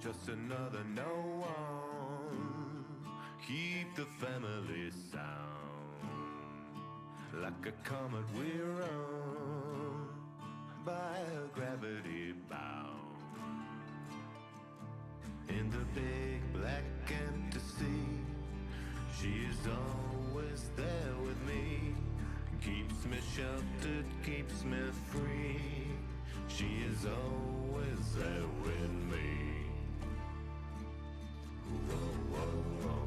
just another no one. Keep the family sound. Like a comet we run by a gravity bound. In the big black empty sea, she is always there with me. Keeps me sheltered, keeps me free. She is always there with me. Whoa, whoa, whoa.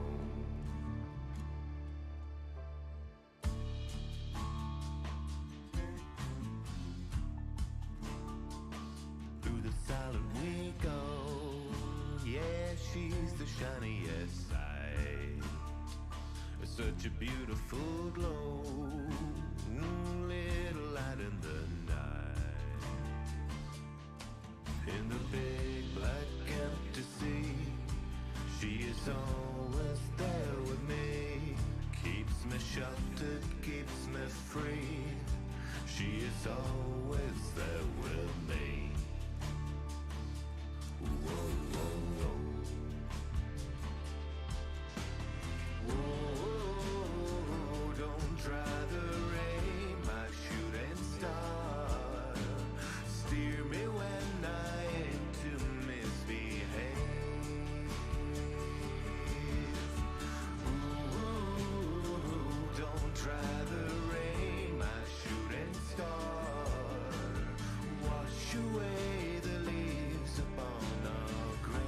Through the silent we go. Yeah, she's the shiniest side. Such a beautiful glow. Little light in the night. In the big black empty sea, she is always there with me. Keeps me sheltered, keeps me free. She is always there with me. Whoa, whoa, whoa. Whoa, don't try the rain, my shooting star. Steer me when I aim to misbehave. Ooh, don't try the rain, my shooting star. Wash away the leaves upon our graves.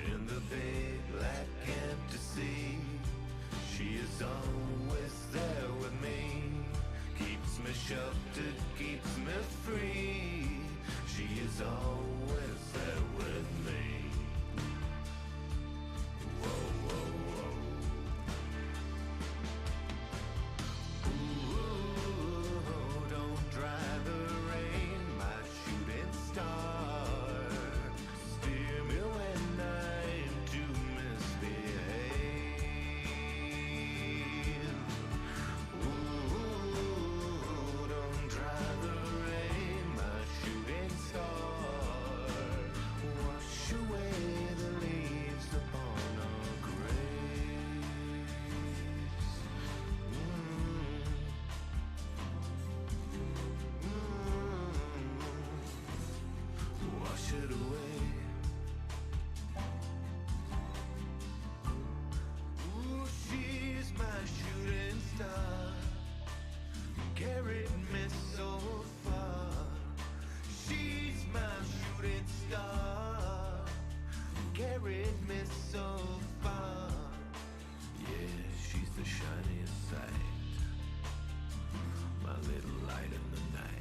In the big black empty sea, she is always there with me. Keeps me sheltered, keeps me free. She is always there with me. Whoa, whoa, whoa. Ooh, don't dry the rain, my shooting star. Steer me when I'm to misbehave. Ooh, don't dry the rain, my shooting star. Wash away the leaves upon our graves. Wash it away. Ooh, she's my shooting star. Carried me so far. She's my shooting star. Carried me so far. Yeah, she's the shiniest sight. My little light in the night.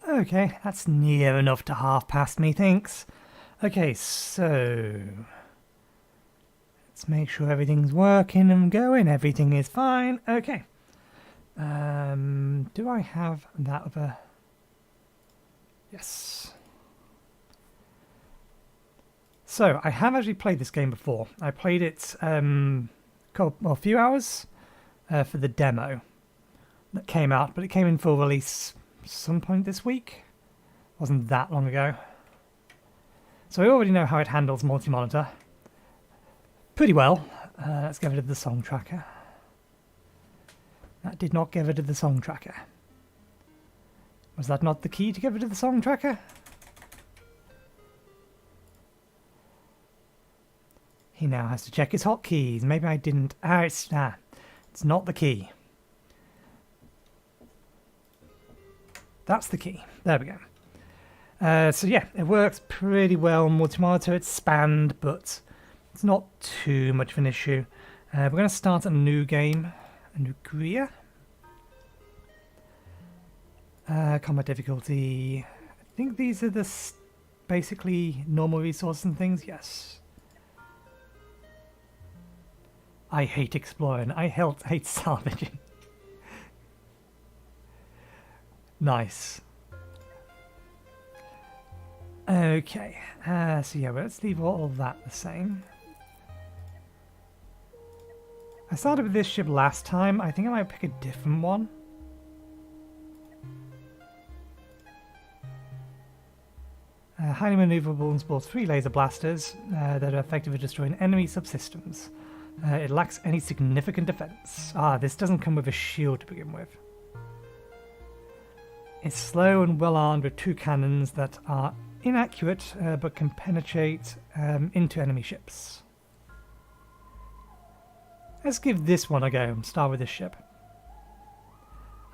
Okay, that's near enough to half past me, thanks. Okay, so let's make sure everything's working and going. Everything is fine. Okay. Do I have that other? Yes. So I have actually played this game before. I played it a few hours for the demo that came out, but it came in full release some point this week. Wasn't that long ago. So I already know how it handles multi-monitor pretty well. Let's get rid of the song tracker. That did not get rid of the song tracker. Was that not the key to get rid of the song tracker? He now has to check his hotkeys. Maybe I didn't. It's not the key. That's the key. There we go. So yeah, it works pretty well on multi-monitor. It's spanned, but it's not too much of an issue. We're going to start a new game, a new career. Combat difficulty. I think these are the basically normal resources and things. Yes. I hate exploring. I hate salvaging. Nice. Okay. So yeah, let's leave all that the same. I started with this ship last time. I think I might pick a different one. Highly maneuverable and sports 3 laser blasters that are effective at destroying enemy subsystems. It lacks any significant defense. This doesn't come with a shield to begin with. It's slow and well armed with 2 cannons that are inaccurate but can penetrate into enemy ships. Let's give this one a go and start with this ship.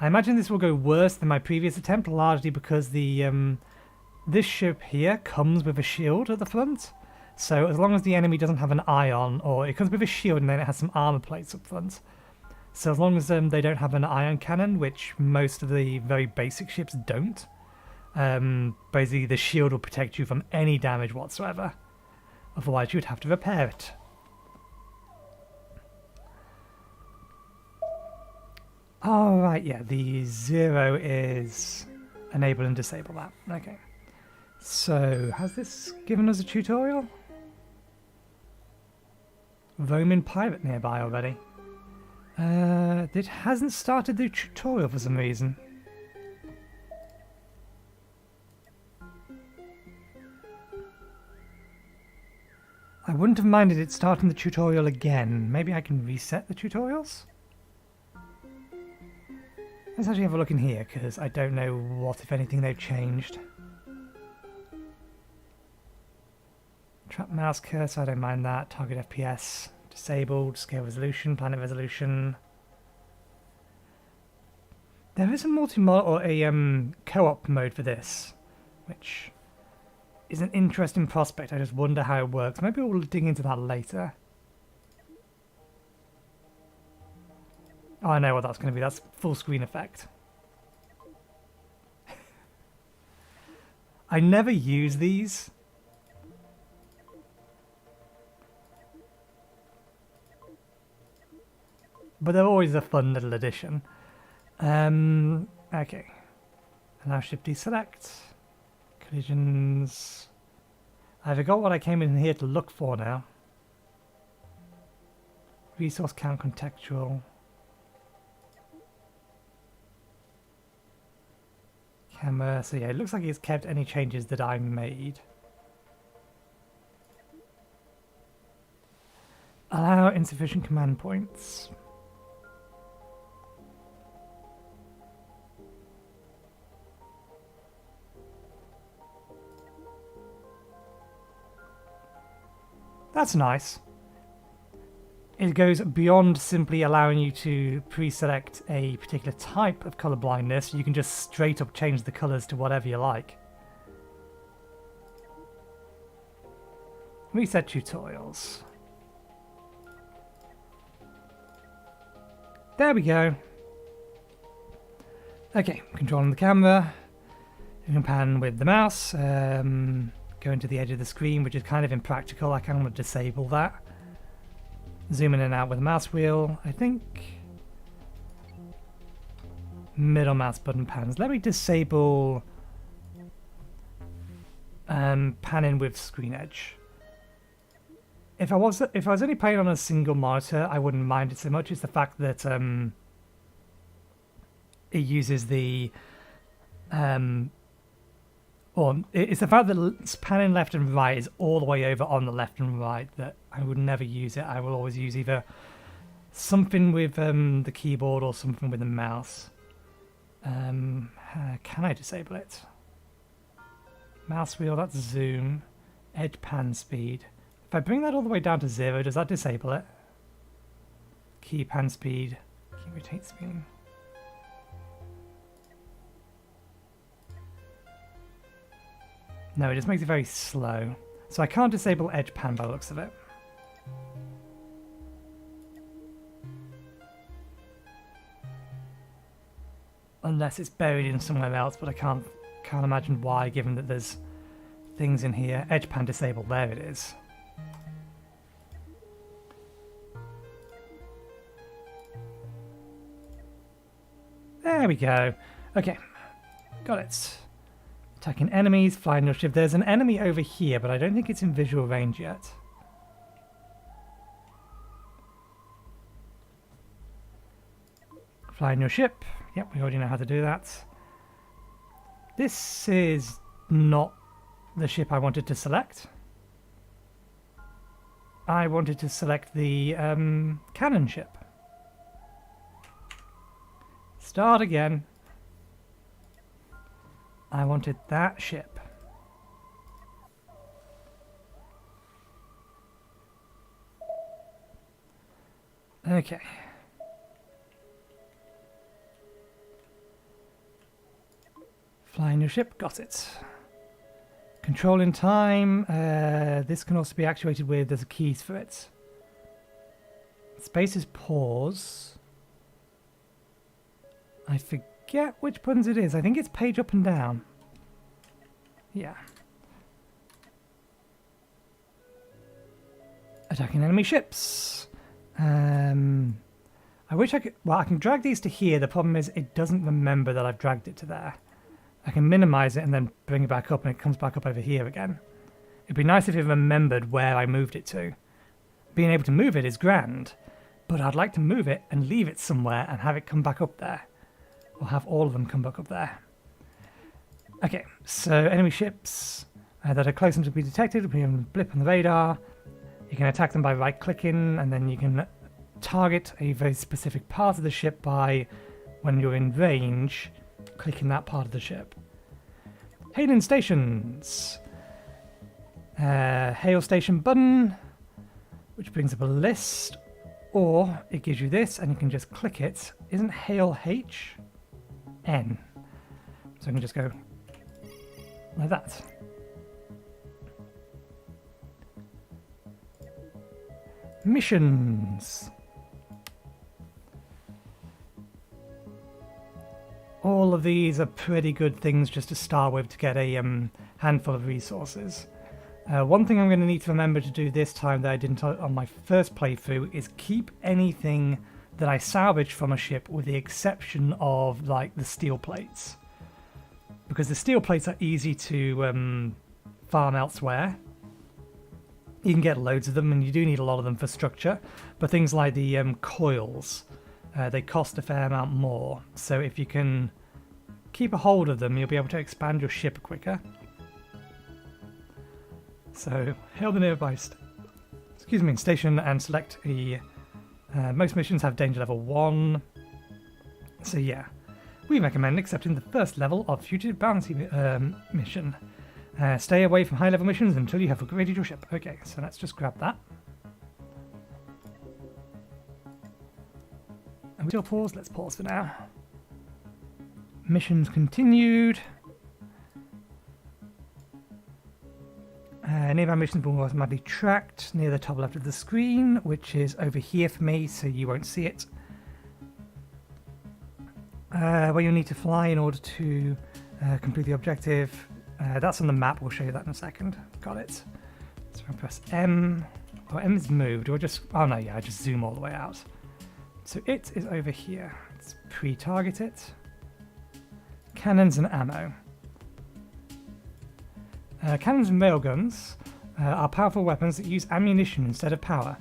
I imagine this will go worse than my previous attempt, largely because the this ship here comes with a shield at the front. So as long as the enemy doesn't have an ion, or it comes with a shield and then it has some armor plates up front. So as long as they don't have an ion cannon, which most of the very basic ships don't, basically the shield will protect you from any damage whatsoever. Otherwise you'd have to repair it. Alright, yeah, the 0 is enable and disable that. Okay. So, has this given us a tutorial? Roman pirate nearby already. It hasn't started the tutorial for some reason. I wouldn't have minded it starting the tutorial again. Maybe I can reset the tutorials? Let's actually have a look in here, because I don't know what, if anything, they've changed. Trap mouse cursor, I don't mind that. Target FPS, disabled. Scale resolution, planet resolution. There is a multi-mod or a co-op mode for this, which is an interesting prospect. I just wonder how it works. Maybe we'll dig into that later. Oh, I know what that's going to be. That's full screen effect. I never use these. But they're always a fun little addition. Okay. Allow shift deselect. Collisions. I forgot what I came in here to look for now. Resource count contextual. Camera. So yeah, it looks like it's kept any changes that I made. Allow insufficient command points. That's nice. It goes beyond simply allowing you to pre-select a particular type of colour blindness. You can just straight up change the colours to whatever you like. Reset tutorials. There we go. Okay, controlling the camera. You can pan with the mouse, going to the edge of the screen, which is kind of impractical. I kind of want to disable that. Zoom in and out with the mouse wheel. I think middle mouse button pans. Let me disable panning with screen edge. If I was only playing on a single monitor, I wouldn't mind it so much. It's the fact that it uses the it's the fact that panning left and right is all the way over on the left and right that I would never use it. I will always use either something with the keyboard or something with the mouse. Can I disable it? Mouse wheel, that's zoom. Edge pan speed. If I bring that all the way down to 0, does that disable it? Key pan speed. Key rotate speed. No, it just makes it very slow. So I can't disable edge pan by the looks of it. Unless it's buried in somewhere else, but I can't imagine why, given that there's things in here. Edge pan disabled, there it is. There we go. Okay, got it. Attacking enemies, flying your ship. There's an enemy over here, but I don't think it's in visual range yet. Flying your ship. Yep, we already know how to do that. This is not the ship I wanted to select. I wanted to select the cannon ship. Start again. I wanted that ship. Okay. Flying your ship, got it. Control in time. This can also be actuated with, there's keys for it. Space is pause. I forget which buttons it is. I think it's page up and down. Yeah. Attacking enemy ships. I wish I could... Well, I can drag these to here. The problem is it doesn't remember that I've dragged it to there. I can minimize it and then bring it back up and it comes back up over here again. It'd be nice if it remembered where I moved it to. Being able to move it is grand, but I'd like to move it and leave it somewhere and have it come back up there. Or have all of them come back up there. Okay, so enemy ships that are close enough to be detected, we have a blip on the radar. You can attack them by right-clicking, and then you can target a very specific part of the ship by, when you're in range, clicking that part of the ship. Hailing stations. Hail station button, which brings up a list, or it gives you this, and you can just click it. Isn't hail H? N. So I can just go like that. Missions. All of these are pretty good things just to start with to get a handful of resources. One thing I'm going to need to remember to do this time that I didn't on my first playthrough is keep anything that I salvage from a ship with the exception of like the steel plates. Because the steel plates are easy to farm elsewhere. You can get loads of them and you do need a lot of them for structure. But things like the coils, they cost a fair amount more. So if you can keep a hold of them, you'll be able to expand your ship quicker. So hail the nearby station and select a... most missions have danger level 1. So yeah, we recommend accepting the first level of Fugitive Bounty mission. Stay away from high level missions until you have upgraded your ship. Okay, so let's just grab that. And we still pause? Let's pause for now. Missions continued. Nearby missions will automatically tracked near the top left of the screen, which is over here for me, so you won't see it. Where you'll need to fly in order to Complete the objective. That's on the map. We'll show you that in a second. Got it. So I press M. Oh, M is moved. Or just... Oh, no, yeah. I just zoom all the way out. So it is over here. Let's pre-target it. Cannons and ammo. Cannons and railguns are powerful weapons that use ammunition instead of power.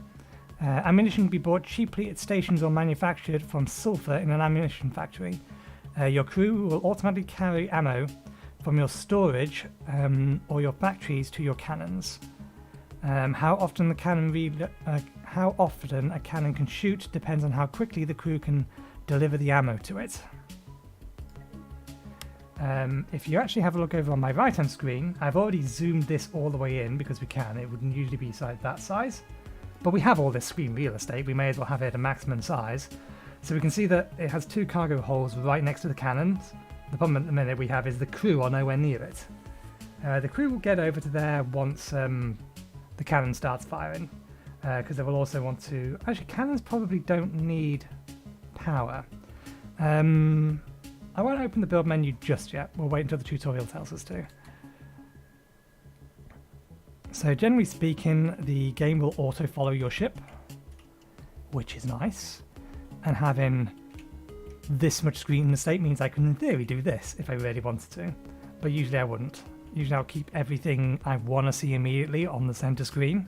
Ammunition can be bought cheaply at stations or manufactured from sulfur in an ammunition factory. Your crew will automatically carry ammo from your storage or your factories to your cannons. How often a cannon can shoot depends on how quickly the crew can deliver the ammo to it. If you actually have a look over on my right hand screen, I've already zoomed this all the way in because we can. It wouldn't usually be that size. But we have all this screen real estate, we may as well have it at a maximum size. So we can see that it has 2 cargo holes right next to the cannons. The problem at the minute we have is the crew are nowhere near it. The crew will get over to there once the cannon starts firing, because they will also want to... Actually, cannons probably don't need power. I won't open the build menu just yet. We'll wait until the tutorial tells us to. So generally speaking, the game will auto-follow your ship, which is nice. And having this much screen estate means I can in theory do this if I really wanted to. But usually I wouldn't. Usually I'll keep everything I want to see immediately on the center screen.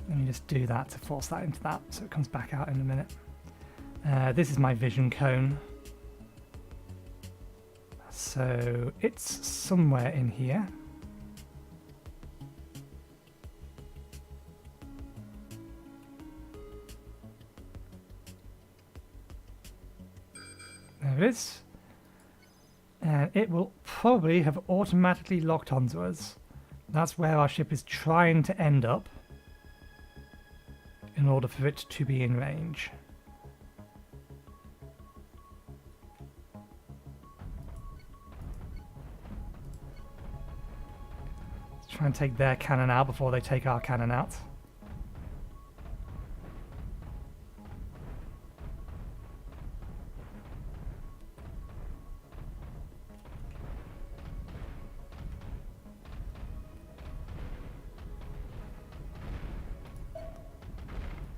Let me just do that to force that into that so it comes back out in a minute. This is my vision cone. So it's somewhere in here. There it is. And it will probably have automatically locked onto us. That's where our ship is trying to end up in order for it to be in range. Let's try and take their cannon out before they take our cannon out.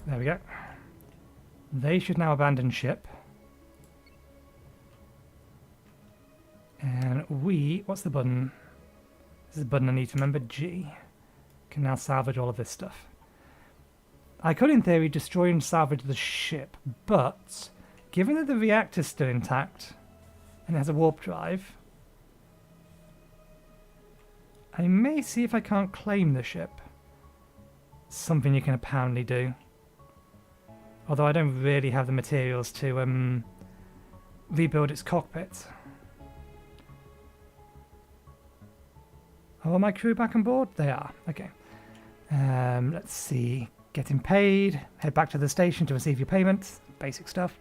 There we go. They should now abandon ship. And we... What's the button? This is the button I need to remember. G. Can now salvage all of this stuff. I could, in theory, destroy and salvage the ship, but given that the reactor's still intact and it has a warp drive, I may see if I can't claim the ship. Something you can apparently do. Although I don't really have the materials to rebuild its cockpit. Are all my crew back on board? They are. Okay. Let's see. Getting paid. Head back to the station to receive your payment. Basic stuff.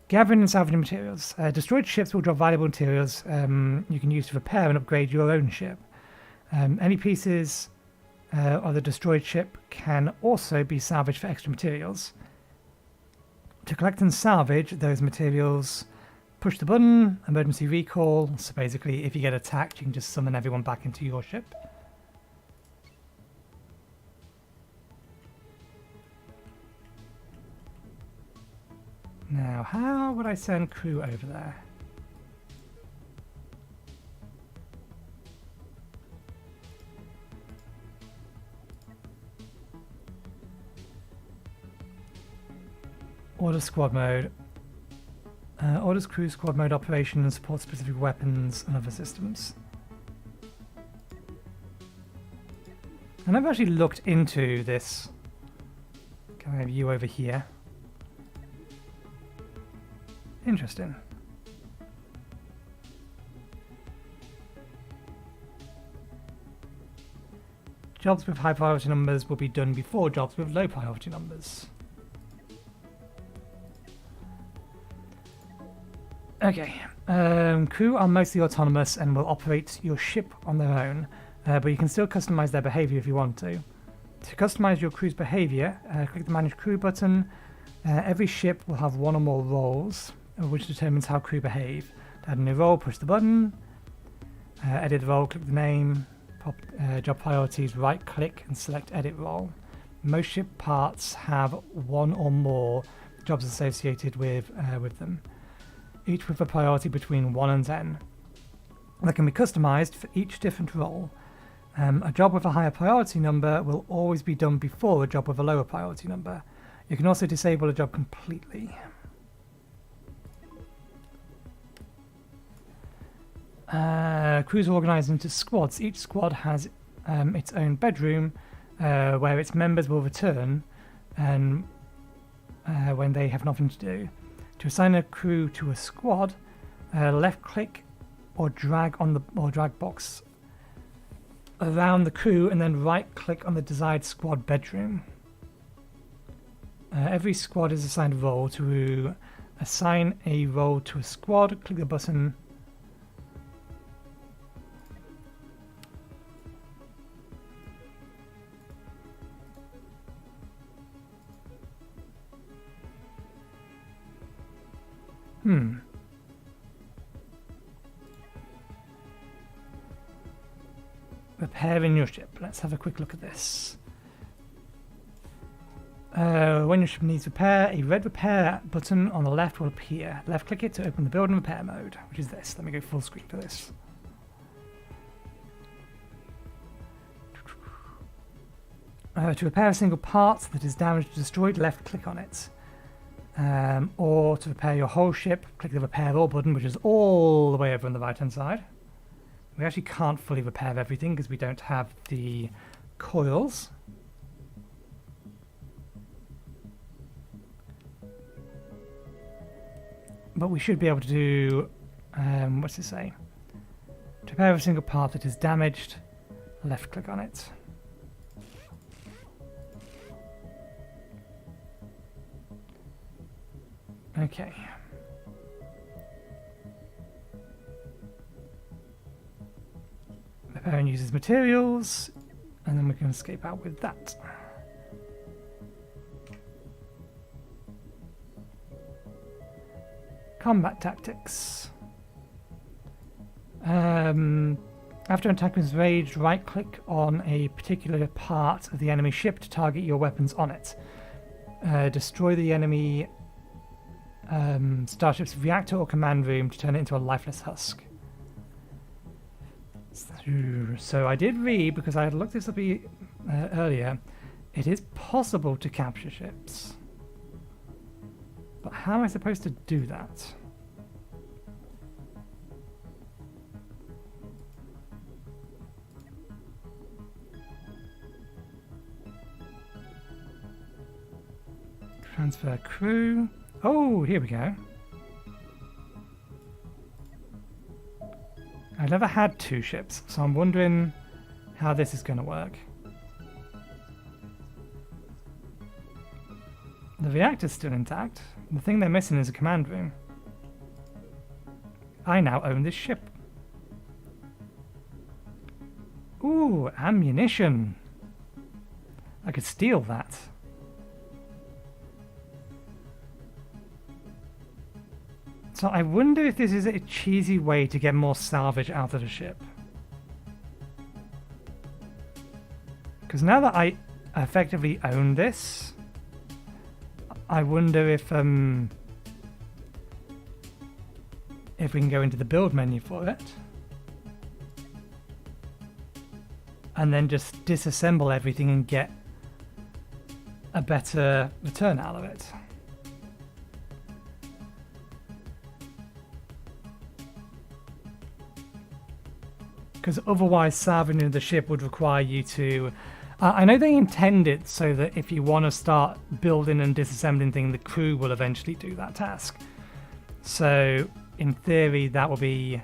Gathering and salvaging materials. Destroyed ships will drop valuable materials you can use to repair and upgrade your own ship. Any pieces of the destroyed ship can also be salvaged for extra materials. To collect and salvage those materials, push the button, emergency recall. So basically, if you get attacked, you can just summon everyone back into your ship. Now, how would I send crew over there? Order squad mode. Orders crew squad mode operation and support specific weapons and other systems. I never actually looked into this. Can I have you over here? Interesting. Jobs with high priority numbers will be done before jobs with low priority numbers. Okay, crew are mostly autonomous and will operate your ship on their own, but you can still customize their behavior if you want to. To customize your crew's behavior, click the Manage Crew button. Every ship will have one or more roles, which determines how crew behave. To add a new role, push the button. Edit the role, click the name. Pop job priorities, right-click and select Edit Role. Most ship parts have one or more jobs associated with them, each with a priority between 1 and 10. That can be customized for each different role. A job with a higher priority number will always be done before a job with a lower priority number. You can also disable a job completely. Crews are organised into squads. Each squad has its own bedroom where its members will return and when they have nothing to do. To assign a crew to a squad, left click or drag box around the crew and then right click on the desired squad bedroom. Every squad is assigned a role. To assign a role to a squad, click the button. Repairing your ship. Let's have a quick look at this. When your ship needs repair, a red repair button on the left will appear. Left click it to open the build and repair mode, which is this. Let me go full screen for this. To repair a single part that is damaged or destroyed, left click on it. Or to repair your whole ship, click the repair all button, which is all the way over on the right hand side. We actually can't fully repair everything because we don't have the coils. But we should be able to do, what's it say? To repair a single part that is damaged, left click on it. Okay. Repair and uses materials, and then we can escape out with that. Combat tactics. After an attack is raged, right-click on a particular part of the enemy ship to target your weapons on it. Destroy the enemy starship's reactor or command room to turn it into a lifeless husk. So I did read, because I had looked this up earlier, it is possible to capture ships. But how am I supposed to do that? Transfer crew. Oh, here we go. I've never had 2 ships, so I'm wondering how this is going to work. The reactor's still intact. The thing they're missing is a command room. I now own this ship. Ooh, ammunition. I could steal that. So I wonder if this is a cheesy way to get more salvage out of the ship. Because now that I effectively own this, I wonder if we can go into the build menu for it. And then just disassemble everything and get a better return out of it. Because otherwise salvaging the ship would require you to... I know they intend it so that if you want to start building and disassembling things, the crew will eventually do that task. So, in theory, that will be...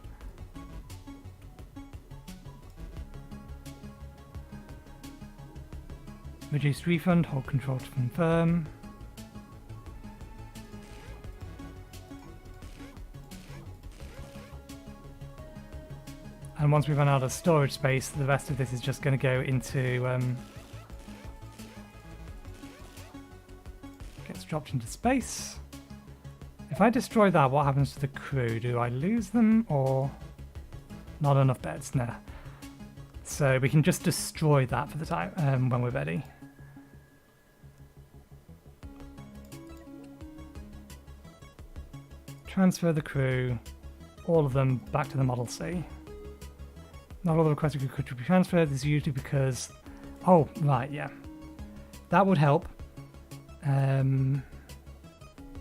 Reduced refund, hold control to confirm. And once we run out of storage space, the rest of this is just going to go into dropped into space. If I destroy that, what happens to the crew? Do I lose them or not enough beds? No. So we can just destroy that for the time when we're ready. Transfer the crew, all of them back to the Model C. Not all the requested crew could be transferred. This is usually because... Oh, right, yeah. That would help.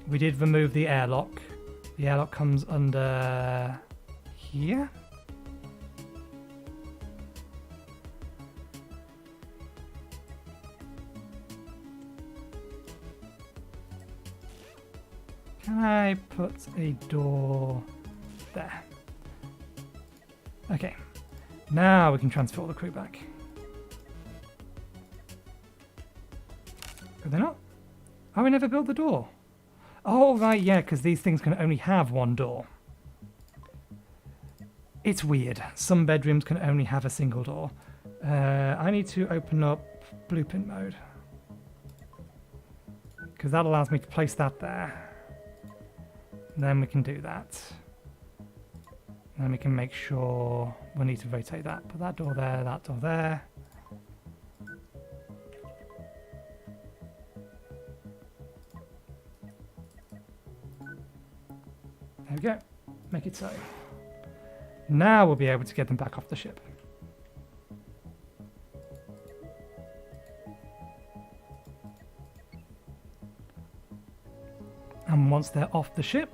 We did remove the airlock. The airlock comes under here. Can I put a door there? Okay. Now we can transfer all the crew back. Could they not? Oh, we never built the door. Oh, right, yeah, because these things can only have one door. It's weird. Some bedrooms can only have a single door. I need to open up blueprint mode. Because that allows me to place that there. And then we can do that. And then we can make sure we need to rotate that. Put that door there, that door there. There we go. Make it so. Now we'll be able to get them back off the ship. And once they're off the ship,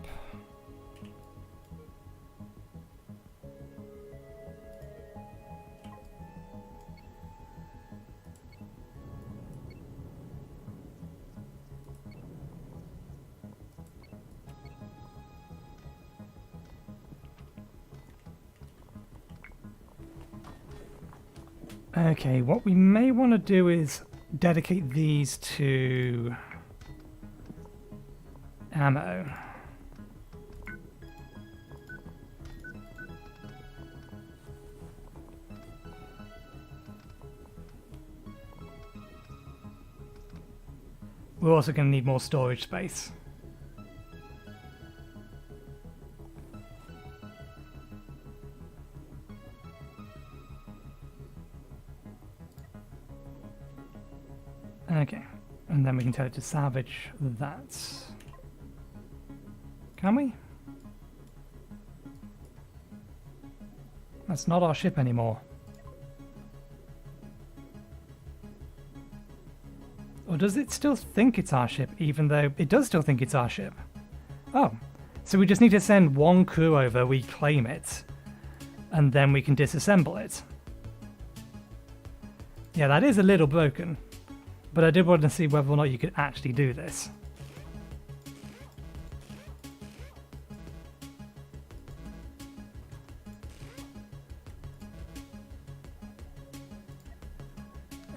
okay, what we may want to do is dedicate these to ammo. We're also going to need more storage space. Okay, and then we can tell it to salvage that. Can we? That's not our ship anymore. Or does it still think it's our ship, even though it does still think it's our ship? Oh, so we just need to send one crew over, we claim it, and then we can disassemble it. Yeah, that is a little broken. But I did want to see whether or not you could actually do this.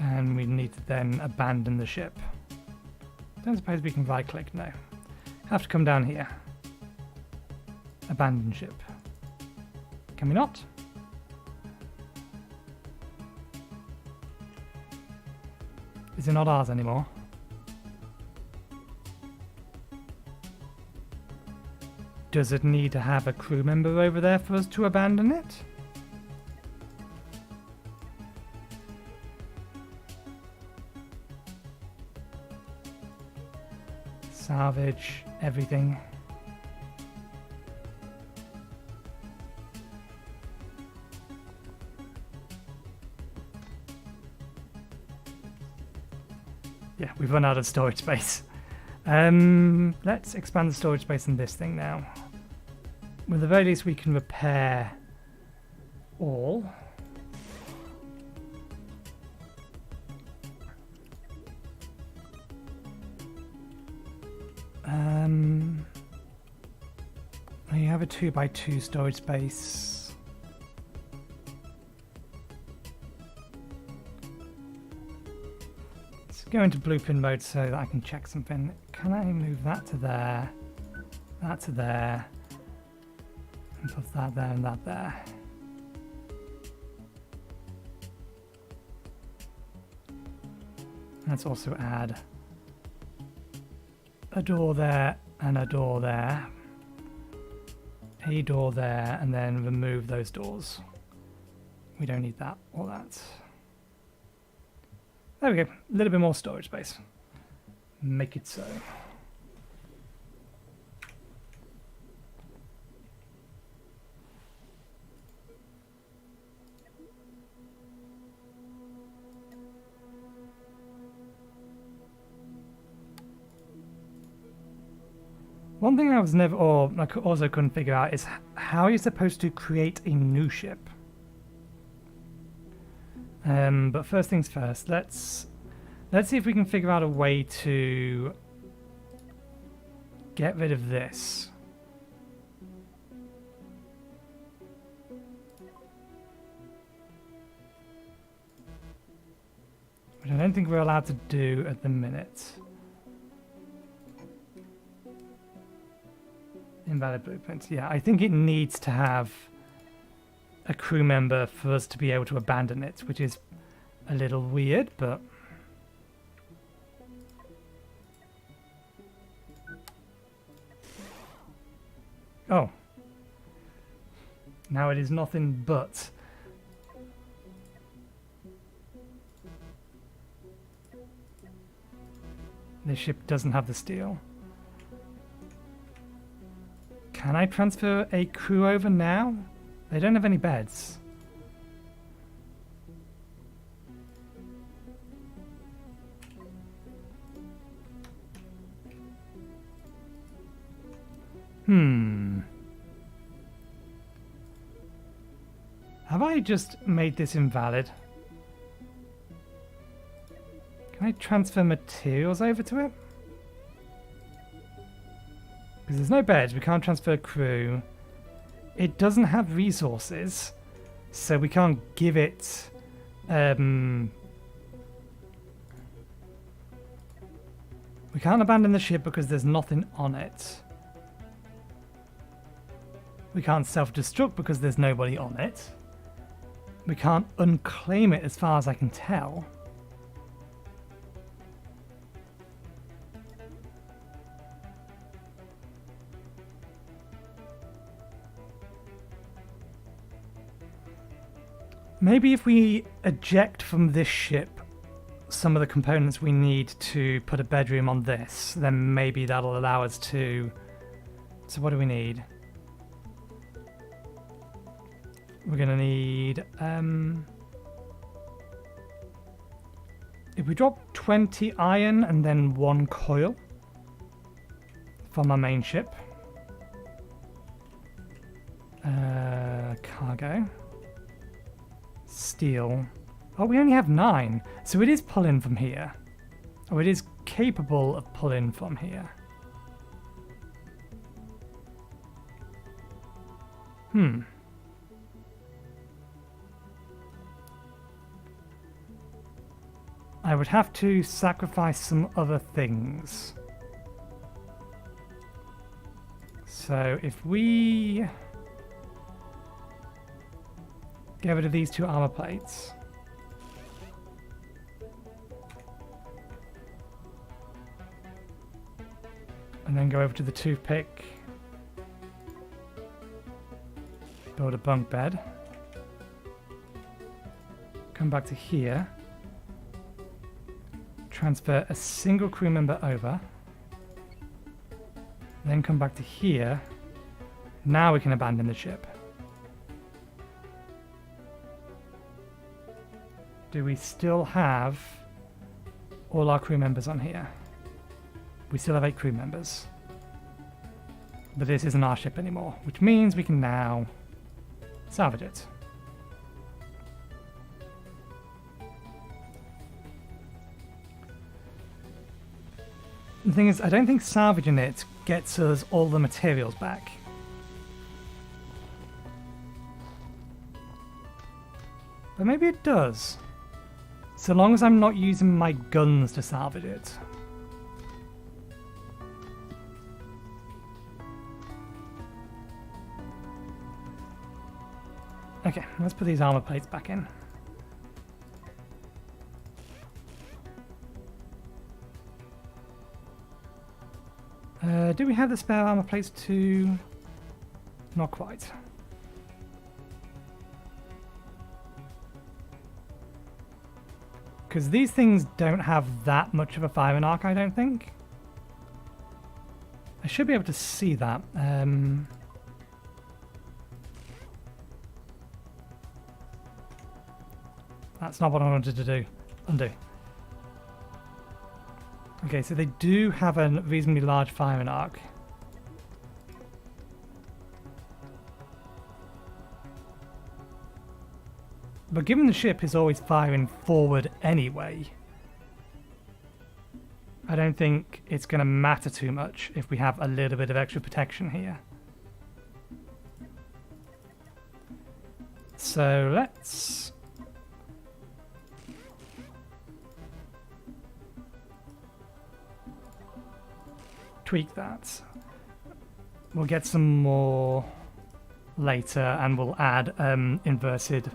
And we need to then abandon the ship. Don't suppose we can right click, no. Have to come down here. Abandon ship. Can we not? Is it not ours anymore? Does it need to have a crew member over there for us to abandon it? Salvage everything. Yeah, we've run out of storage space. Let's expand the storage space in this thing now. With the very least we can repair all. You have a 2x2 storage space. Let's go into blueprint mode so that I can check something. Can I move that to there, that to there, and put that there and that there? Let's also add a door there and a door there. A door there, and then remove those doors. We don't need that or that. There we go. A little bit more storage space. Make it so. One thing I was never, or I also couldn't figure out, is how you're supposed to create a new ship. But first things first, let's see if we can figure out a way to get rid of this. Which I don't think we're allowed to do at the minute. Invalid blueprints. Yeah, I think it needs to have a crew member for us to be able to abandon it, which is a little weird, but... Oh. Now it is nothing but... This ship doesn't have the steel. Can I transfer a crew over now? They don't have any beds. Have I just made this invalid? Can I transfer materials over to it? Because there's no beds, we can't transfer crew. It doesn't have resources, so we can't give it... we can't abandon the ship because there's nothing on it. We can't self-destruct because there's nobody on it. We can't unclaim it as far as I can tell. Maybe if we eject from this ship some of the components we need to put a bedroom on this, then maybe that'll allow us to... So what do we need? We're going to need... if we drop 20 iron and then 1 coil from our main ship. Cargo. Steel. Oh, we only have 9. So it is pulling from here. Oh, it is capable of pulling from here. I would have to sacrifice some other things. So if we get rid of these 2 armor plates. And then go over to the toothpick. Build a bunk bed. Come back to here. Transfer a single crew member over. Then come back to here. Now we can abandon the ship. Do we still have all our crew members on here? We still have 8 crew members. But this isn't our ship anymore, which means we can now salvage it. The thing is, I don't think salvaging it gets us all the materials back. But maybe it does. So long as I'm not using my guns to salvage it. Okay, let's put these armor plates back in. Do we have the spare armor plates too? Not quite. Because these things don't have that much of a firing arc, I don't think. I should be able to see that. That's not what I wanted to do. Undo. Okay, so they do have a reasonably large firing arc. But given the ship is always firing forward anyway, I don't think it's going to matter too much if we have a little bit of extra protection here. So let's tweak that. We'll get some more later and we'll add inverted,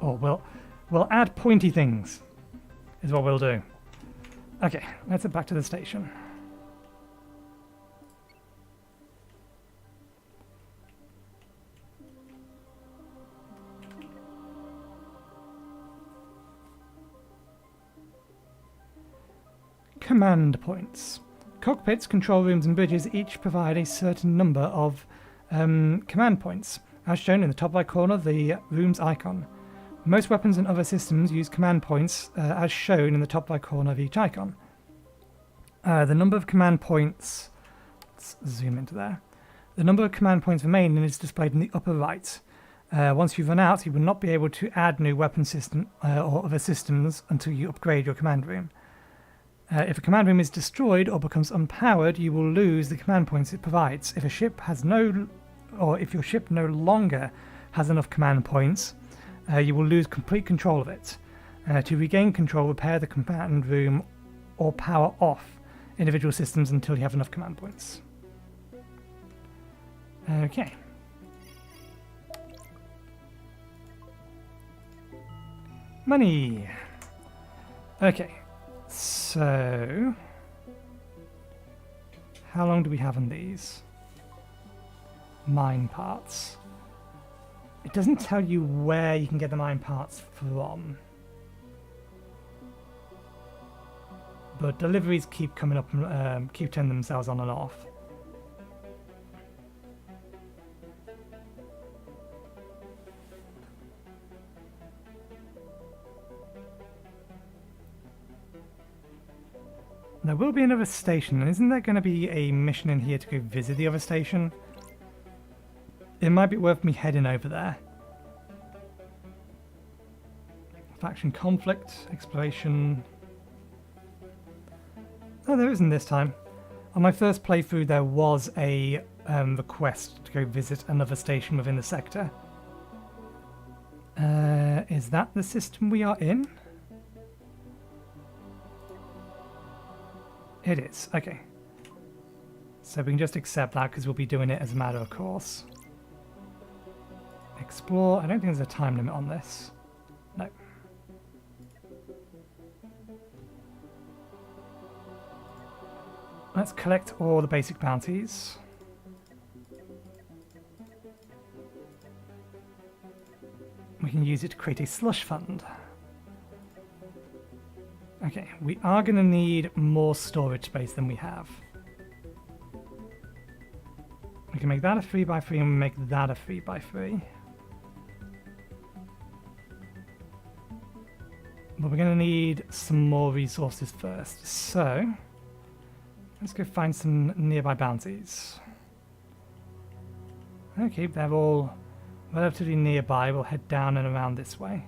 or we'll add pointy things is what we'll do. Okay, let's head back to the station. Command points. Cockpits, control rooms and bridges each provide a certain number of command points, as shown in the top right corner of the room's icon. Most weapons and other systems use command points as shown in the top right corner of each icon. The number of command points, let's zoom into there. The number of command points remaining is displayed in the upper right. Once you run out, you will not be able to add new weapon system or other systems until you upgrade your command room. If a command room is destroyed or becomes unpowered, you will lose the command points it provides. If a ship has if your ship no longer has enough command points, you will lose complete control of it. To regain control, repair the command room or power off individual systems until you have enough command points. Okay. Money. Okay. So, how long do we have on these? Mine parts. It doesn't tell you where you can get the mine parts from. But deliveries keep coming up and keep turning themselves on and off. There will be another station, and isn't there going to be a mission in here to go visit the other station? It might be worth me heading over there. Faction conflict, exploration. Oh, there isn't this time. On my first playthrough there was a request to go visit another station within the sector. Is that the system we are in? It is, okay. So we can just accept that because we'll be doing it as a matter of course. Explore, I don't think there's a time limit on this. No. Let's collect all the basic bounties. We can use it to create a slush fund. Okay, we are going to need more storage space than we have. We can make that a 3x3 and make that a 3x3. But we're going to need some more resources first. So, let's go find some nearby bounties. Okay, they're all relatively nearby. We'll head down and around this way.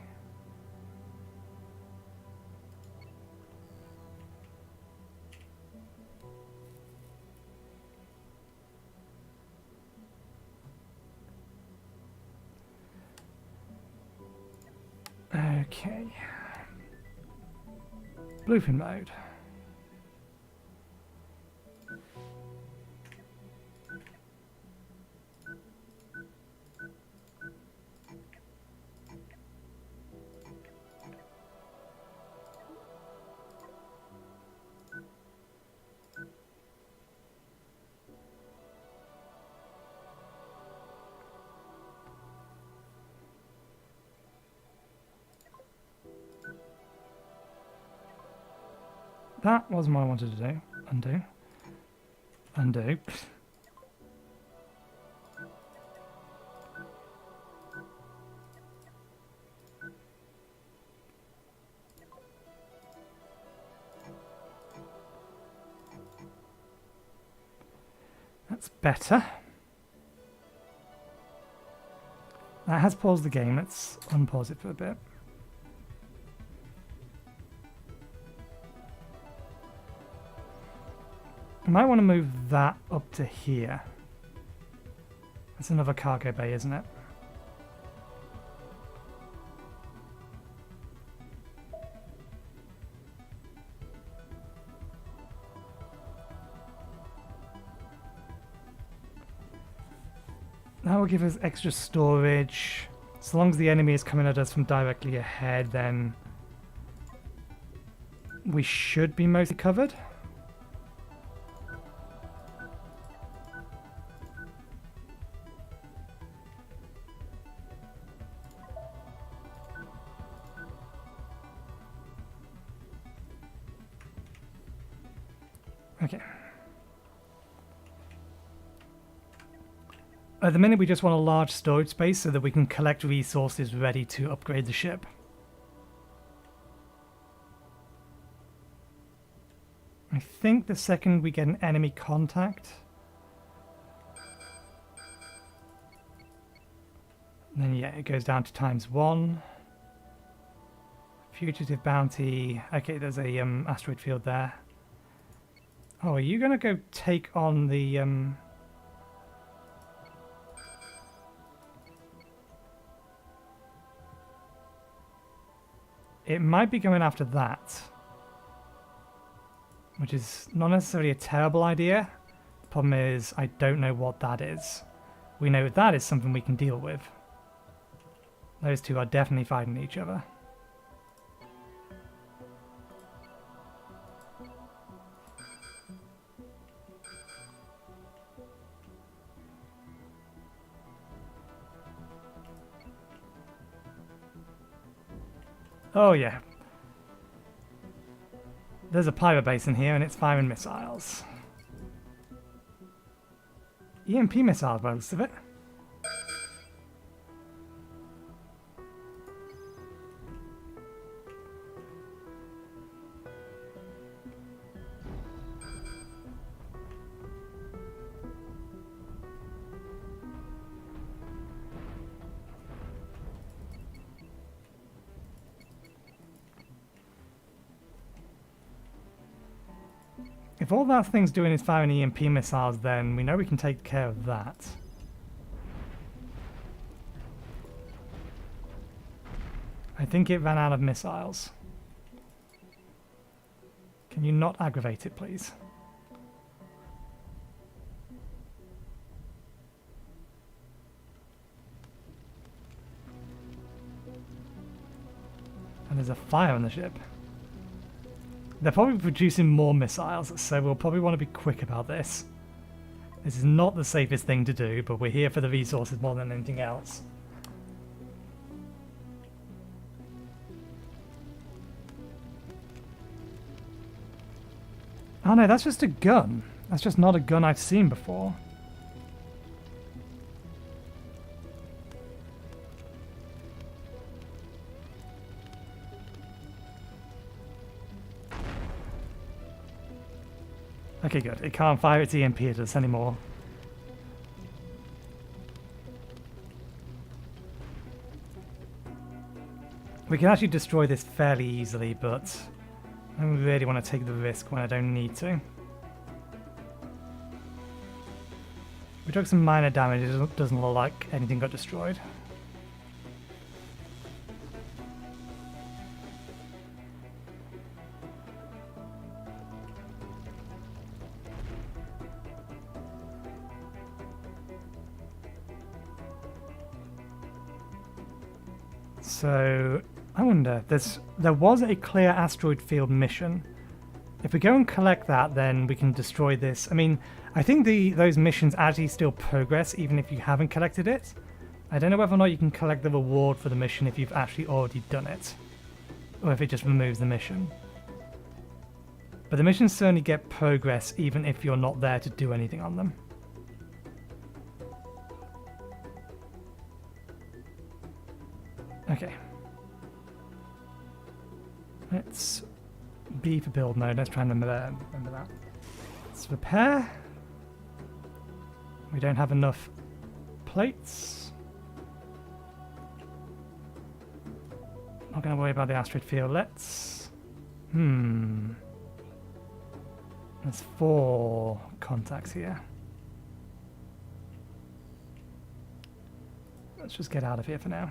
Okay. Blueprint mode. That wasn't what I wanted to do. Undo. Undo. That's better. That has paused the game. Let's unpause it for a bit. I might want to move that up to here. That's another cargo bay, isn't it? That will give us extra storage. So long as the enemy is coming at us from directly ahead, then we should be mostly covered. Okay. At the minute we just want a large storage space so that we can collect resources ready to upgrade the ship. I think the second we get an enemy contact, then yeah, it goes down to ×1. Fugitive bounty. Okay, there's a asteroid field there. Oh, are you gonna go take on the It might be going after that, which is not necessarily a terrible idea. The problem is I don't know what that is. We know that is something we can deal with. Those two are definitely fighting each other. Oh yeah. There's a pirate base in here and it's firing missiles. EMP missiles by the looks of it. If all that thing's doing is firing EMP missiles, then we know we can take care of that. I think it ran out of missiles. Can you not aggravate it, please? And there's a fire on the ship. They're probably producing more missiles, so we'll probably want to be quick about this. This is not the safest thing to do, but we're here for the resources more than anything else. Oh no, that's just a gun. That's just not a gun I've seen before. Okay, good. It can't fire its EMP at us anymore. We can actually destroy this fairly easily, but I don't really want to take the risk when I don't need to. We took some minor damage. It doesn't look like anything got destroyed. So, I wonder, there was a clear asteroid field mission. If we go and collect that, then we can destroy this. I mean, I think those missions actually still progress, even if you haven't collected it. I don't know whether or not you can collect the reward for the mission if you've actually already done it. Or if it just removes the mission. But the missions certainly get progress even if you're not there to do anything on them. Okay. Let's B for build mode. Let's try and remember that. Let's repair. We don't have enough plates. Not going to worry about the asteroid field. Let's... There's 4 contacts here. Let's just get out of here for now.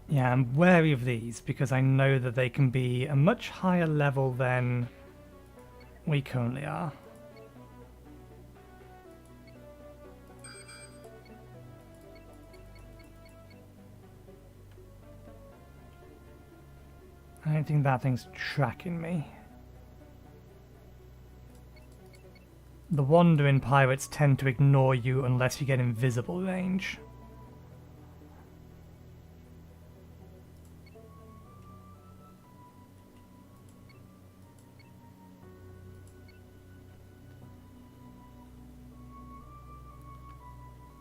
Yeah, I'm wary of these because I know that they can be a much higher level than we currently are. I don't think that thing's tracking me. The wandering pirates tend to ignore you unless you get invisible range.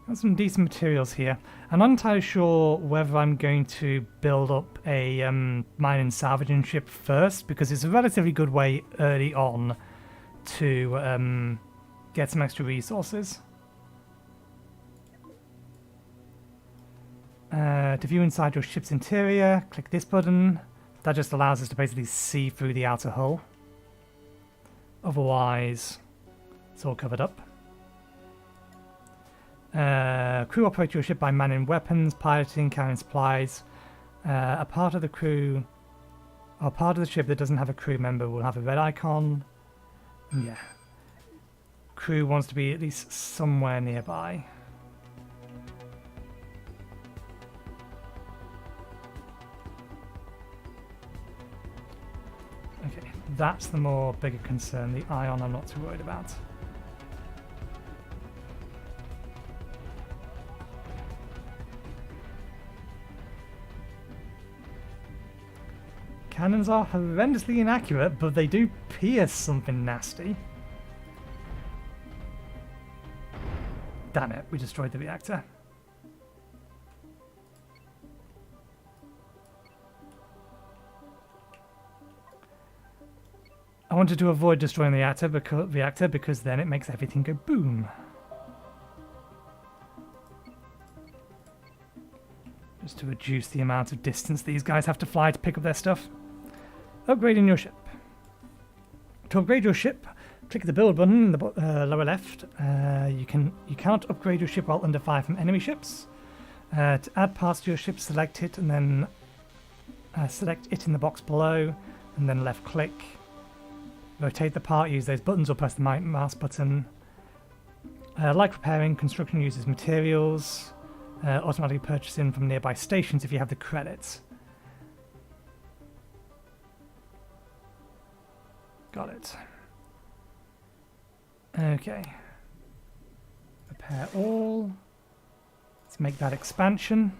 Got some decent materials here. I'm not entirely sure whether I'm going to build up a mine and salvaging ship first, because it's a relatively good way early on to get some extra resources. To view inside your ship's interior, click this button. That just allows us to basically see through the outer hull. Otherwise, it's all covered up. Crew operate your ship by manning weapons, piloting, carrying supplies. A part of the crew, or part of the ship that doesn't have a crew member will have a red icon. Yeah. Crew wants to be at least somewhere nearby. Okay, that's the more bigger concern. The ion I'm not too worried about. Cannons are horrendously inaccurate, but they do pierce something nasty. Damn it, we destroyed the reactor. I wanted to avoid destroying the reactor because then it makes everything go boom. Just to reduce the amount of distance these guys have to fly to pick up their stuff. Upgrading your ship. To upgrade your ship, click the build button in the lower left. You cannot upgrade your ship while under fire from enemy ships. To add parts to your ship, select it and then select it in the box below, and then left click. Rotate the part, use those buttons, or press the mouse button. Like repairing, construction uses materials. Automatically purchasing from nearby stations if you have the credits. Got it. Okay. Repair all. Let's make that expansion.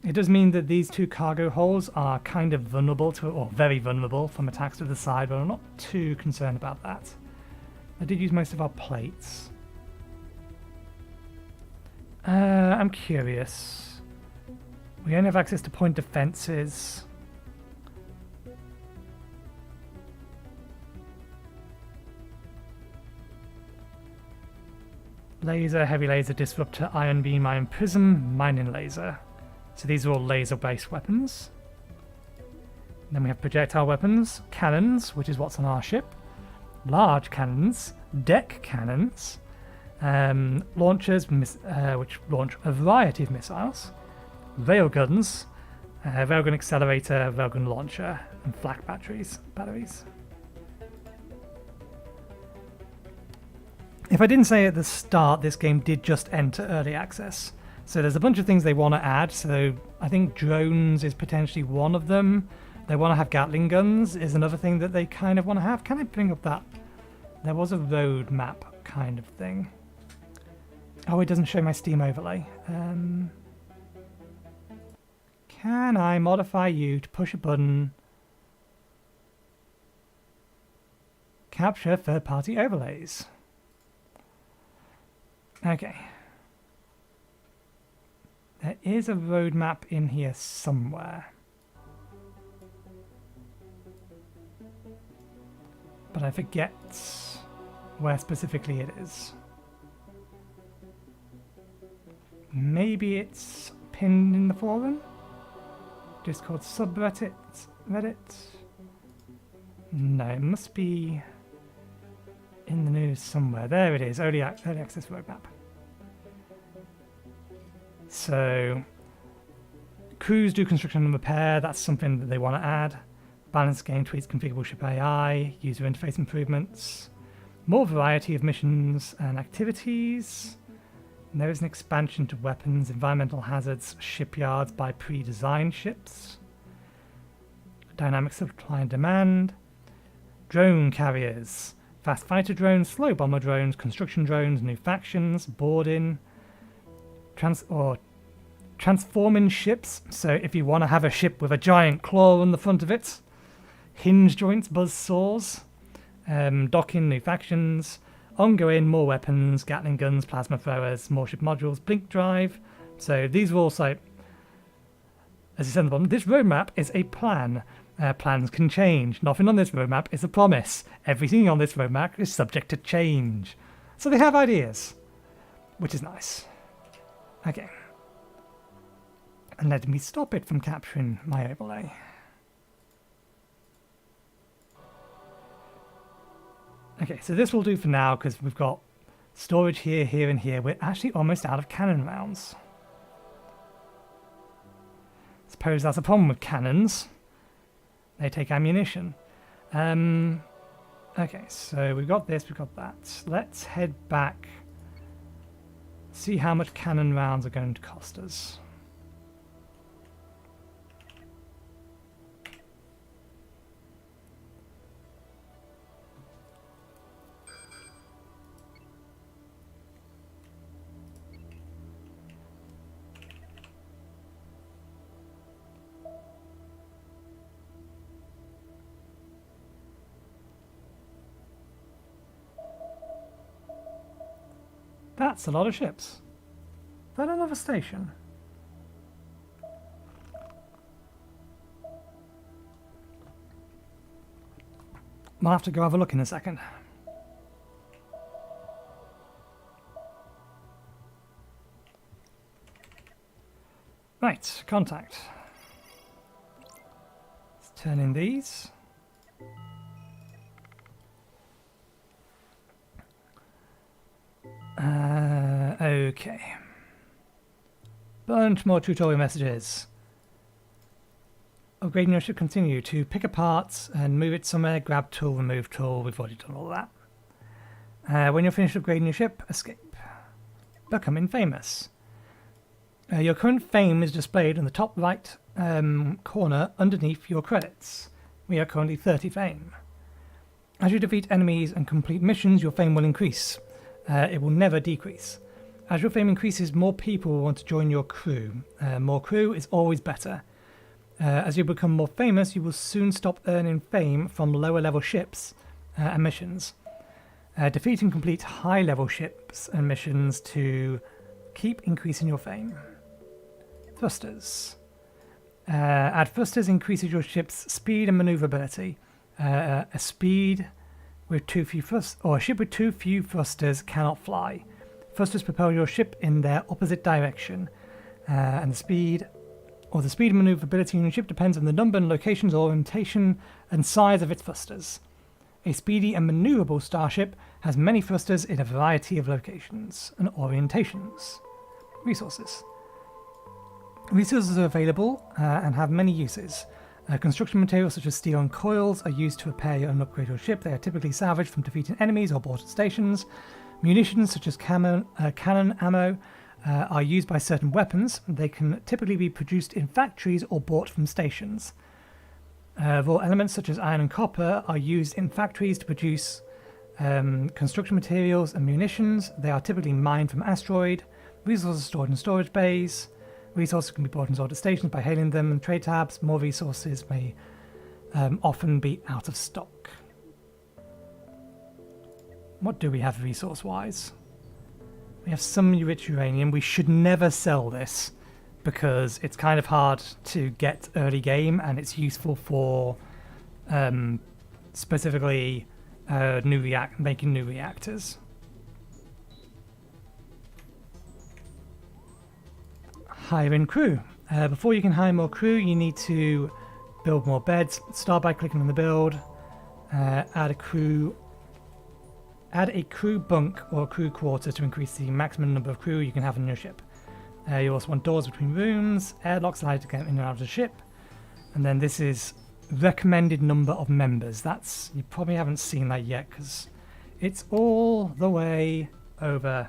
It does mean that these 2 cargo holes are kind of vulnerable to, or very vulnerable from attacks to the side, but I'm not too concerned about that. I did use most of our plates. I'm curious. We only have access to point defenses. Laser, heavy laser, disruptor, ion beam, ion prism, mining laser. So these are all laser-based weapons. Then we have projectile weapons, cannons, which is what's on our ship, large cannons, deck cannons, launchers, which launch a variety of missiles, railguns, railgun accelerator, railgun launcher, and flak batteries. If I didn't say at the start, this game did just enter early access. So there's a bunch of things they want to add. So I think drones is potentially one of them. They want to have Gatling guns is another thing that they kind of want to have. Can I bring up that? There was a road map kind of thing. Oh, it doesn't show my Steam overlay. Can I modify you to push a button? Capture third-party overlays. Okay. There is a roadmap in here somewhere. But I forget where specifically it is. Maybe it's pinned in the forum? Discord subreddit? Reddit? No, it must be in the news somewhere. There it is, early access roadmap. So, crews do construction and repair, that's something that they want to add. Balance game tweaks configurable ship AI, user interface improvements, more variety of missions and activities. And there is an expansion to weapons, environmental hazards, shipyards by pre-designed ships. Dynamic supply and demand. Drone carriers. Fast fighter drones, slow bomber drones, construction drones, new factions, boarding, transforming ships. So if you want to have a ship with a giant claw on the front of it, hinge joints, buzz saws, docking, new factions, ongoing, more weapons, Gatling guns, plasma throwers, more ship modules, blink drive. So these are also, as you said on the bottom, this roadmap is a plan. Plans can change. Nothing on this roadmap is a promise. Everything on this roadmap is subject to change. So they have ideas, which is nice. Okay. And let me stop it from capturing my overlay. Okay, so this will do for now because we've got storage here, here, and here. We're actually almost out of cannon rounds. Suppose that's a problem with cannons. They take ammunition. Okay, so we've got this, we've got that. Let's head back. See how much cannon rounds are going to cost us. That's a lot of ships. Is that another station? I'll have to go have a look in a second. Right, contact. Let's turn in these. Okay. Bunch more tutorial messages. Upgrading your ship continue to pick apart and move it somewhere, grab tool, remove tool. We've already done all that. When you're finished upgrading your ship, escape. Becoming famous. Your current fame is displayed in the top right corner underneath your credits. We are currently 30 fame. As you defeat enemies and complete missions, your fame will increase. It will never decrease. As your fame increases, more people will want to join your crew. More crew is always better. As you become more famous, you will soon stop earning fame from lower level ships and missions. Defeat and complete high level ships and missions to keep increasing your fame. Thrusters. Add thrusters increases your ship's speed and maneuverability. A ship with too few thrusters cannot fly. Thrusters propel your ship in their opposite direction, and the speed and maneuverability in your ship depends on the number and locations, orientation, and size of its thrusters. A speedy and maneuverable starship has many thrusters in a variety of locations and orientations. Resources. Resources are available and have many uses. Construction materials such as steel and coils are used to repair and upgrade your ship. They are typically salvaged from defeating enemies or bought at stations. Munitions such as cannon ammo are used by certain weapons. They can typically be produced in factories or bought from stations. Raw elements such as iron and copper are used in factories to produce construction materials and munitions. They are typically mined from asteroid. Resources stored in storage bays. Resources can be bought and sold at stations by hailing them and trade tabs. More resources may often be out of stock. What do we have resource-wise? We have some rich uranium. We should never sell this because it's kind of hard to get early game and it's useful for specifically making new reactors. Hiring crew. Before you can hire more crew, you need to build more beds. Start by clicking on the build. Add a crew bunk or a crew quarter to increase the maximum number of crew you can have on your ship. You also want doors between rooms, airlocks allowed to get in and out of the ship. And then this is recommended number of members. That's, you probably haven't seen that yet because it's all the way over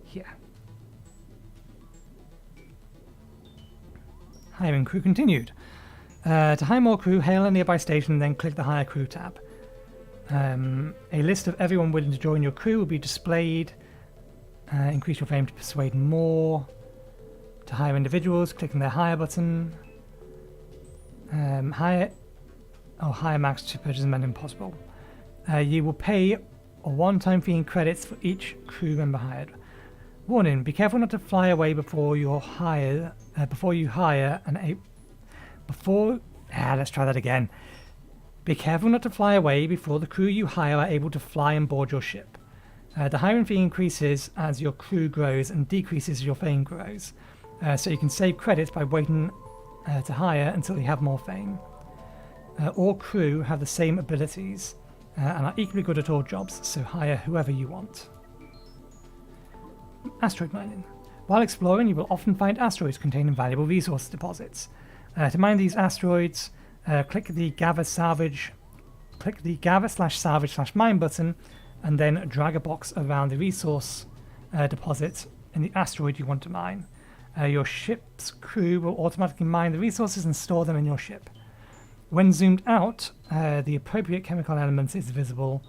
here. Hiring crew continued. To hire more crew, hail a nearby station and then click the Hire Crew tab. A list of everyone willing to join your crew will be displayed. Increase your fame to persuade more. To hire individuals, click on their Hire button. Hire max to purchase men impossible. You will pay a one-time fee in credits for each crew member hired. Warning: be careful not to fly away before you hire. Let's try that again. Be careful not to fly away before the crew you hire are able to fly and board your ship. The hiring fee increases as your crew grows and decreases as your fame grows. So you can save credits by waiting to hire until you have more fame. All crew have the same abilities and are equally good at all jobs, so hire whoever you want. Asteroid mining. While exploring, you will often find asteroids containing valuable resource deposits. To mine these asteroids, click the gather/salvage mine button, and then drag a box around the resource deposit in the asteroid you want to mine. Your ship's crew will automatically mine the resources and store them in your ship. When zoomed out, the appropriate chemical elements is visible.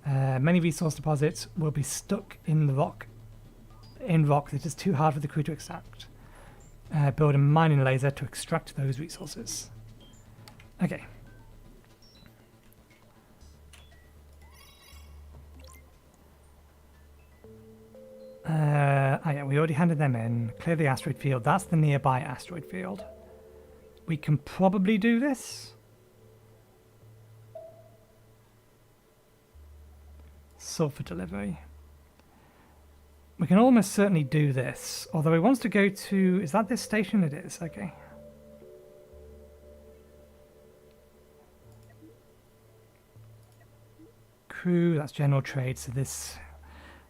Many resource deposits will be stuck in rock that is too hard for the crew to extract. Build a mining laser to extract those resources. Okay. Yeah, we already handed them in. Clear the asteroid field. That's the nearby asteroid field. We can probably do this. Sulfur delivery. We can almost certainly do this. Although he wants to go to... Is that this station? It is. Okay. Crew. That's general trade. So this...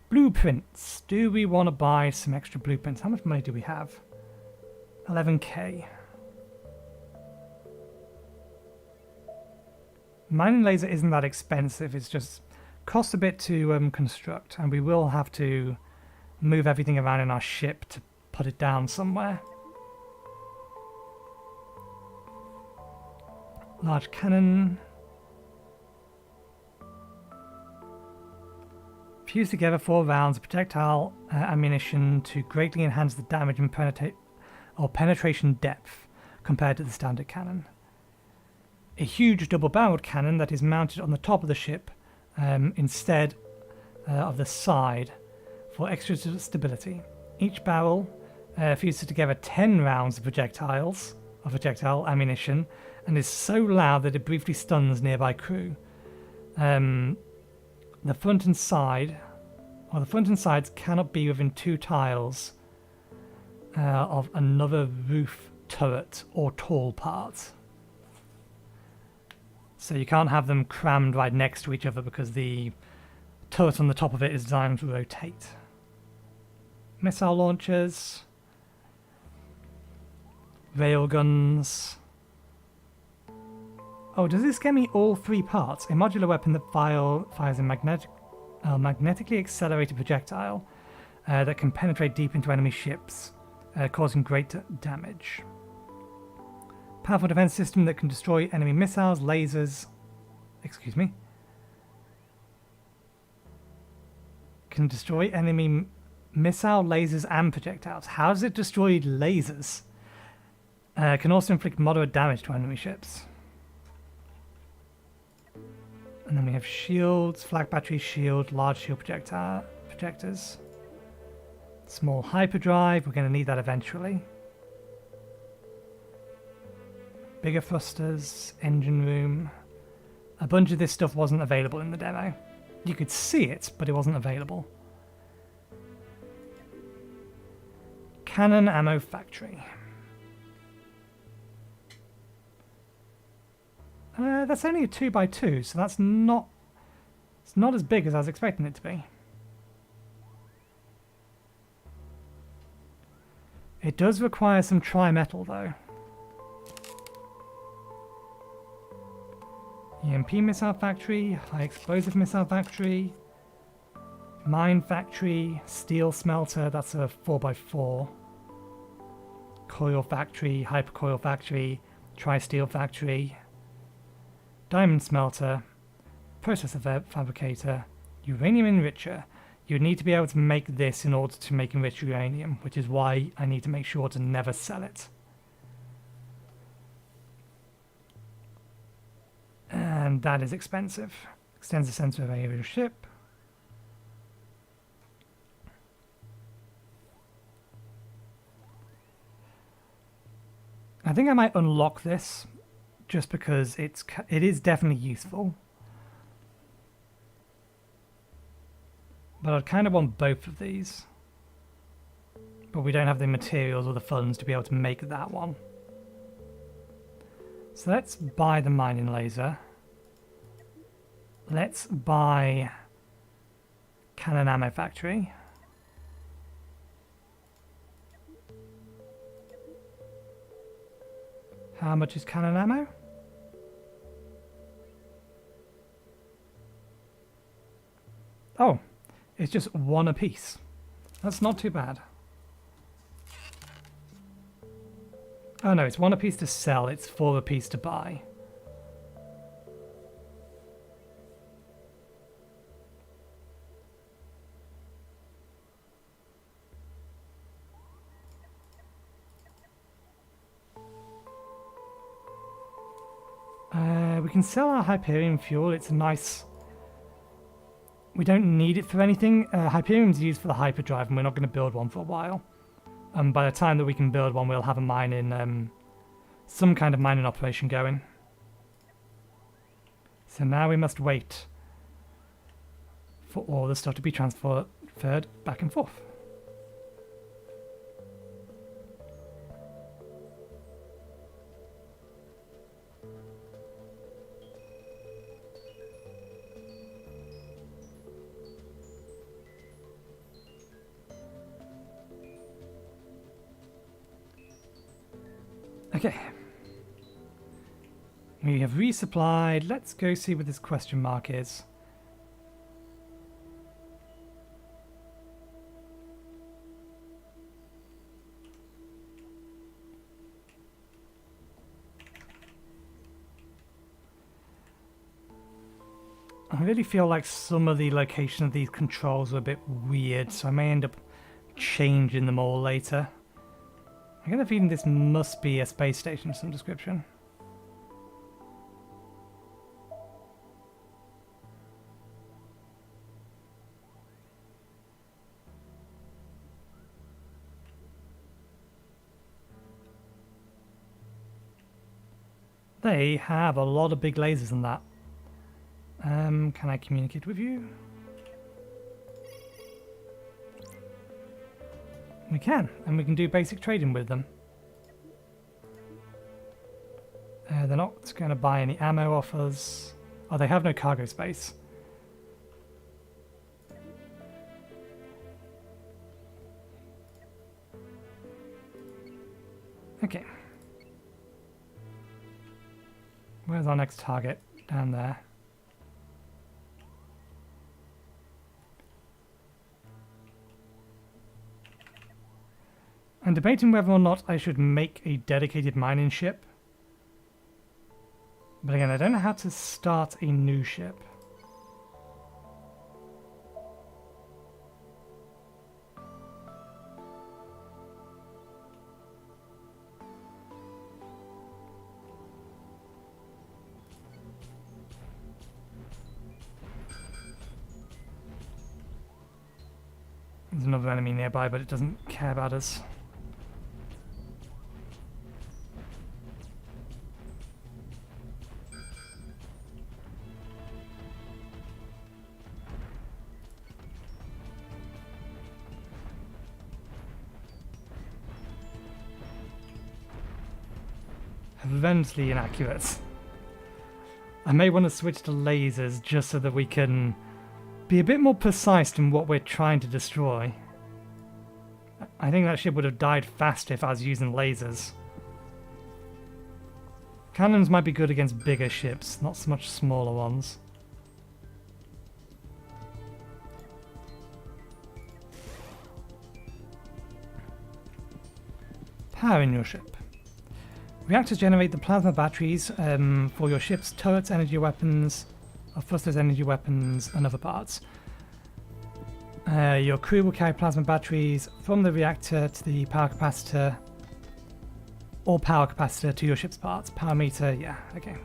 Blueprints. Do we want to buy some extra blueprints? How much money do we have? 11k. Mining laser isn't that expensive. It's just costs a bit to construct, and we will have to move everything around in our ship to put it down somewhere. Large cannon. Fuse together 4 rounds of projectile ammunition to greatly enhance the damage and penetration depth compared to the standard cannon. A huge double-barreled cannon that is mounted on the top of the ship instead of the side for extra stability. Each barrel fuses together 10 rounds of projectile ammunition and is so loud that it briefly stuns nearby crew. The front and sides cannot be within 2 tiles of another roof turret or tall part. So you can't have them crammed right next to each other because the turret on the top of it is designed to rotate. Missile launchers. Railguns. Oh, does this get me all 3 parts? A modular weapon that fires a magnetically accelerated projectile that can penetrate deep into enemy ships, causing great damage. Powerful defense system that can destroy enemy missiles, lasers... Excuse me. Can destroy enemy missile, lasers, and projectiles. How does it destroy lasers? Can also inflict moderate damage to enemy ships. And then we have shields, flag battery shield, large shield projectors. Small hyperdrive, we're going to need that eventually. Bigger thrusters, engine room. A bunch of this stuff wasn't available in the demo. You could see it, but it wasn't available. Cannon ammo factory. That's only a 2x2, so that's not... It's not as big as I was expecting it to be. It does require some tri-metal, though. EMP missile factory, high explosive missile factory, mine factory, steel smelter, that's a 4x4. Coil factory, hypercoil factory, tri-steel factory, diamond smelter, processor fabricator, uranium enricher. You need to be able to make this in order to make enriched uranium, which is why I need to make sure to never sell it. And that is expensive. Extends the sensor of area of ship. I think I might unlock this just because it is definitely useful. But I'd kind of want both of these. But we don't have the materials or the funds to be able to make that one. So let's buy the mining laser. Let's buy cannon ammo factory. How much is cannon ammo? Oh, it's just one apiece. That's not too bad. Oh no, it's one apiece to sell, it's 4 apiece to buy. We can sell our Hyperion fuel, it's a nice... We don't need it for anything. Hyperion's used for the hyperdrive and we're not going to build one for a while. By the time that we can build one, we'll have a mining, some kind of mining operation going. So now we must wait for all the stuff to be transferred back and forth. Okay. We have resupplied. Let's go see what this question mark is. I really feel like some of the location of these controls are a bit weird, so I may end up changing them all later. I get a feeling this must be a space station of some description. They have a lot of big lasers in that. Can I communicate with you? We can, and we can do basic trading with them. They're not going to buy any ammo off us. Oh, they have no cargo space. Okay. Where's our next target? Down there. I'm debating whether or not I should make a dedicated mining ship But again, I don't know how to start a new ship. There's another enemy nearby, but it doesn't care about us. Horrendously inaccurate. I may want to switch to lasers just so that we can be a bit more precise in what we're trying to destroy. I think that ship would have died faster if I was using lasers. Cannons might be good against bigger ships, not so much smaller ones. Powering your ship. Reactors generate the plasma batteries for your ship's turrets, energy weapons, or thrusters, energy weapons, and other parts. Your crew will carry plasma batteries from the reactor to the power capacitor, or power capacitor to your ship's parts. Power meter, yeah, okay.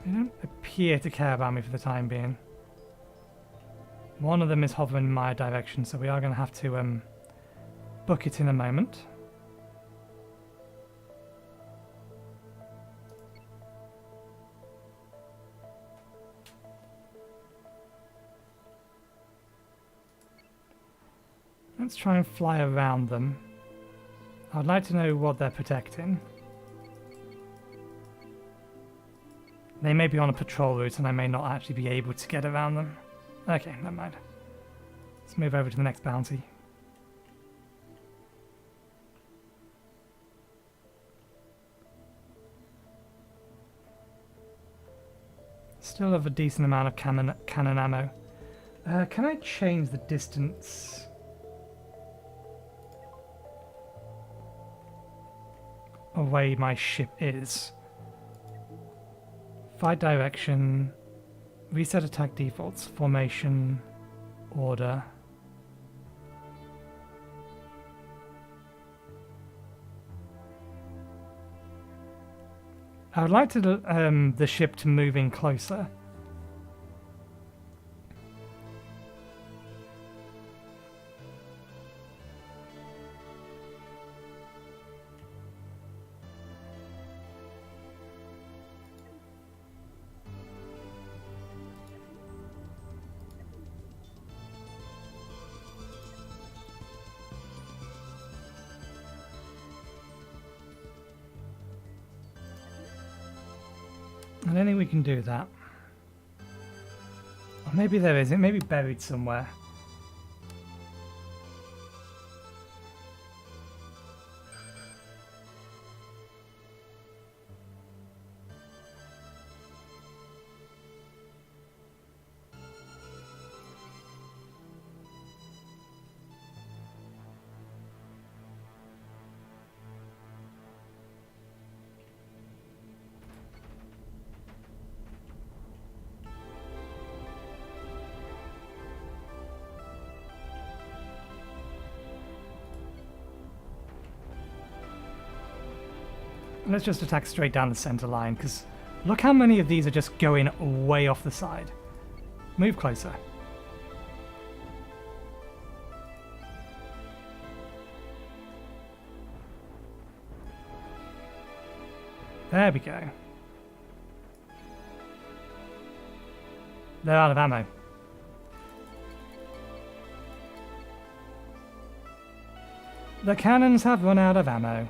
They don't appear to care about me for the time being. One of them is hovering in my direction, so we are going to have to book it in a moment. Let's try and fly around them. I'd like to know what they're protecting. They may be on a patrol route and I may not actually be able to get around them. Okay, never mind. Let's move over to the next bounty. Still have a decent amount of cannon ammo. Can I change the distance? Away my ship is. Fight direction. Reset attack defaults. Formation. Order. I would like to the ship to move in closer. I don't think we can do that. Or maybe there is. It may be buried somewhere. Let's just attack straight down the center line, because look how many of these are just going way off the side. Move closer. There we go. They're out of ammo. The cannons have run out of ammo.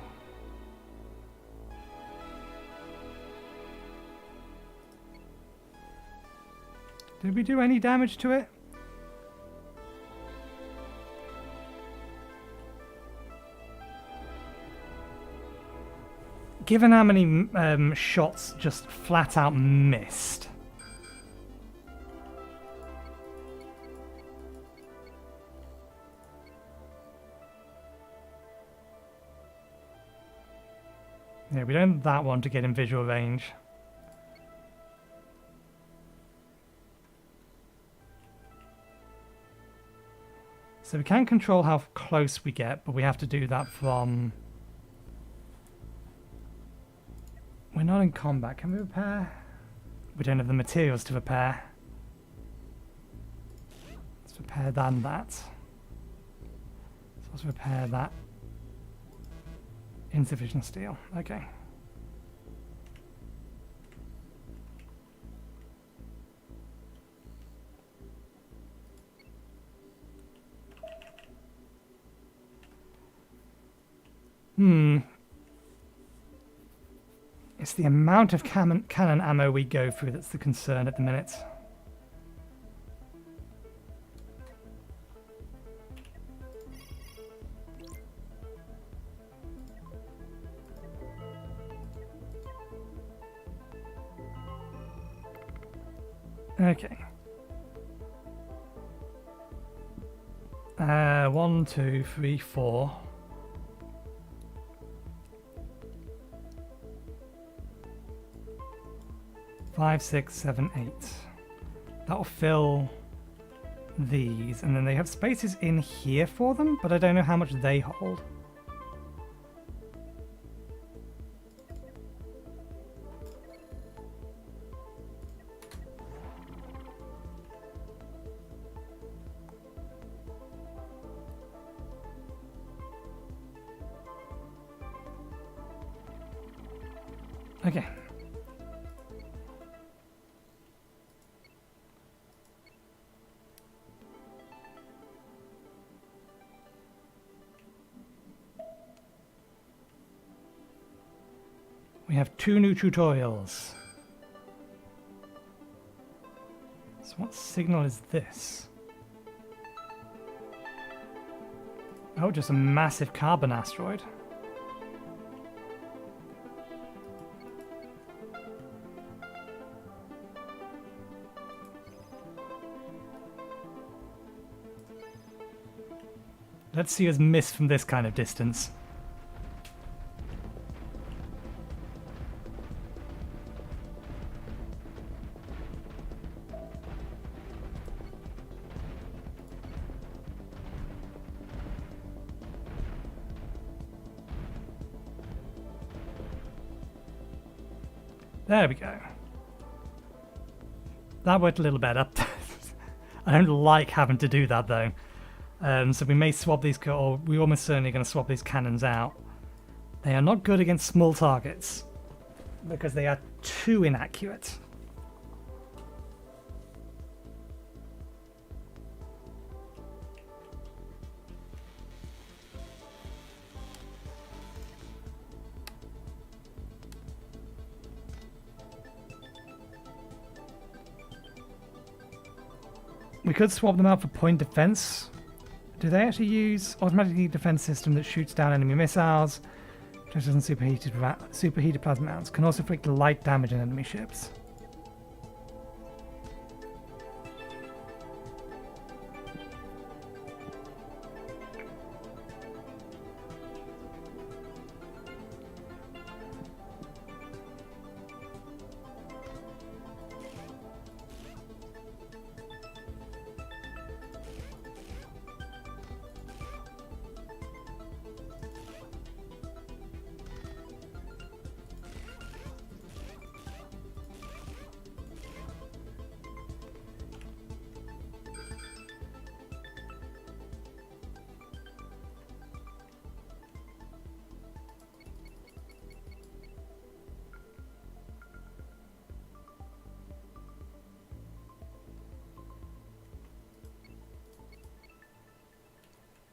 Did we do any damage to it? Given how many shots just flat out missed. Yeah, we don't that one to get in visual range. So we can control how close we get, but we have to do that from... We're not in combat. Can we repair? We don't have the materials to repair. Let's repair that and that. So let's repair that. Insufficient steel. Okay. It's the amount of cannon ammo we go through that's the concern at the minute. Okay. 1, 2, 3, 4. Five, 6, 7, 8. That'll fill these, and then they have spaces in here for them, but I don't know how much they hold. Okay. We have 2 new tutorials. So what signal is this? Oh, just a massive carbon asteroid. Let's see us miss from this kind of distance. There we go. That worked a little better. I don't like having to do that though. So we may swap these, or we're almost certainly going to swap these cannons out. They are not good against small targets because they are too inaccurate. We could swap them out for point defense. Do they actually use automatic defense system that shoots down enemy missiles? Just doesn't superheated plasma rounds. Can also inflict light damage on enemy ships.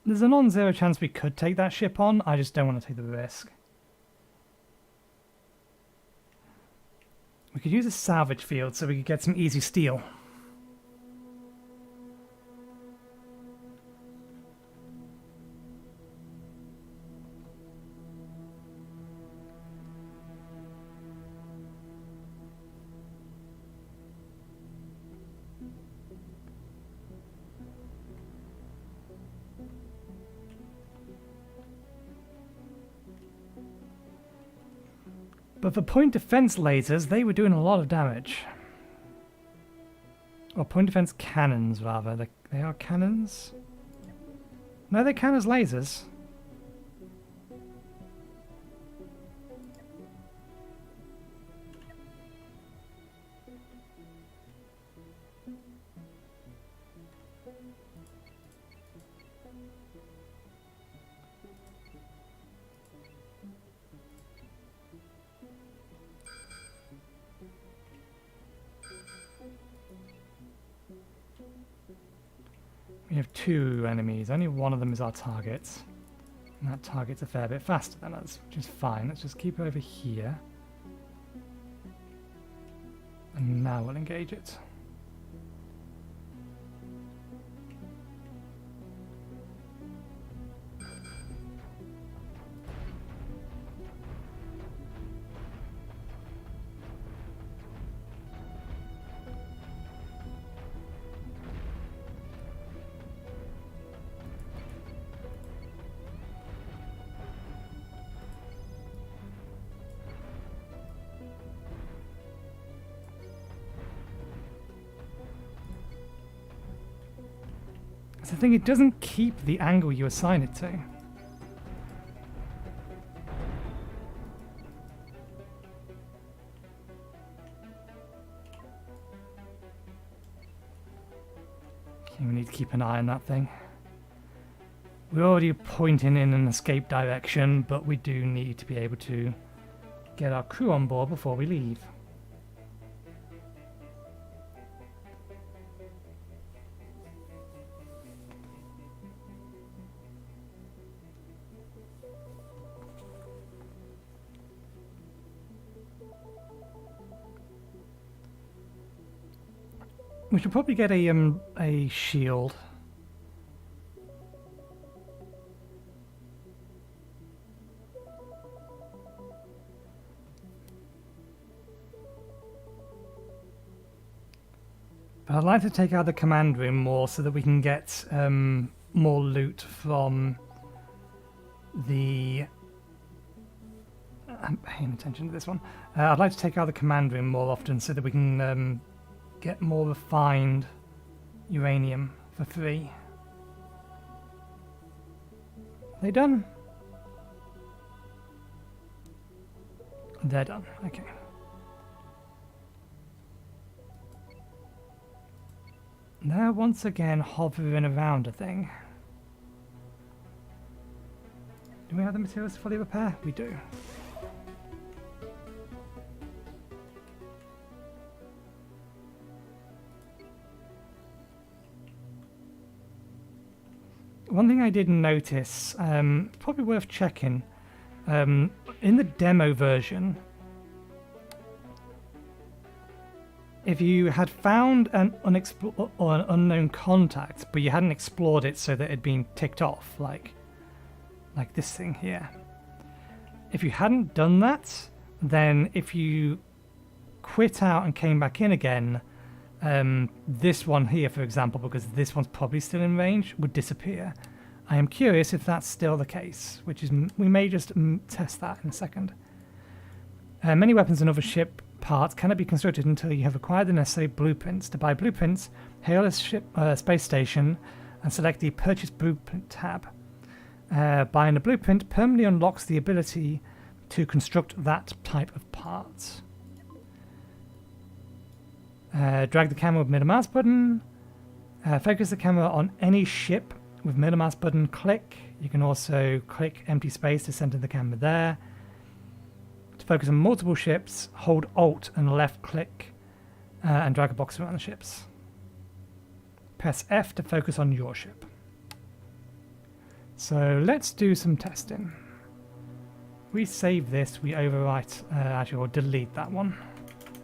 There's a non-zero chance we could take that ship on, I just don't want to take the risk. We could use a salvage field so we could get some easy steel. But for point defense lasers, they were doing a lot of damage. Or point defense cannons, rather. They are cannons? No, they count as lasers. We have two enemies. Only one of them is our target. And that target's a fair bit faster than us, which is fine. Let's just keep it over here. And now we'll engage it. The thing, it doesn't keep the angle you assign it to. Okay, we need to keep an eye on that thing. We're already pointing in an escape direction, but we do need to be able to get our crew on board before we leave. We should probably get a shield. But I'd like to take out the command room more so that we can get more loot from the... I'm paying attention to this one. I'd like to take out the command room more often so that we can get more refined uranium for free. Are they done? They're done, okay. They're once again hovering around a thing. Do we have the materials to fully repair? We do. One thing I did notice, probably worth checking, in the demo version, if you had found an or an unknown contact, but you hadn't explored it so that it had been ticked off, like this thing here. If you hadn't done that, then if you quit out and came back in again, this one here, for example, because this one's probably still in range, would disappear. I am curious if that's still the case, which is we may just test that in a second. Many weapons and other ship parts cannot be constructed until you have acquired the necessary blueprints. To buy blueprints, hail a space station and select the Purchase Blueprint tab. Buying a blueprint permanently unlocks the ability to construct that type of part. Drag the camera with middle mouse button. Focus the camera on any ship with middle mouse button. Click. You can also click empty space to center the camera there. To focus on multiple ships, hold Alt and left click and drag a box around the ships. Press F to focus on your ship. So let's do some testing. We save this, we overwrite, actually we'll delete that one.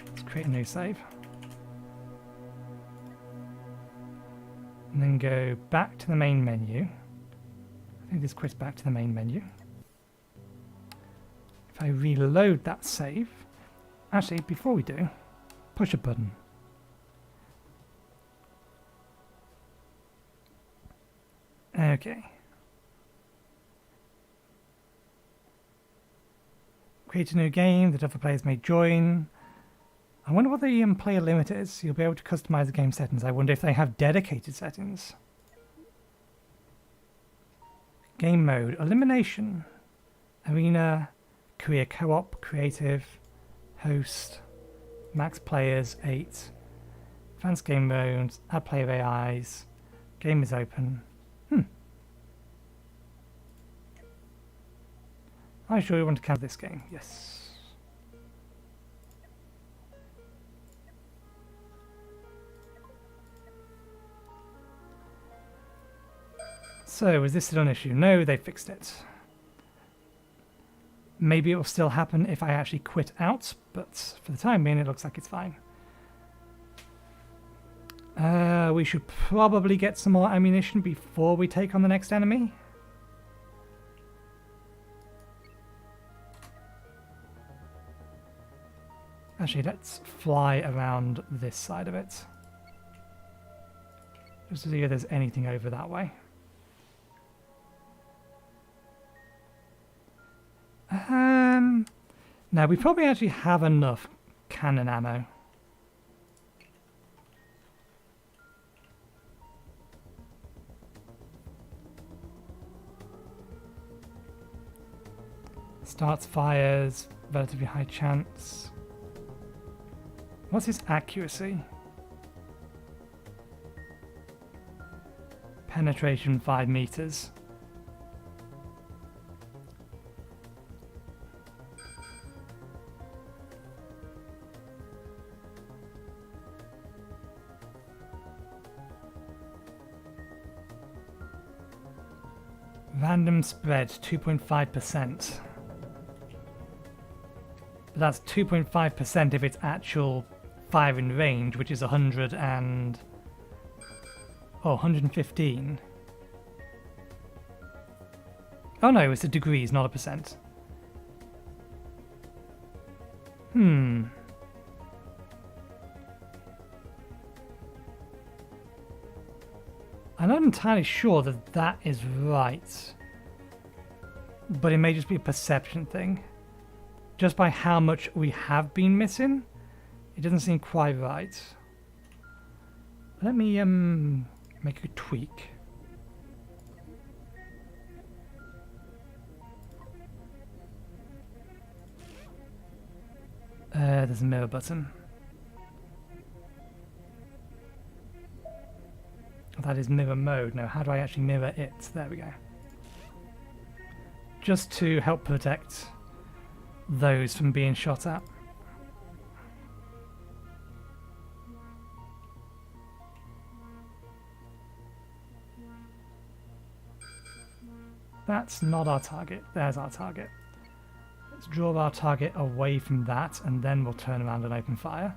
Let's create a new save. And then go back to the main menu. I think this quits back to the main menu. If I reload that save, actually before we do, push a button. Okay. Create a new game that other players may join. I wonder what the player limit is. You'll be able to customize the game settings. I wonder if they have dedicated settings. Game mode. Elimination. Arena. Career co-op. Creative. Host. Max players. 8. Advanced game modes. Add player AIs. Game is open. I sure want to cancel this game. Yes. So, is this still an issue? No, they fixed it. Maybe it will still happen if I actually quit out, but for the time being it looks like it's fine. We should probably get some more ammunition before we take on the next enemy. Actually, let's fly around this side of it. Just to see if there's anything over that way. Now, we probably actually have enough cannon ammo. Starts fires, relatively high chance. What's his accuracy? Penetration 5 meters. Random spread 2.5%. But that's 2.5% if it's actual firing range, which is 115. Oh no, it's a degrees, not a percent. I'm not entirely sure that that is right, but it may just be a perception thing. Just by how much we have been missing, it doesn't seem quite right. Let me make a tweak. There's a mirror button. That is mirror mode. Now, how do I actually mirror it? There we go. Just to help protect those from being shot at. That's not our target. There's our target. Let's draw our target away from that, and then we'll turn around and open fire.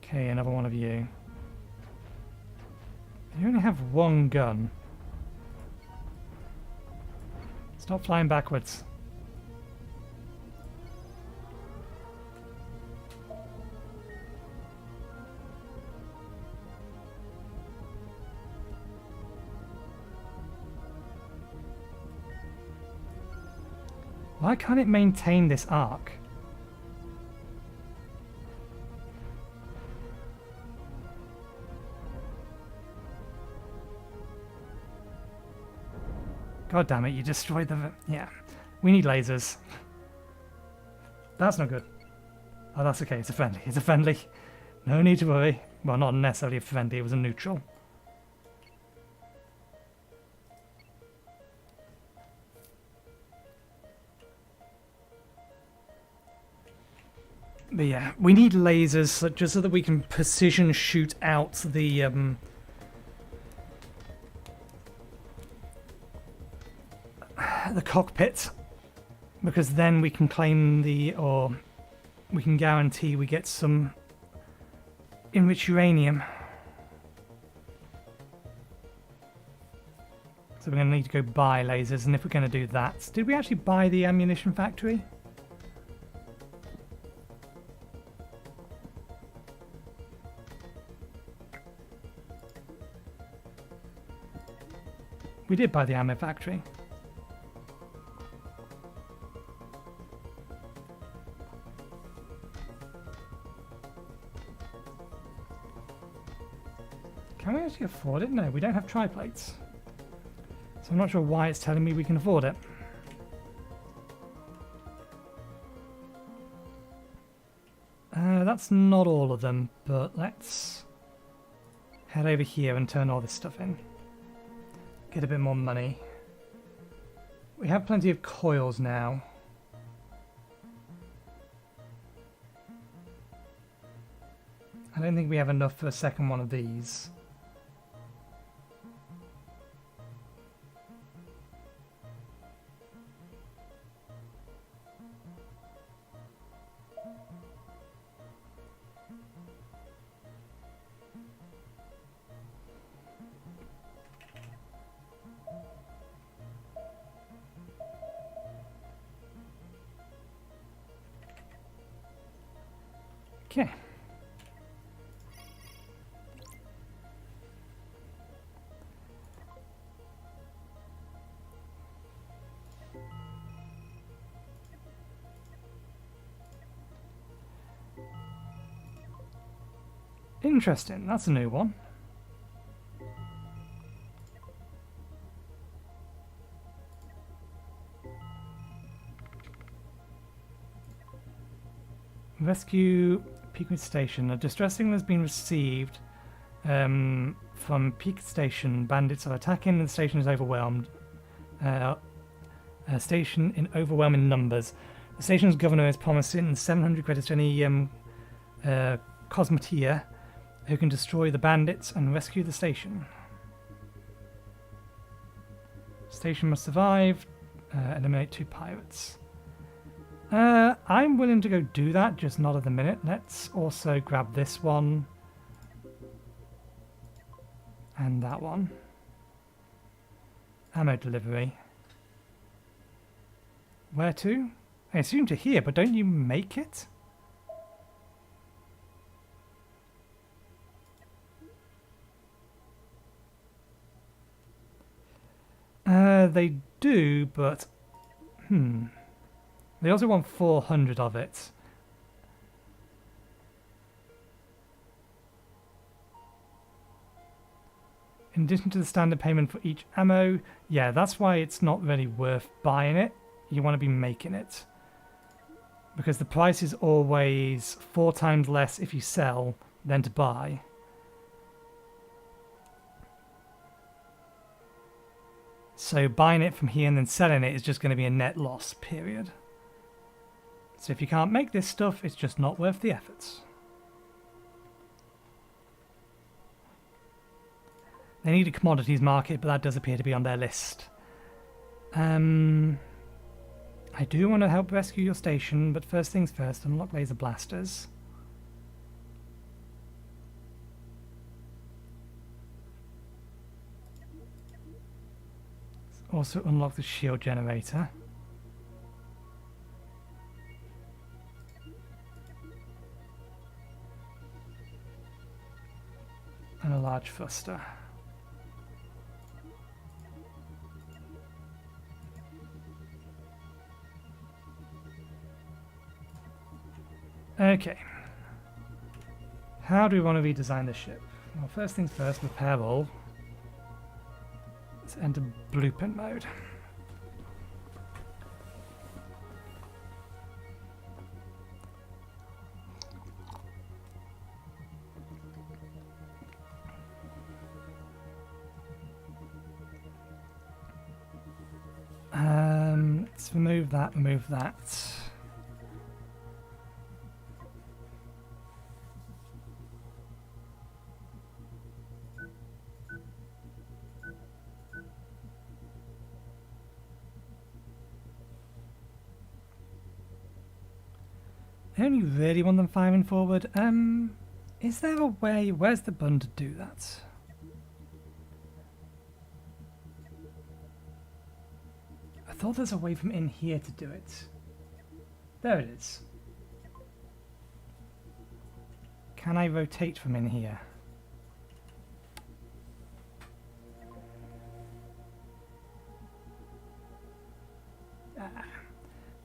Okay, another one of you. You only have one gun. Stop flying backwards. Why can't it maintain this arc? God damn it, you destroyed the... Yeah. We need lasers. That's not good. Oh, that's okay. It's a friendly. It's a friendly. No need to worry. Well, not necessarily a friendly. It was a neutral. But yeah, we need lasers just so that we can precision shoot out the cockpit, because then we can claim or we can guarantee we get some enriched uranium. So we're going to need to go buy lasers, and if we're going to do that, did we actually buy the ammunition factory? We did buy the ammo factory. Can we actually afford it? No, we don't have triplates. So I'm not sure why it's telling me we can afford it. That's not all of them, but let's head over here and turn all this stuff in. Get a bit more money. We have plenty of coils now. I don't think we have enough for a second one of these. Okay. Interesting, that's a new one. Rescue Peakwood Station. A distress signal has been received from Peak Station. Bandits are attacking and the station is overwhelmed. A station in overwhelming numbers. The station's governor is promising 700 credits to any Cosmoteer who can destroy the bandits and rescue the station. Station must survive. Eliminate 2 pirates. I'm willing to go do that, just not at the minute. Let's also grab this one. And that one. Ammo delivery. Where to? I assume to here, but don't you make it? They do, but... They also want 400 of it. In addition to the standard payment for each ammo, yeah, that's why it's not really worth buying it. You want to be making it. Because the price is always 4 times less if you sell than to buy. So buying it from here and then selling it is just going to be a net loss, period. So if you can't make this stuff, it's just not worth the efforts. They need a commodities market, but that does appear to be on their list. I do want to help rescue your station, but first things first, unlock laser blasters. Also unlock the shield generator. And a large thruster. Okay. How do we want to redesign the ship? Well, first things first, repair all. Let's enter blueprint mode. Let's remove that, remove that. I only really want them firing forward. Is there a way? Where's the button to do that? I thought there's a way from in here to do it. There it is. Can I rotate from in here?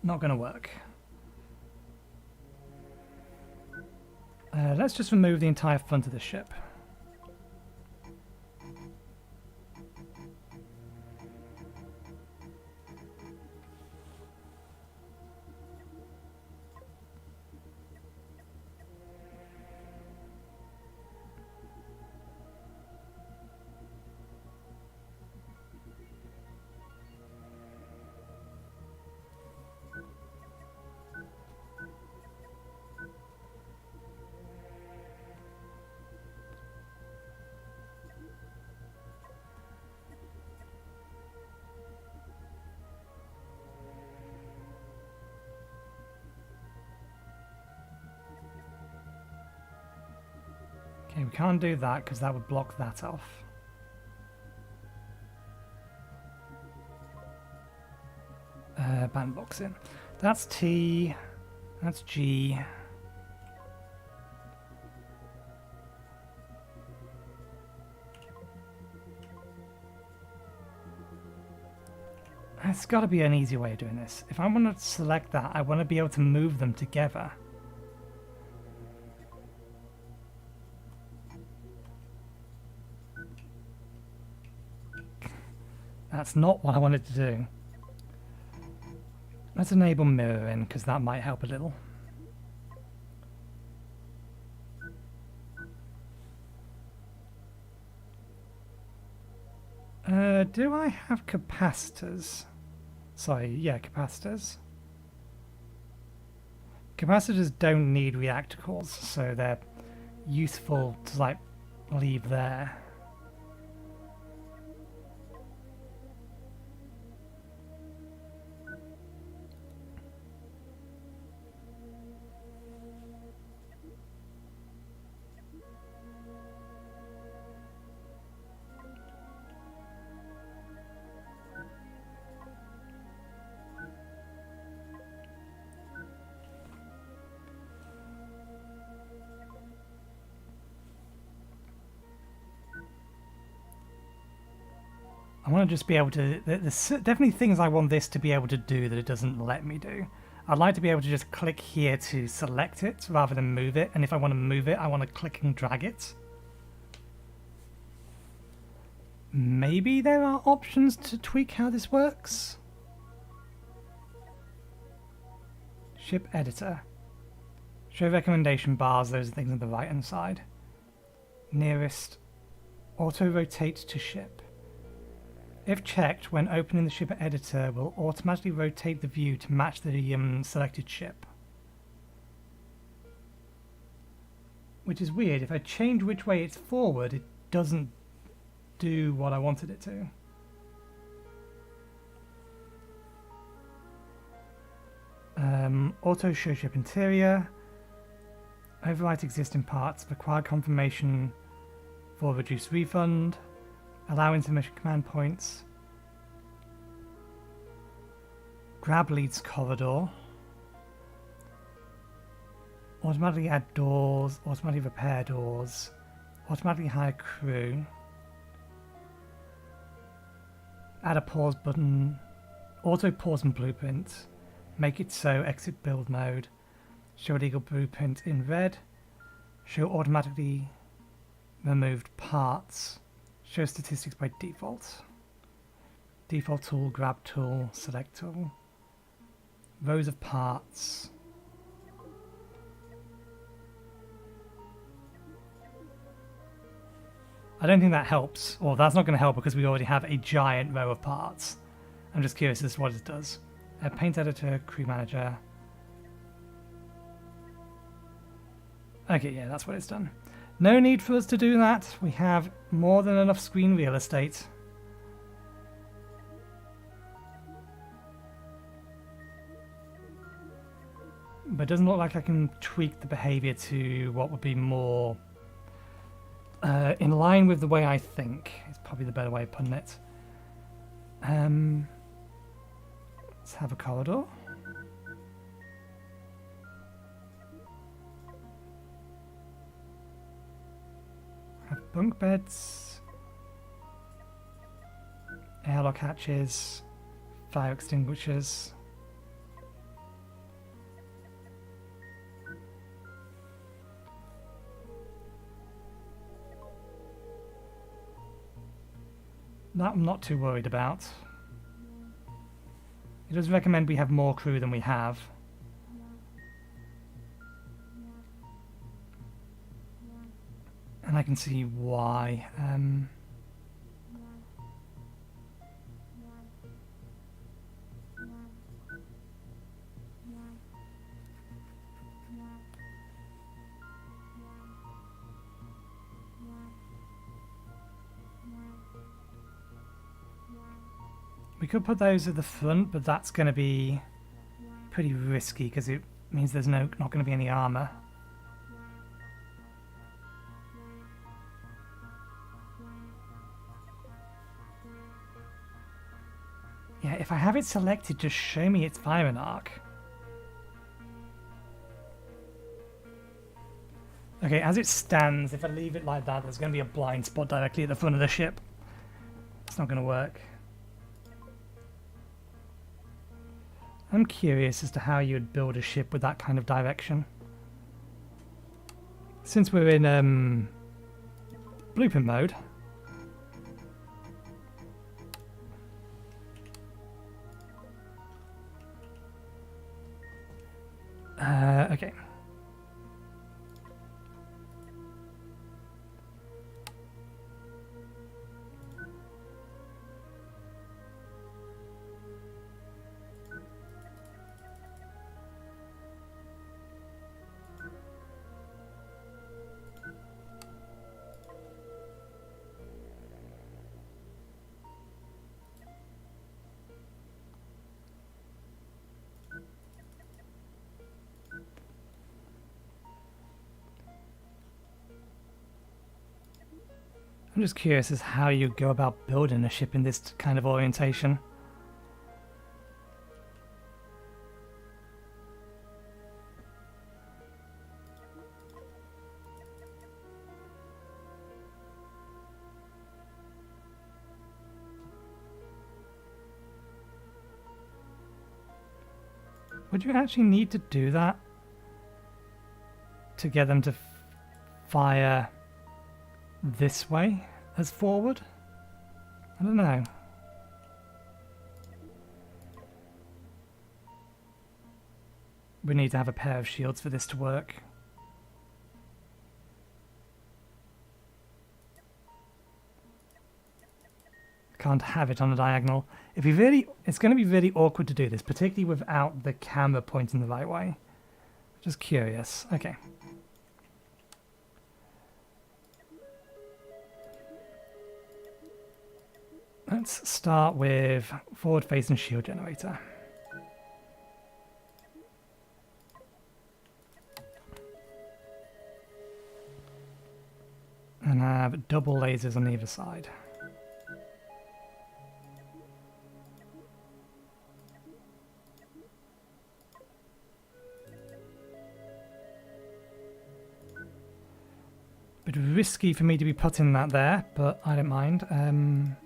not going to work. Let's just remove the entire front of the ship. Okay, we can't do that because that would block that off. Bandbox in. That's T. That's G. There's got to be an easier way of doing this. If I want to select that, I want to be able to move them together. That's not what I wanted to do. Let's enable mirroring, because that might help a little. Do I have capacitors? Sorry, yeah, capacitors. Capacitors don't need reactor cores, so they're useful to, like, leave there. I want to just be able to... There's definitely things I want this to be able to do that it doesn't let me do. I'd like to be able to just click here to select it rather than move it, and if I want to move it, I want to click and drag it. Maybe there are options to tweak how this works? Ship editor. Show recommendation bars, those are things on the right hand side. Nearest. Auto rotate to ship. If checked, when opening the ship editor, will automatically rotate the view to match the selected ship. Which is weird. If I change which way it's forward, it doesn't do what I wanted it to. Auto show ship interior. Overwrite existing parts. Require confirmation for reduced refund. Allow intermission command points. Grab leads corridor. Automatically add doors. Automatically repair doors. Automatically hire crew. Add a pause button. Auto pause and blueprint. Make it so exit build mode. Show illegal blueprint in red. Show automatically removed parts. Show statistics by default. Default tool, grab tool, select tool. Rows of parts. I don't think that helps. Or that's not going to help because we already have a giant row of parts. I'm just curious as to what it does. Paint editor, crew manager. Okay, yeah, that's what it's done. No need for us to do that. We have more than enough screen real estate. But it doesn't look like I can tweak the behavior to what would be more in line with the way I think. It's probably the better way of putting it. Let's have a corridor. Have bunk beds, airlock hatches, fire extinguishers. that I'm not too worried about. It does recommend we have more crew than we have. And I can see why. We could put those at the front, but that's going to be pretty risky because it means there's not going to be any armor. Yeah, if I have it selected, just show me its firing arc. Okay, as it stands, if I leave it like that, there's going to be a blind spot directly at the front of the ship. It's not going to work. I'm curious as to how you would build a ship with that kind of direction. Since we're in blueprint mode, okay. I'm just curious as how you go about building a ship in this kind of orientation. Would you actually need to do that to get them to fire this way as forward? I don't know. We need to have a pair of shields for this to work. Can't have it on a diagonal. It's going to be really awkward to do this, particularly without the camera pointing the right way. Just curious. Okay. Let's start with forward-facing shield generator. And have double lasers on either side. Bit risky for me to be putting that there, but I don't mind.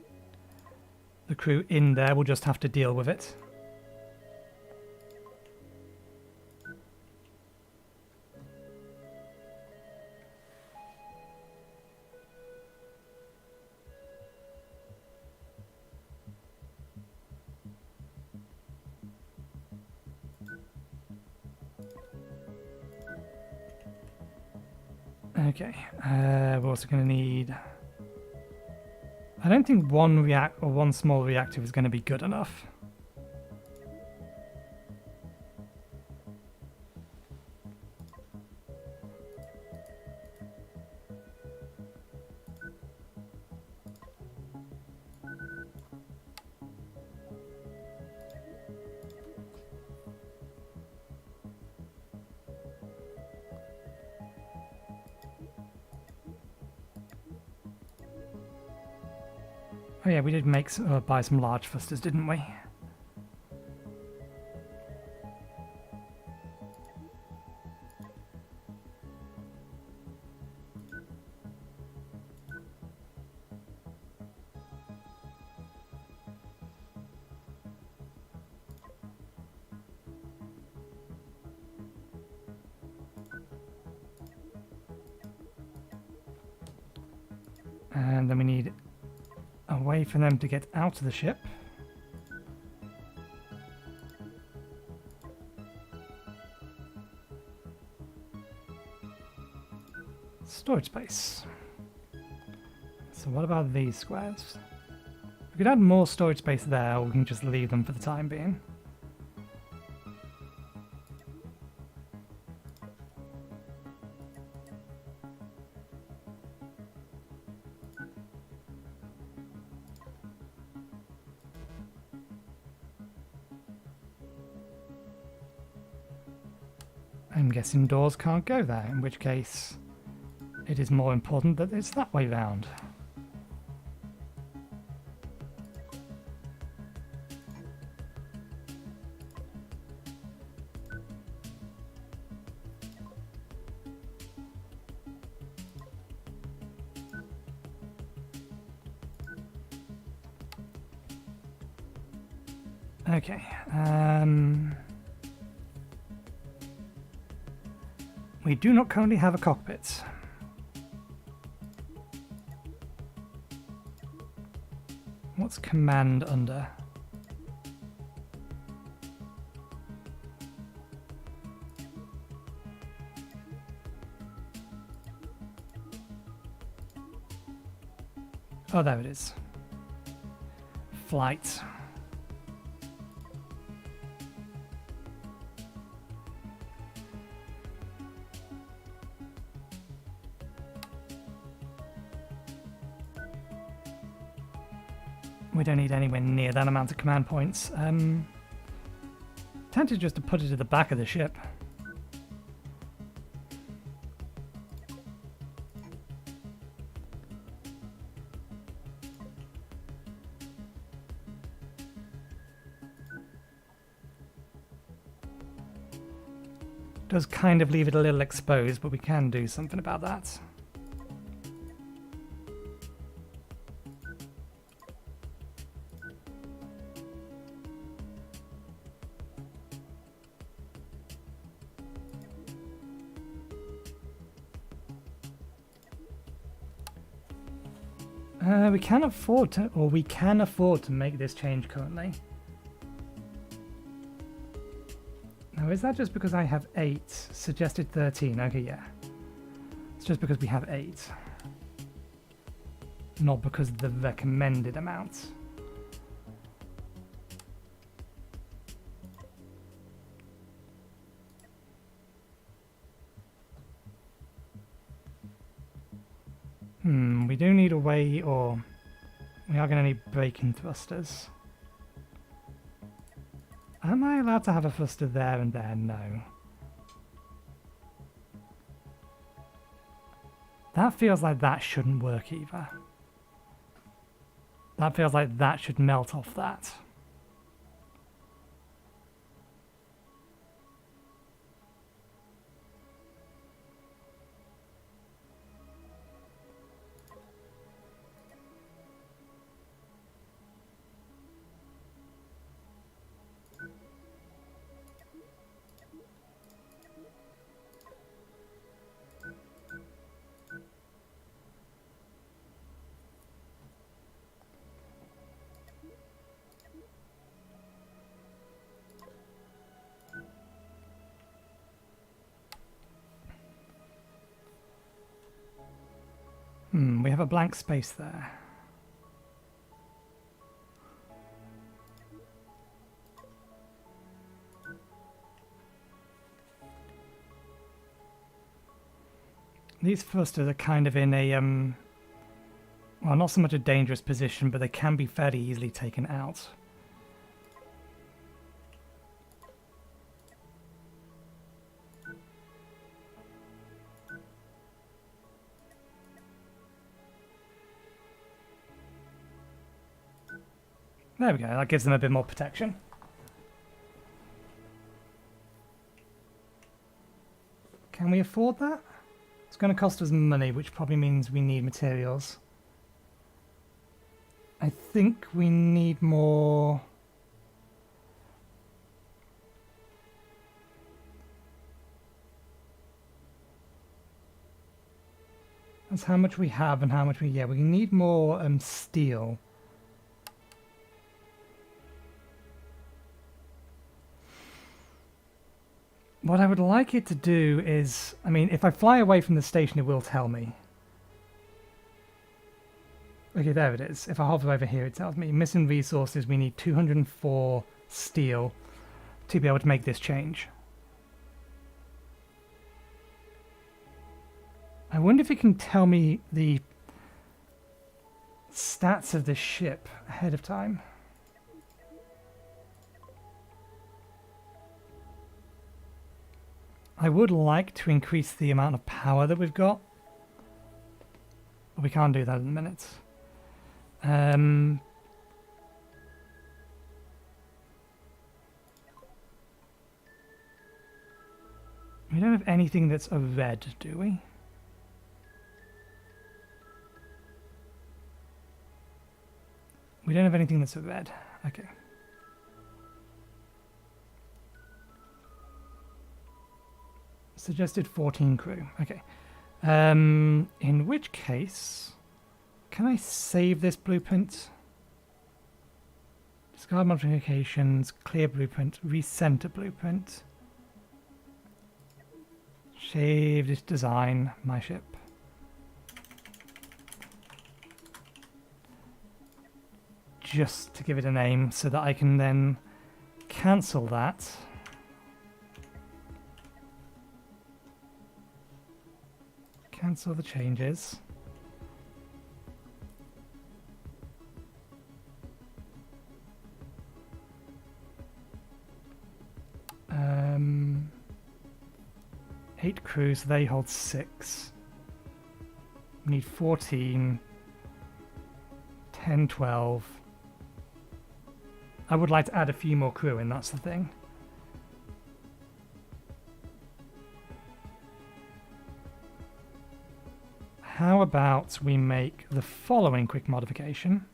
The crew in there will just have to deal with it. Okay, we're also going to need... I don't think one small reactor is going to be good enough. Oh yeah, we did buy some large thrusters, didn't we? And then we need a way for them to get out of the ship. Storage space. So what about these squares? We could add more storage space there, or we can just leave them for the time being. I'm guessing doors can't go there, in which case it is more important that it's that way round. Okay, we do not currently have a cockpit. What's command under? Oh, there it is. Flight. We don't need anywhere near that amount of command points. Tempted just to put it at the back of the ship. Does kind of leave it a little exposed, but we can do something about that. We can afford to make this change currently. Now, is that just because I have 8? Suggested 13. Okay, yeah. It's just because we have 8. Not because of the recommended amount. We do need a way, or we are going to need braking thrusters. Am I allowed to have a thruster there and there? No. That feels like that shouldn't work either. That feels like that should melt off that. We have a blank space there. These thrusters are kind of in a, well, not so much a dangerous position, but they can be fairly easily taken out. There we go, that gives them a bit more protection. Can we afford that? It's going to cost us money, which probably means we need materials. I think we need more... That's how much we have and how much we... Yeah, we need more steel What I would like it to do is, I mean, if I fly away from the station, it will tell me. Okay, there it is. If I hover over here, it tells me missing resources. We need 204 steel to be able to make this change. I wonder if it can tell me the stats of this ship ahead of time. I would like to increase the amount of power that we've got, but we can't do that in a minute. We don't have anything that's a red, do we? We don't have anything that's a red. Okay. Suggested 14 crew. Okay. In which case, can I save this blueprint? Discard modifications, clear blueprint, recenter blueprint. Save this design, my ship. Just to give it a name so that I can then cancel that. Cancel the changes. Eight crews, they hold 6. We need 14. 10, 12. I would like to add a few more crew in, that's the thing. How about we make the following quick modification?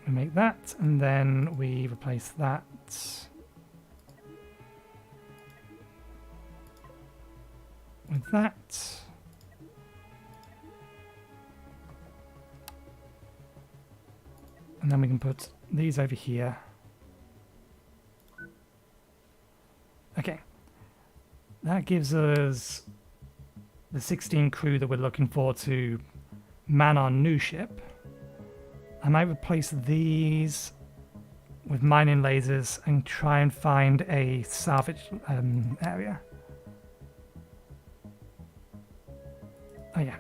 We make that, and then we replace that with that. And then we can put these over here. Okay. That gives us the 16 crew that we're looking for to man our new ship. I might replace these with mining lasers and try and find a salvage area. Oh yeah.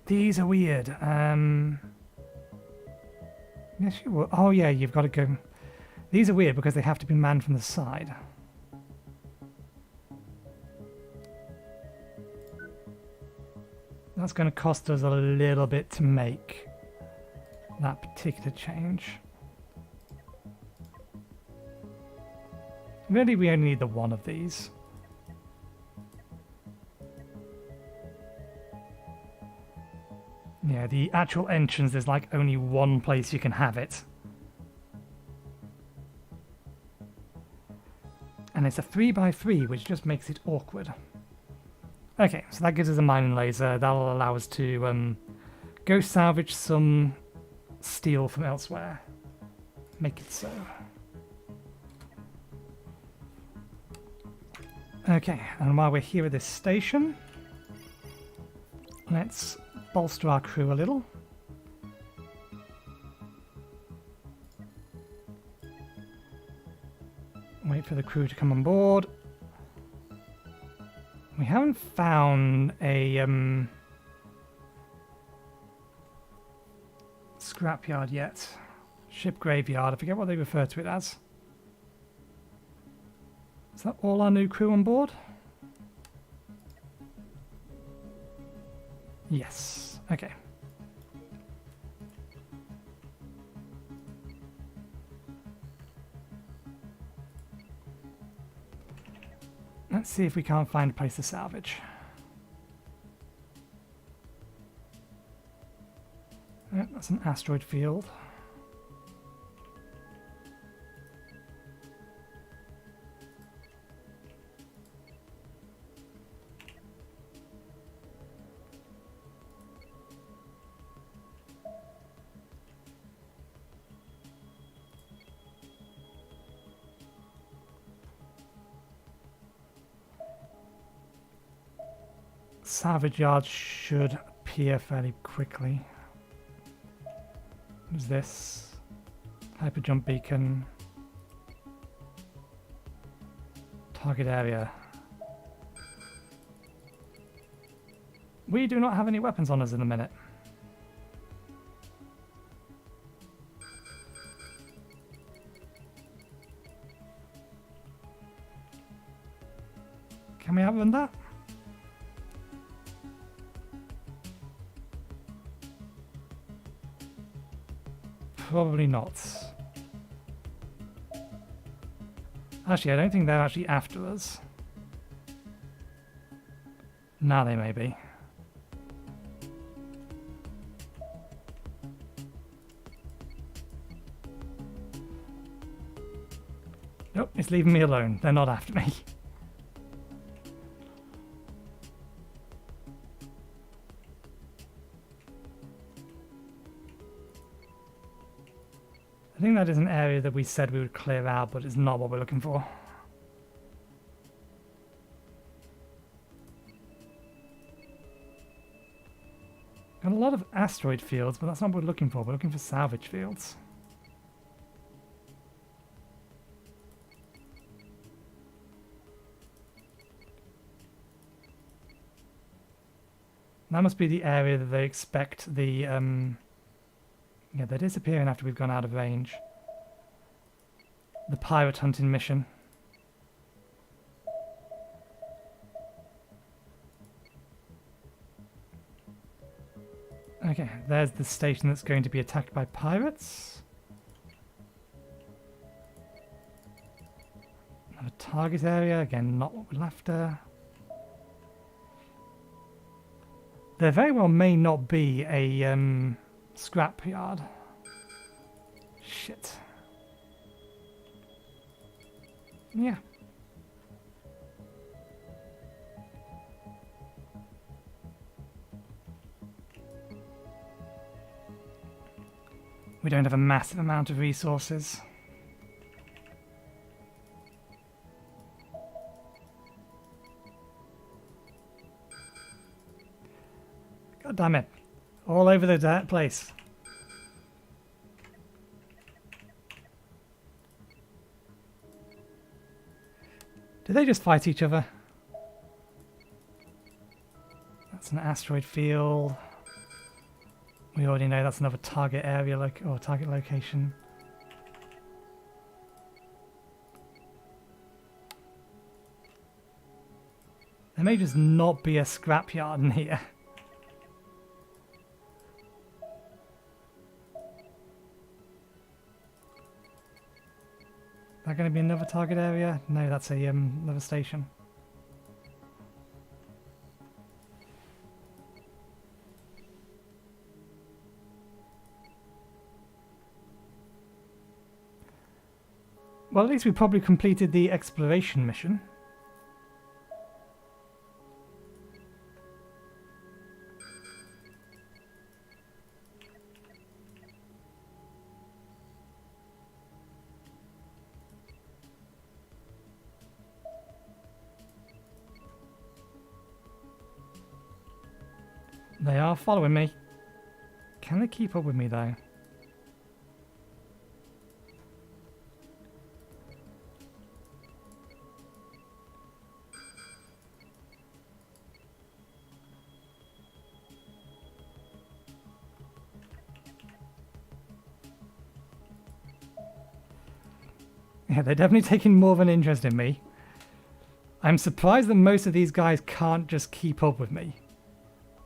These are weird. Yes, you will. Oh yeah, you've got to go. These are weird because they have to be manned from the side. That's going to cost us a little bit to make that particular change. Really, we only need the one of these. Yeah, the actual entrance, there's like only one place you can have it. And it's a 3x3, which just makes it awkward. Okay, so that gives us a mining laser. That'll allow us to go salvage some steel from elsewhere. Make it so. Okay, and while we're here at this station, let's bolster our crew a little. Wait for the crew to come on board. We haven't found a scrapyard yet. Ship graveyard, I forget what they refer to it as. Is that all our new crew on board? Yes, okay. Let's see if we can't find a place to salvage. Yep, that's an asteroid field. Salvage yard should appear fairly quickly. What is this? Hyper jump beacon. Target area. We do not have any weapons on us in a minute. Can we outrun that? Probably not. Actually, I don't think they're actually after us. Now they may be. Nope, it's leaving me alone. They're not after me. I think that is an area that we said we would clear out, but it's not what we're looking for. Got a lot of asteroid fields, but that's not what we're looking for. We're looking for salvage fields. That must be the area that they expect the yeah, they're disappearing after we've gone out of range. The pirate hunting mission. Okay, there's the station that's going to be attacked by pirates. Another target area, again, not what we're after. There very well may not be a scrap yard. Shit. Yeah. We don't have a massive amount of resources. God damn it. All over the place. Do they just fight each other? That's an asteroid field. We already know that's another target area or target location. There may just not be a scrapyard in here. Is that going to be another target area? No, that's a another station. Well, at least we probably completed the exploration mission. They are following me. Can they keep up with me though? Yeah, they're definitely taking more of an interest in me. I'm surprised that most of these guys can't just keep up with me.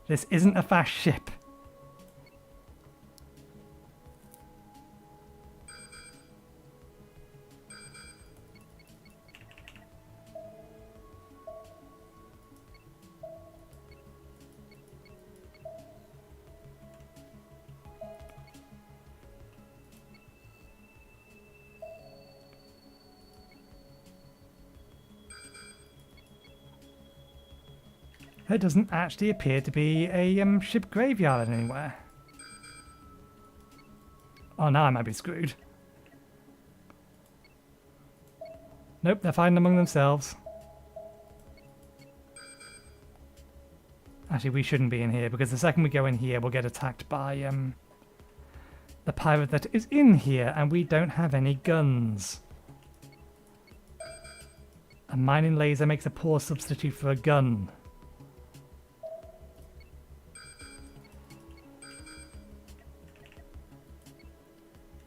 This isn't a fast ship. There doesn't actually appear to be a ship graveyard anywhere. Oh, now I might be screwed. Nope, they're fighting among themselves. Actually, we shouldn't be in here, because the second we go in here, we'll get attacked by the pirate that is in here, and we don't have any guns. A mining laser makes a poor substitute for a gun.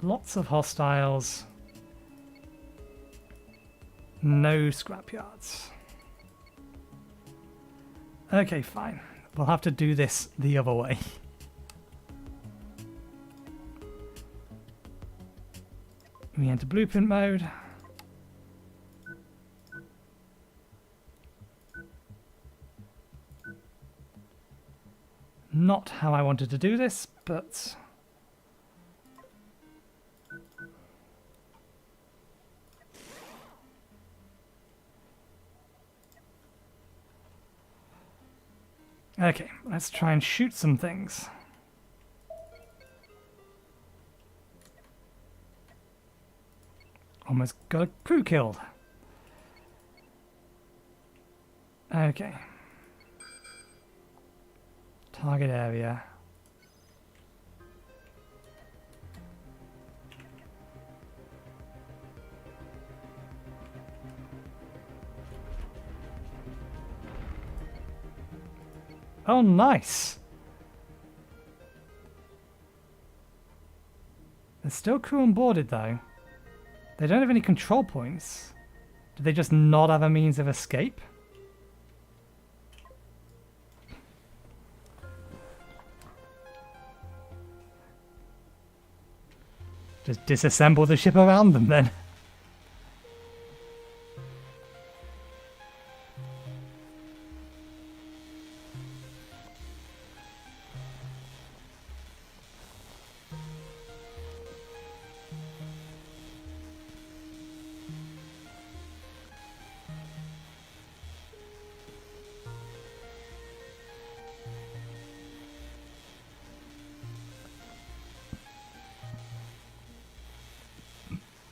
Lots of hostiles. No scrapyards. Okay, fine. We'll have to do this the other way. We enter blueprint mode. Not how I wanted to do this, but... Okay, let's try and shoot some things. Almost got a crew killed. Okay. Target area. Oh, nice. There's still crew on boarded, though. They don't have any control points. Do they just not have a means of escape? Just disassemble the ship around them, then.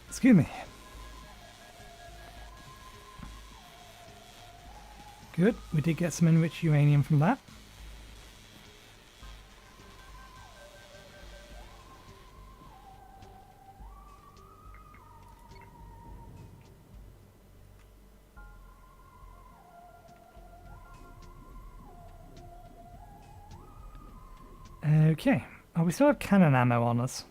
Excuse me. Good, we did get some enriched uranium from that. Okay, oh, we still have cannon ammo on us.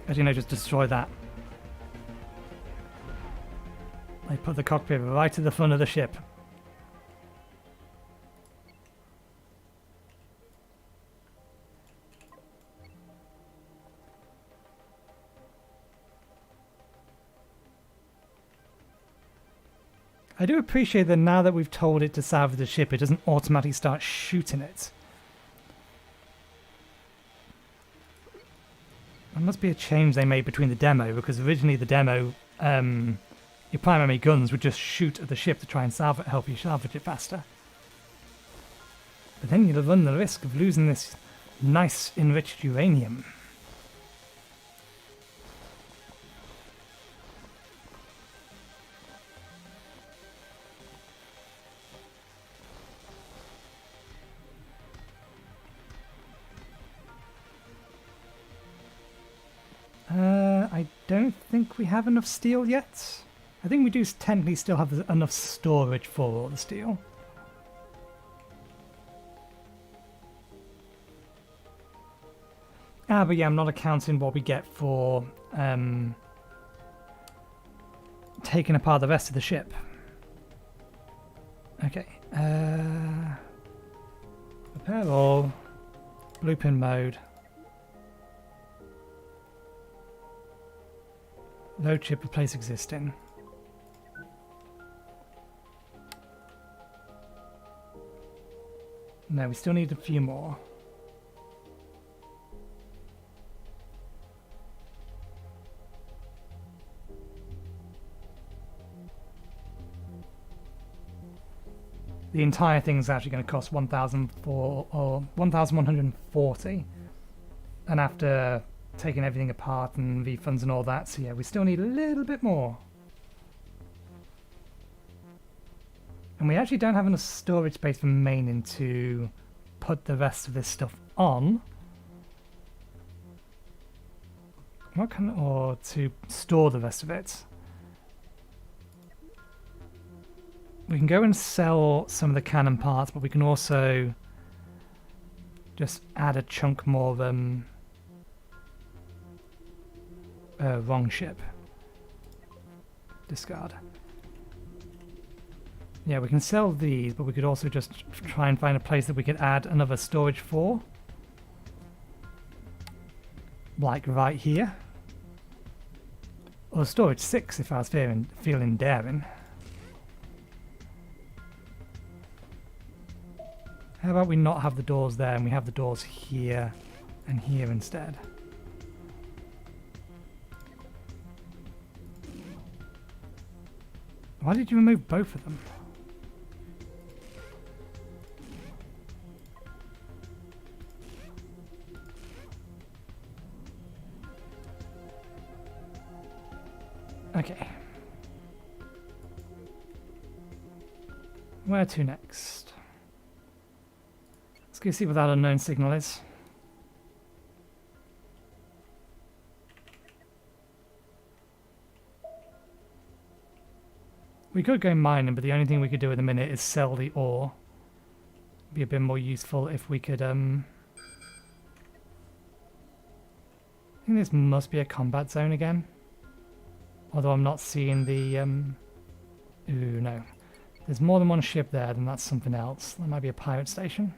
As you know, just destroy that. They put the cockpit right to the front of the ship. I do appreciate that now that we've told it to salvage the ship, it doesn't automatically start shooting it. There must be a change they made between the demo, because originally the demo, your primary guns would just shoot at the ship to try and help you salvage it faster. But then you'll run the risk of losing this nice enriched uranium. I don't think we have enough steel yet. I think we do technically still have enough storage for all the steel. Ah, but yeah, I'm not accounting what we get for taking apart the rest of the ship. Okay. Repair all. Blueprint mode. Load chip, replace existing. No, we still need a few more. The entire thing is actually going to cost 1,140, and after taking everything apart and refunds and all that, so yeah, we still need a little bit more. And we actually don't have enough storage space remaining to put the rest of this stuff on. Or to store the rest of it. We can go and sell some of the cannon parts, but we can also just add a chunk more wrong ship. Discard. Yeah, we can sell these, but we could also just try and find a place that we could add another storage for. Like right here. Or storage 6 if I was feeling daring. How about we not have the doors there and we have the doors here and here instead? Why did you remove both of them? Okay. Where to next? Let's go see what that unknown signal is. We could go mining, but the only thing we could do at the minute is sell the ore. Be a bit more useful if we could, I think this must be a combat zone again. Although I'm not seeing the, ooh, no. There's more than one ship there, then that's something else. That might be a pirate station.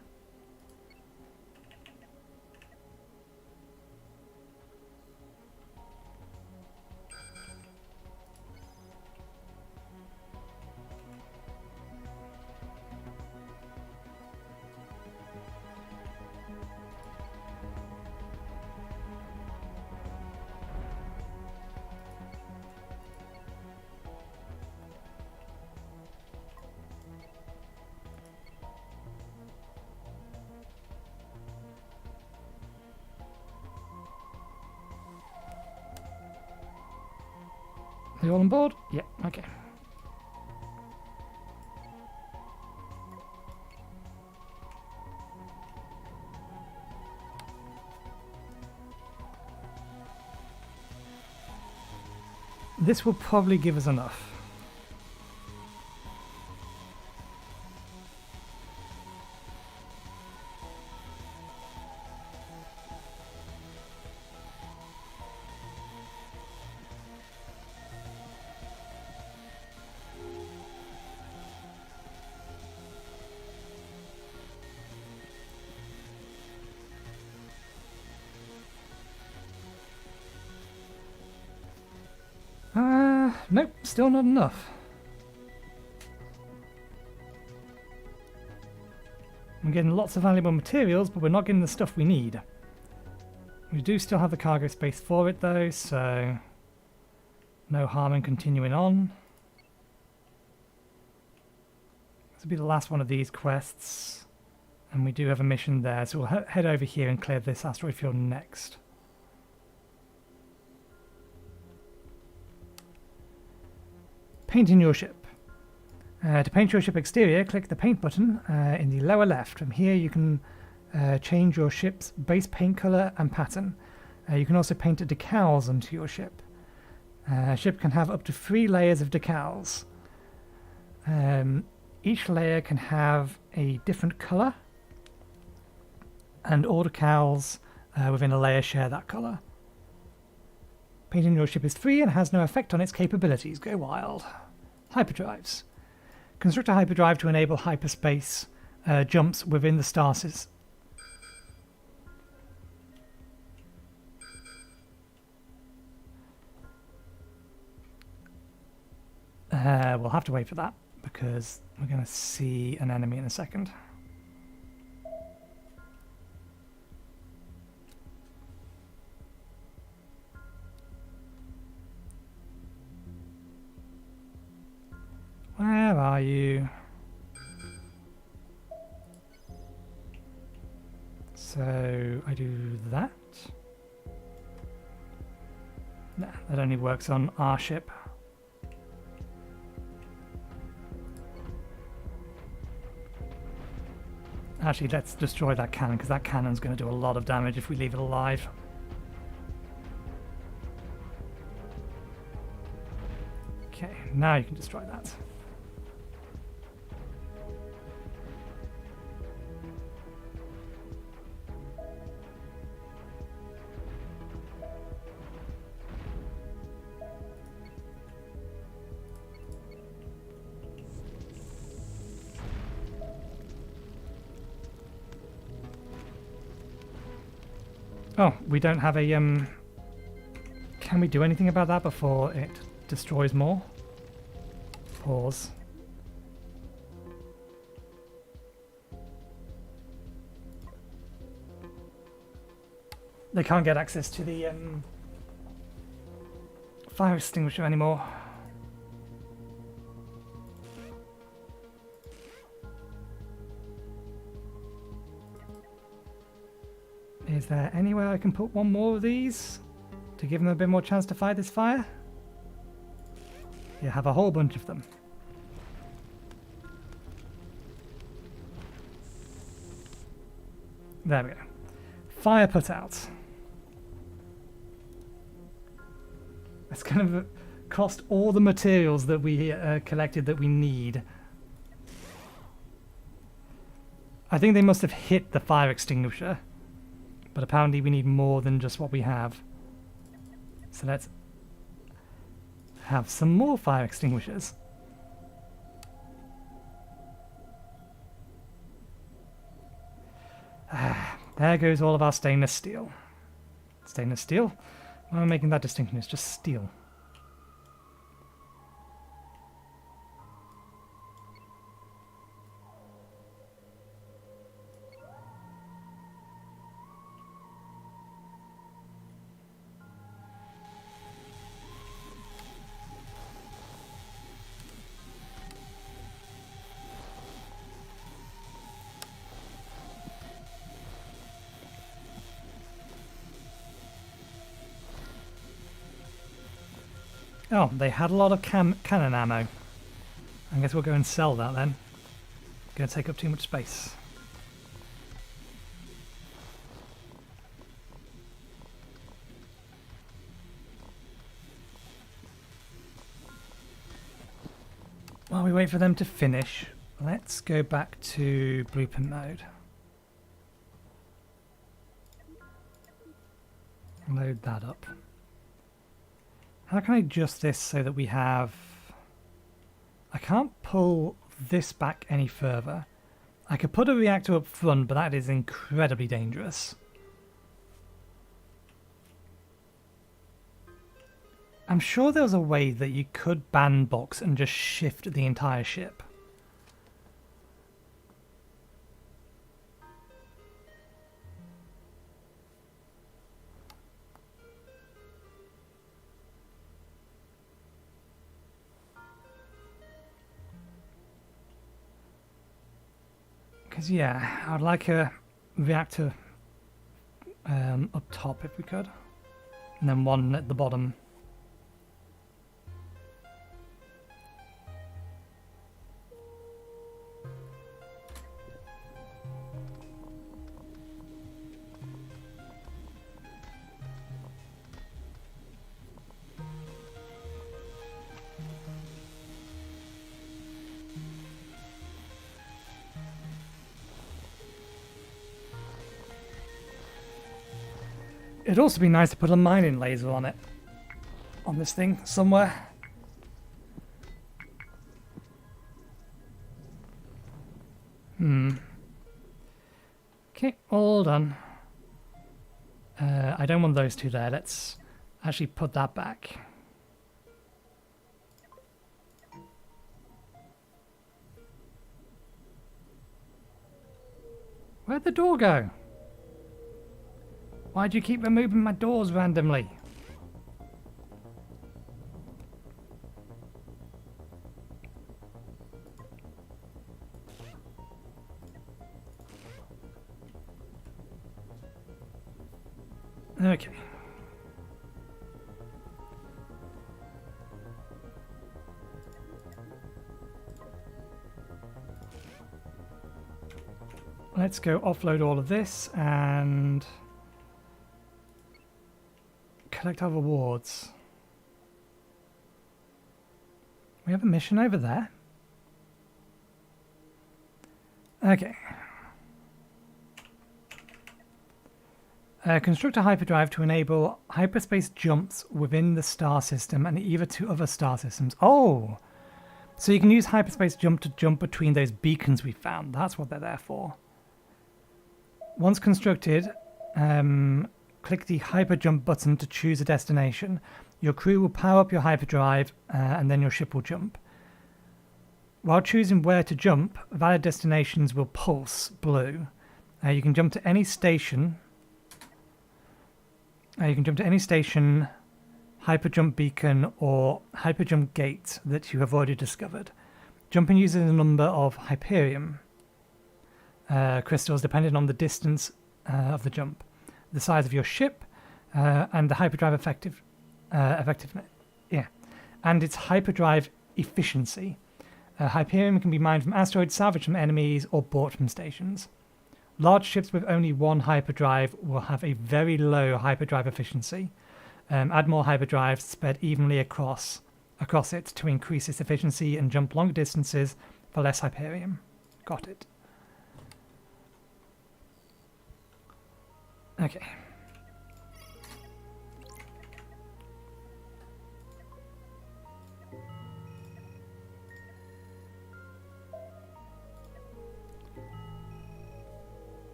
Are you all on board? Yeah, okay. This will probably give us enough. Nope, still not enough. We're getting lots of valuable materials, but we're not getting the stuff we need. We do still have the cargo space for it though, so no harm in continuing on. This will be the last one of these quests, and we do have a mission there, so we'll head over here and clear this asteroid field next. Painting your ship. To paint your ship exterior, click the paint button in the lower left. From here you can change your ship's base paint color and pattern. You can also paint decals onto your ship. A ship can have up to 3 layers of decals. Each layer can have a different color, and all decals within a layer share that color. Painting your ship is free and has no effect on its capabilities. Go wild. Hyperdrives. Construct a hyperdrive to enable hyperspace jumps within the star system. We'll have to wait for that because we're going to see an enemy in a second. Where are you? So I do that. Nah, that only works on our ship. Actually, let's destroy that cannon, because that cannon's going to do a lot of damage if we leave it alive. Okay, now you can destroy that. Oh, we don't have a, Can we do anything about that before it destroys more? Pause. They can't get access to the, fire extinguisher anymore. Is there anywhere I can put one more of these to give them a bit more chance to fight this fire? You have a whole bunch of them. There we go. Fire put out. It's kind of cost all the materials that we collected that we need. I think they must have hit the fire extinguisher. But apparently we need more than just what we have. So let's have some more fire extinguishers. There goes all of our stainless steel. Stainless steel? Why am I making that distinction? It's just steel. Oh, they had a lot of cannon ammo. I guess we'll go and sell that then. Gonna take up too much space. While we wait for them to finish, let's go back to blueprint mode. Load that up. How can I adjust this so that we have... I can't pull this back any further. I could put a reactor up front, but that is incredibly dangerous. I'm sure there was a way that you could bandbox and just shift the entire ship. Because, yeah, I'd like a reactor up top if we could. And then one at the bottom. It'd also be nice to put a mining laser on it. On this thing, somewhere. Okay, all done. I don't want those two there. Let's actually put that back. Where'd the door go? Why'd you keep removing my doors randomly? Okay. Let's go offload all of this and collect our rewards. We have a mission over there. Okay. Construct a hyperdrive to enable hyperspace jumps within the star system and either to other star systems. Oh! So you can use hyperspace jump to jump between those beacons we found. That's what they're there for. Once constructed, click the hyperjump button to choose a destination. Your crew will power up your hyperdrive and then your ship will jump. While choosing where to jump, valid destinations will pulse blue. You can jump to any station. Hyperjump beacon, or hyperjump gate that you have already discovered. Jumping uses a number of Hyperium crystals depending on the distance of the jump, the size of your ship, and the hyperdrive effectiveness, and its hyperdrive efficiency. Hyperium can be mined from asteroids, salvaged from enemies, or bought from stations. Large ships with only one hyperdrive will have a very low hyperdrive efficiency. Add more hyperdrives spread evenly across it to increase its efficiency and jump longer distances for less Hyperium. Got it. Okay.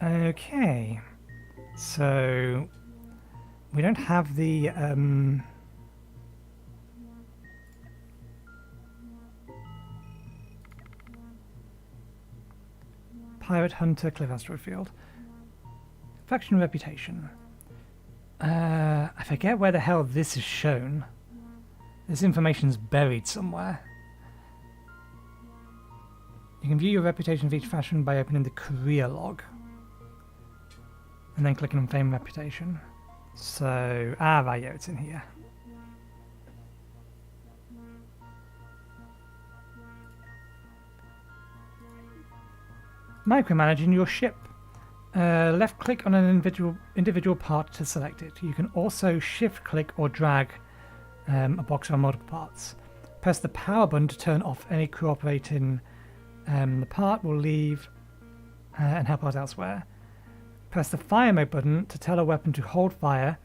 Okay, so we don't have the Pirate Hunter Cliff Asteroid Field. Faction reputation. I forget where the hell this is shown. This information's buried somewhere. You can view your reputation of each faction by opening the career log. And then clicking on Fame Reputation. So, right, yeah, it's in here. Micromanaging your ship. Left click on an individual part to select it. You can also shift click or drag a box on multiple parts. Press the power button to turn off any crew operating the part will leave and help out elsewhere. Press the fire mode button to tell a weapon to hold fire,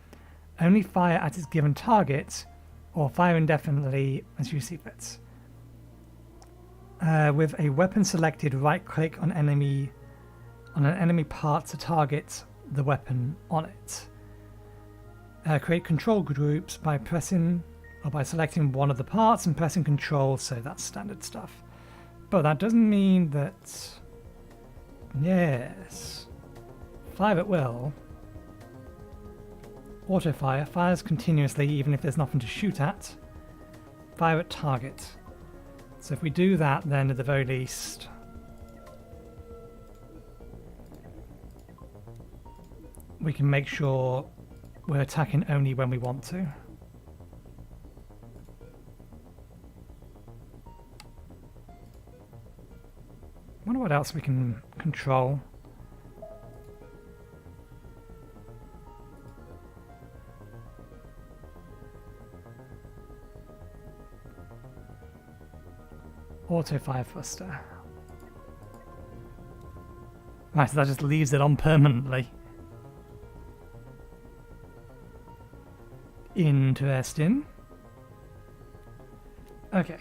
only fire at its given target, or fire indefinitely as you see fit. With a weapon selected, right click on an enemy part to target the weapon on it. Create control groups by pressing or by selecting one of the parts and pressing control, so that's standard stuff. But that doesn't mean that... Yes. Fire at will. Auto fire. Fires continuously even if there's nothing to shoot at. Fire at target. So if we do that, then at the very least... we can make sure we're attacking only when we want to. Wonder what else we can control. Auto fire thruster. Right, so that just leaves it on permanently. Interesting. Okay.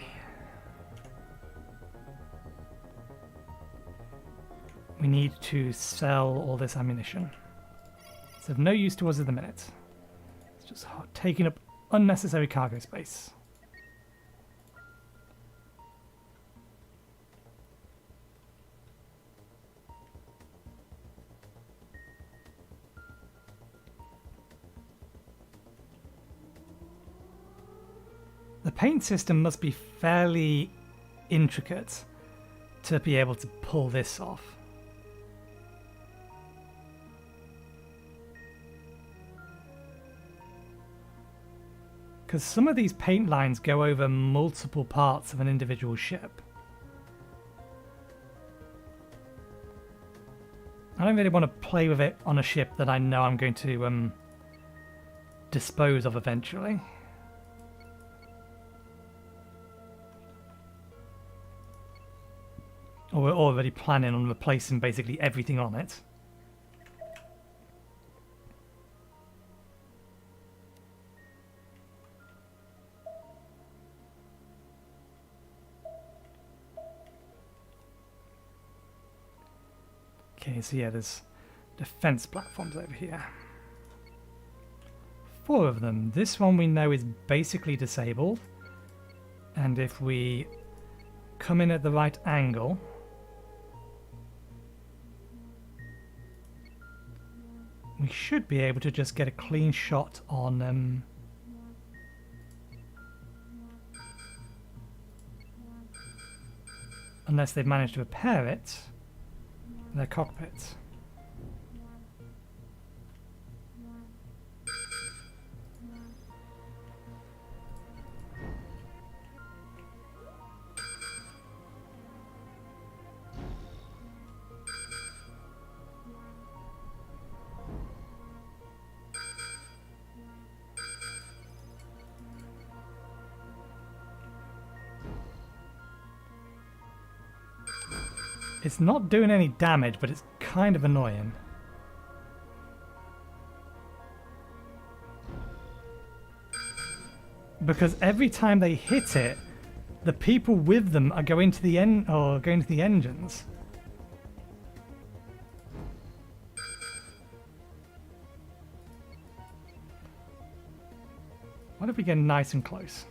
We need to sell all this ammunition. It's of no use to us at the minute. It's just taking up unnecessary cargo space. paint system must be fairly intricate to be able to pull this off. Because some of these paint lines go over multiple parts of an individual ship. I don't really want to play with it on a ship that I know I'm going to dispose of eventually. Or we're already planning on replacing basically everything on it. Okay, so yeah, there's defense platforms over here. 4 of them. This one we know is basically disabled. And if we come in at the right angle, we should be able to just get a clean shot on unless they've managed to repair it, their cockpit. It's not doing any damage, but it's kind of annoying. Because every time they hit it, the people with them are going to the going to the engines. What if we get nice and close?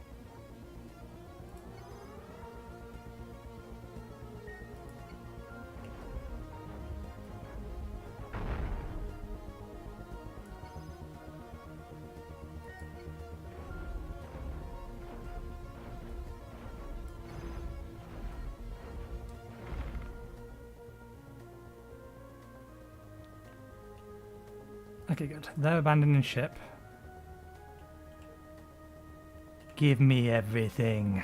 Okay, good. They're abandoning ship. Give me everything.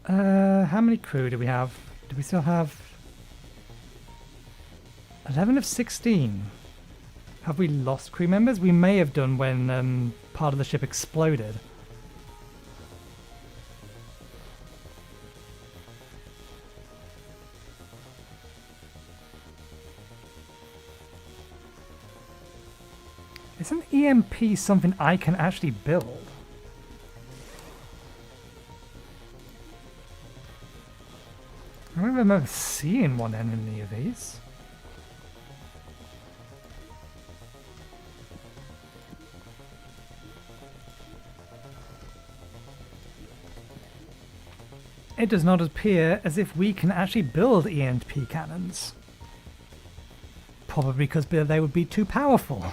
How many crew do we have? Do we still have 11 of 16? Have we lost crew members? We may have done when part of the ship exploded. Isn't EMP something I can actually build? I don't remember seeing one in any of these. It does not appear as if we can actually build EMP cannons. Probably because they would be too powerful.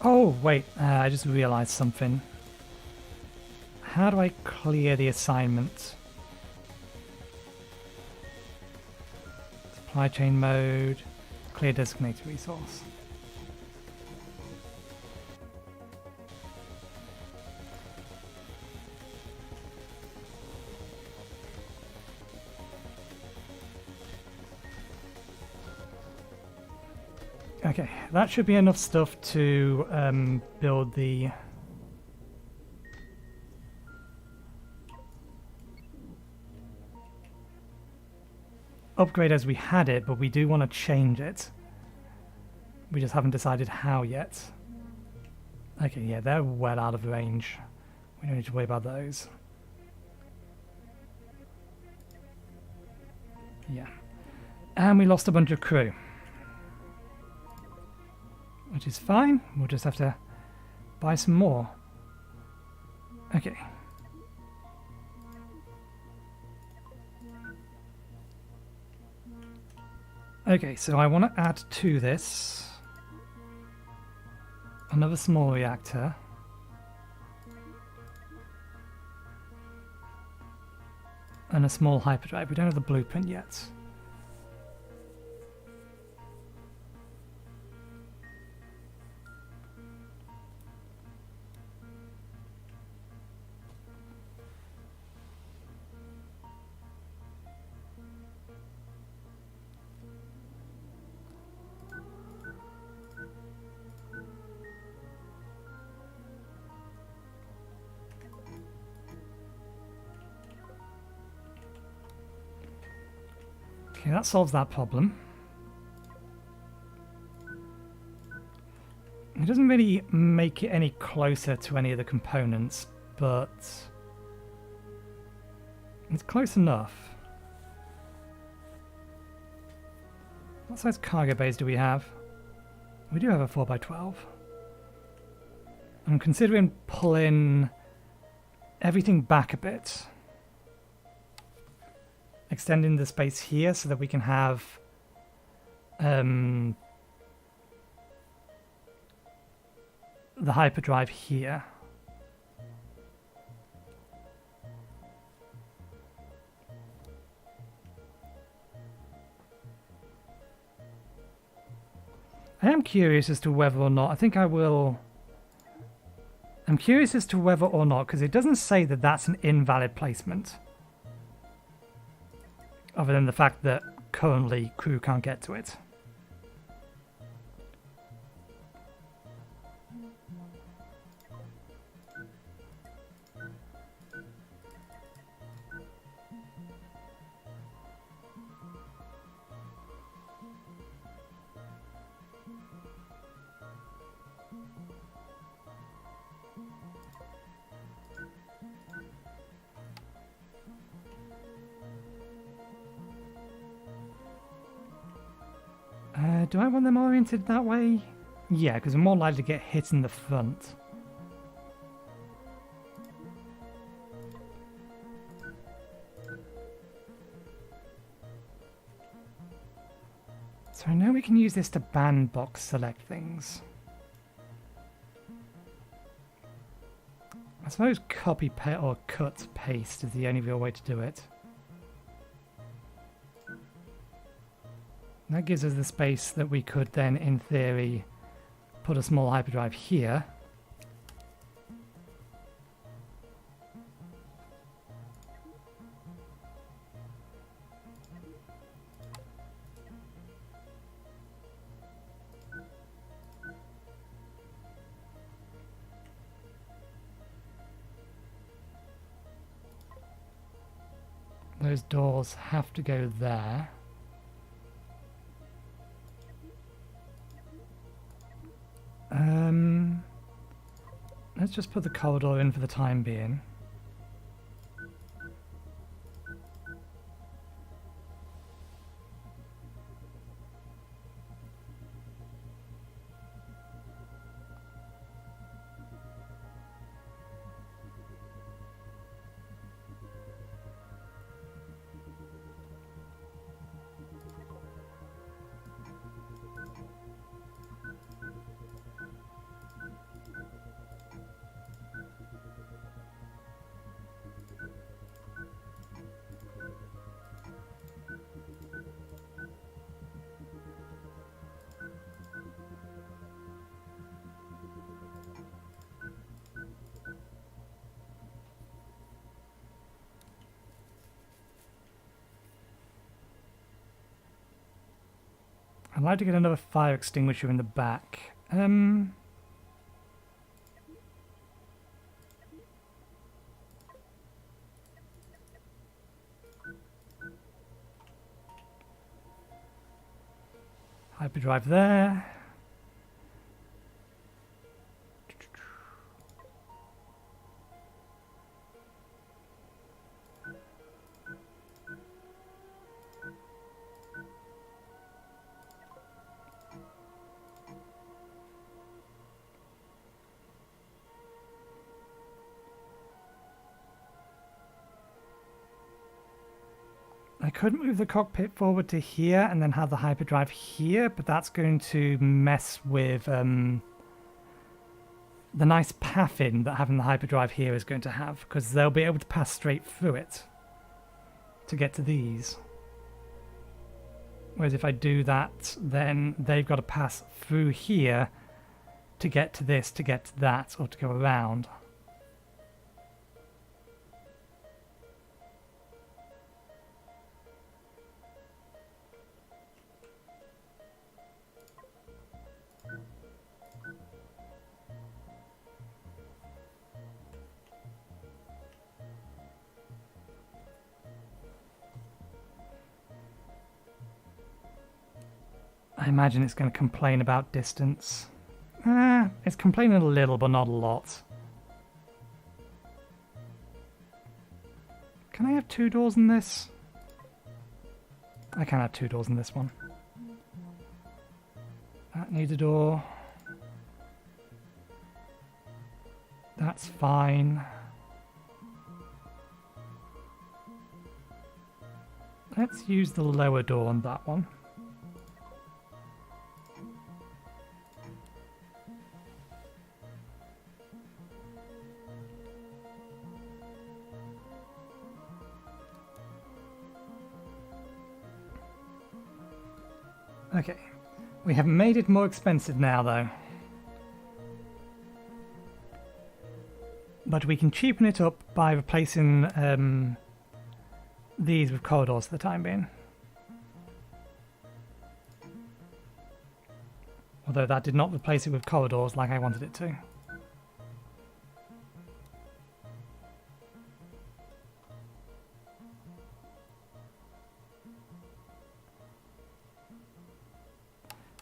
Oh, wait, I just realized something. How do I clear the assignment? Supply chain mode, clear designated resource. Okay, that should be enough stuff to build the... upgrade as we had it, but we do want to change it. We just haven't decided how yet. Okay, yeah, they're well out of range. We don't need to worry about those. Yeah. And we lost a bunch of crew. Which is fine. We'll just have to buy some more. Okay. Okay, so I want to add to this another small reactor. And a small hyperdrive. We don't have the blueprint yet. Okay, that solves that problem. It doesn't really make it any closer to any of the components, but it's close enough. What size cargo bays do we have? We do have a 4x12. I'm considering pulling everything back a bit. Extending the space here so that we can have the hyperdrive here. I am curious as to whether or not, I think I will, I'm curious as to whether or not, because it doesn't say that that's an invalid placement. Other than the fact that currently crew can't get to it. Do I want them oriented that way? Yeah, because we're more likely to get hit in the front. So I know we can use this to bandbox select things. I suppose copy or cut paste is the only real way to do it. That gives us the space that we could then, in theory, put a small hyperdrive here. Those doors have to go there. Let's just put the corridor in for the time being. I'd like to get another fire extinguisher in the back. Hyperdrive there. I could move the cockpit forward to here and then have the hyperdrive here, but that's going to mess with the nice pathing that having the hyperdrive here is going to have, because they'll be able to pass straight through it to get to these. Whereas if I do that, then they've got to pass through here to get to this, to get to that, or to go around. I imagine it's going to complain about distance. It's complaining a little, but not a lot. Can I have 2 doors in this? I can have 2 doors in this one. That needs a door. That's fine. Let's use the lower door on that one. Okay, we have made it more expensive now though. But we can cheapen it up by replacing these with corridors for the time being. Although that did not replace it with corridors like I wanted it to.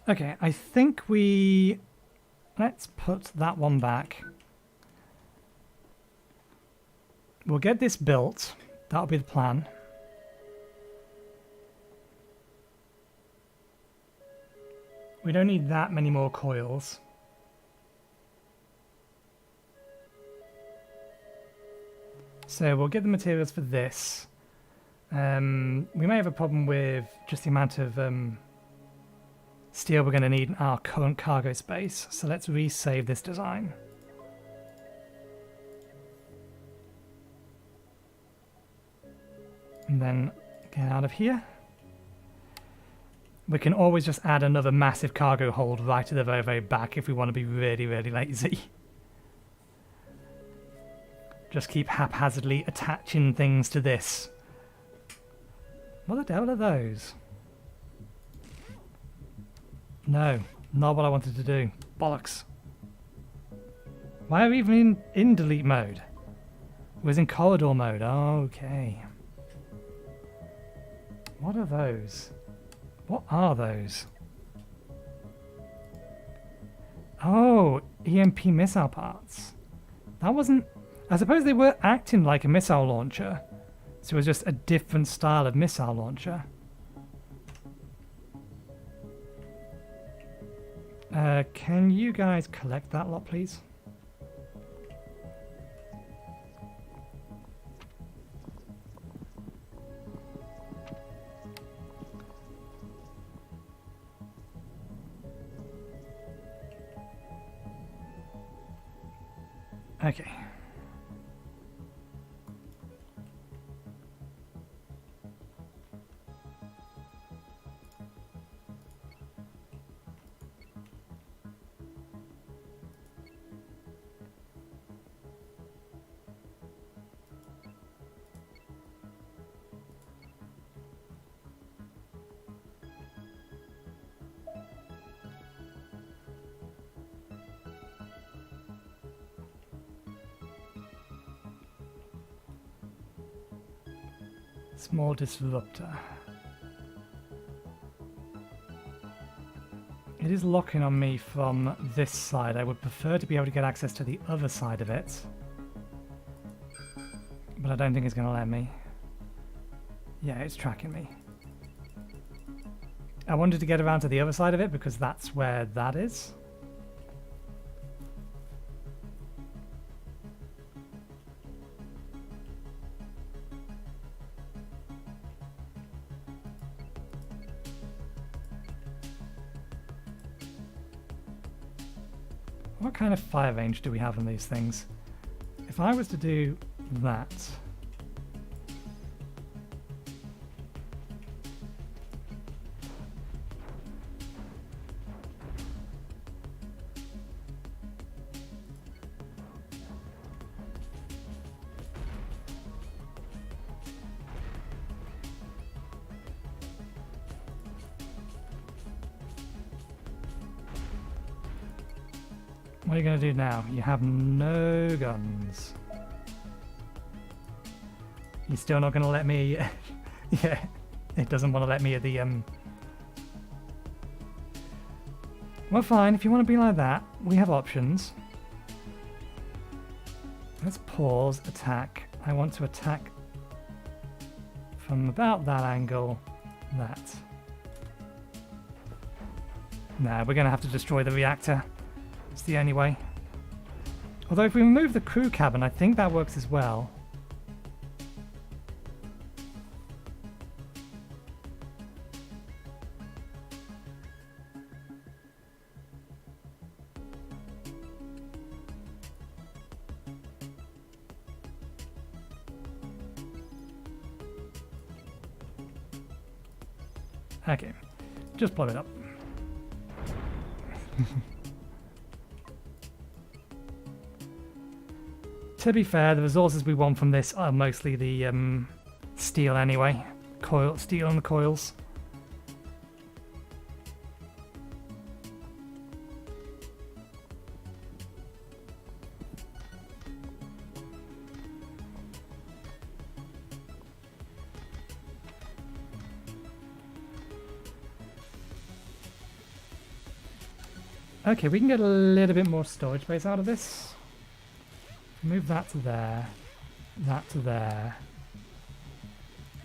Okay, I think we... Let's put that one back. We'll get this built. That'll be the plan. We don't need that many more coils. So we'll get the materials for this. We may have a problem with just the amount of steel we're going to need in our current cargo space. So let's resave this design. And then get out of here. We can always just add another massive cargo hold right to the very, very back if we want to be really, really lazy. Just keep haphazardly attaching things to this. What the devil are those? No, not what I wanted to do. Bollocks. Why are we even in delete mode? It was in corridor mode. Okay. What are those? What are those? Oh, EMP missile parts. That wasn't... I suppose they were acting like a missile launcher. So it was just a different style of missile launcher. Can you guys collect that lot, please? Okay. Small disruptor. It is locking on me from this side. I would prefer to be able to get access to the other side of it. But I don't think it's going to let me. Yeah, it's tracking me. I wanted to get around to the other side of it because that's where that is. What kind of fire range do we have on these things? If I was to do that... What are you going to do now? You have no guns. You're still not going to let me... Yeah, it doesn't want to let me at the... Well, fine, if you want to be like that, we have options. Let's pause, attack. I want to attack from about that angle, that. Nah, we're going to have to destroy the reactor. It's the only way. Although if we remove the crew cabin, I think that works as well. Okay, just blow it up. To be fair, the resources we want from this are mostly the steel anyway. Steel and the coils. Okay, we can get a little bit more storage space out of this. Move that to there, that to there,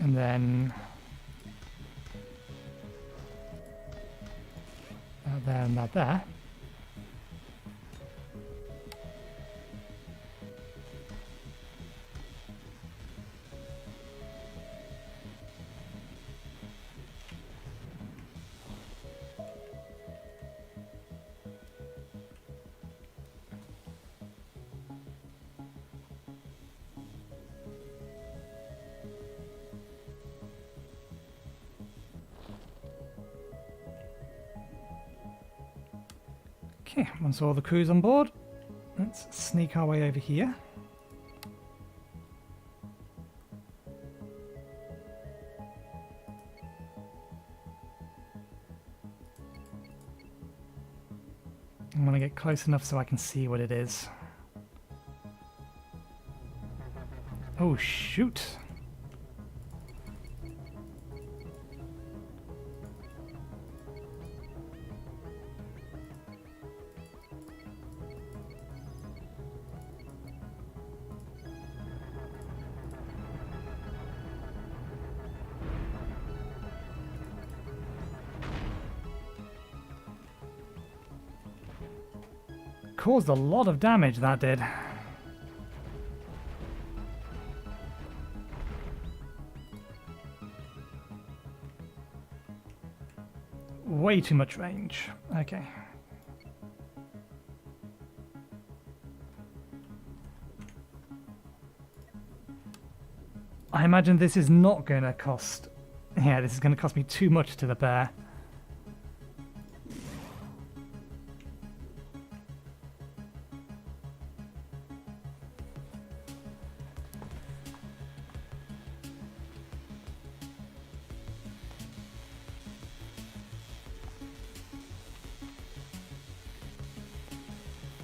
and then that there and that there. Okay, once all the crew's on board, let's sneak our way over here. I want to get close enough so I can see what it is. Oh, shoot! Caused a lot of damage, that did. Way too much range. Okay. I imagine this is not going to cost... Yeah, this is going to cost me too much to repair.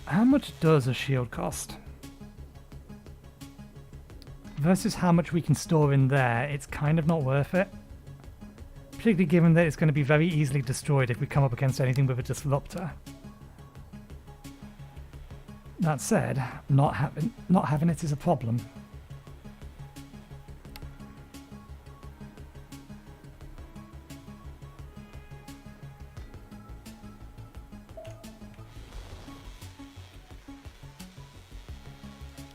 How much does a shield cost? versus how much we can store in there, it's kind of not worth it. Particularly given that it's going to be very easily destroyed if we come up against anything with a disruptor. That said, not having it is a problem.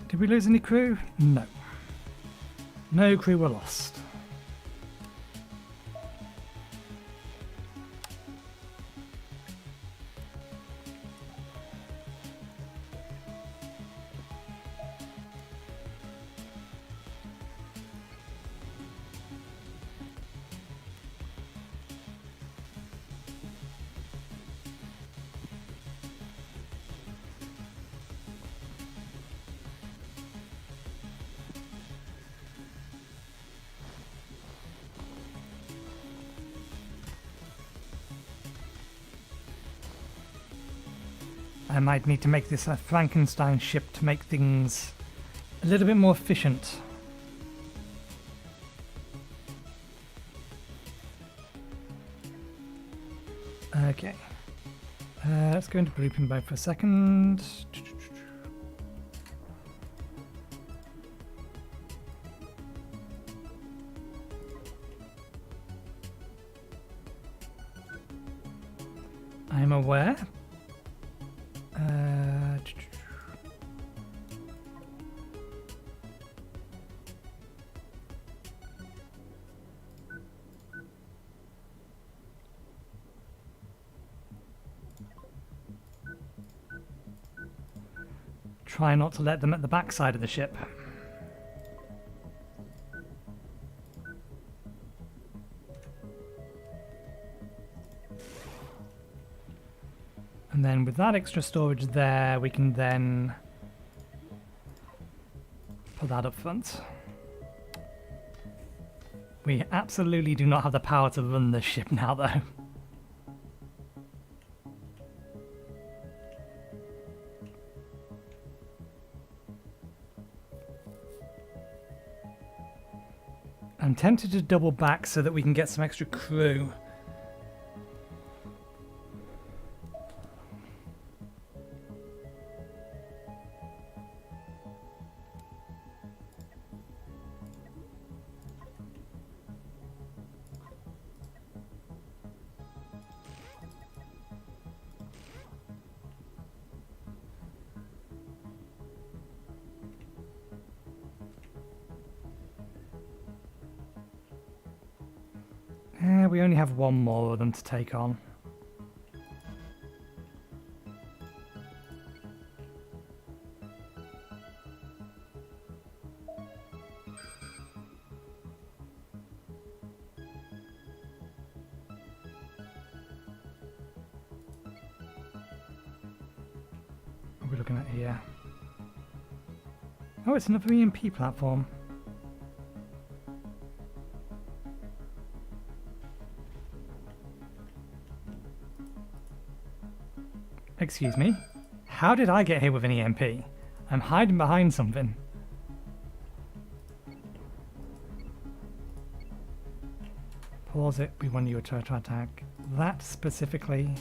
Did we lose any crew? No. No crew were lost. I might need to make this a Frankenstein ship to make things a little bit more efficient. Okay. Let's go into grouping mode for a second. I'm aware. Try not to let them at the backside of the ship. And then with that extra storage there, we can then put that up front. We absolutely do not have the power to run this ship now, though. I'm tempted to double back so that we can get some extra crew. We only have one more of them to take on. What are we looking at here? Oh, it's another EMP platform. Excuse me? How did I get here with an EMP? I'm hiding behind something. Pause it, we want you to attack. That specifically.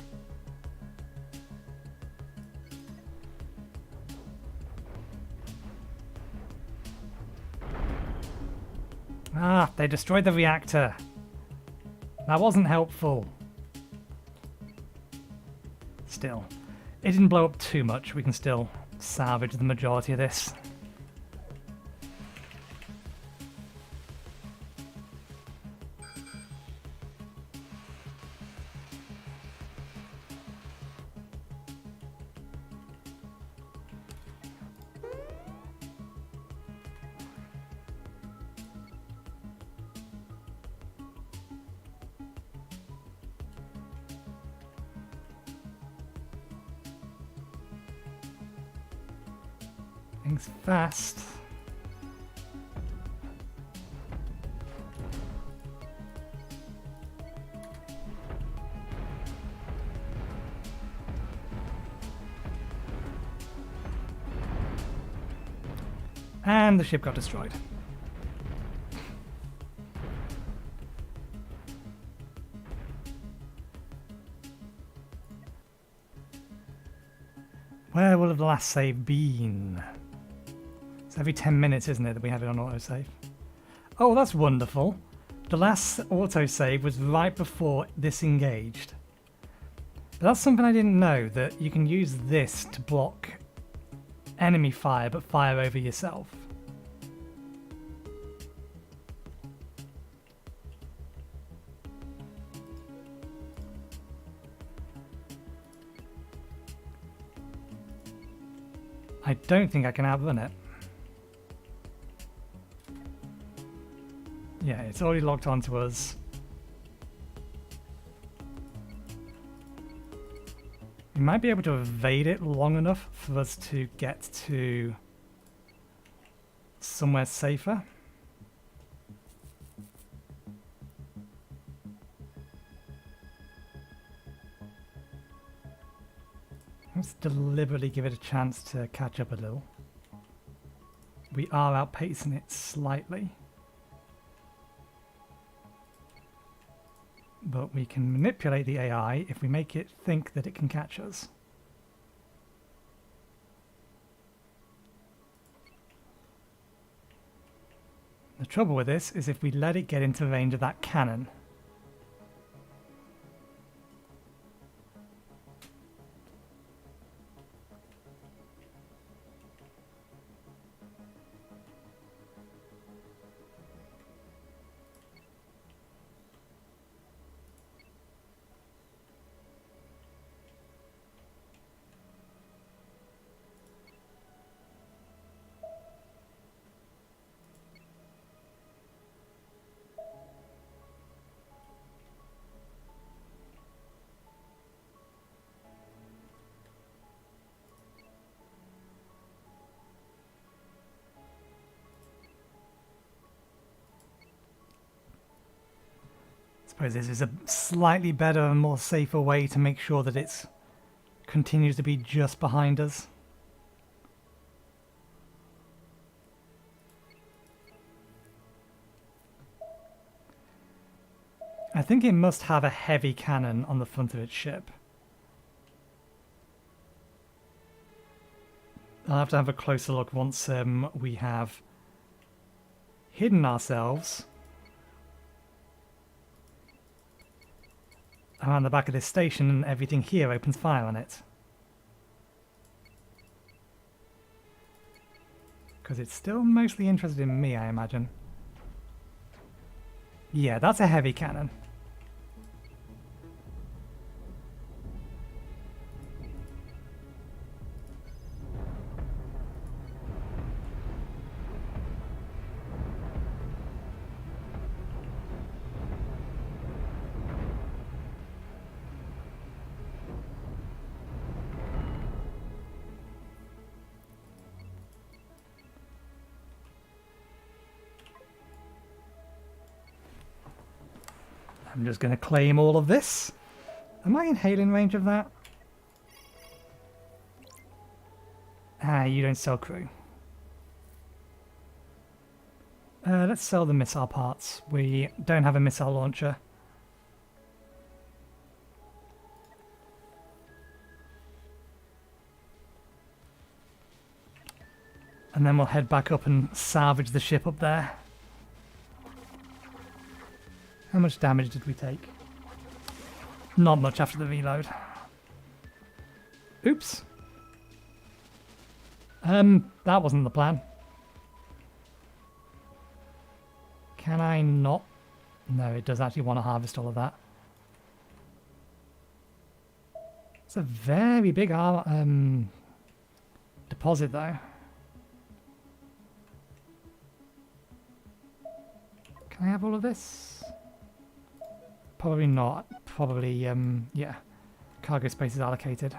Ah, they destroyed the reactor. That wasn't helpful. Still. It didn't blow up too much. We can still salvage the majority of this. Things fast. And the ship got destroyed. Where will the last save been? It's every 10 minutes, isn't it, that we have it on autosave? Oh, that's wonderful. The last autosave was right before this engaged. But that's something I didn't know, that you can use this to block enemy fire, but fire over yourself. I don't think I can outrun it. Yeah, it's already locked onto us. We might be able to evade it long enough for us to get to somewhere safer. Let's deliberately give it a chance to catch up a little. We are outpacing it slightly. But we can manipulate the AI if we make it think that it can catch us. The trouble with this is if we let it get into range of that cannon. I suppose this is a slightly better and more safer way to make sure that it continues to be just behind us. I think it must have a heavy cannon on the front of its ship. I'll have to have a closer look once we have hidden ourselves around the back of this station and everything here opens fire on it. Because it's still mostly interested in me, I imagine. Yeah, that's a heavy cannon. I'm just going to claim all of this. Am I in hailing range of that? Ah, you don't sell crew. Let's sell the missile parts. We don't have a missile launcher. And then we'll head back up and salvage the ship up there. How much damage did we take? Not much after the reload. Oops. That wasn't the plan. Can I not? No, it does actually want to harvest all of that. It's a very big deposit though. Can I have all of this? Probably not. Probably, yeah. Cargo space is allocated.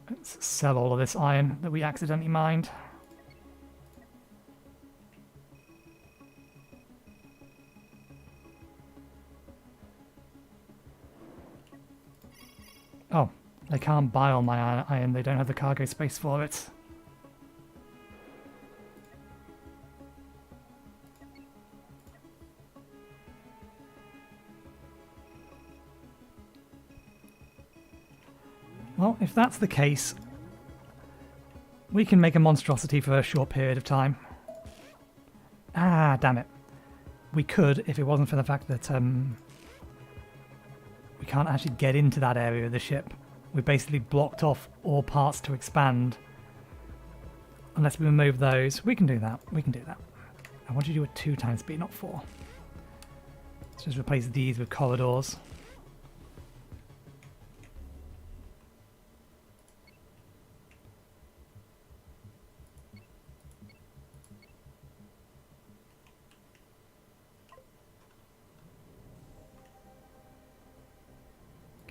Let's sell all of this iron that we accidentally mined. Oh, they can't buy all my iron. They don't have the cargo space for it. Well, if that's the case, we can make a monstrosity for a short period of time. Ah, damn it. We could, if it wasn't for the fact that we can't actually get into that area of the ship. We basically blocked off all parts to expand. Unless we remove those. We can do that. We can do that. I want you to do it 2 times speed, not 4. Let's just replace these with corridors.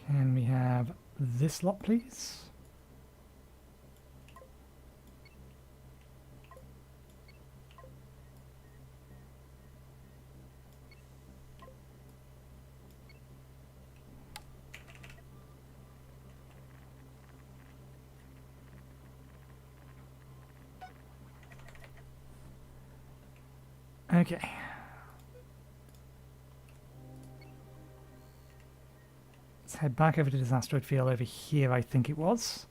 Can we have this lot, please? Okay. Let's head back over to this asteroid field over here, I think it was.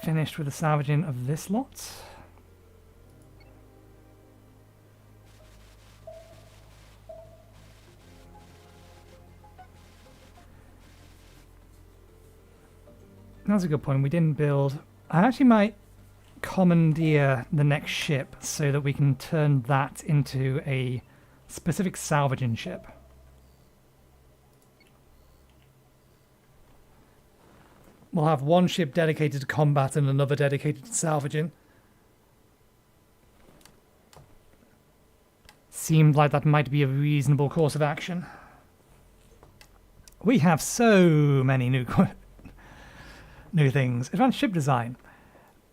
Finished with the salvaging of this lot. That's a good point. We didn't build... I actually might commandeer the next ship so that we can turn that into a specific salvaging ship. We'll have one ship dedicated to combat and another dedicated to salvaging. Seemed like that might be a reasonable course of action. We have so many new things. Advanced ship design.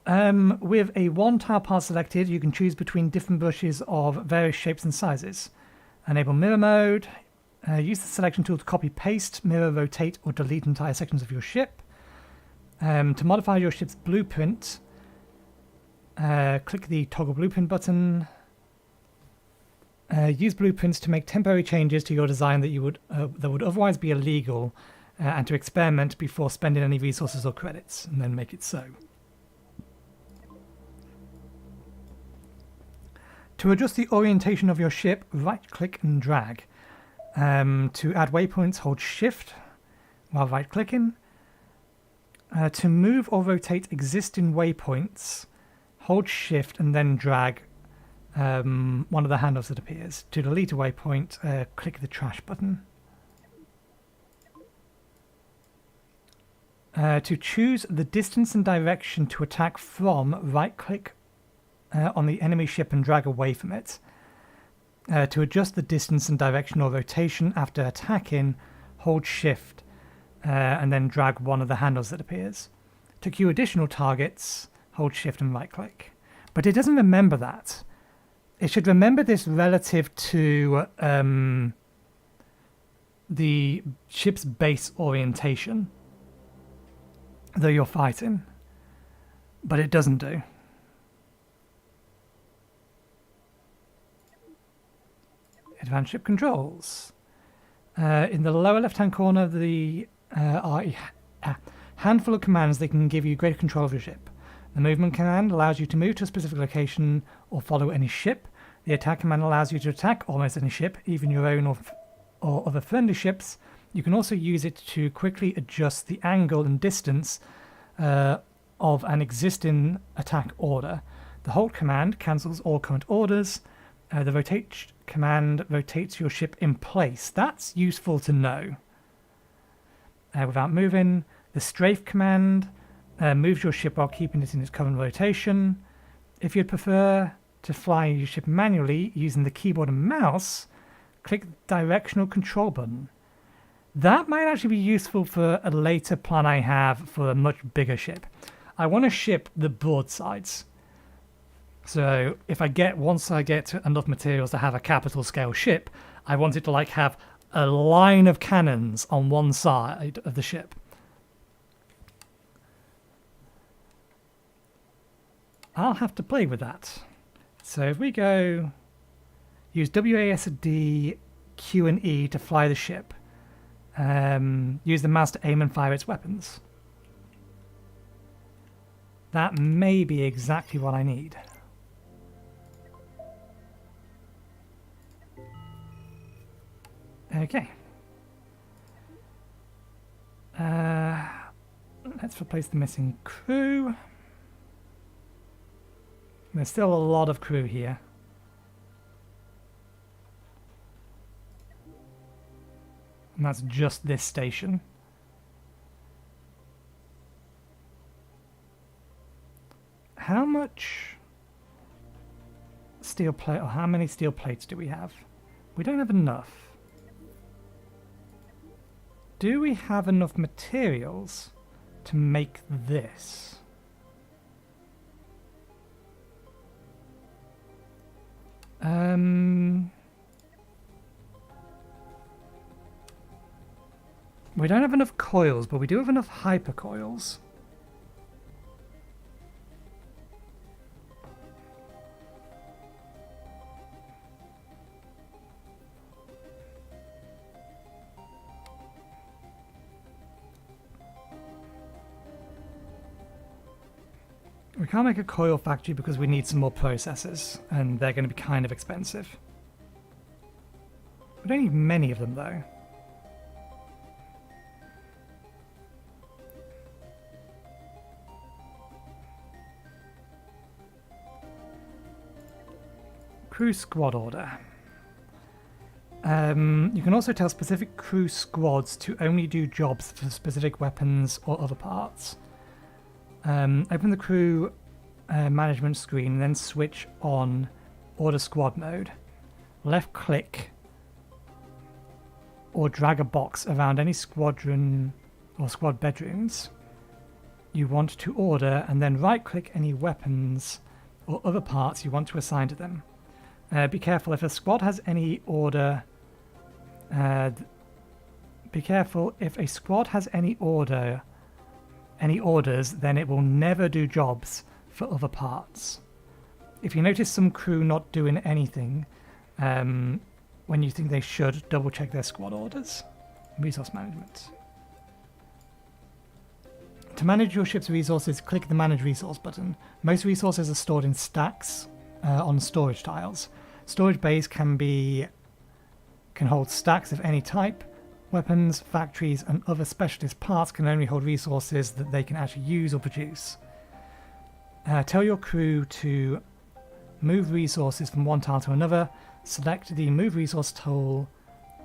With a 1 tile path selected, you can choose between different brushes of various shapes and sizes. Enable mirror mode. Use the selection tool to copy, paste, mirror, rotate, or delete entire sections of your ship. To modify your ship's blueprint, click the toggle blueprint button. Use blueprints to make temporary changes to your design that would otherwise be illegal, and to experiment before spending any resources or credits, and then make it so. To adjust the orientation of your ship, right-click and drag. To add waypoints, hold Shift while right-clicking. To move or rotate existing waypoints, hold Shift and then drag one of the handles that appears. To delete a waypoint, click the trash button. To choose the distance and direction to attack from, right-click on the enemy ship and drag away from it. To adjust the distance and direction or rotation after attacking, hold Shift and then drag one of the handles that appears. To queue additional targets, hold Shift and right-click. But it doesn't remember that. It should remember this relative to the ship's base orientation, though you're fighting. But it doesn't do. Advanced ship controls. In the lower left-hand corner, are a handful of commands that can give you greater control of your ship. The movement command allows you to move to a specific location or follow any ship. The attack command allows you to attack almost any ship, even your own or other friendly ships. You can also use it to quickly adjust the angle and distance of an existing attack order. The hold command cancels all current orders. The rotate command rotates your ship in place. That's useful to know. Without moving. The strafe command moves your ship while keeping it in its current rotation. If you'd prefer to fly your ship manually using the keyboard and mouse, click the directional control button. That might actually be useful for a later plan I have for a much bigger ship. I want to ship the broadsides. So once I get enough materials to have a capital scale ship, I want it to have a line of cannons on one side of the ship. I'll have to play with that. So if we go use WASD, Q and E to fly the ship, use the mouse to aim and fire its weapons. That may be exactly what I need. Okay. Let's replace the missing crew. There's still a lot of crew here. And that's just this station. How much steel plate, or how many steel plates do we have? We don't have enough. Do we have enough materials to make this? We don't have enough coils, but we do have enough hypercoils. We can't make a coil factory because we need some more processors, and they're going to be kind of expensive. We don't need many of them, though. Crew squad order. You can also tell specific crew squads to only do jobs for specific weapons or other parts. Open the crew management screen and then switch on order squad mode. Left click or drag a box around any squadron or squad bedrooms you want to order, and then right click any weapons or other parts you want to assign to them. Be careful if a squad has any order. Be careful if a squad has any orders, then it will never do jobs for other parts. If you notice some crew not doing anything when you think they should, double check their squad orders. Resource management. To manage your ship's resources, click the Manage Resource button. Most resources are stored in stacks on storage tiles. Storage bays can hold stacks of any type. Weapons, factories, and other specialist parts can only hold resources that they can actually use or produce. Tell your crew to move resources from one tile to another. Select the Move Resource tool,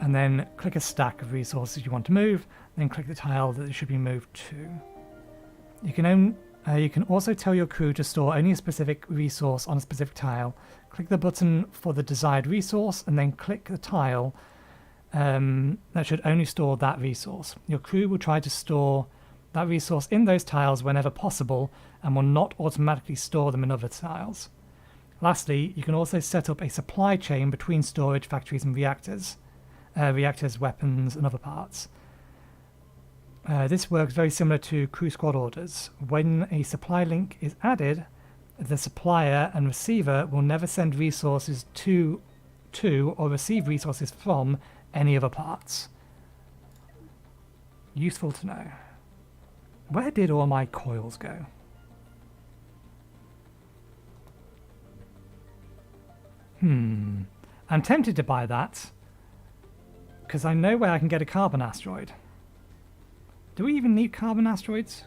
and then click a stack of resources you want to move. Then click the tile that it should be moved to. You can also tell your crew to store only a specific resource on a specific tile. Click the button for the desired resource, and then click the tile that should only store that resource. Your crew will try to store that resource in those tiles whenever possible, and will not automatically store them in other tiles. Lastly, you can also set up a supply chain between storage factories and reactors, weapons, and other parts. This works very similar to crew squad orders. When a supply link is added, the supplier and receiver will never send resources to or receive resources from any other parts. Useful to know. Where did all my coils go? I'm tempted to buy that because I know where I can get a carbon asteroid. Do we even need carbon asteroids?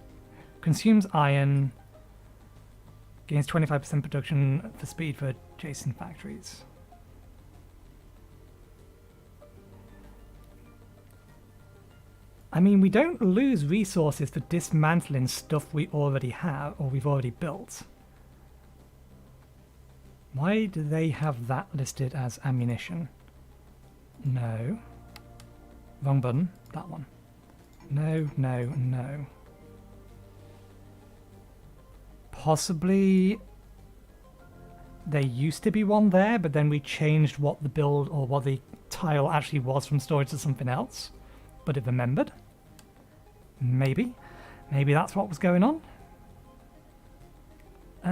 Consumes iron. Gains 25% production for speed for adjacent factories. I mean, we don't lose resources for dismantling stuff we already have or we've already built. Why do they have that listed as ammunition? No. Wrong button. That one. No, no, no. Possibly there used to be one there, but then we changed what the build or what the tile actually was from storage to something else. But it remembered. Maybe. Maybe that's what was going on.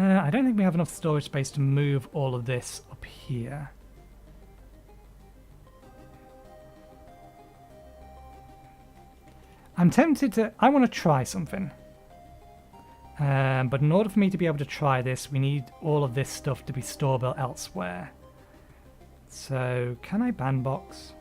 I don't think we have enough storage space to move all of this up here. I'm tempted to... I want to try something. But in order for me to be able to try this, we need all of this stuff to be storeable elsewhere. So, can I bandbox?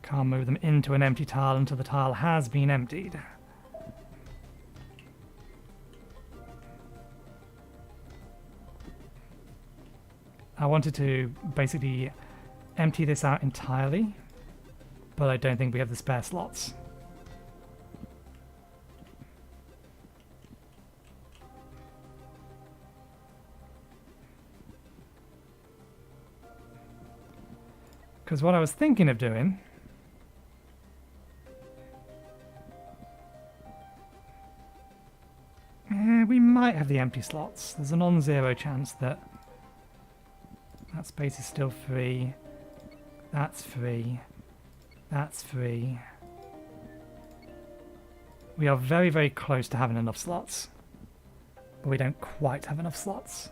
Can't move them into an empty tile until the tile has been emptied. I wanted to basically empty this out entirely, but I don't think we have the spare slots. Because what I was thinking of doing we might have the empty slots. There's a non-zero chance that that space is still free. That's free. That's free. We are very, very close to having enough slots. But we don't quite have enough slots.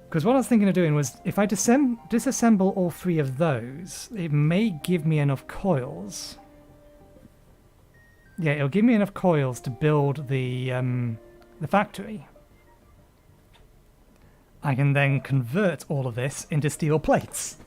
Because what I was thinking of doing was, if I disassemble all three of those, it may give me enough coils. Yeah, it'll give me enough coils to build the factory. I can then convert all of this into steel plates.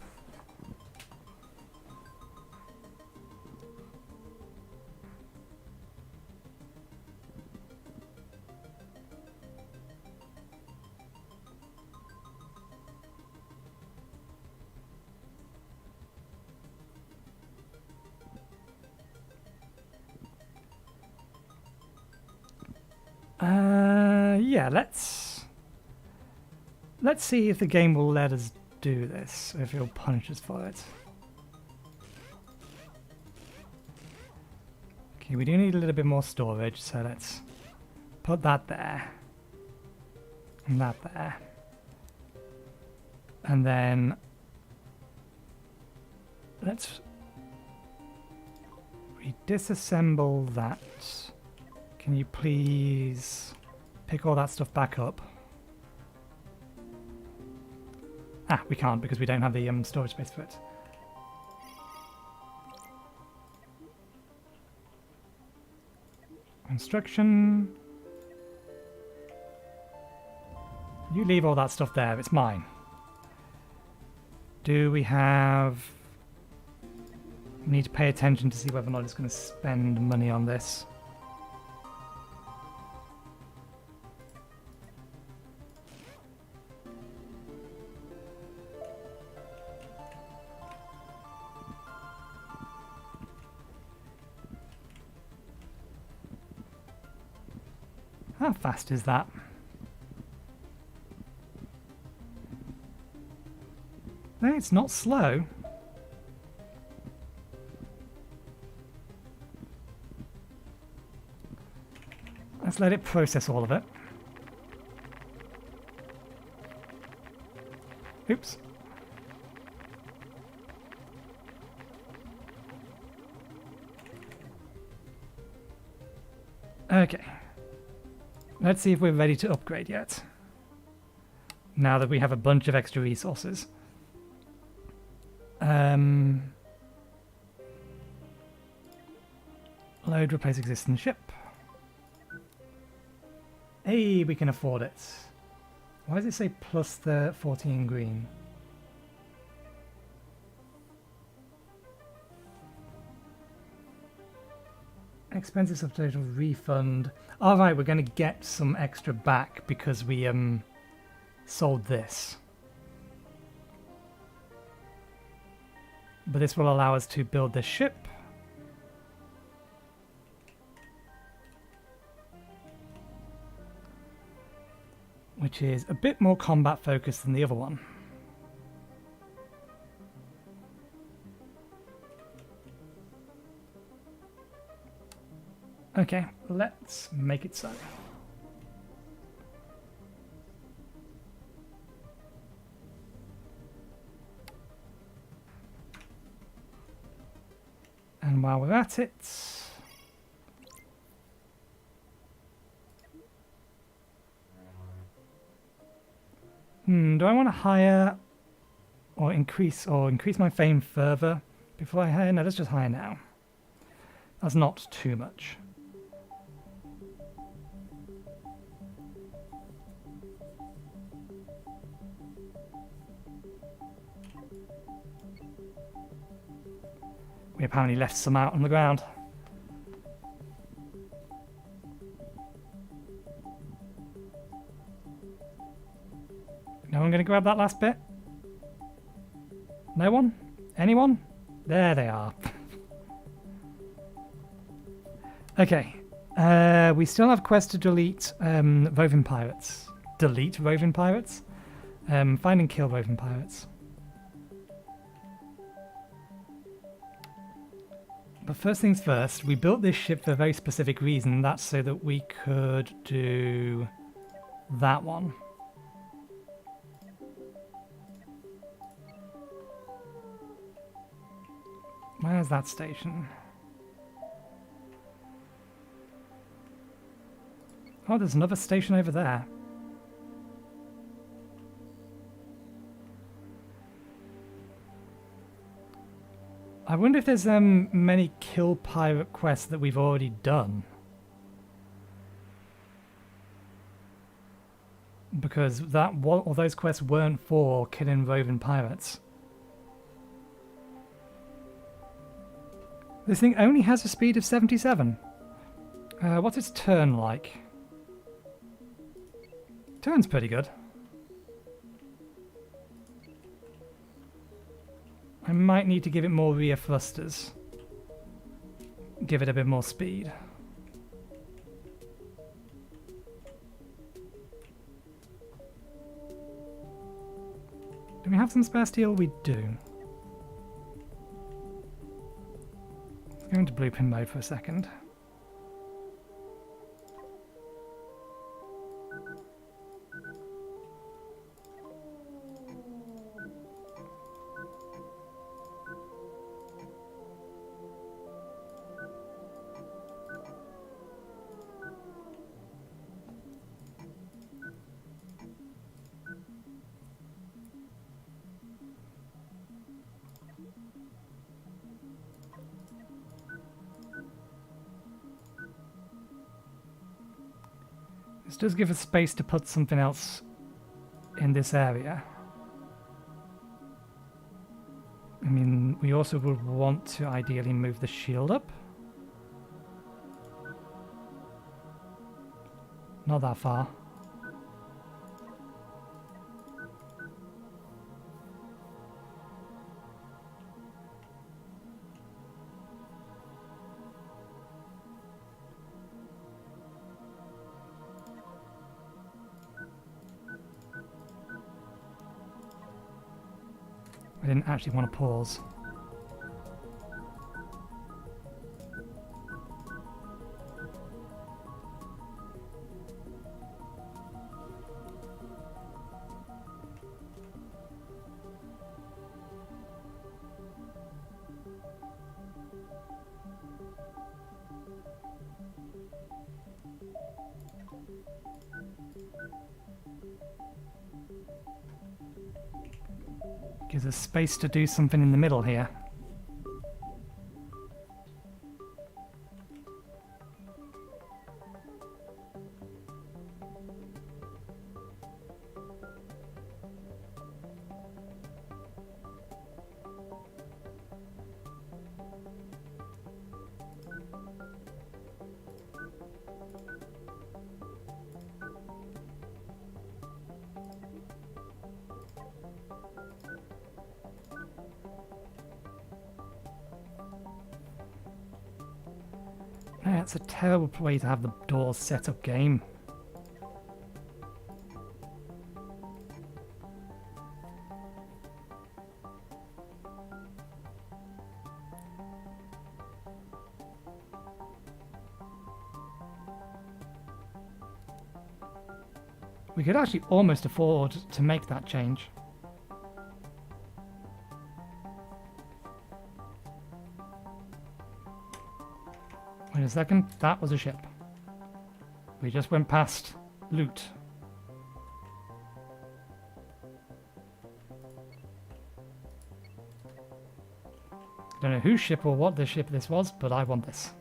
Yeah, let's see if the game will let us do this, or if it'll punish us for it. Okay, we do need a little bit more storage, so let's put that there. And that there. And then let's disassemble that. Can you please pick all that stuff back up? Ah, we can't because we don't have the storage space for it. Construction. You leave all that stuff there, it's mine. Do we have... We need to pay attention to see whether or not it's going to spend money on this. How fast is that? It's not slow. Let's let it process all of it. Oops. Okay. Let's see if we're ready to upgrade yet. Now that we have a bunch of extra resources. Load, replace existing ship. Hey, we can afford it. Why does it say plus the 14 green? Expenses of total refund. Alright, we're going to get some extra back because we sold this. But this will allow us to build this ship. which is a bit more combat focused than the other one. Okay, let's make it so. And while we're at it, do I want to hire or increase my fame further before I hire? No, let's just hire now. That's not too much. We apparently left some out on the ground. No one going to grab that last bit? No one? Anyone? There they are. Okay. We still have quest to delete roving pirates. Delete roving pirates? Find and kill roving pirates. But first things first, we built this ship for a very specific reason. That's so that we could do that one. Where's that station? Oh, there's another station over there. I wonder if there's many kill pirate quests that we've already done. Because all those quests weren't for killing roving pirates. This thing only has a speed of 77. What's its turn like? Turn's pretty good. I might need to give it more rear thrusters. Give it a bit more speed. Do we have some spare steel? We do. Let's go into blueprint mode for a second. This does give us space to put something else in this area. I mean, we also would want to ideally move the shield up. Not that far. I didn't actually want to pause. Gives us space to do something in the middle here. That's a terrible way to have the doors set up game. We could actually almost afford to make that change. Wait a second, that was a ship. We just went past loot. Don't know whose ship or what this ship this was, but I want this.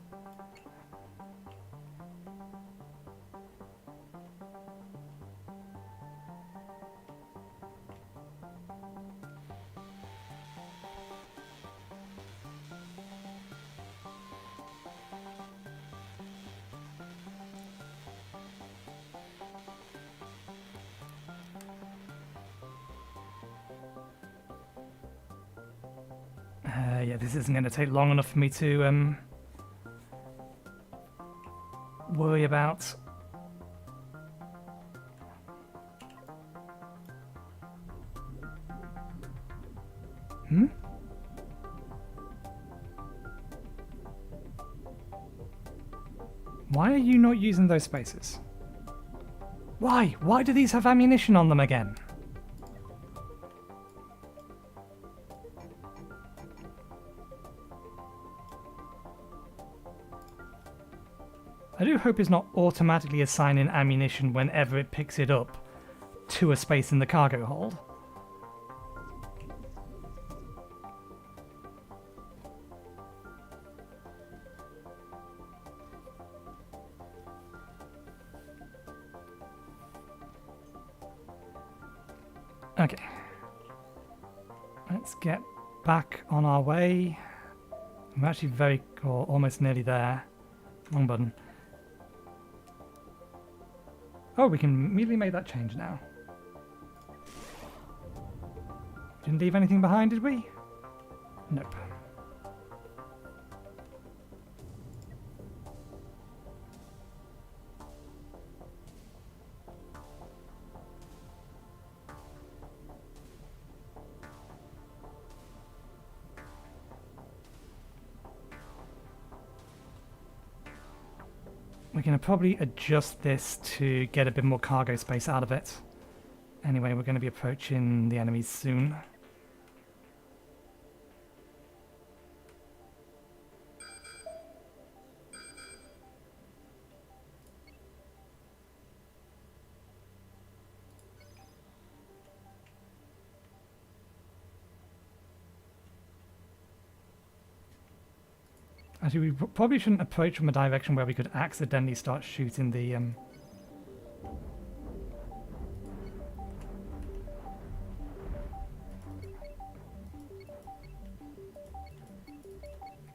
Yeah, this isn't going to take long enough for me to worry about. Why are you not using those spaces? Why? Why do these have ammunition on them again? I do hope it's not automatically assigning ammunition whenever it picks it up to a space in the cargo hold. Okay. Let's get back on our way. I'm actually almost nearly there. Wrong button. Oh, we can immediately make that change now. Didn't leave anything behind, did we? Nope. We're going to probably adjust this to get a bit more cargo space out of it. Anyway, we're going to be approaching the enemies soon. Actually, we probably shouldn't approach from a direction where we could accidentally start shooting the...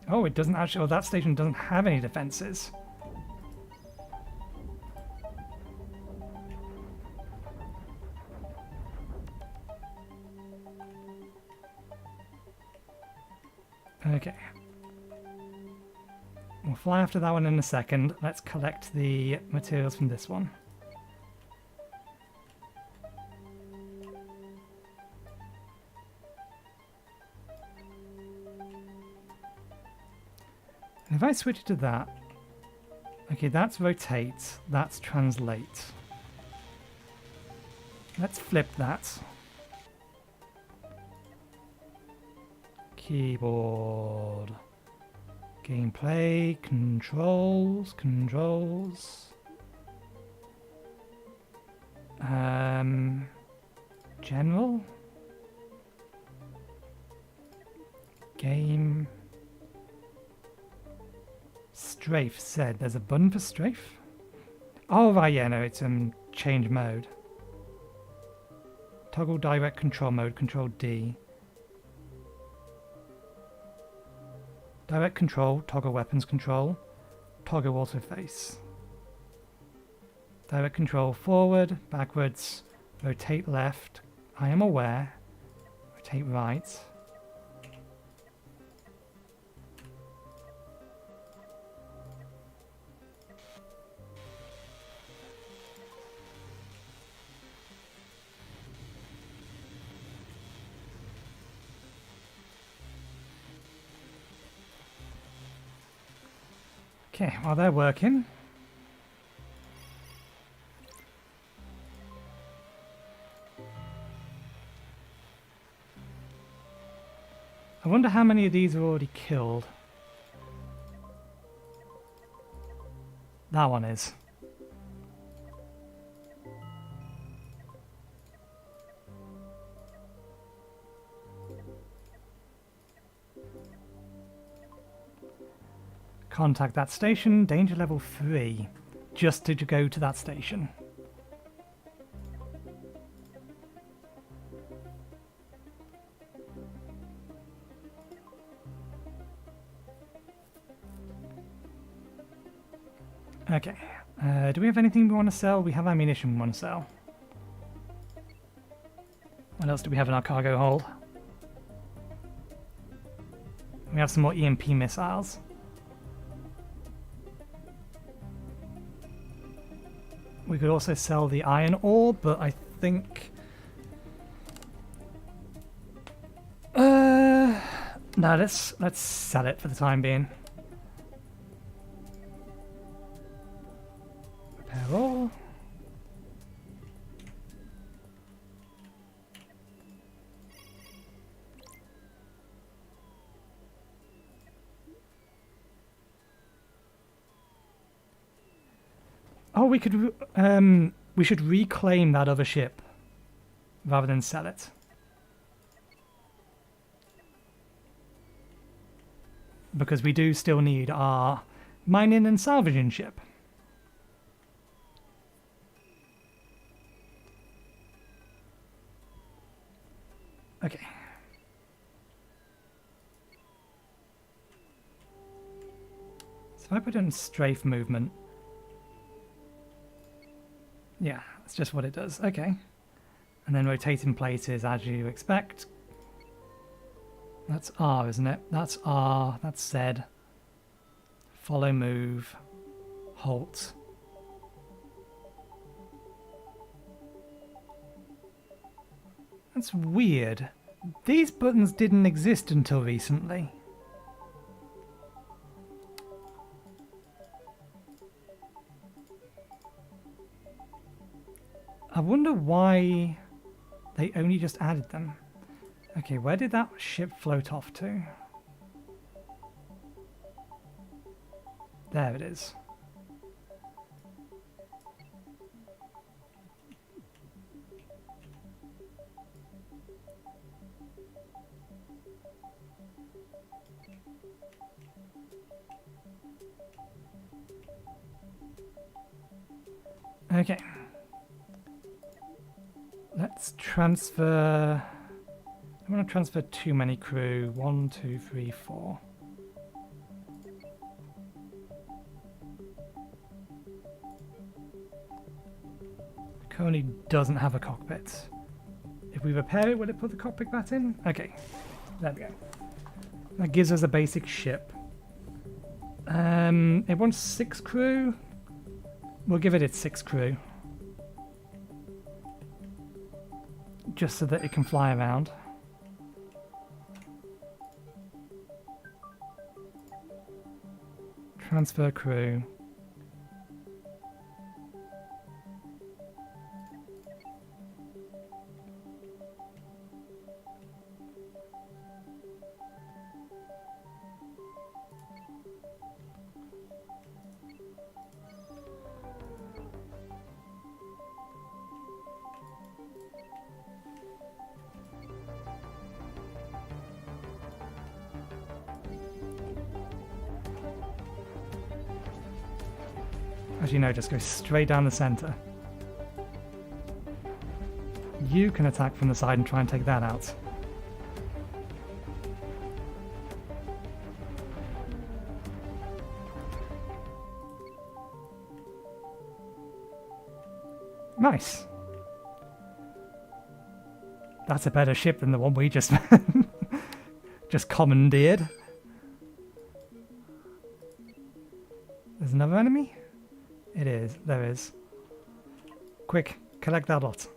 Oh, it doesn't actually... Oh, that station doesn't have any defenses. Okay. We'll fly after that one in a second. Let's collect the materials from this one. And if I switch to that, okay, that's rotate, that's translate. Let's flip that. Keyboard. Gameplay, controls. General. Game. Strafe said. There's a button for strafe? Oh, right, yeah, no, it's change mode. Toggle direct control mode, control D. Direct control, toggle weapons control, toggle auto face. Direct control forward, backwards, rotate left, I am aware, rotate right. Okay, while they're working, I wonder how many of these are already killed. That one is. Contact that station, danger level 3. Just to go to that station. Okay. Do we have anything we want to sell? We have ammunition we want to sell. What else do we have in our cargo hold? We have some more EMP missiles. We could also sell the iron ore, but I think... no, let's sell it for the time being. Repair all. Oh, we should reclaim that other ship rather than sell it. Because we do still need our mining and salvaging ship. Okay. So if I put in strafe movement... Yeah, that's just what it does. Okay. And then rotating places as you expect. That's R, isn't it? That's R. That's Z. Follow move. Halt. That's weird. These buttons didn't exist until recently. I wonder why they only just added them. Okay, where did that ship float off to? There it is. Okay. Let's transfer... I want to transfer too many crew. 1, 2, 3, 4. Currently doesn't have a cockpit. If we repair it, will it put the cockpit back in? Okay, there we go. That gives us a basic ship. It wants 6 crew. We'll give it its 6 crew. Just so that it can fly around. Transfer crew. As you know, just go straight down the center. You can attack from the side and try and take that out. Nice. That's a better ship than the one we just just commandeered. There's another enemy? It is. There is. Quick, collect that lot.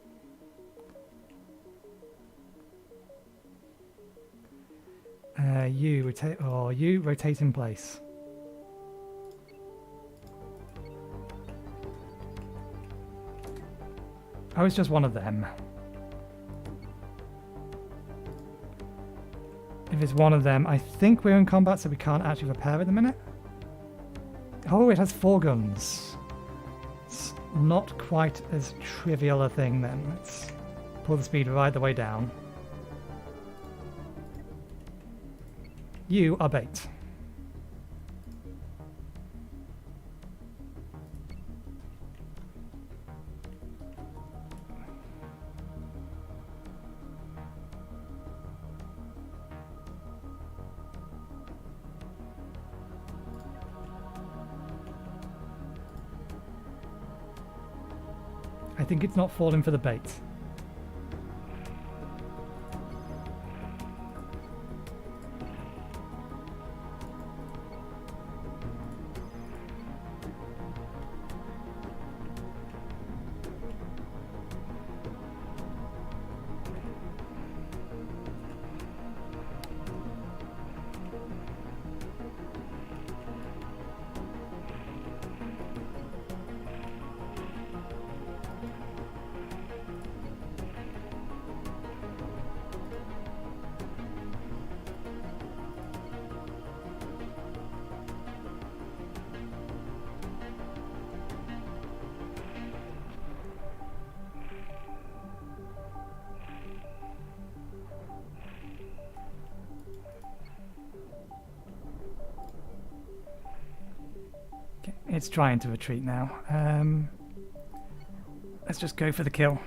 You rotate, or you rotate in place. Oh, it's just one of them. If if it's one of them. I think we're in combat, so we can't actually repair at the minute. Oh, it has 4 guns. It's not quite as trivial a thing then. Let's pull the speed right the way down. You are bait. I think it's not falling for the bait. It's trying to retreat now. Let's just go for the kill.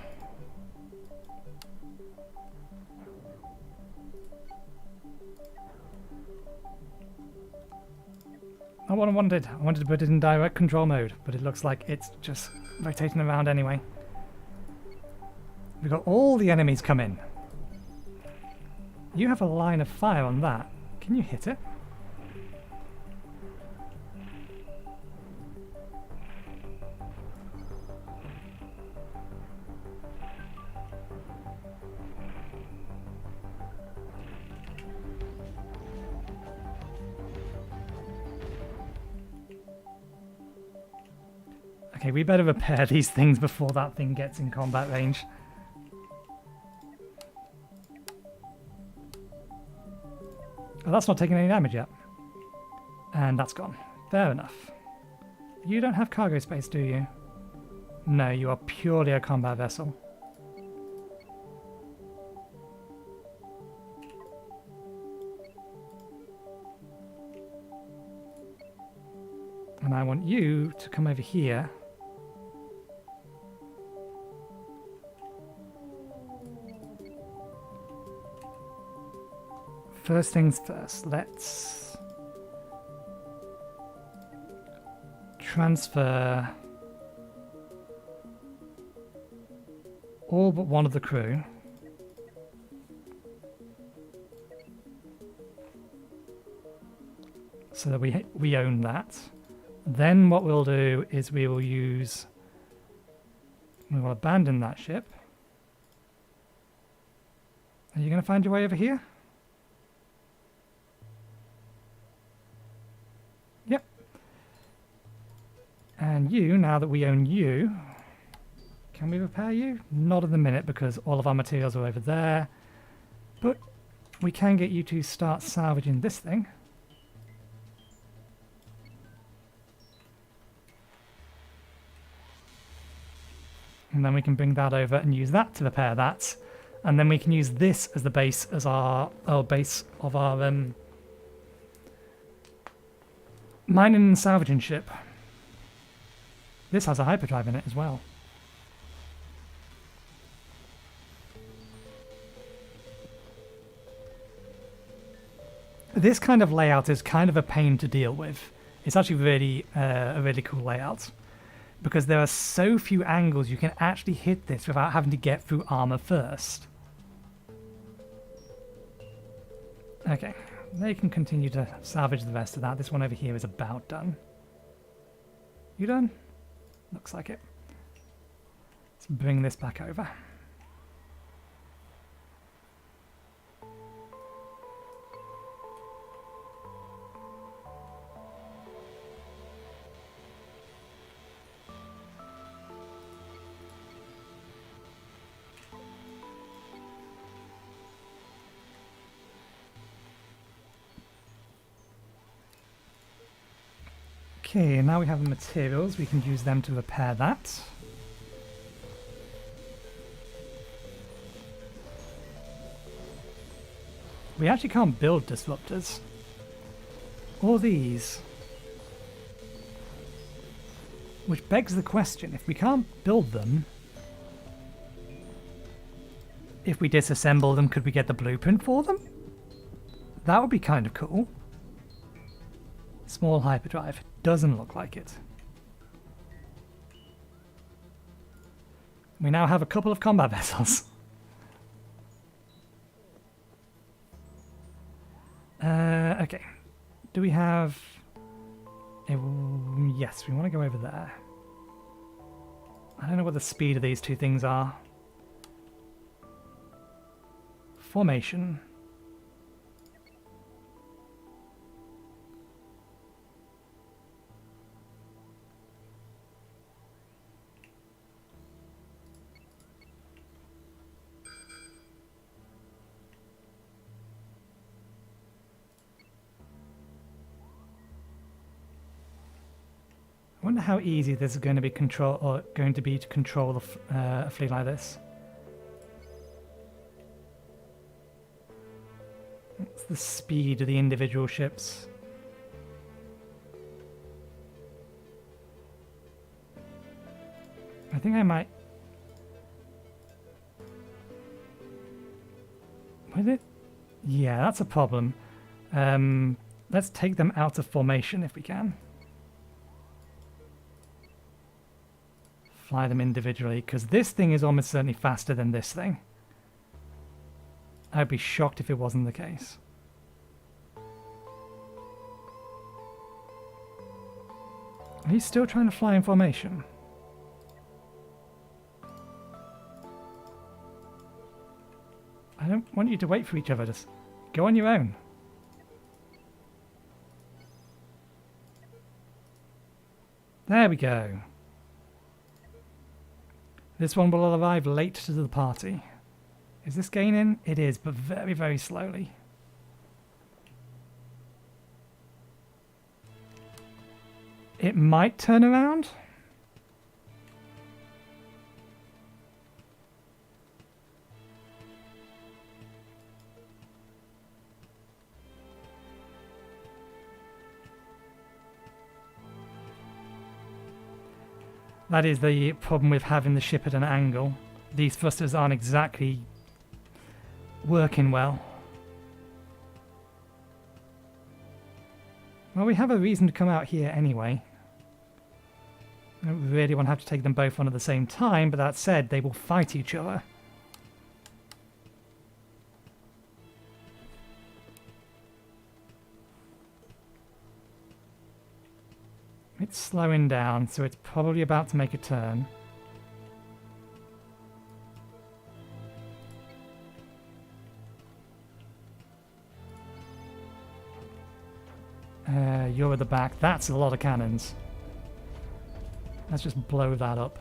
Not what I wanted. I wanted to put it in direct control mode, but it looks like it's just rotating around anyway. We've got all the enemies come in. You have a line of fire on that. Can you hit it? Okay, we better repair these things before that thing gets in combat range. Well, that's not taking any damage yet. And that's gone. Fair enough. You don't have cargo space, do you? No, you are purely a combat vessel. And I want you to come over here. First things first, let's transfer all but one of the crew. So that we own that. Then what we'll do is we will abandon that ship. Are you going to find your way over here? Yep. And you, now that we own you, can we repair you? Not at the minute because all of our materials are over there. But we can get you to start salvaging this thing. And then we can bring that over and use that to repair that. And then we can use this as the base as our base of our mining and salvaging ship. This has a hyperdrive in it as well. This kind of layout is kind of a pain to deal with. It's actually really a really cool layout, because there are so few angles you can actually hit this without having to get through armor first. Okay, they can continue to salvage the rest of that. This one over here is about done. You done? Looks like it. Let's bring this back over. Okay, now we have the materials. We can use them to repair that. We actually can't build disruptors. Or these. Which begs the question, if we can't build them, if we disassemble them, could we get the blueprint for them? That would be kind of cool. Small hyperdrive. Doesn't look like it. We now have a couple of combat vessels. Okay. Do we have... yes, we want to go over there. I don't know what the speed of these two things are. Formation. I wonder how easy this is going to be to control a fleet like this. What's the speed of the individual ships? I think I might... Would it? Yeah, that's a problem. Let's take them out of formation if we can. Fly them individually, because this thing is almost certainly faster than this thing. I'd be shocked if it wasn't the case. Are you still trying to fly in formation? I don't want you to wait for each other, just go on your own. There we go. This one will arrive late to the party. Is this gaining? It is, but very, very slowly. It might turn around. That is the problem with having the ship at an angle. These thrusters aren't exactly working well. Well, we have a reason to come out here anyway. I don't really want to have to take them both on at the same time, but that said, they will fight each other. It's slowing down, so it's probably about to make a turn. You're at the back. That's a lot of cannons. Let's just blow that up.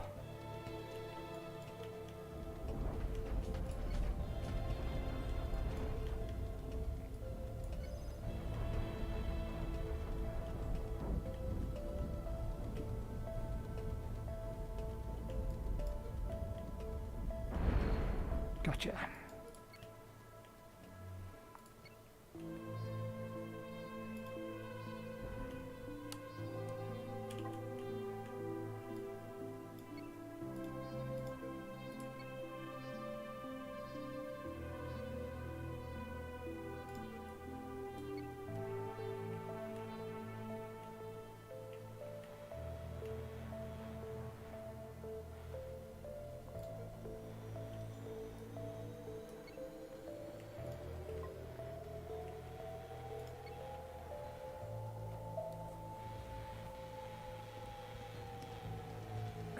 Gotcha.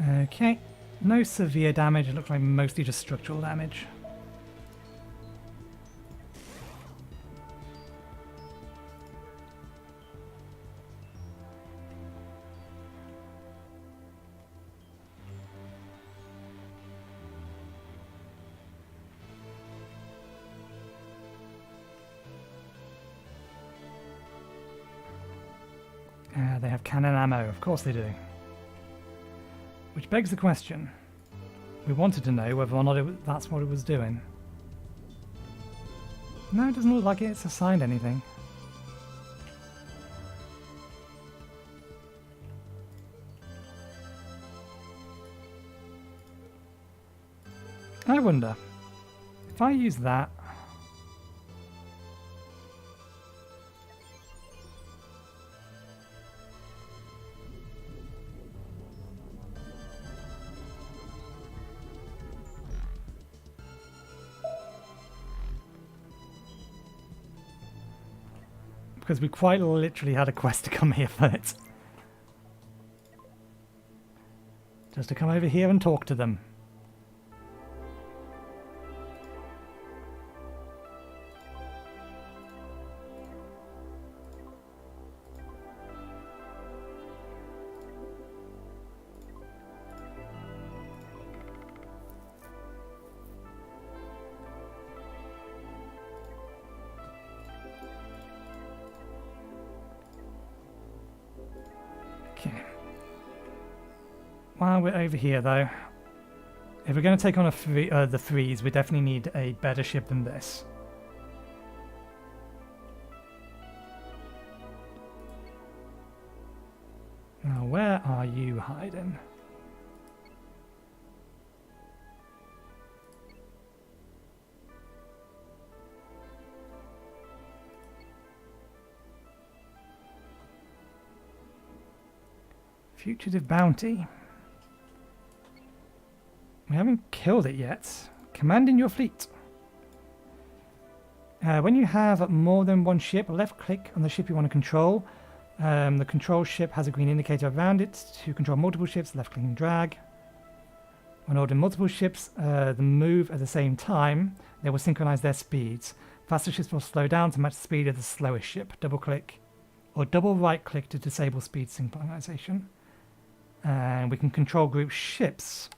Okay, no severe damage, it looks like mostly just structural damage. They have cannon ammo. Of course they do. Which begs the question. We wanted to know whether or not that's what it was doing. No, it doesn't look like it's assigned anything. I wonder, if I use that... Because we quite literally had a quest to come here for it. Just to come over here and talk to them. While we're over here, though, if we're going to take on the threes, we definitely need a better ship than this. Now, where are you hiding? Fugitive bounty. We haven't killed it yet. Commanding your fleet. When you have more than one ship, left click on the ship you want to control. The control ship has a green indicator around it. To control multiple ships, left click and drag. When ordering multiple ships the move at the same time, they will synchronize their speeds. Faster ships will slow down to match the speed of the slowest ship. Double click or double right click to disable speed synchronization. And we can control group ships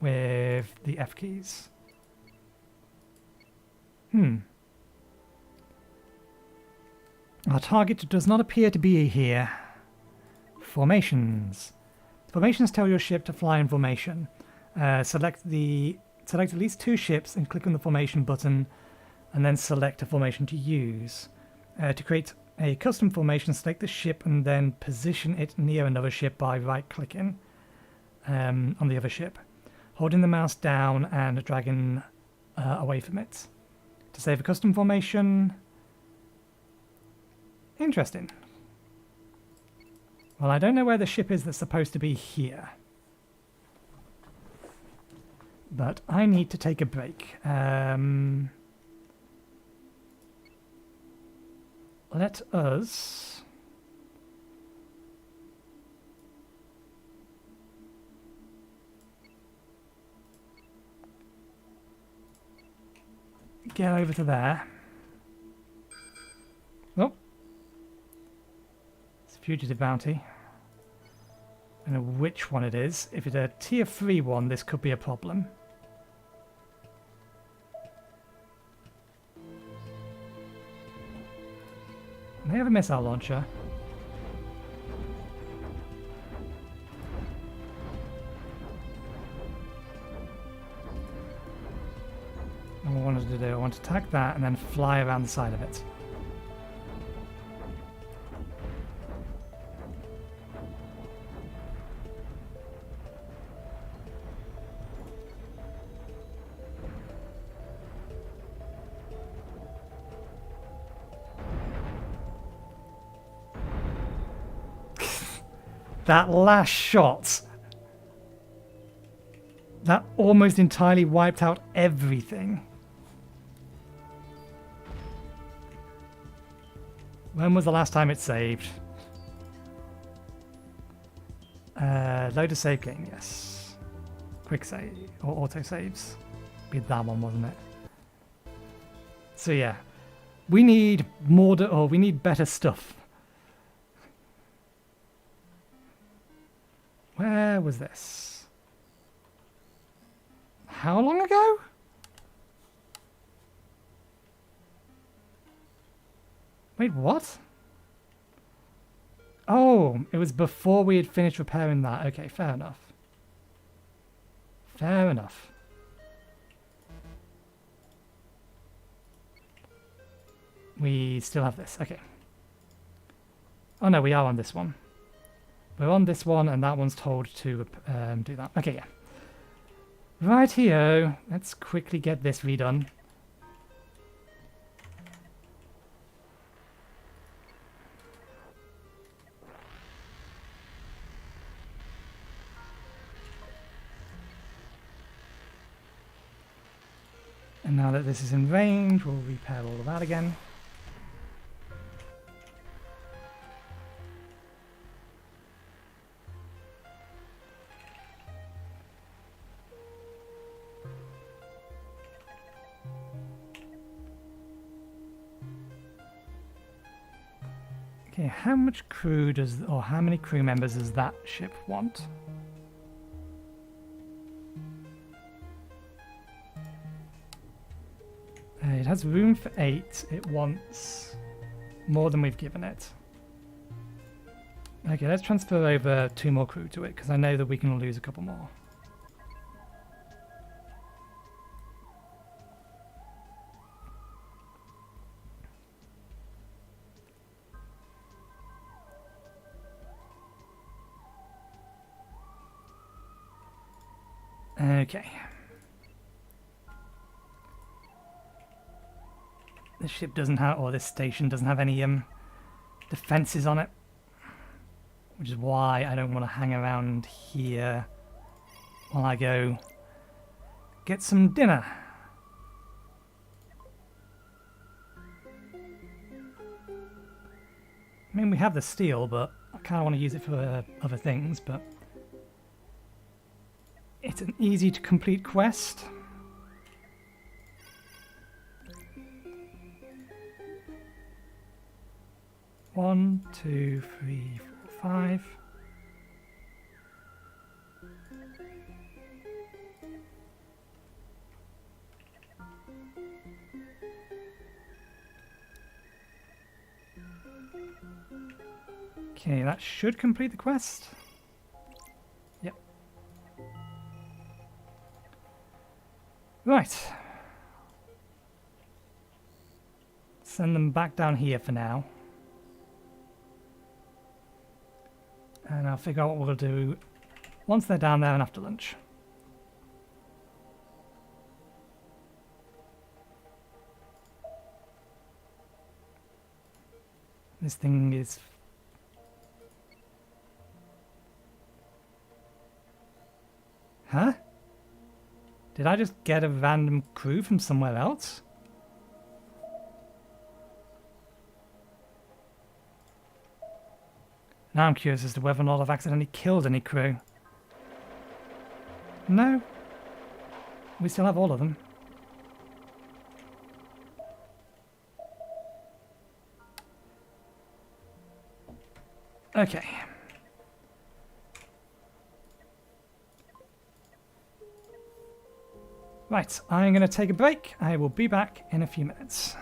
with the F keys. Our target does not appear to be here. Formations. Formations tell your ship to fly in formation. Select at least 2 ships and click on the formation button and then select a formation to use. To create a custom formation, select the ship and then position it near another ship by right-clicking on the other ship. Holding the mouse down and dragging away from it. To save a custom formation. Interesting. Well, I don't know where the ship is that's supposed to be here. But I need to take a break. Let us... get over to there. Oh. It's a fugitive bounty. I don't know which one it is. If it's a tier 3 one, this could be a problem. They have a missile launcher. And what I wanted to do, I want to attack that and then fly around the side of it. That last shot, that almost entirely wiped out everything. When was the last time it saved? Load a save game, yes. Quick save, or auto saves. Be that one, wasn't it? So yeah, we need more, we need better stuff. Where was this? How long ago? Wait, what? Oh, it was before we had finished repairing that. Okay, fair enough. Fair enough. We still have this. Okay. Oh no, we are on this one. We're on this one, and that one's told to do that. Okay, yeah. Rightio. Let's quickly get this redone. And now that this is in range, we'll repair all of that again. Okay, how much crew does, or how many crew members does that ship want? It has room for 8. It wants more than we've given it. Okay, let's transfer over 2 more crew to it, because I know that we can lose a couple more. Okay. This ship doesn't have, or this station doesn't have any defenses on it, which is why I don't want to hang around here while I go get some dinner. I mean, we have the steel, but I kind of want to use it for other things, but it's an easy to complete quest. One, two, three, four, 5. Okay, that should complete the quest. Yep. Right. Send them back down here for now. And I'll figure out what we'll do once they're down there and after lunch. This thing is... Huh? Did I just get a random crew from somewhere else? Now I'm curious as to whether or not I've accidentally killed any crew. No. We still have all of them. Okay. Right, I'm going to take a break. I will be back in a few minutes.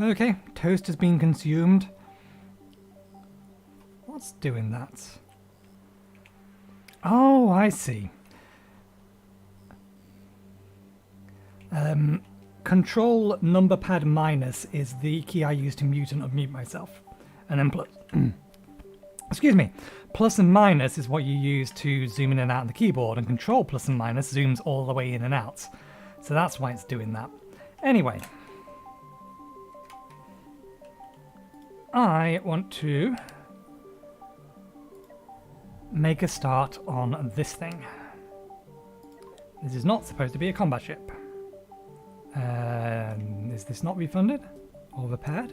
Okay, toast has been consumed. What's doing that? Oh, I see. Control number pad minus is the key I use to mute and unmute myself. And then plus, excuse me, plus and minus is what you use to zoom in and out on the keyboard, and control plus and minus zooms all the way in and out. So that's why it's doing that. Anyway. I want to make a start on this thing. This is not supposed to be a combat ship. Is this not refunded or repaired?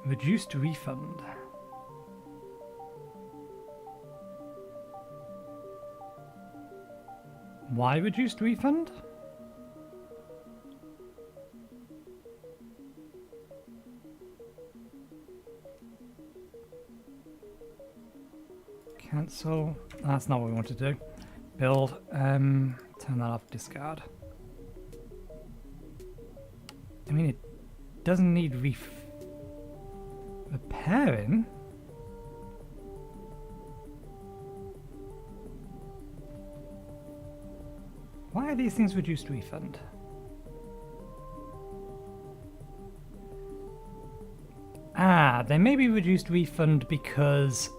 Reduced refund. Why reduced refund? Cancel. That's not what we want to do. Build. Turn that off. Discard. I mean, it doesn't need repairing. Why are these things reduced refund? Ah, they may be reduced refund because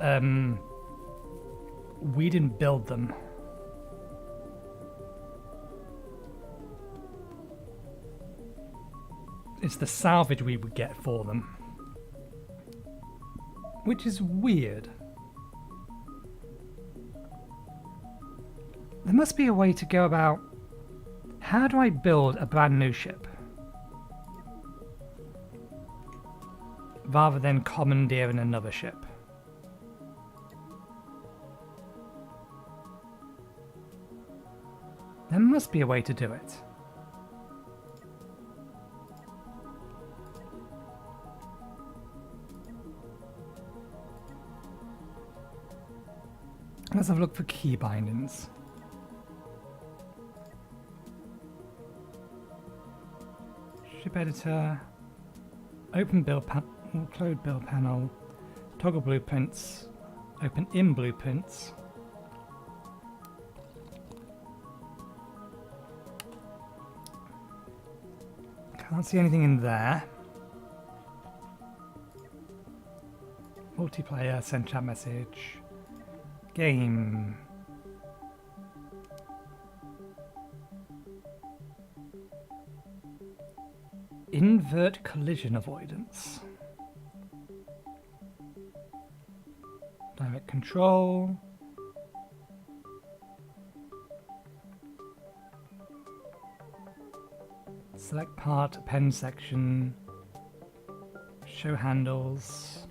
we didn't build them. It's the salvage we would get for them. Which is weird. There must be a way to go about... How do I build a brand new ship? Rather than commandeering another ship. There must be a way to do it. Let's have a look for key bindings. Ship editor. Open build panel. Close build panel. Toggle blueprints. Open in blueprints. Can't see anything in there. Multiplayer, send chat message. Game. Invert collision avoidance. Direct control. Select part, append section. Show handles.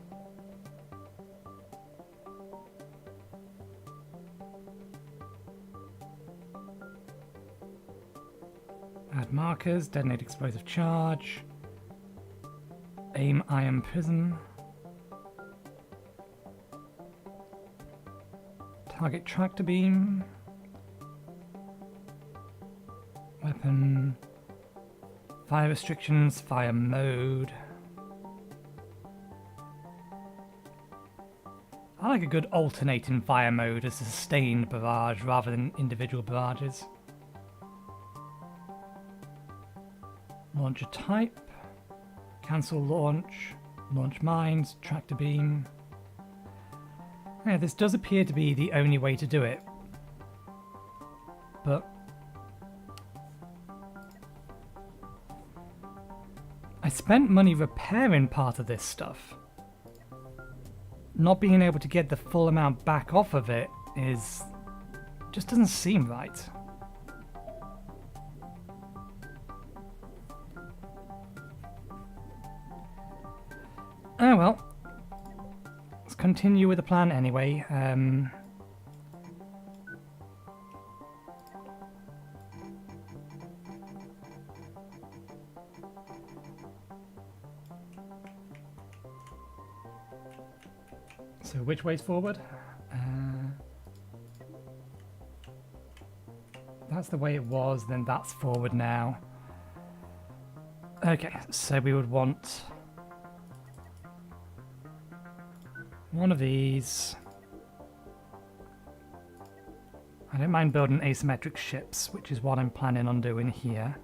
Add markers, detonate explosive charge. Aim iron prism. Target tractor beam. Weapon. Fire restrictions, fire mode. I like a good alternating fire mode as a sustained barrage rather than individual barrages. Launcher type. Cancel launch. Launch mines. Tractor beam. Yeah, this does appear to be the only way to do it. But I spent money repairing part of this stuff. Not being able to get the full amount back off of it is... just doesn't seem right. Oh well. Let's continue with the plan anyway. So which way's forward? That's the way it was, then that's forward now. Okay, so we would want one of these. I don't mind building asymmetric ships, which is what I'm planning on doing here.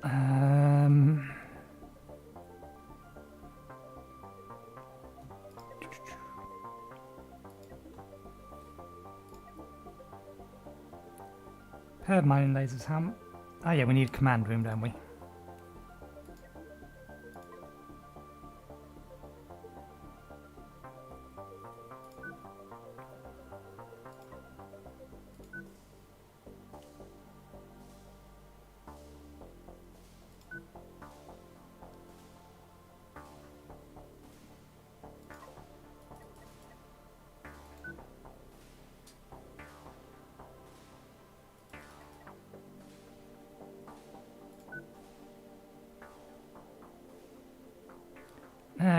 Um, Paired mining lasers, how... Oh yeah, we need a command room, don't we?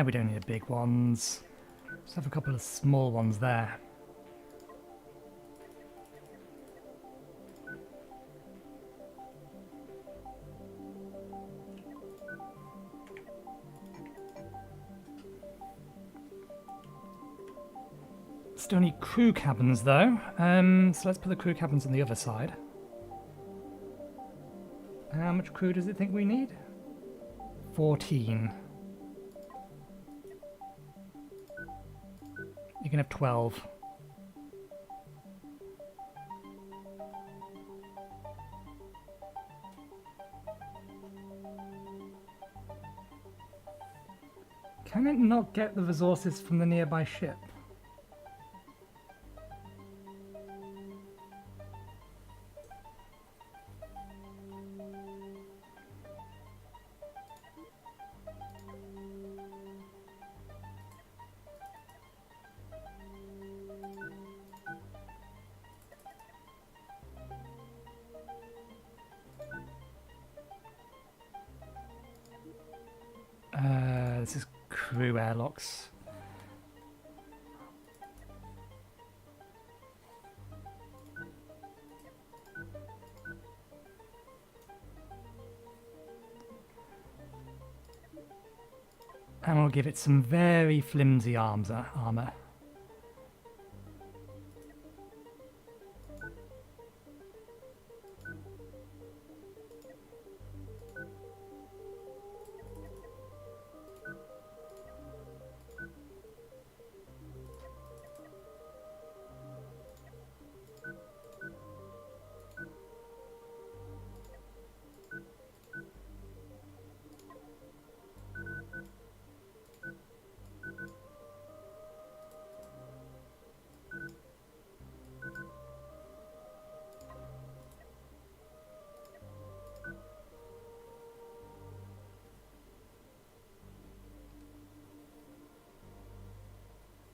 We don't need the big ones. Just have a couple of small ones there. Still need crew cabins though. So let's put the crew cabins on the other side. How much crew does it think we need? 14. You can have 12. Can it not get the resources from the nearby ship? This is crew airlocks. And we'll give it some very flimsy armor.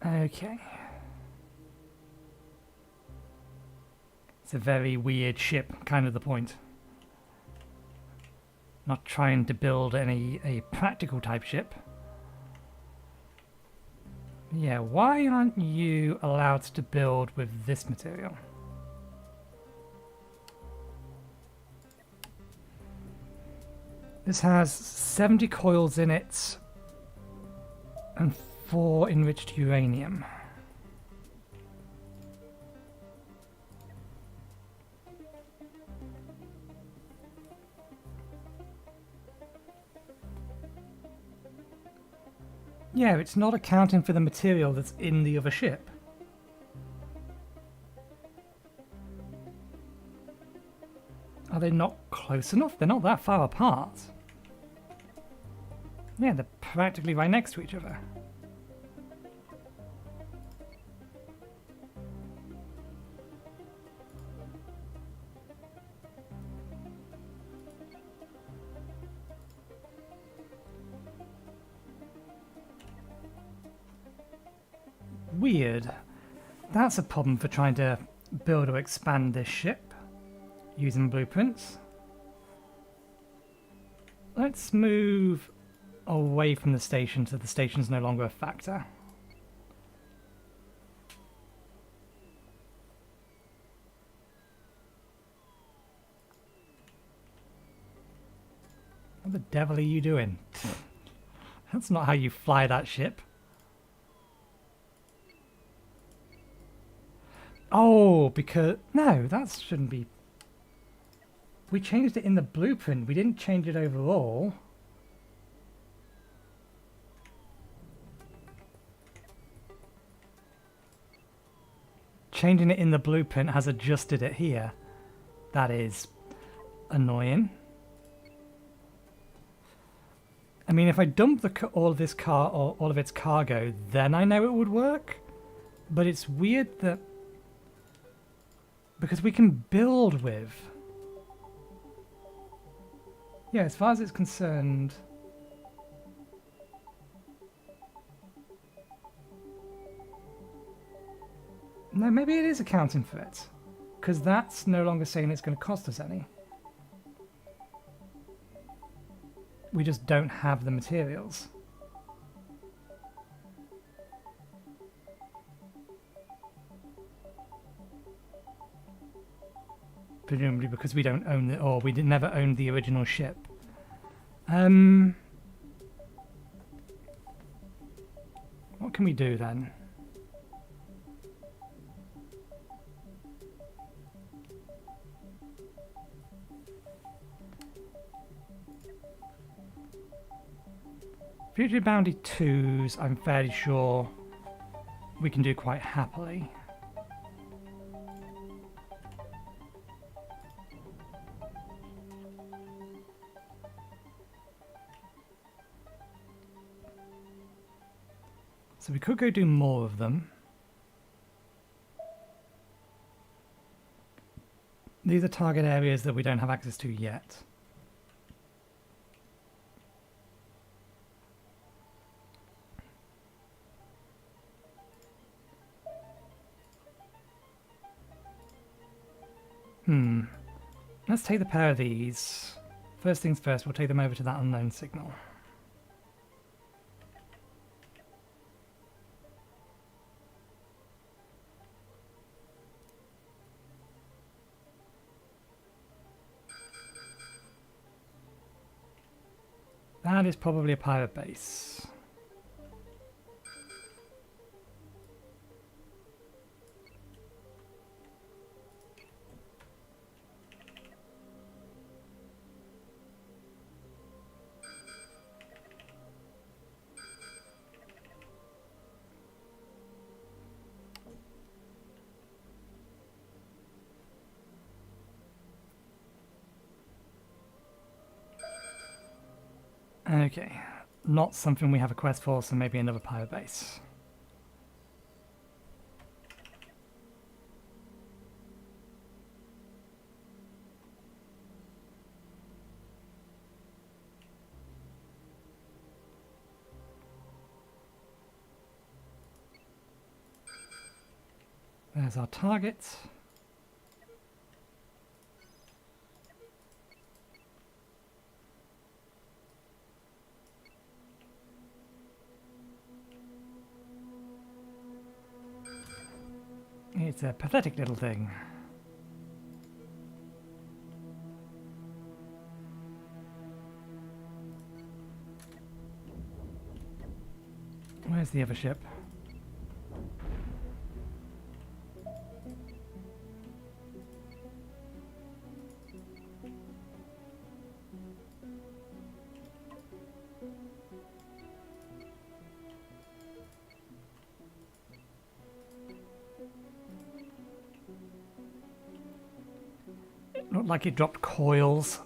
Okay. It's a very weird ship, kind of the point. Not trying to build a practical type ship. Yeah, why aren't you allowed to build with this material? This has 70 coils in it and 4 enriched uranium. Yeah, it's not accounting for the material that's in the other ship. Are they not close enough? They're not that far apart. Yeah, they're practically right next to each other. Weird. That's a problem for trying to build or expand this ship using blueprints. Let's move away from the station so the station's no longer a factor. What the devil are you doing? That's not how you fly that ship. Oh, because... No, that shouldn't be... We changed it in the blueprint. We didn't change it overall. Changing it in the blueprint has adjusted it here. That is annoying. I mean, if I dump all of this car or all of its cargo, then I know it would work. But it's weird that because we can build with. Yeah, as far as it's concerned. No, maybe it is accounting for it. Because that's no longer saying it's going to cost us any. We just don't have the materials. Presumably because we don't own it, or we never owned the original ship. What can we do then? Future Bounty 2s, I'm fairly sure we can do quite happily. So we could go do more of them. These are target areas that we don't have access to yet. Let's take the pair of these. First things first, we'll take them over to that unknown signal. That is probably a pirate base. Okay, not something we have a quest for, so maybe another pirate base. There's our target. It's a pathetic little thing. Where's the other ship? Looked like it dropped coils.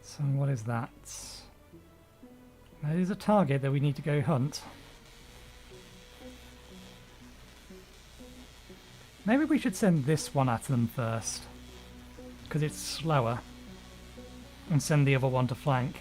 So what is that? That is a target that we need to go hunt. Maybe we should send this one at them first, because it's slower, and send the other one to flank.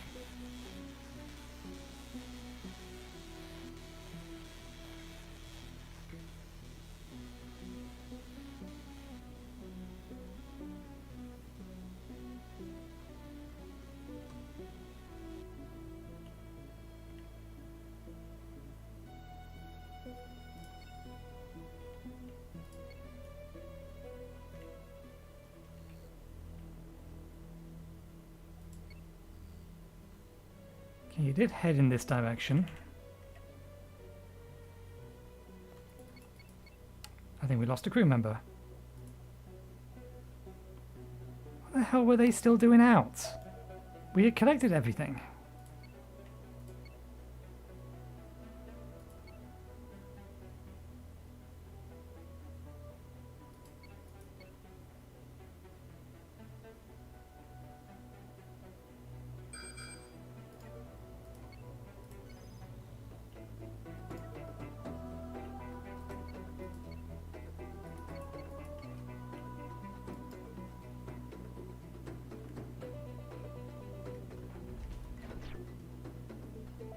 Okay, you did head in this direction. I think we lost a crew member. What the hell were they still doing out? We had collected everything.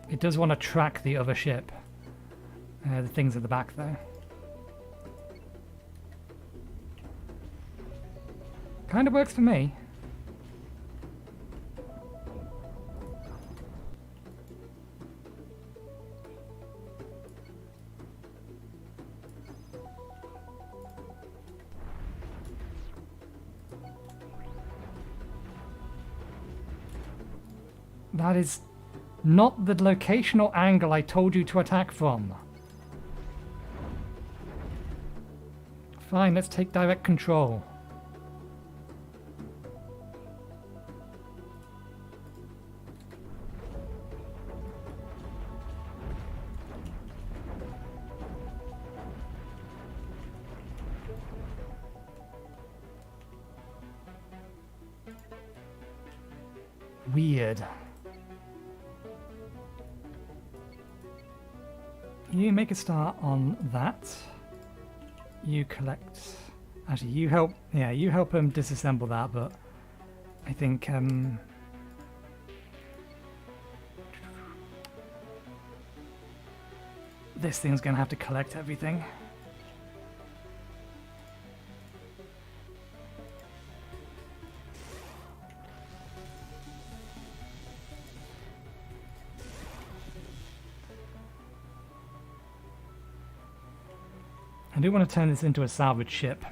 It does want to track the other ship. The things at the back there. Kind of works for me. That is not the location or angle I told you to attack from. Fine, let's take direct control. Weird. You make a start on that. You collect. Actually, you help. Yeah, you help him disassemble that. But I think this thing's gonna have to collect everything. I do want to turn this into a salvage ship.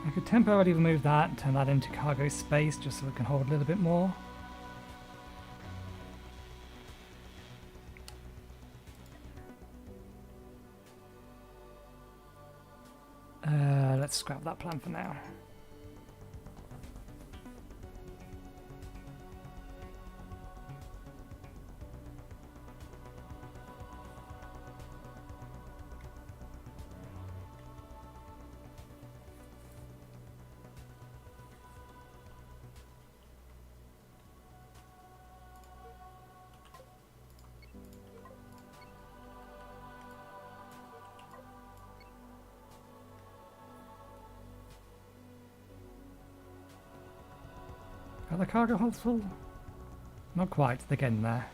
I could temporarily remove that and turn that into cargo space just so it can hold a little bit more. Let's scrap that plan for now. Are the cargo holds full? Not quite, they're getting there.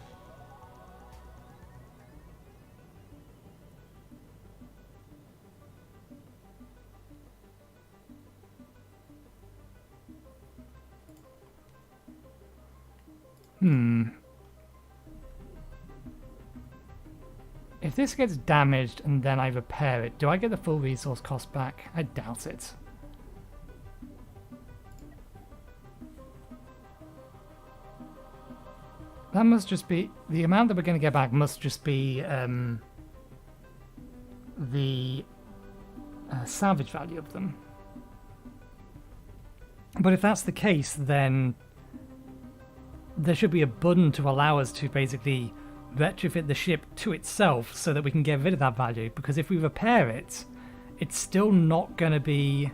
If this gets damaged and then I repair it, do I get the full resource cost back? I doubt it. That must just be... the amount that we're going to get back must just be the salvage value of them. But if that's the case, then there should be a button to allow us to basically retrofit the ship to itself so that we can get rid of that value. Because if we repair it, it's still not going to be...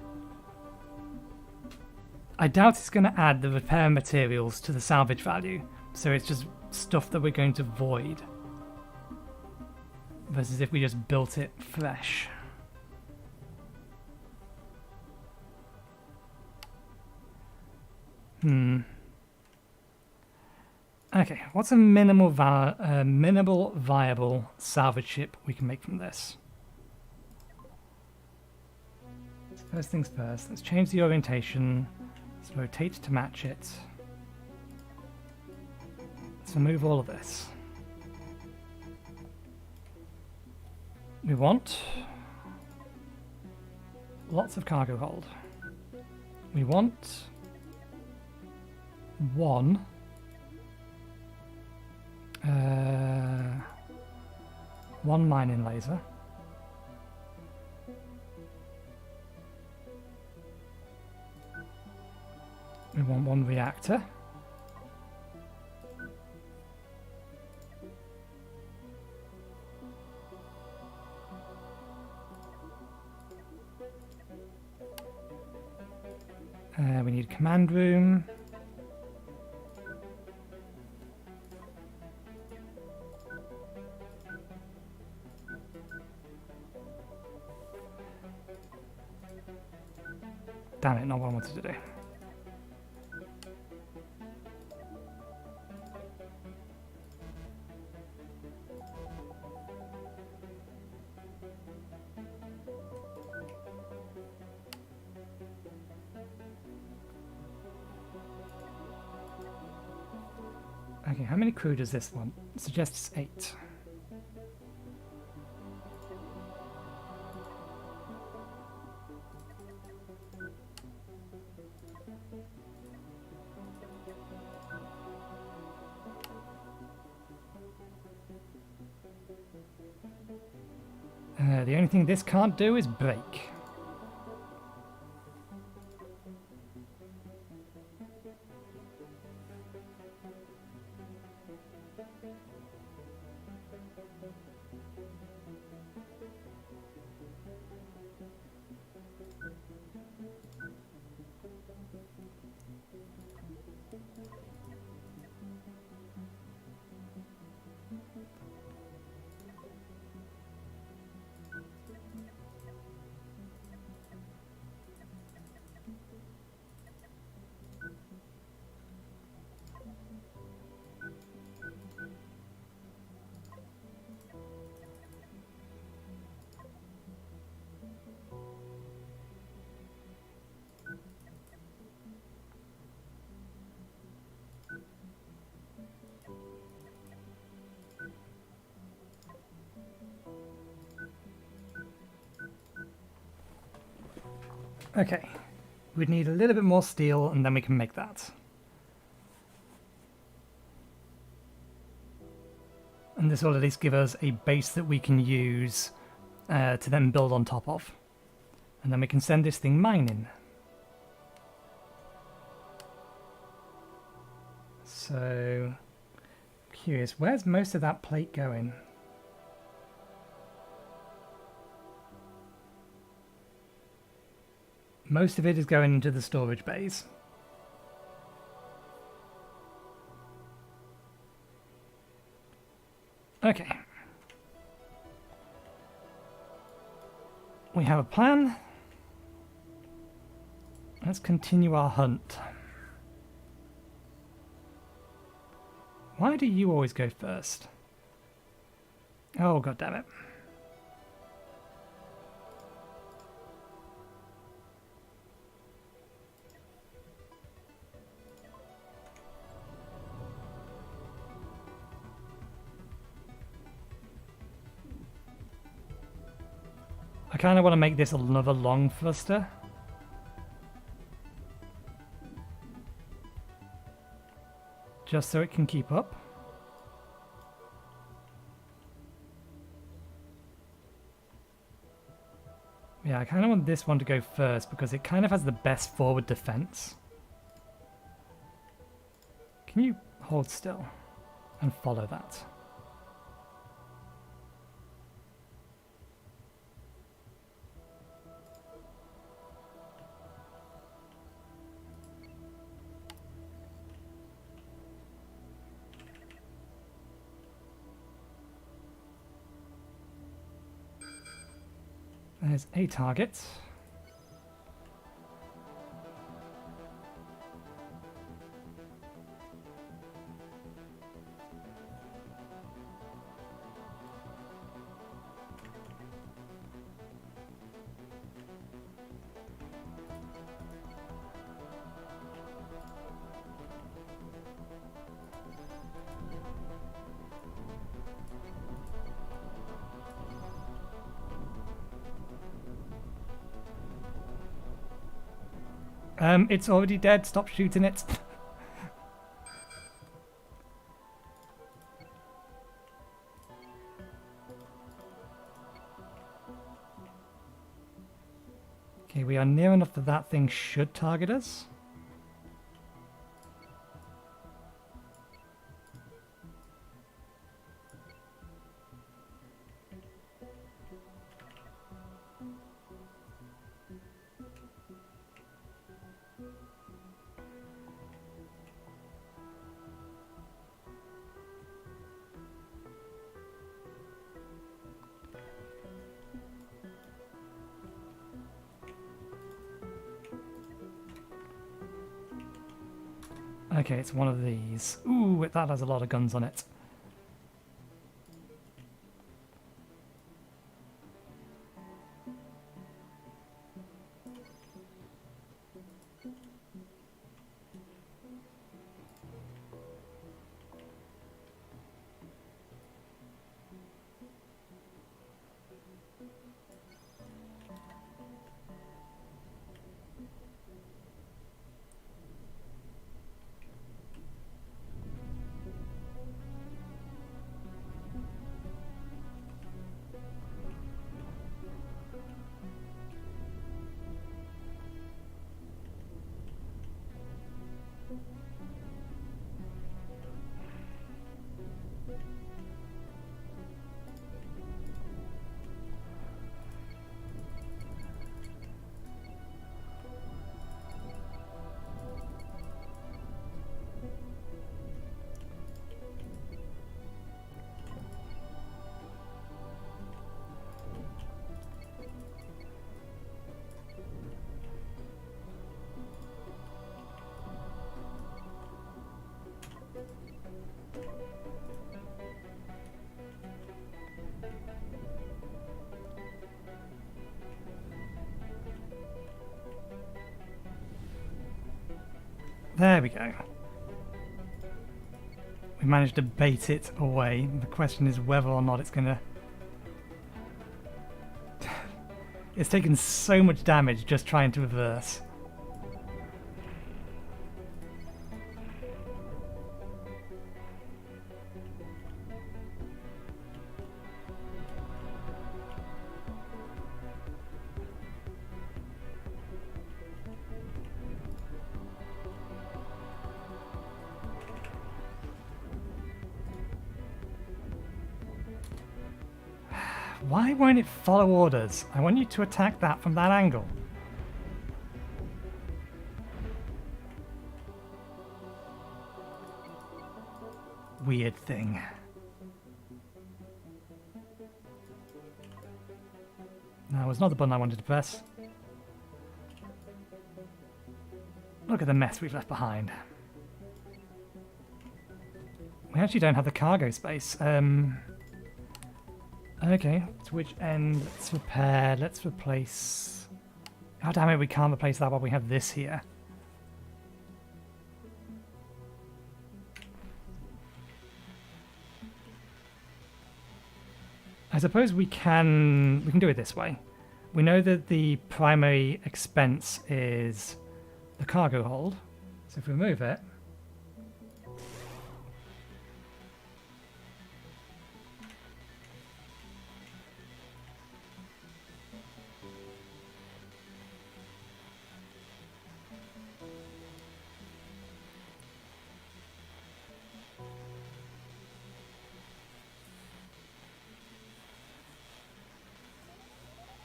I doubt it's going to add the repair materials to the salvage value. So it's just stuff that we're going to void. Versus if we just built it fresh. Okay, what's a minimal viable salvage ship we can make from this? First things first, let's change the orientation. Let's rotate to match it. Let's remove all of this. We want lots of cargo hold. We want one mining laser. We want one reactor. We need a command room. Damn it, not what I wanted to do. Okay, how many crew does this one? It suggests 8. The only thing this can't do is break. Okay, we'd need a little bit more steel and then we can make that. And this will at least give us a base that we can use to then build on top of. And then we can send this thing mining. So, curious, where's most of that plate going? Most of it is going into the storage bays. Okay. We have a plan. Let's continue our hunt. Why do you always go first? Oh, god damn it. I kind of want to make this another long thruster. Just so it can keep up. Yeah, I kind of want this one to go first because it kind of has the best forward defense. Can you hold still and follow that? There's a target. It's already dead. Stop shooting it. Okay, we are near enough that that thing should target us. Okay, it's one of these. Ooh, that has a lot of guns on it. There we go. We managed to bait it away. The question is whether or not it's gonna... It's taken so much damage just trying to reverse. Why won't it follow orders? I want you to attack that from that angle. Weird thing. No, it was not the button I wanted to press. Look at the mess we've left behind. We actually don't have the cargo space. Okay, to which end? Let's repair, let's replace... Oh damn it, we can't replace that while we have this here. I suppose we can do it this way. We know that the primary expense is the cargo hold, so if we remove it,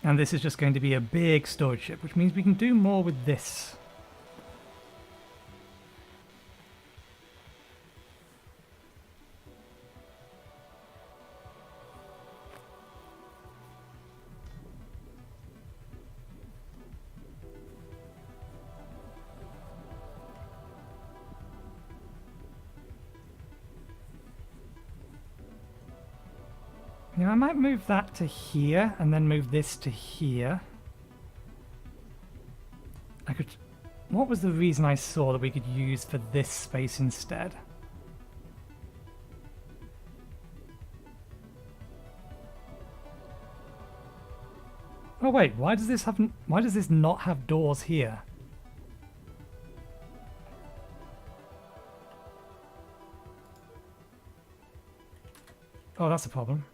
and this is just going to be a big storage ship, which means we can do more with this. Now I might move that to here and then move this to here. I could... What was the reason I saw that we could use for this space instead? Oh wait, why does this not have doors here? Oh, that's a problem.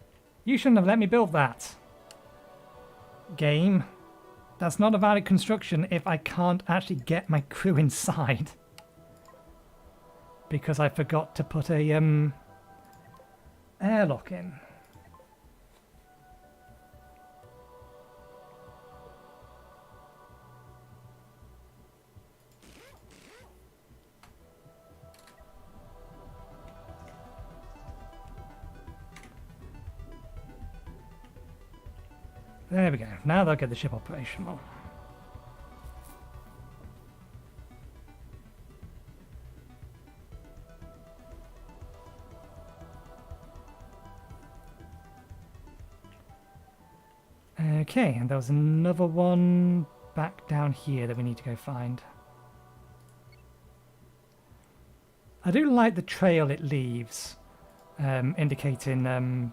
You shouldn't have let me build that. Game. That's not a valid construction if I can't actually get my crew inside. Because I forgot to put a airlock in. There we go. Now they'll get the ship operational. Okay, and there was another one back down here that we need to go find. I do like the trail it leaves, indicating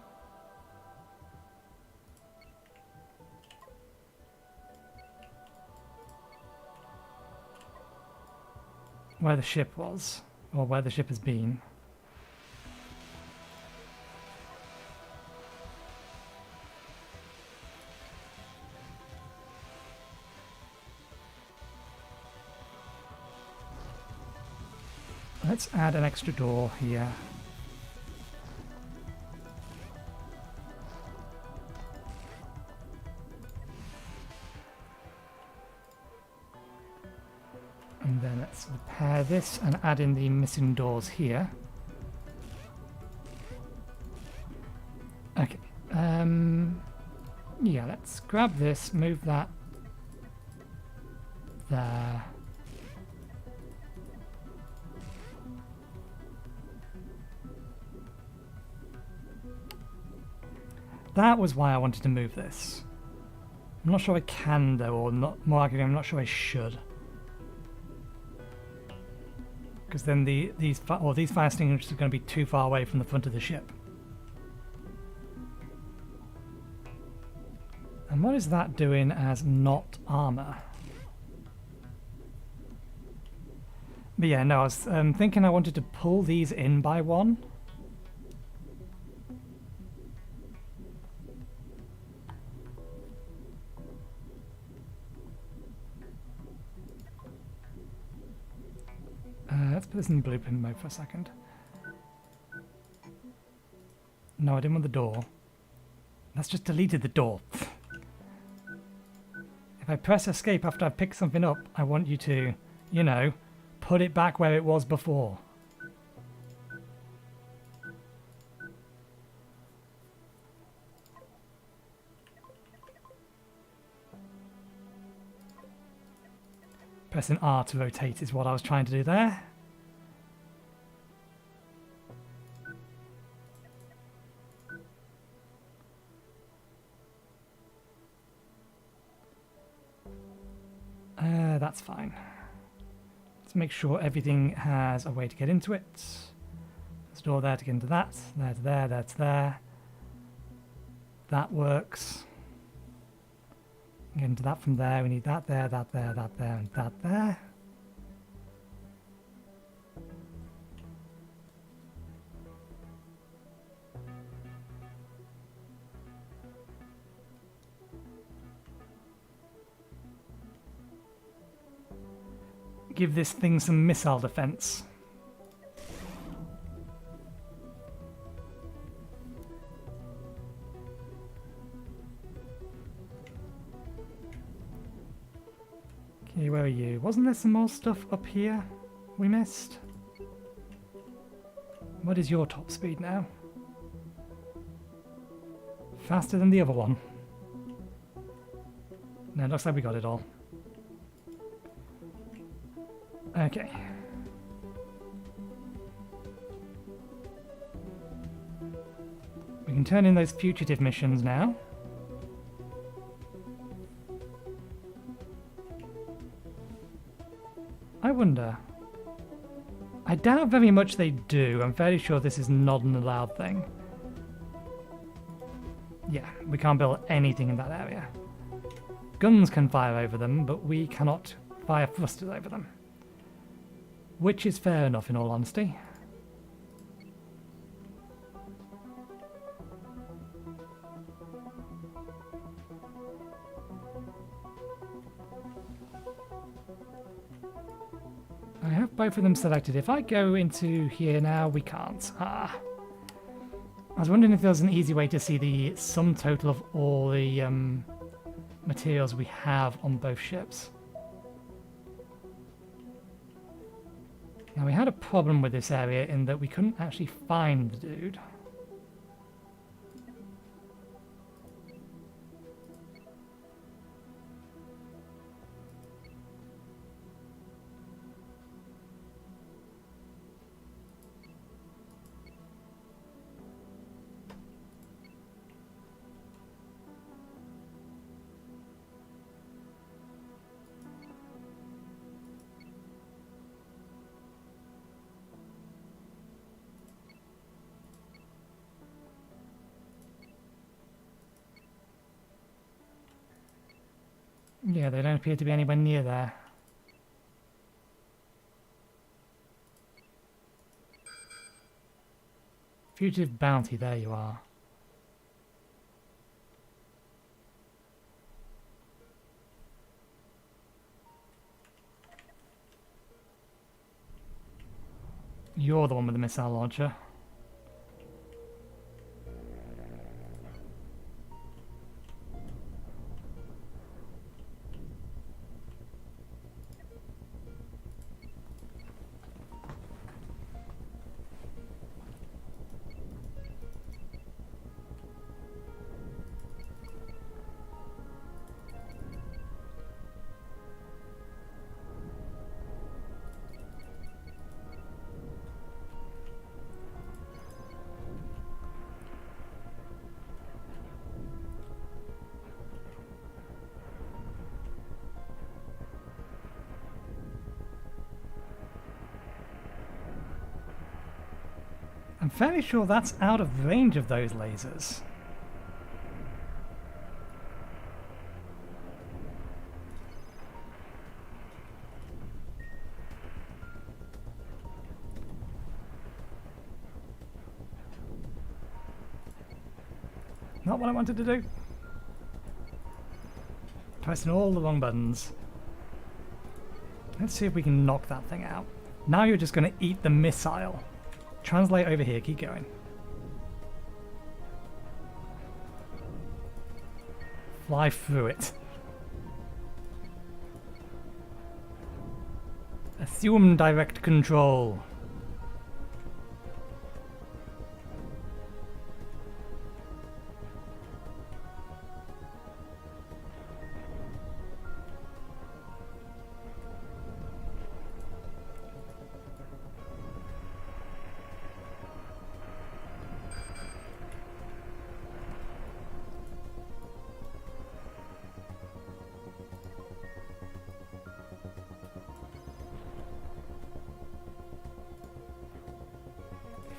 where the ship was, or where the ship has been. Let's add an extra door here. And then let's repair this and add in the missing doors here. Okay. Yeah, let's grab this, move that there. That was why I wanted to move this. I'm not sure I can though, or not. More likely, I'm not sure I should. Because then these fire extinguishers are going to be too far away from the front of the ship. And what is that doing as not armor? But yeah, no, I was thinking I wanted to pull these in by one. Let's put this in blueprint mode for a second. No, I didn't want the door. That's just deleted the door. If I press escape after I've picked something up, I want you to, you know, put it back where it was before. Pressing R to rotate is what I was trying to do there. That's fine. Let's make sure everything has a way to get into it. There's a door there to get into that. There to there, there to there. That works. Get into that from there. We need that there, that there, that there, and that there. Give this thing some missile defense. Okay, where are you? Wasn't there some more stuff up here we missed? What is your top speed now? Faster than the other one. No, it looks like we got it all. Okay. We can turn in those fugitive missions now. I wonder. I doubt very much they do. I'm fairly sure this is not an allowed thing. Yeah, we can't build anything in that area. Guns can fire over them, but we cannot fire thrusters over them. Which is fair enough, in all honesty. both of them selected. If I go into here now, we can't. Ah. I was wondering if there was an easy way to see the sum total of all the materials we have on both ships. Now, we had a problem with this area in that we couldn't actually find the dude. Yeah, they don't appear to be anywhere near there. Fugitive bounty, there you are. You're the one with the missile launcher. I'm fairly sure that's out of range of those lasers. Not what I wanted to do. Pressing all the wrong buttons. Let's see if we can knock that thing out. Now you're just going to eat the missile. Translate over here, keep going. Fly through it. Assume direct control.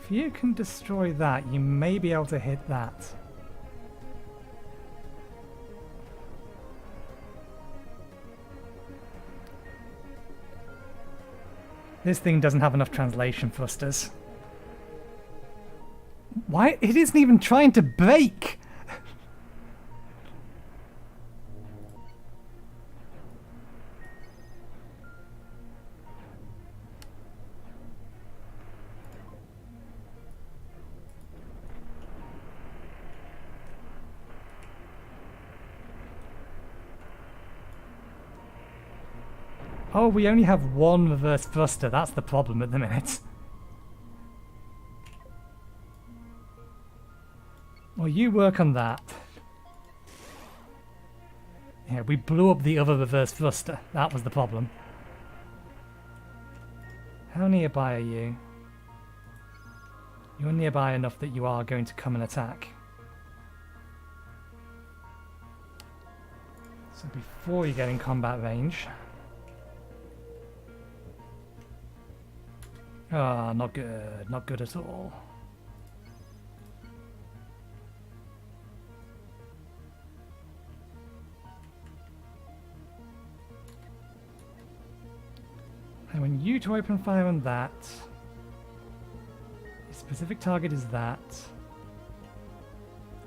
If you can destroy that, you may be able to hit that. This thing doesn't have enough translation thrusters. Why? It isn't even trying to break! Oh, we only have one reverse thruster. That's the problem at the minute. Well, you work on that. Yeah, we blew up the other reverse thruster. That was the problem. How nearby are you? You're nearby enough that you are going to come and attack. So before you get in combat range... Ah, not good. Not good at all. I want you to open fire on that. The specific target is that.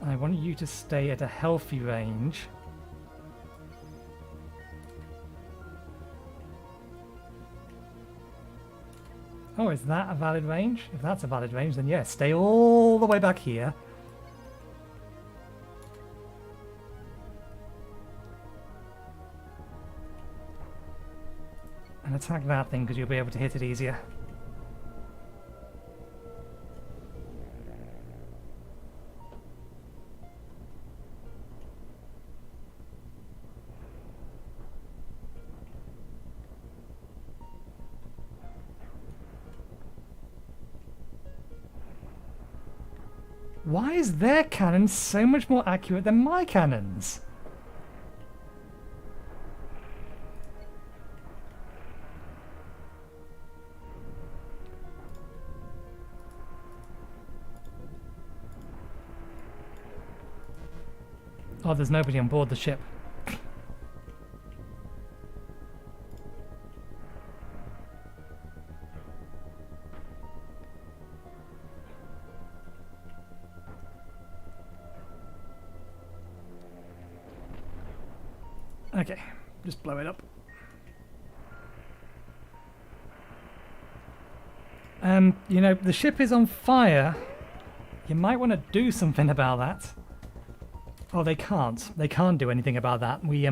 I want you to stay at a healthy range. Oh, is that a valid range? If that's a valid range, then yeah, stay all the way back here. And attack that thing, because you'll be able to hit it easier. Why is their cannon so much more accurate than my cannons? Oh, there's nobody on board the ship. Okay, just blow it up. You know, the ship is on fire. You might want to do something about that. Oh, they can't. They can't do anything about that. We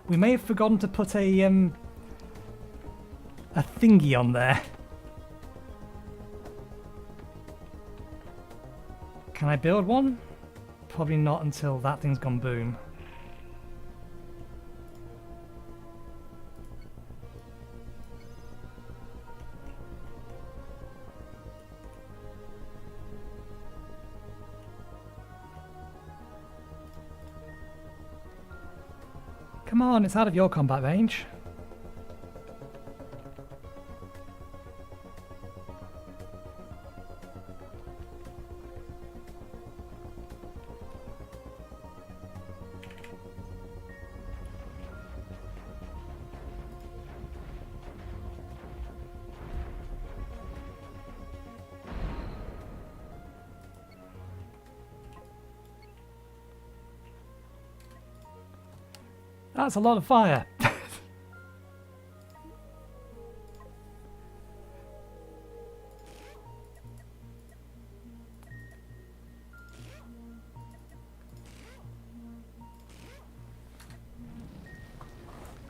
may have forgotten to put a thingy on there. Can I build one? Probably not until that thing's gone boom. Come on, it's out of your combat range. That's a lot of fire.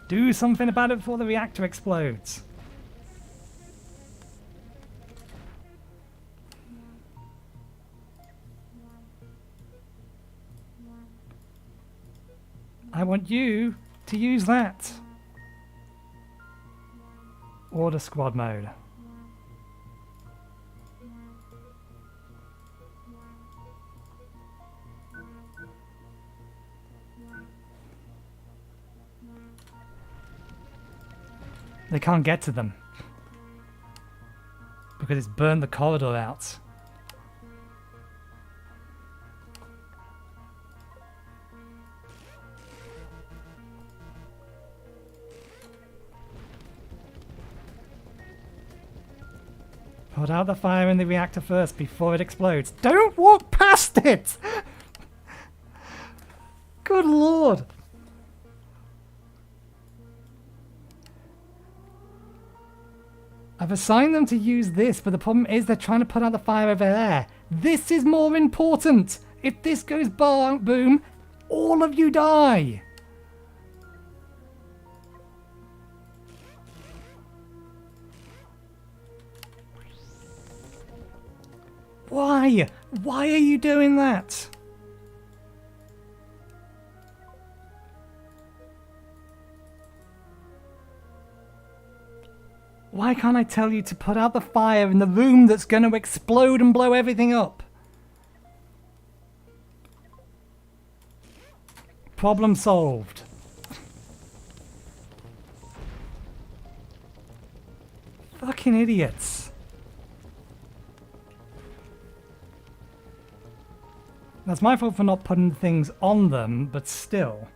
Do something about it before the reactor explodes. I want you to use that. Order squad mode. They can't get to them because it's burned the corridor out. Put out the fire in the reactor first before it explodes. Don't walk past it! Good lord! I've assigned them to use this, but the problem is they're trying to put out the fire over there. This is more important! If this goes boom, all of you die! Why? Why are you doing that? Why can't I tell you to put out the fire in the room that's going to explode and blow everything up? Problem solved. Fucking idiots. That's my fault for not putting things on them, but still.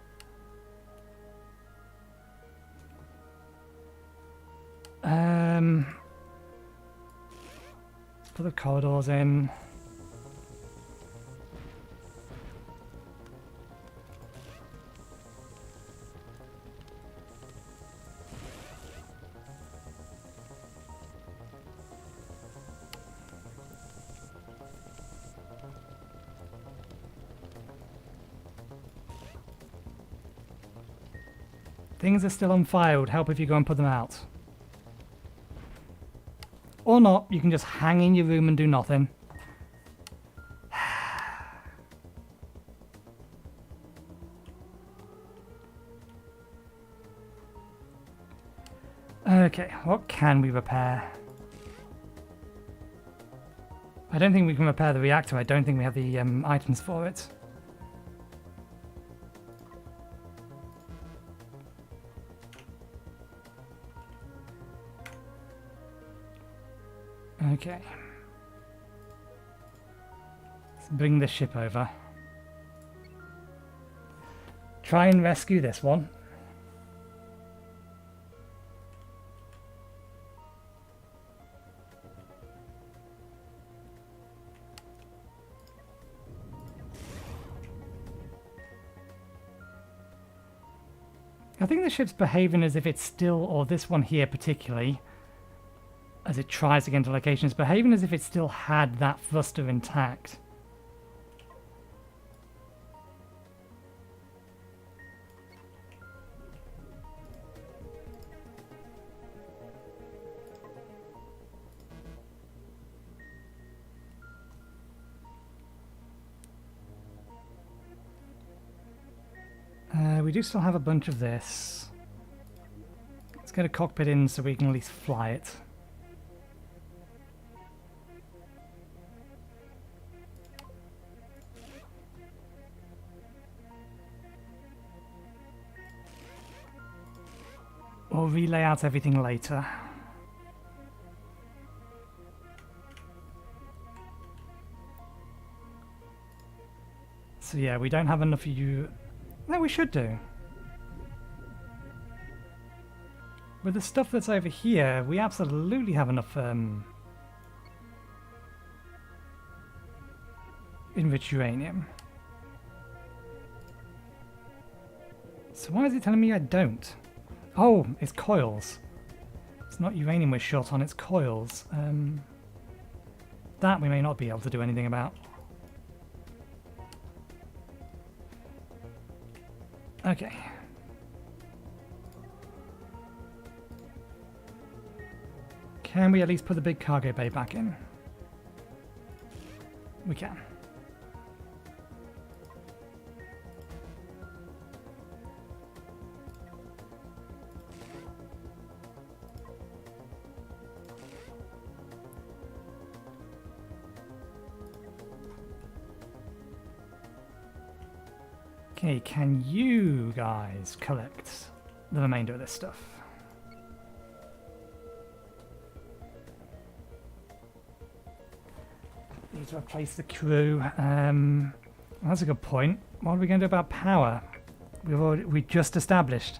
Put the corridors in. Things are still on fire. It would help if you go and put them out. Or not. You can just hang in your room and do nothing. Okay, what can we repair? I don't think we can repair the reactor. I don't think we have the items for it. Okay. Let's bring the ship over. Try and rescue this one. I think the ship's behaving as if it's still, or this one here particularly, as it tries to get into location, it's behaving as if it still had that thruster intact. We do still have a bunch of this. Let's get a cockpit in so we can at least fly it. Or relay out everything later. So yeah, we don't have enough of you. No, we should do. With the stuff that's over here, we absolutely have enough enriched uranium. So why is it telling me I don't? Oh, it's coils. It's not uranium we're short on, it's coils. That we may not be able to do anything about. Okay. Can we at least put the big cargo bay back in? We can. Okay, can you guys collect the remainder of this stuff? Need to replace the crew. That's a good point. What are we going to do about power? We just established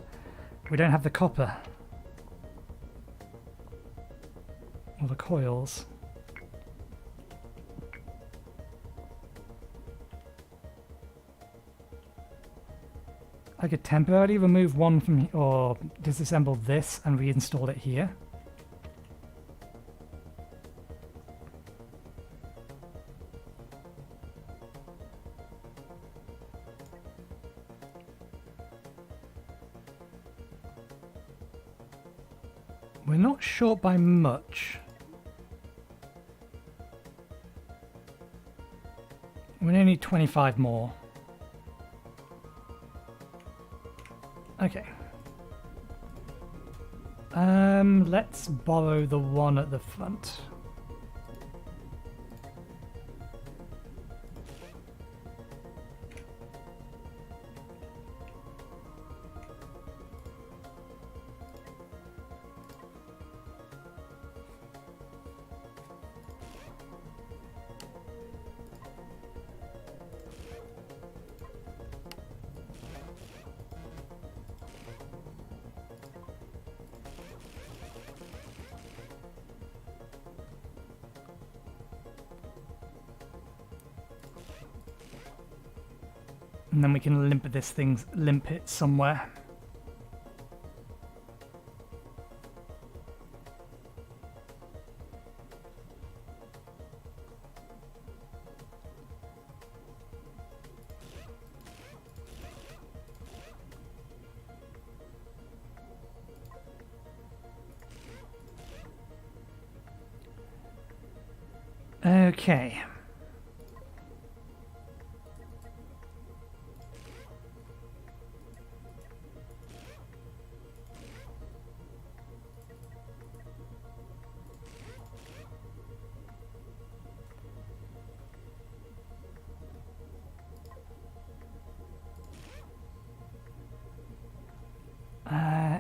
we don't have the copper or the coils. I could temporarily remove one from or disassemble this and reinstall it here. We're not short by much. We only need 25 more. Okay. Let's borrow the one at the front. And then we can limp it somewhere. Okay.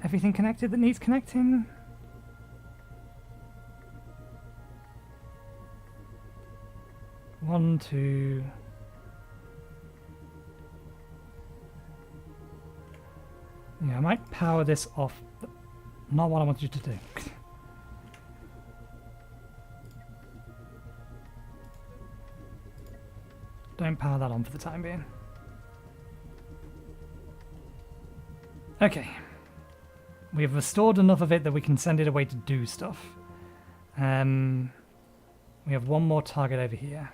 Everything connected that needs connecting? One, two... Yeah, I might power this off. Not what I want you to do. Don't power that on for the time being. Okay. We have restored enough of it that we can send it away to do stuff. We have one more target over here.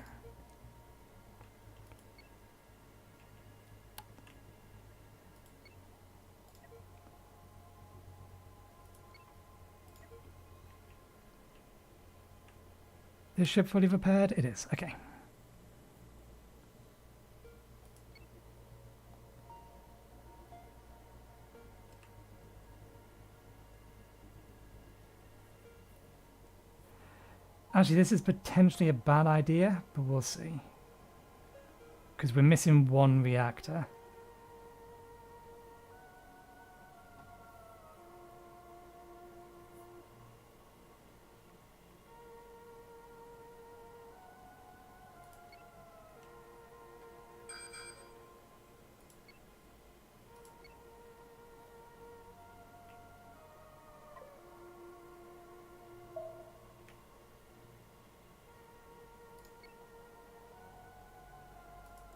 Is ship fully repaired? It is. Okay. Actually, this is potentially a bad idea, but we'll see. Because we're missing one reactor.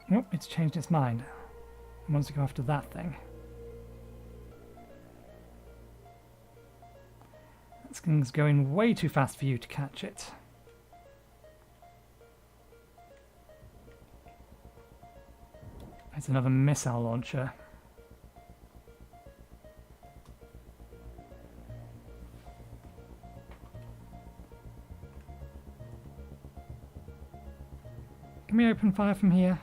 Oh, it's changed its mind. It wants to go after that thing. This thing's going way too fast for you to catch it. It's another missile launcher. Can we open fire from here?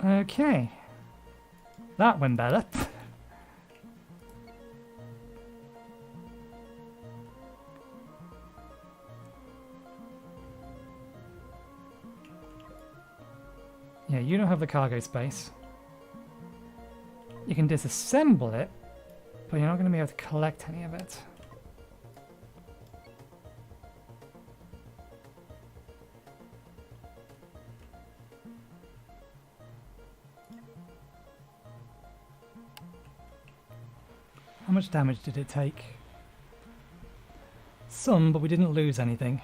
Okay. That went better. Yeah, you don't have the cargo space. You can disassemble it, but you're not going to be able to collect any of it. How much damage did it take? Some, but we didn't lose anything.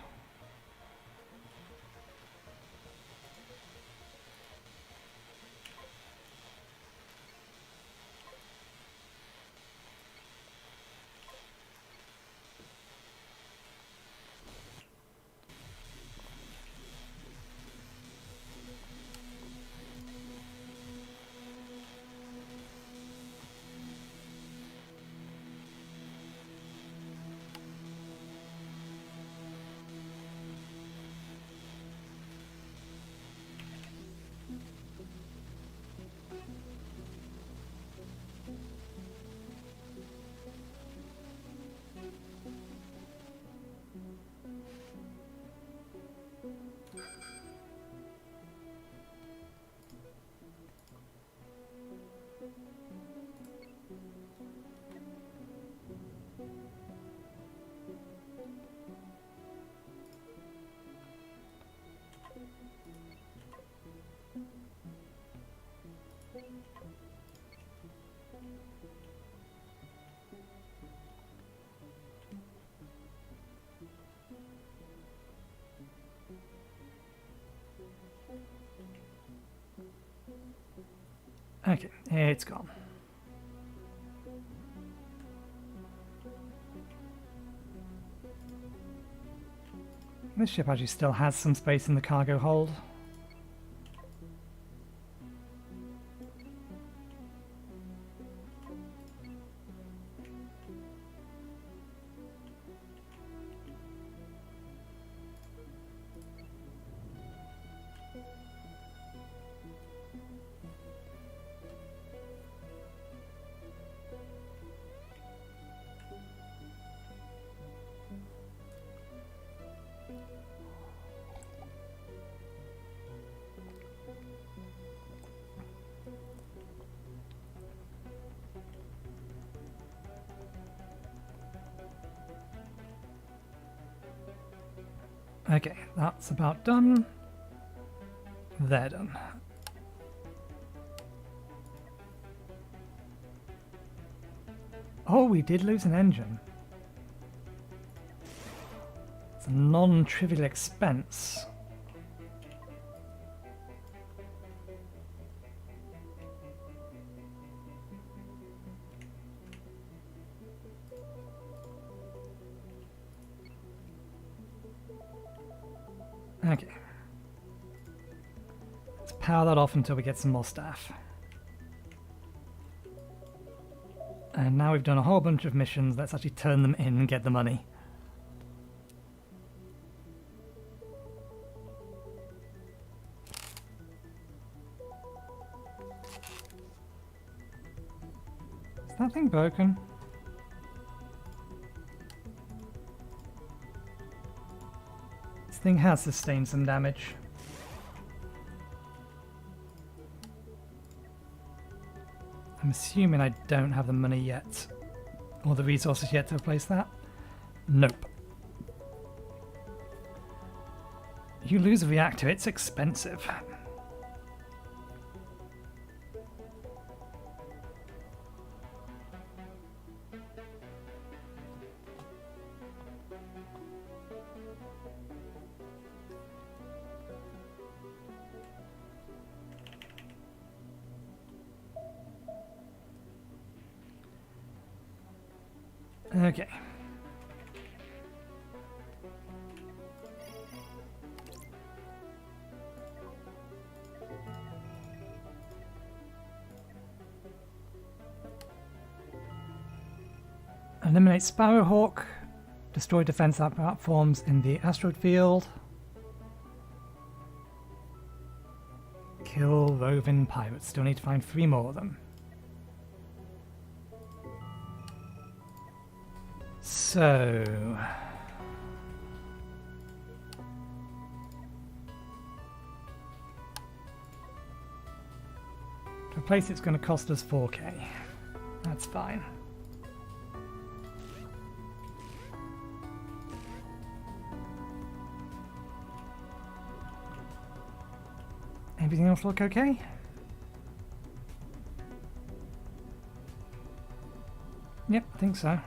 Okay, it's gone. This ship actually still has some space in the cargo hold. Okay, that's about done. They're done. Oh, we did lose an engine. It's a non-trivial expense. Okay. Let's power that off until we get some more staff. And now we've done a whole bunch of missions, let's actually turn them in and get the money. Is that thing broken? This thing has sustained some damage. I'm assuming I don't have the money yet, or the resources yet to replace that. Nope. You lose a reactor, it's expensive. Okay. Eliminate Sparrowhawk. Destroy defense platforms in the asteroid field. Kill roving pirates. Still need to find 3 more of them. So... to replace it's going to cost us 4k. That's fine. Everything else look okay? Yep, I think so.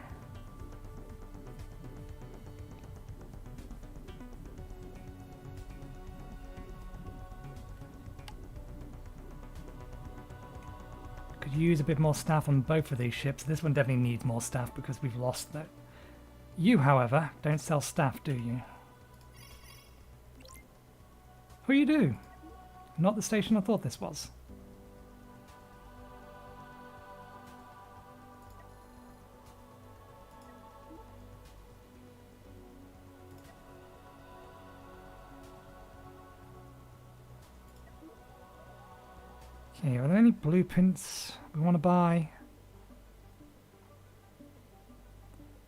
Could use a bit more staff on both of these ships. This one definitely needs more staff because we've lost that. You, however, don't sell staff, do you? Oh, you do? Not the station I thought this was. Okay, are there any blueprints we want to buy?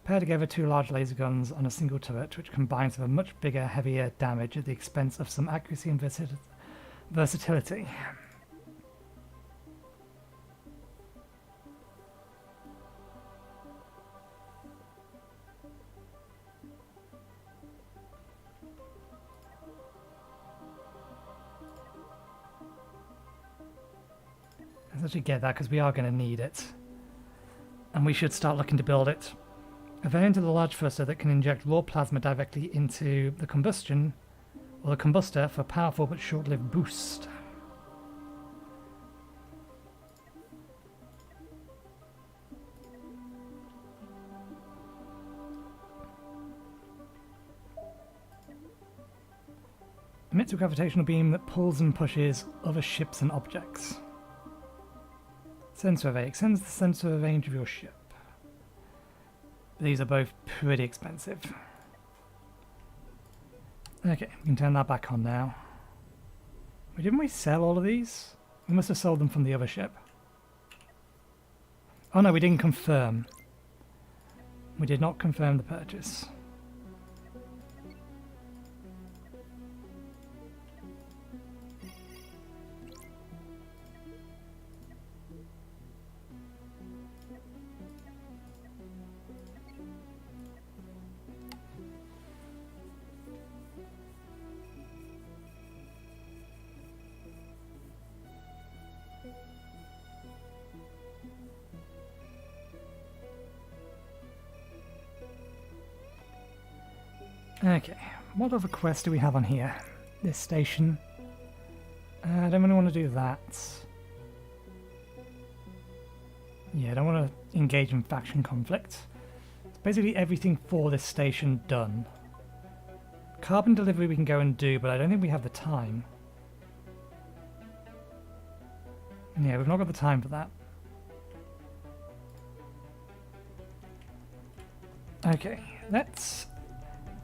Pair together 2 large laser guns on a single turret, which combines with a much bigger, heavier damage at the expense of some accuracy and versatility. Let's actually get that because we are going to need it. And we should start looking to build it. A variant of the large thruster that can inject raw plasma directly into the combustion or the combustor for a powerful but short-lived boost. Emits a gravitational beam that pulls and pushes other ships and objects. Sensor array. Extends the sensor range of your ship. These are both pretty expensive. Okay, we can turn that back on now. Didn't we sell all of these? We must have sold them from the other ship. Oh no, we didn't confirm. We did not confirm the purchase. Okay, what other quests do we have on here? This station. I don't really want to do that. Yeah, I don't want to engage in faction conflict. It's basically everything for this station done. Carbon delivery we can go and do, but I don't think we have the time. Yeah, we've not got the time for that. Okay, let's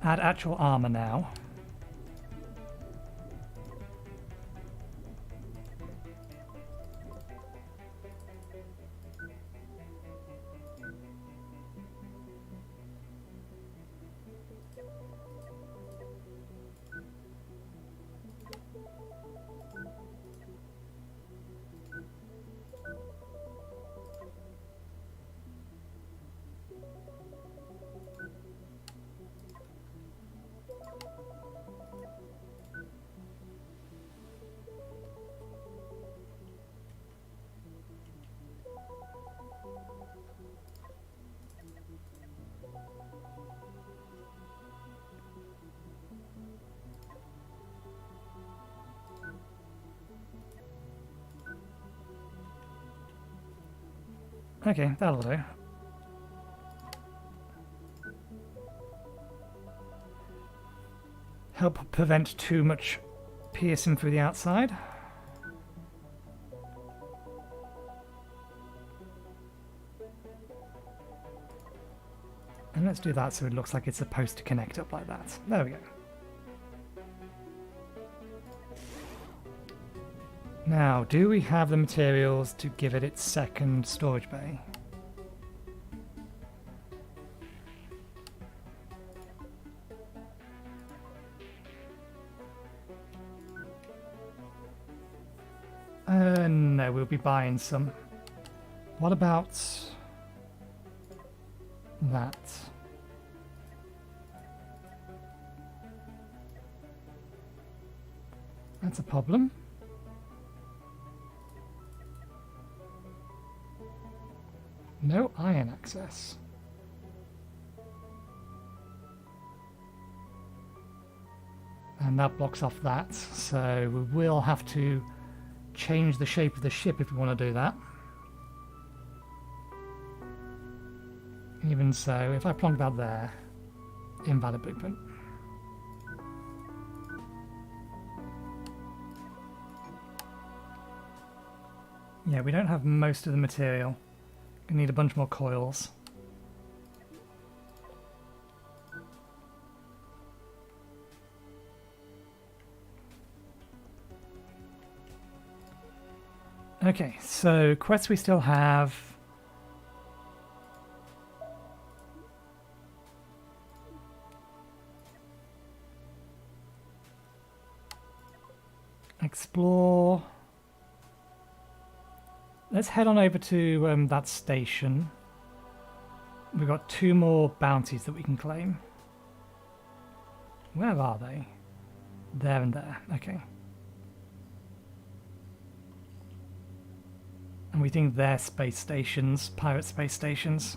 add actual armor now. Okay, that'll do. Help prevent too much piercing through the outside. And let's do that so it looks like it's supposed to connect up like that. There we go. Now, do we have the materials to give it its second storage bay? No, we'll be buying some. What about that? That's a problem. No iron access. And that blocks off that, so we will have to change the shape of the ship if we want to do that. Even so, if I plonk that there, invalid blueprint. Yeah, we don't have most of the material. We need a bunch more coils. Okay, so quests we still have. Explore. Let's head on over to that station. We've got 2 more bounties that we can claim. Where are they? There and there. Okay. And we think they're space stations, pirate space stations.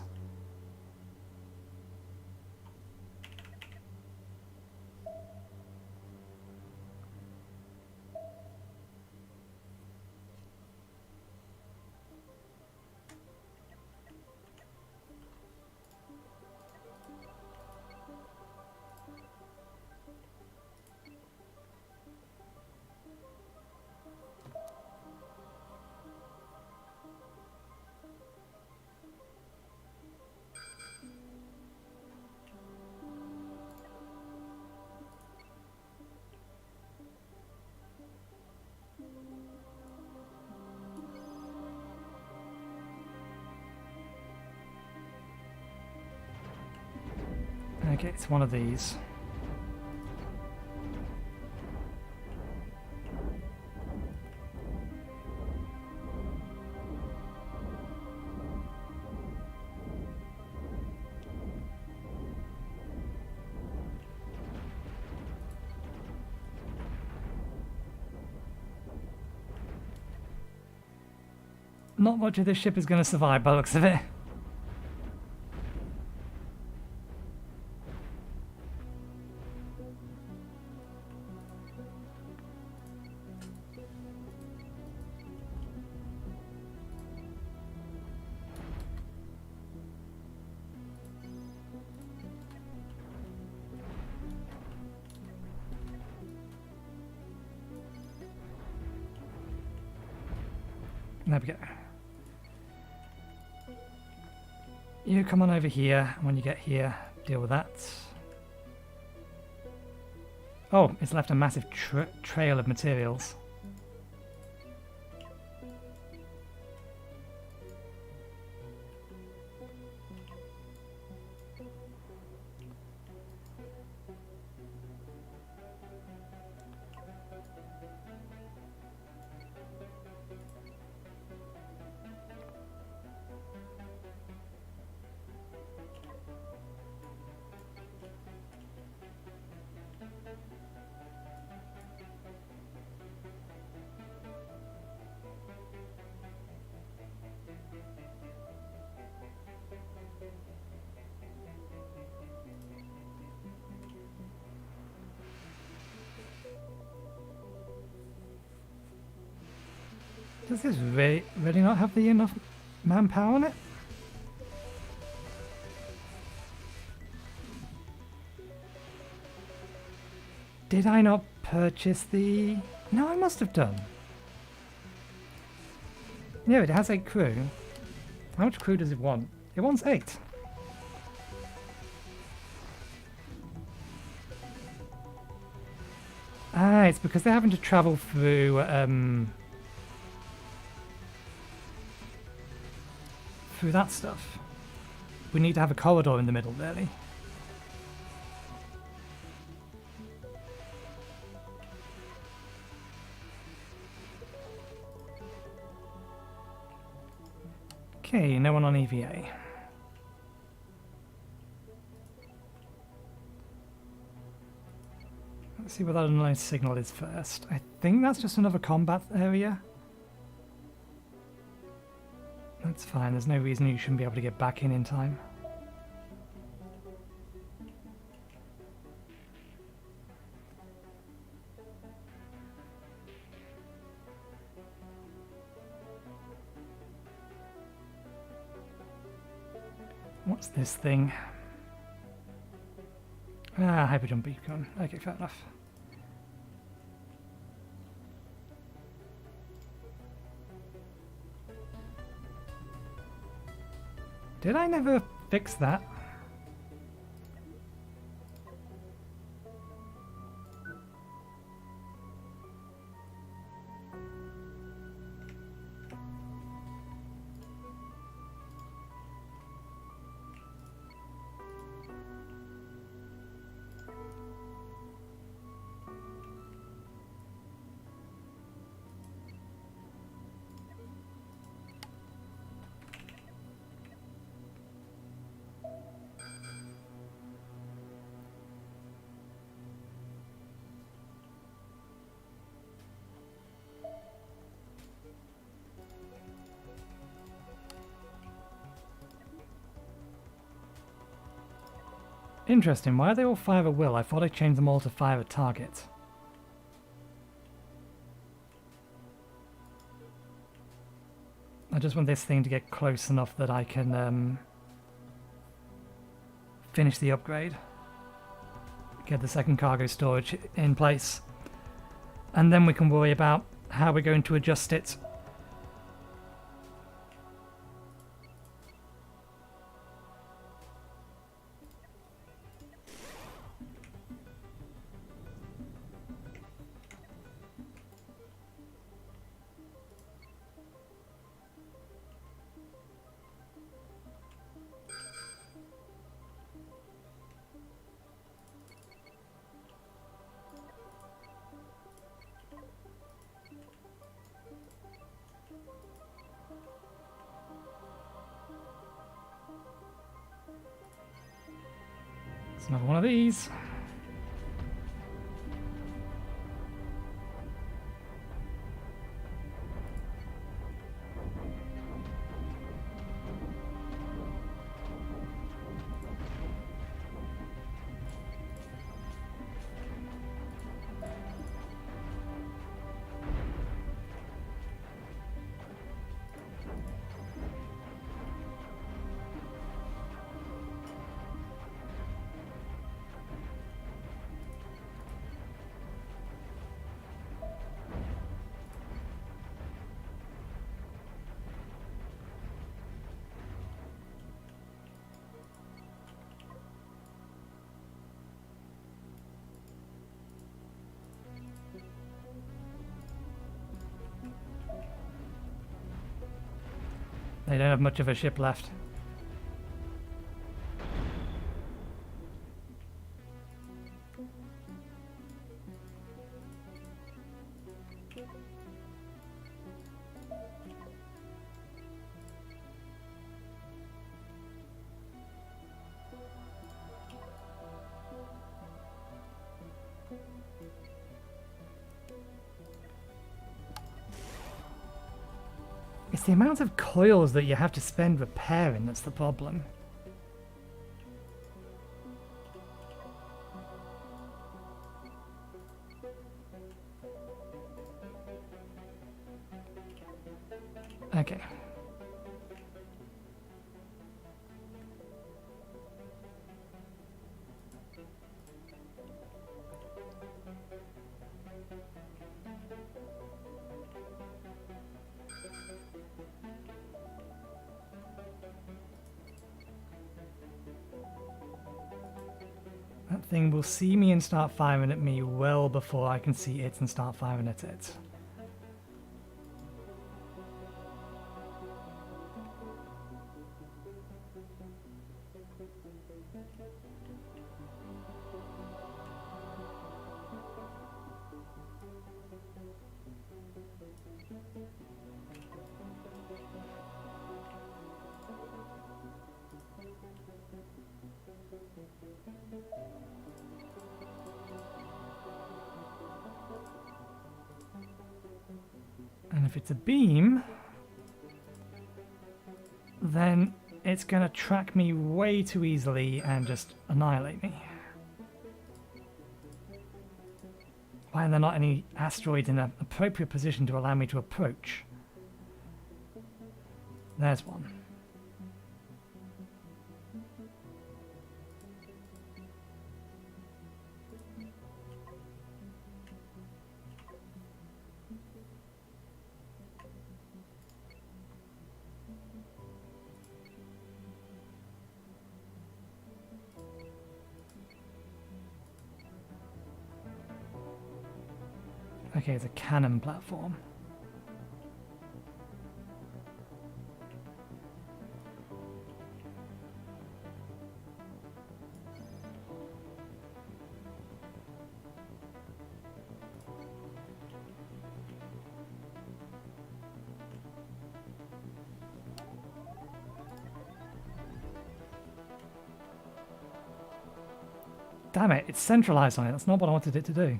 Okay, it's one of these. Not much of this ship is going to survive by the looks of it. There we go. You come on over here, and when you get here, deal with that. Oh, it's left a massive trail of materials. Does this really not have the enough manpower on it? Did I not purchase the... No, I must have done. Yeah, it has 8 crew. How much crew does it want? It wants 8. Ah, it's because they're having to travel through, through that stuff. We need to have a corridor in the middle, really. Okay, no one on EVA. Let's see what that unknown signal is first. I think that's just another combat area. That's fine, there's no reason you shouldn't be able to get back in time. What's this thing? Ah, hyperjump beacon. Okay, fair enough. Did I never fix that? Interesting, why are they all fire at will? I thought I changed them all to fire at target. I just want this thing to get close enough that I can finish the upgrade. Get the second cargo storage in place. And then we can worry about how we're going to adjust it. It's another one of these. They don't have much of a ship left. It's the amount of coils that you have to spend repairing that's the problem. Okay. That thing will see me and start firing at me well before I can see it and start firing at it. And if it's a beam, then it's going to track me way too easily and just annihilate me. Why are there not any asteroids in an appropriate position to allow me to approach? There's one. Okay, it's a cannon platform. Damn it, it's centralized on it. That's not what I wanted it to do.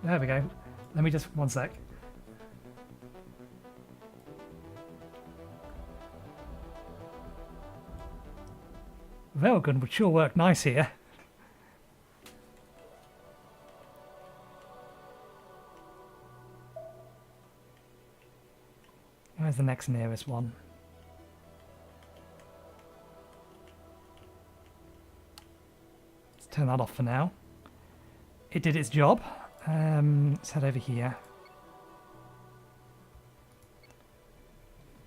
There we go. Let me just, one sec. Railgun would sure work nice here. Where's the next nearest one? Let's turn that off for now. It did its job. Let's head over here.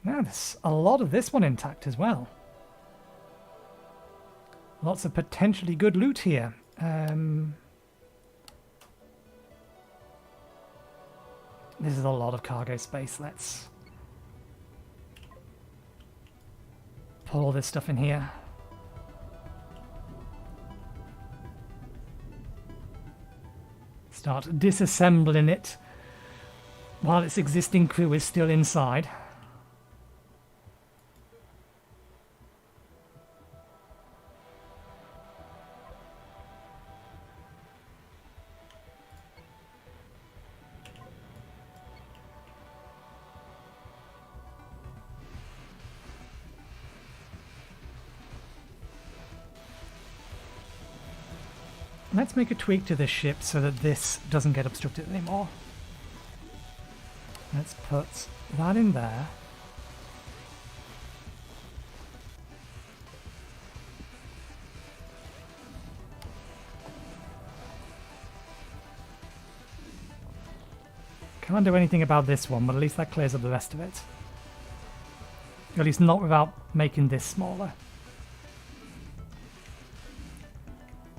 Now there's a lot of this one intact as well. Lots of potentially good loot here. This is a lot of cargo space. Let's put all this stuff in here. Start disassembling it while its existing crew is still inside. Let's make a tweak to this ship so that this doesn't get obstructed anymore. Let's put that in there. Can't do anything about this one, but at least that clears up the rest of it. Or at least not without making this smaller.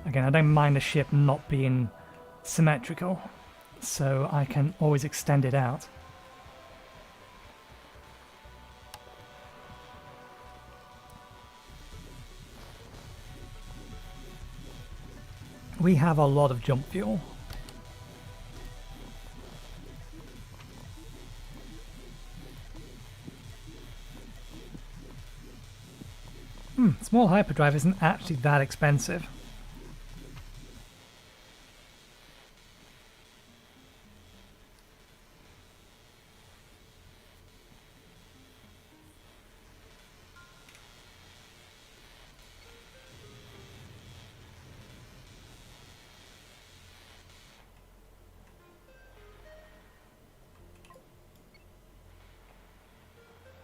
Again, I don't mind the ship not being symmetrical, so I can always extend it out. We have a lot of jump fuel. Small hyperdrive isn't actually that expensive.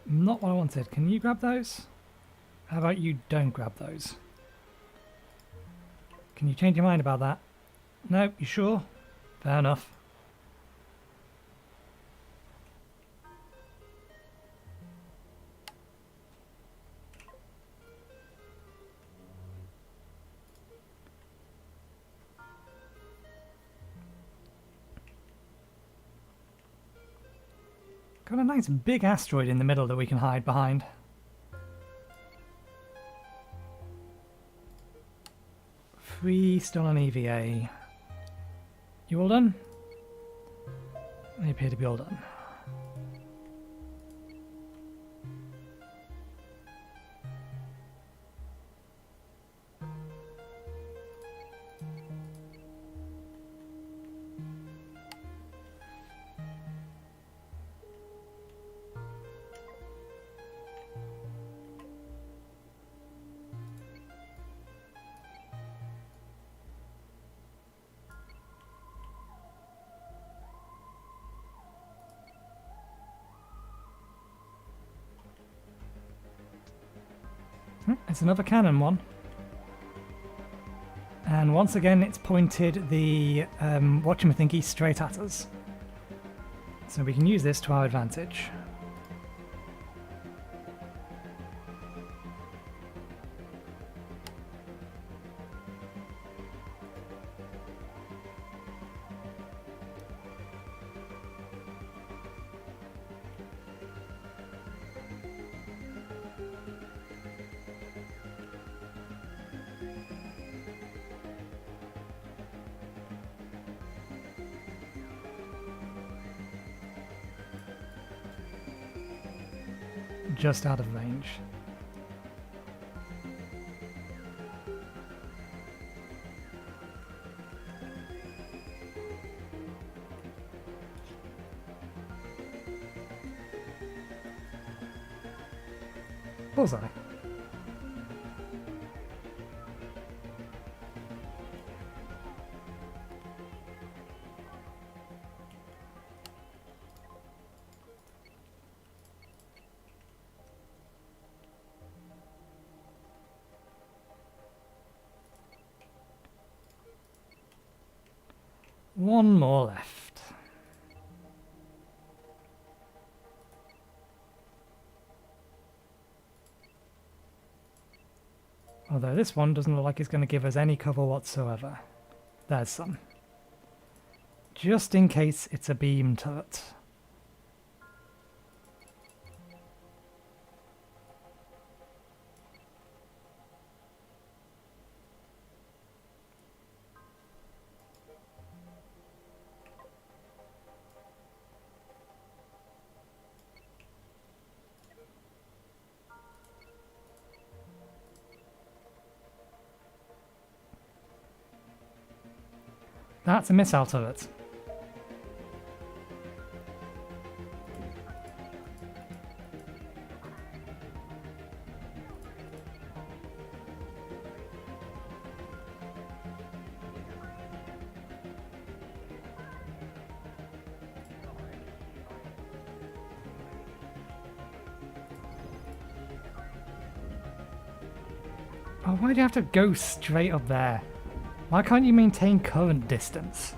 Not what I wanted. Can you grab those? How about you don't grab those? Can you change your mind about that? No, you sure? Fair enough. Got a nice big asteroid in the middle that we can hide behind. 3 still on EVA. You all done? They appear to be all done. It's another cannon one. And once again it's pointed the whatchamathingy straight at us. So we can use this to our advantage. Just out of range. Bullseye. One more left. Although this one doesn't look like it's going to give us any cover whatsoever. There's some. Just in case it's a beam turret. That's a missile turret. Oh, why do you have to go straight up there? Why can't you maintain current distance?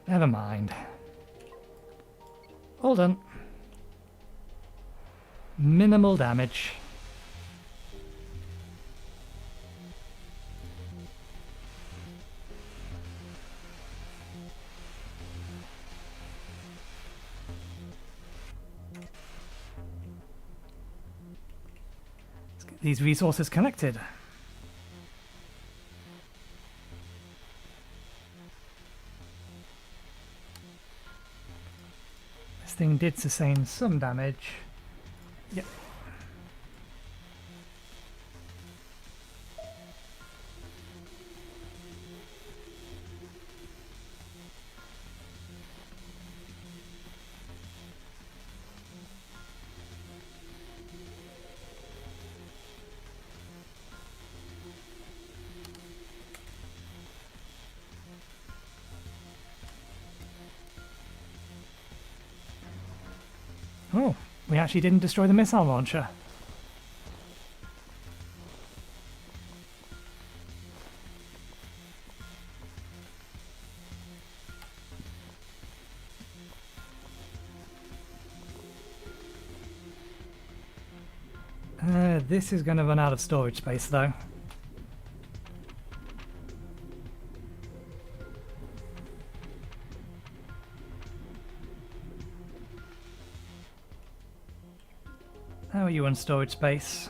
Never mind. All done. Minimal damage. Let's get these resources connected. This thing did sustain some damage. Yep. Oh, we actually didn't destroy the missile launcher. This is going to run out of storage space though. How are you on storage space?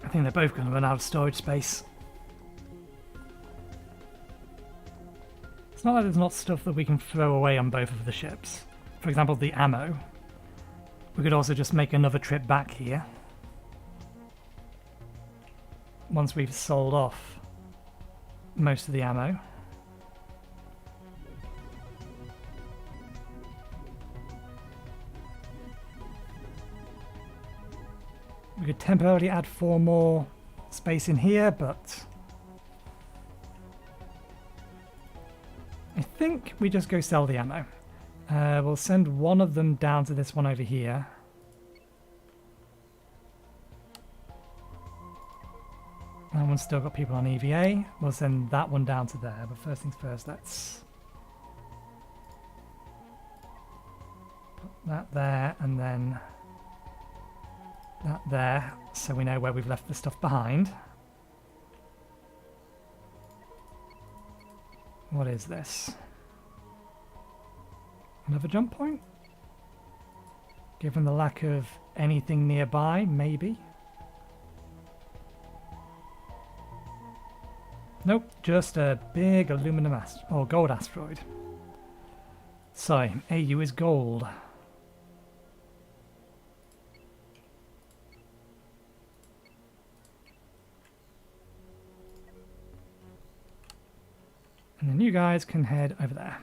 I think they're both going to run out of storage space. It's not like there's not stuff that we can throw away on both of the ships. For example, the ammo. We could also just make another trip back here. Once we've sold off most of the ammo. We could temporarily add 4 more space in here, but I think we just go sell the ammo. We'll send one of them down to this one over here. That one's still got people on EVA. We'll send that one down to there, but first things first, let's put that there and then that there, so we know where we've left the stuff behind. What is this? Another jump point? Given the lack of anything nearby, maybe. Nope, just a big aluminum or gold asteroid. Sorry, AU is gold. And then you guys can head over there.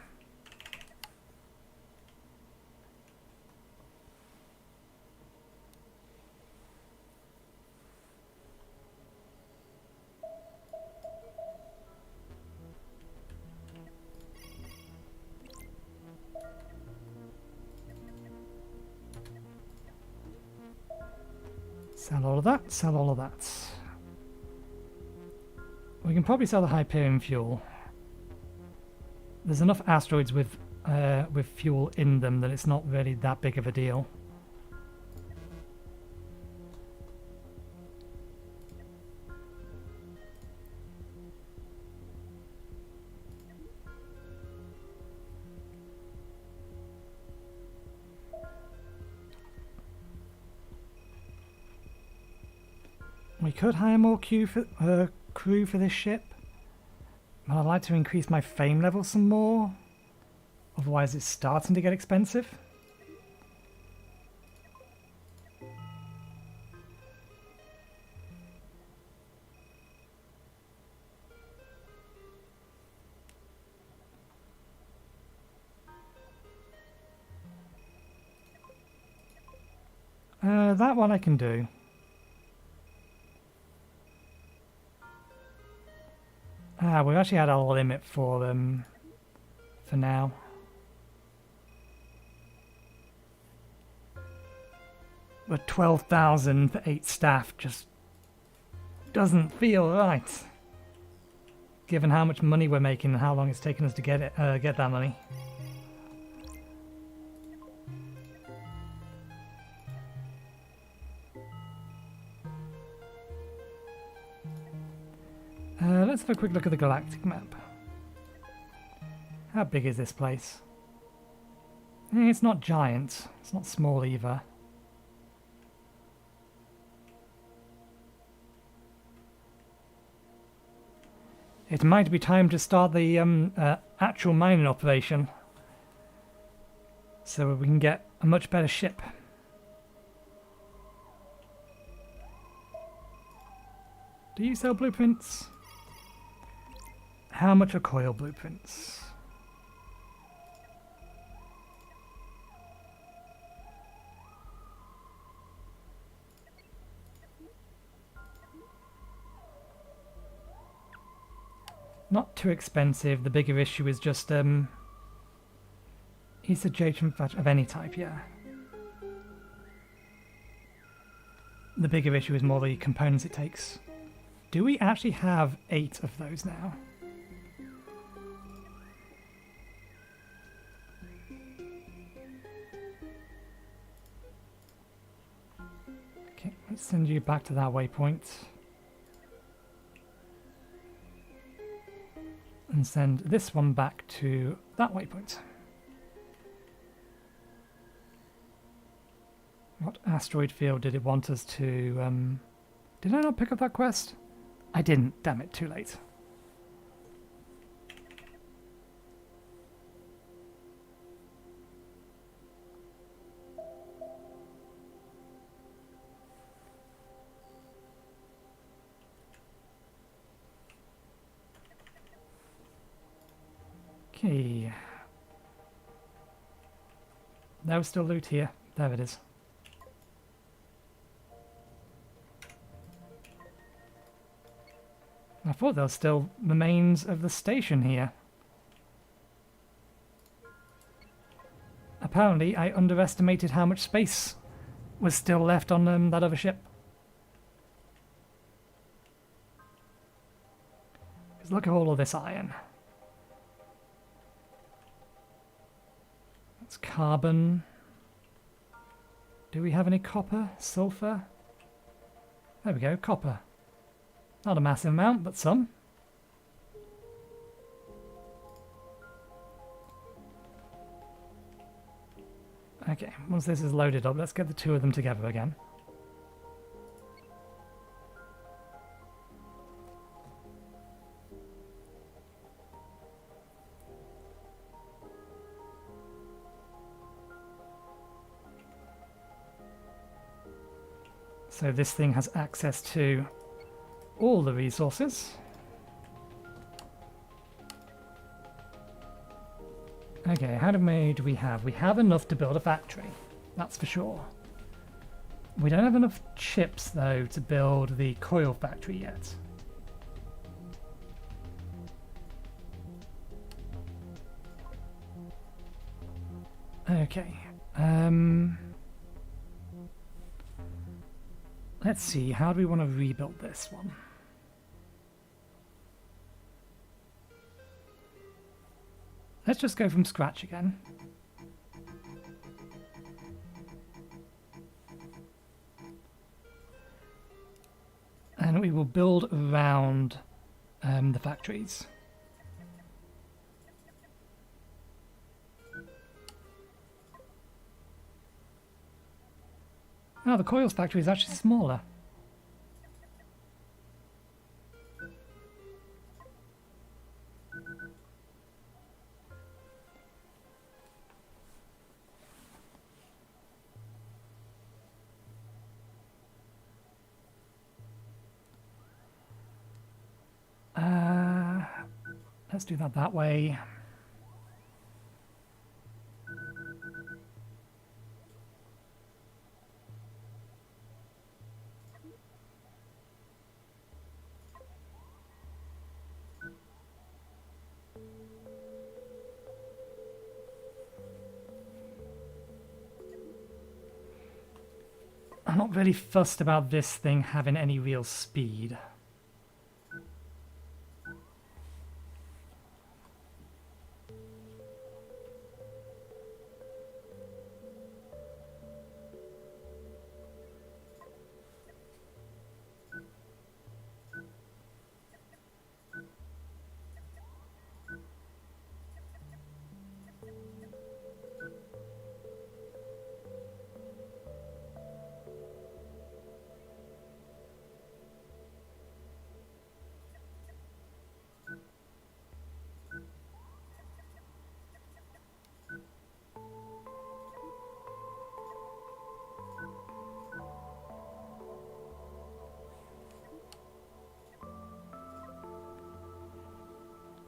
Sell all of that, sell all of that. We can probably sell the Hyperion fuel. There's enough asteroids with fuel in them that it's not really that big of a deal. We could hire more crew for this ship. But I'd like to increase my fame level some more. Otherwise it's starting to get expensive. That one I can do. We've actually had our limit for now. But 12,000 for 8 staff just doesn't feel right, given how much money we're making and how long it's taken us to get that money. Let's have a quick look at the galactic map. How big is this place? It's not giant. It's not small either. It might be time to start the actual mining operation, so we can get a much better ship. Do you sell blueprints? How much are coil blueprints? Not too expensive. The bigger issue is just each adjacent of any type, yeah. The bigger issue is more the components it takes. Do we actually have 8 of those now? Okay, let's send you back to that waypoint. And send this one back to that waypoint. What asteroid field did it want us to... Did I not pick up that quest? I didn't. Damn it, too late. Okay. There was still loot here. There it is. I thought there was still remains of the station here. Apparently, I underestimated how much space was still left on that other ship. Because look at all of this iron. That's carbon. Do we have any copper? Sulfur? There we go, copper. Not a massive amount, but some. Okay, once this is loaded up, let's get the two of them together again. So this thing has access to all the resources. Okay, how many do we have? We have enough to build a factory, that's for sure. We don't have enough chips, though, to build the coil factory yet. Okay. Let's see, how do we want to rebuild this one? Let's just go from scratch again. And we will build around the factories. Now the coils factory is actually smaller. Let's do that way. not really fussed about this thing having any real speed.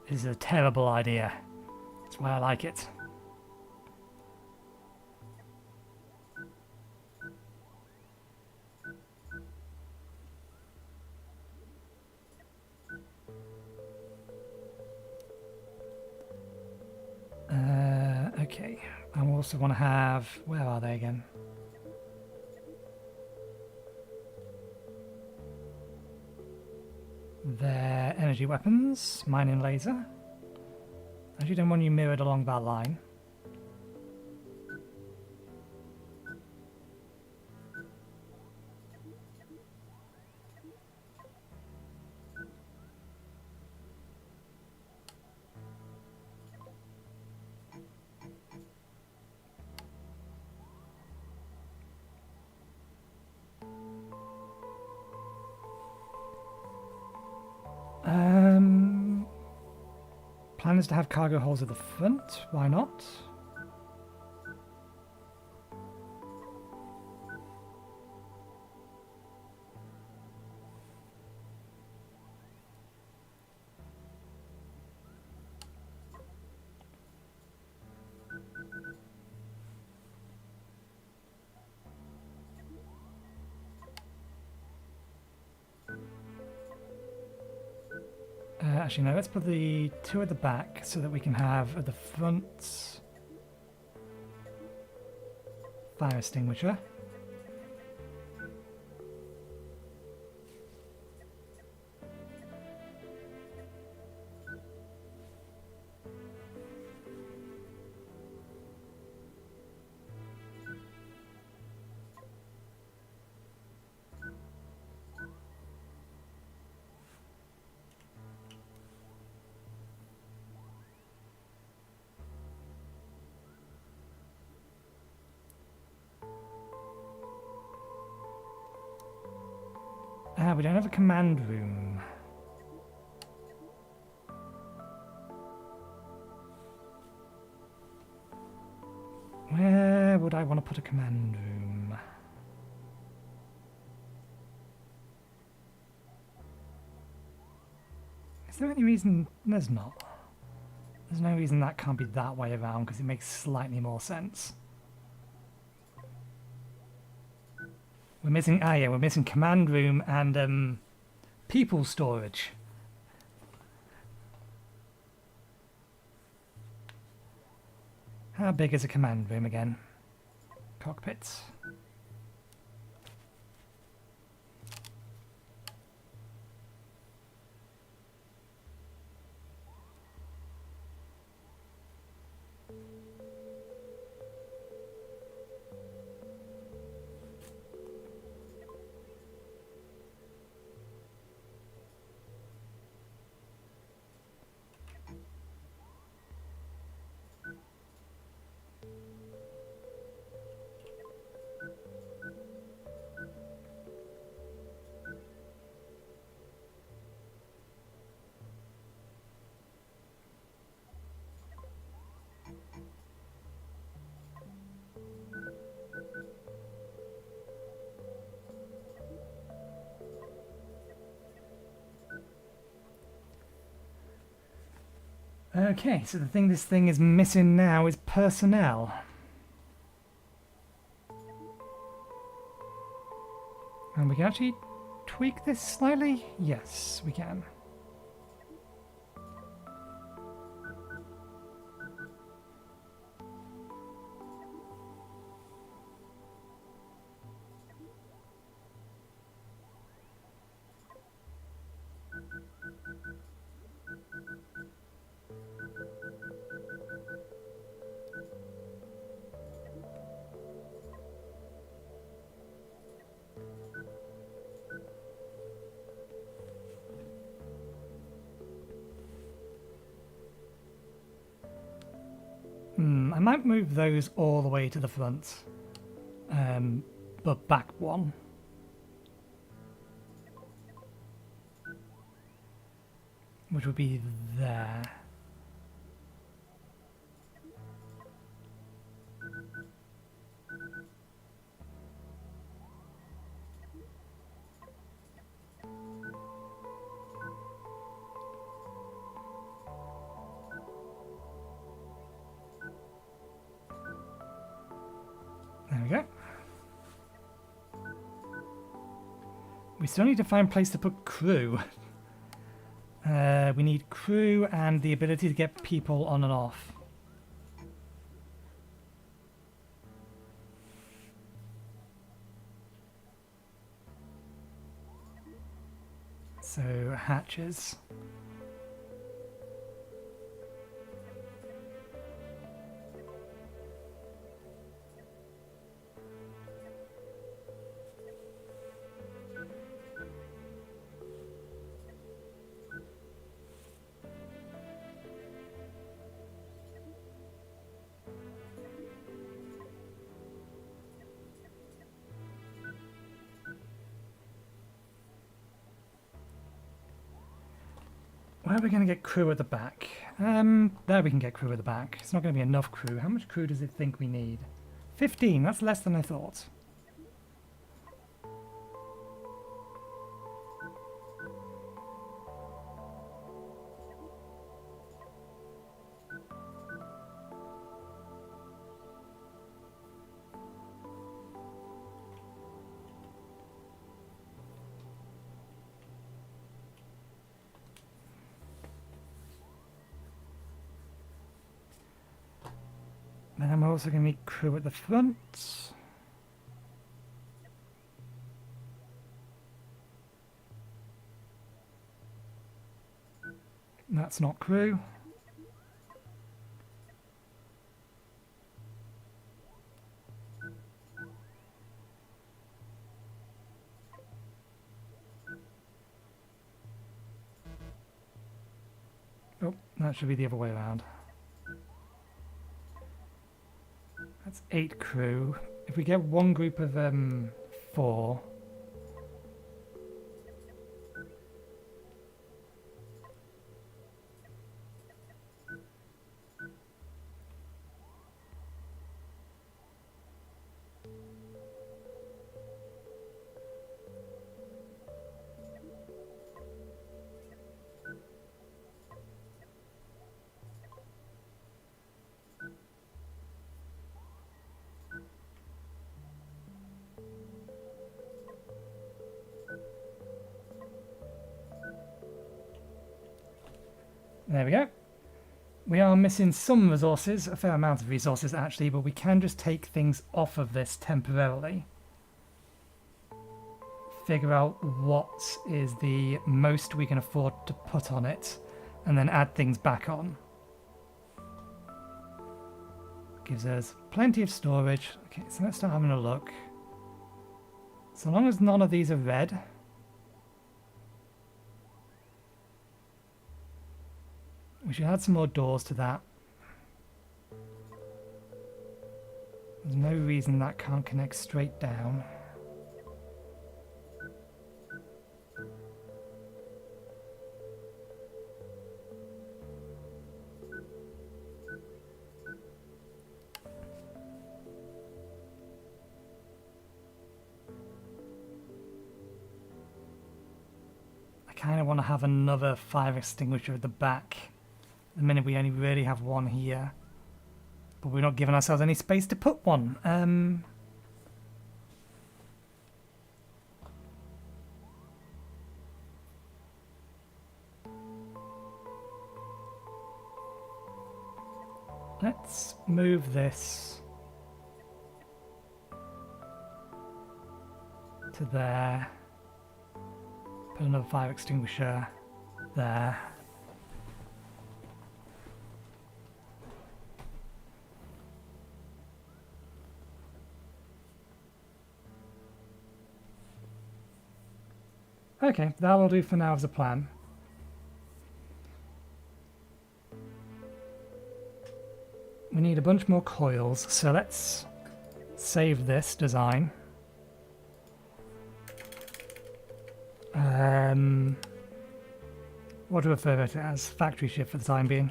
This is a terrible idea. That's why I like it. Okay. I also want to have... Where are they again? Their energy weapons. Mining laser. I actually don't want you mirrored along that line. Plan is to have cargo holes at the front. Why not? Actually, no, let's put the two at the back so that we can have at the front fire extinguisher. We don't have a command room. Where would I want to put a command room? Is there any reason? There's not. There's no reason that can't be that way around because it makes slightly more sense. We're missing, yeah, we're missing command room and people storage. How big is a command room again? Cockpits. Okay, so the thing this thing is missing now is personnel. And we can actually tweak this slightly? Yes, we can. I might move those all the way to the front, but back one. Which would be there. There we go. We still need to find a place to put crew. We need crew and the ability to get people on and off. So, hatches. Where are we going to get crew at the back? There we can get crew at the back. It's not going to be enough crew. How much crew does it think we need? 15, that's less than I thought. And then we're also going to need crew at the front. That's not crew. Oh, that should be the other way around. That's 8 crew. If we get one group of 4. There we go. We are missing some resources, a fair amount of resources actually, but we can just take things off of this temporarily. Figure out what is the most we can afford to put on it, and then add things back on. Gives us plenty of storage. Okay, so let's start having a look. So long as none of these are red. We should add some more doors to that. There's no reason that can't connect straight down. I kind of want to have another fire extinguisher at the back. The minute we only really have one here, but we're not giving ourselves any space to put one. Let's move this to there. Put another fire extinguisher there. Okay, that will do for now as a plan. We need a bunch more coils, so let's save this design. What to refer to it as? Factory ship for the time being.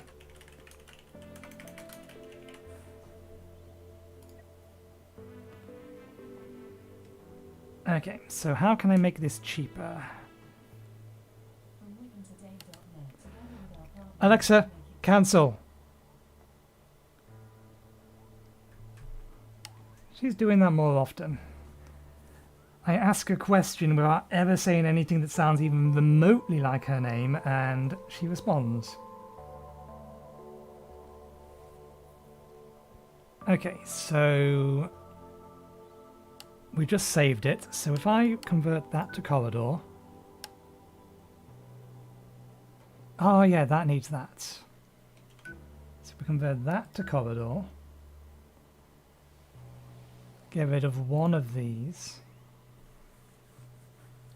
Okay, so how can I make this cheaper? Alexa, cancel. She's doing that more often. I ask a question without ever saying anything that sounds even remotely like her name, and she responds. Okay, so we just saved it. So if I convert that to corridor... Oh yeah, that needs that. So we convert that to corridor. Get rid of one of these.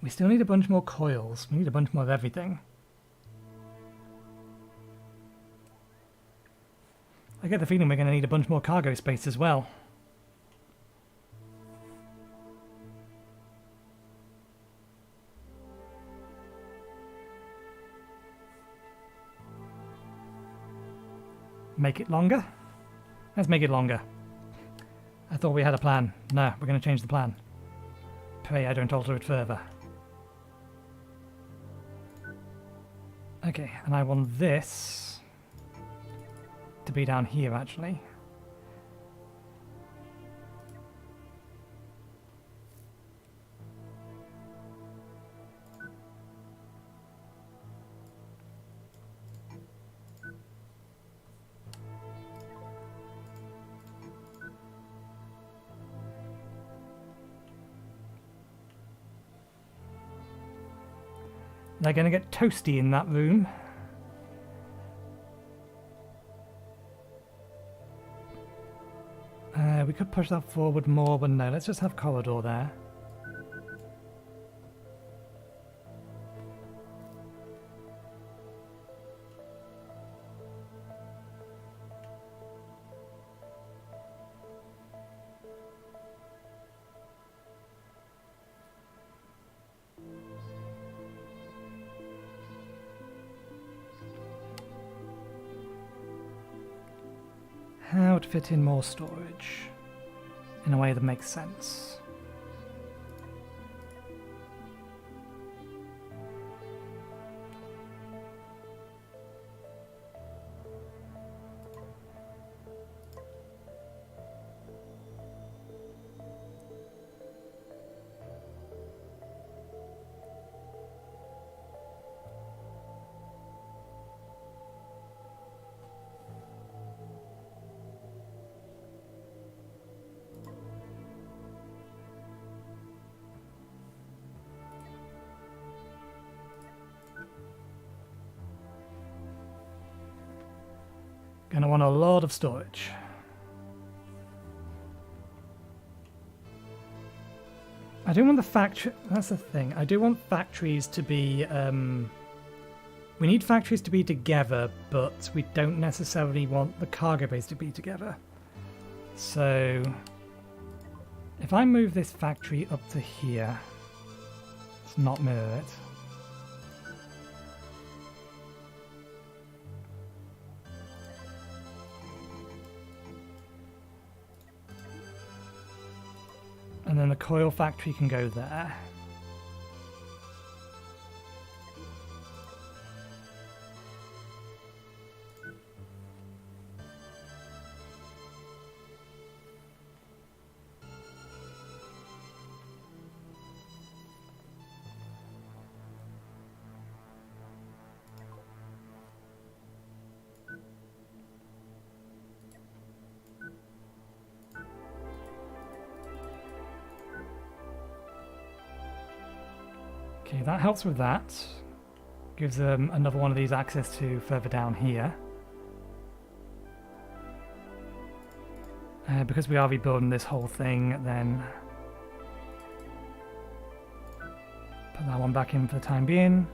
We still need a bunch more coils. We need a bunch more of everything. I get the feeling we're going to need a bunch more cargo space as well. Make it longer? Let's make it longer. I thought we had a plan. No, we're going to change the plan. Pray I don't alter it further. Okay, and I want this to be down here, actually. They're going to get toasty in that room. We could push that forward more, but no, let's just have corridor there. How to fit in more storage in a way that makes sense. Gonna want a lot of storage. I do want the factory. That's the thing. I do want factories to be. We need factories to be together, but we don't necessarily want the cargo base to be together. So, if I move this factory up to here, let's not mirror it. And then the coil factory can go there. Okay, that helps with that. Gives them another one of these access to further down here. Because we are rebuilding this whole thing, then put that one back in for the time being.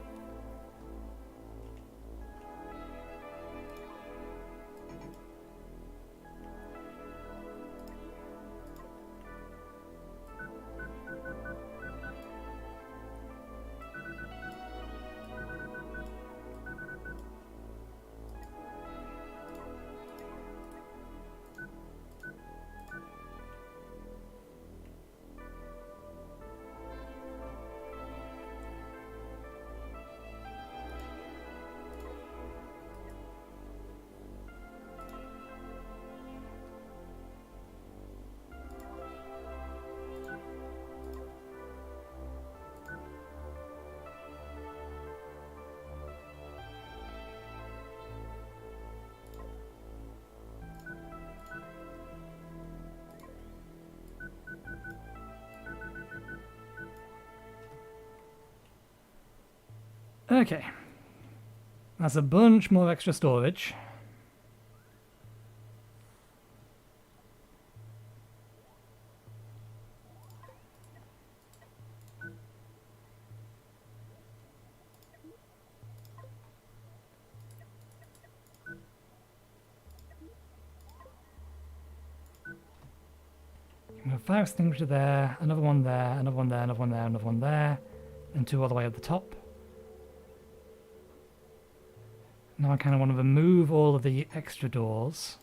Okay. That's a bunch more extra storage. We have a fire extinguisher there, another one there, another one there, another one there, another one there, and two all the way up the top. Now I kind of want to remove all of the extra doors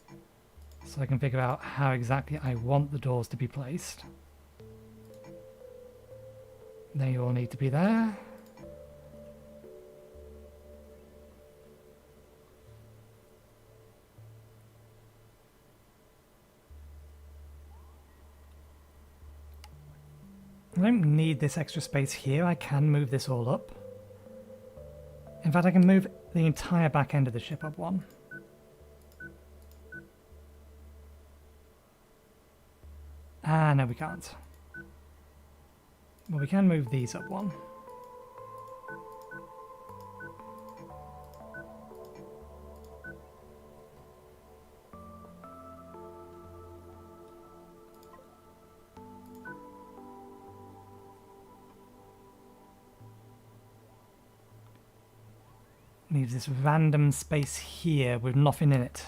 so I can figure out how exactly I want the doors to be placed. They all need to be there. I don't need this extra space here. I can move this all up. In fact, I can move the entire back end of the ship up one. Ah, no, we can't. Well, we can move these up one. Leaves this random space here with nothing in it.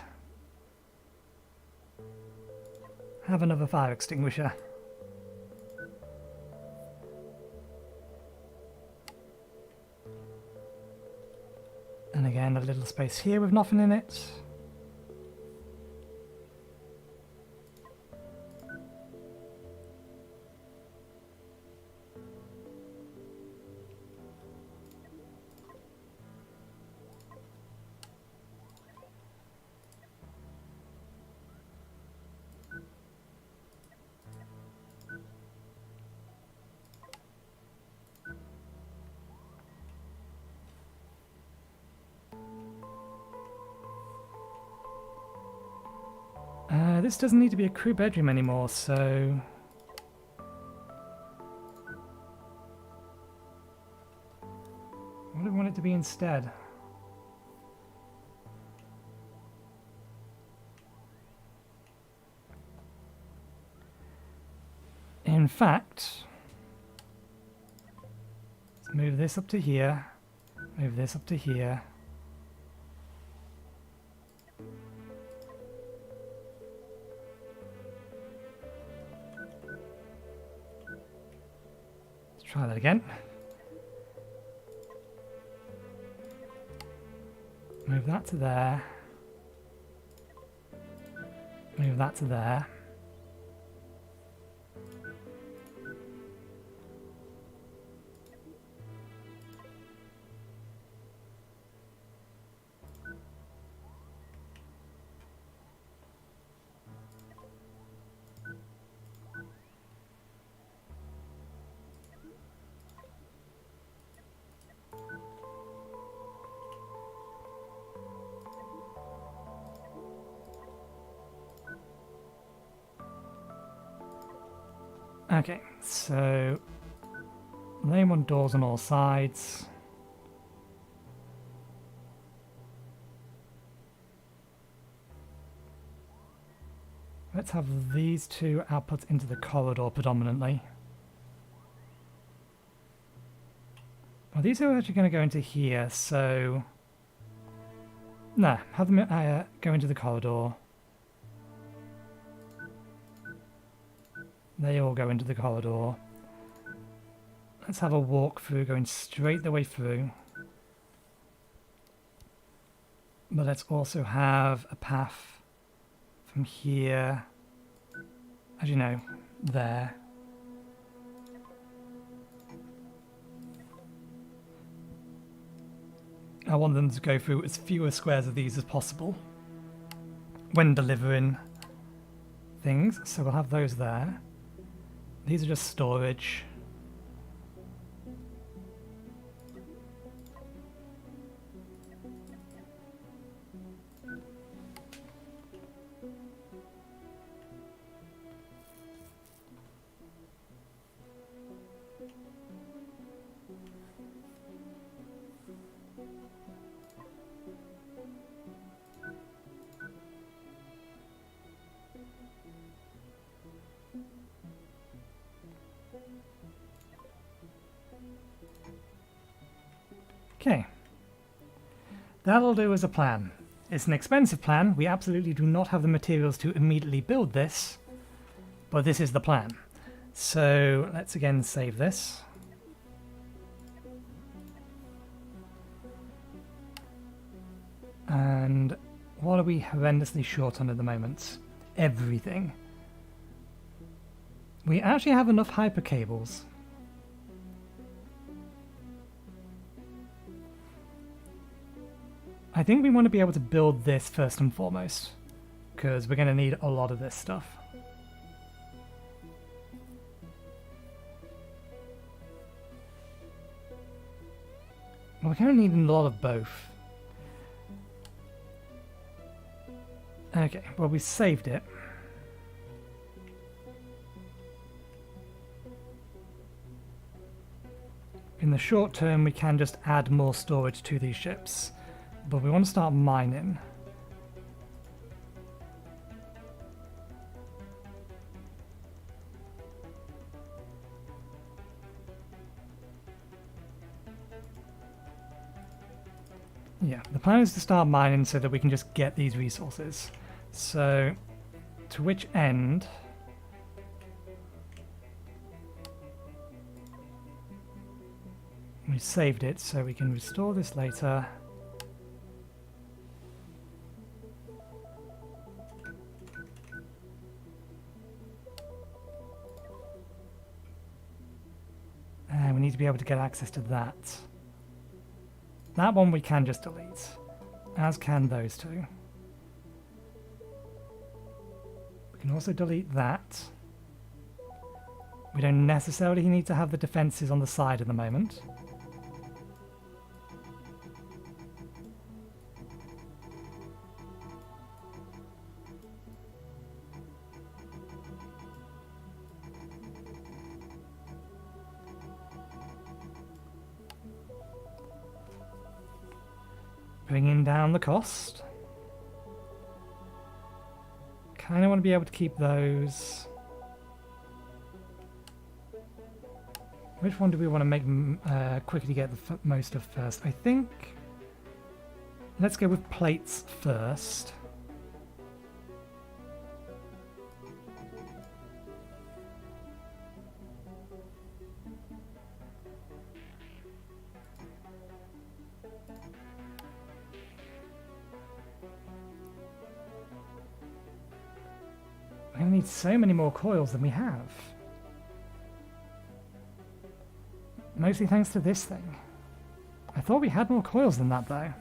Have another fire extinguisher. And again, a little space here with nothing in it. This doesn't need to be a crew bedroom anymore, so... What do we want it to be instead? In fact... Let's move this up to here. Move this up to here. Try that again. Move that to there. Move that to there. Okay, so lane one doors on all sides. Let's have these two outputs into the corridor predominantly. Well, these are actually going to go into here, so... No, have them go into the corridor. They all go into the corridor. Let's have a walkthrough going straight the way through. But let's also have a path from here, as you know, there. I want them to go through as fewer squares of these as possible when delivering things, so we'll have those there. These are just storage. Okay. That'll do as a plan. It's an expensive plan. We absolutely do not have the materials to immediately build this, but this is the plan. So let's again save this. And what are we horrendously short on at the moment? Everything. We actually have enough hyper cables. I think we want to be able to build this first and foremost, because we're going to need a lot of this stuff. Well, we're going to need a lot of both. Okay, well, we saved it. In the short term, we can just add more storage to these ships, but we want to start mining. Yeah, the plan is to start mining so that we can just get these resources. So, to which end? We saved it so we can restore this later. And we need to be able to get access to that. That one we can just delete, as can those two. We can also delete that. We don't necessarily need to have the defences on the side at the moment. Bringing down the cost. Kind of want to be able to keep those. Which one do we want to make quickly get the most of first? I think let's go with plates first. We're going to need so many more coils than we have. Mostly thanks to this thing. I thought we had more coils than that, though.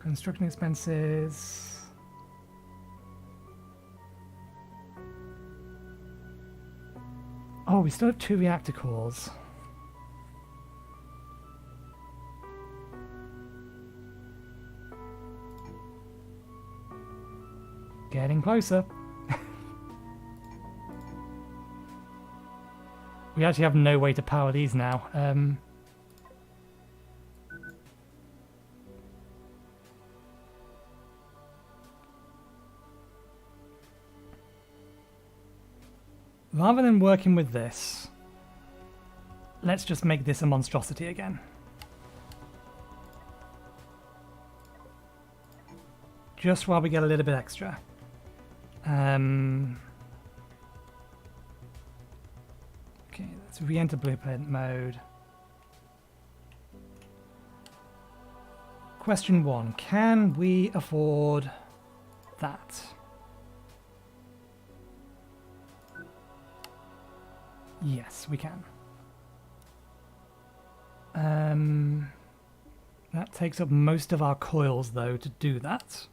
Construction expenses. Oh, we still have 2 reactor cores. Getting closer. We actually have no way to power these now. Rather than working with this, let's just make this a monstrosity again. Just while we get a little bit extra. Okay, let's re-enter blueprint mode. Question 1. Can we afford that? Yes, we can. That takes up most of our coils, though, to do that.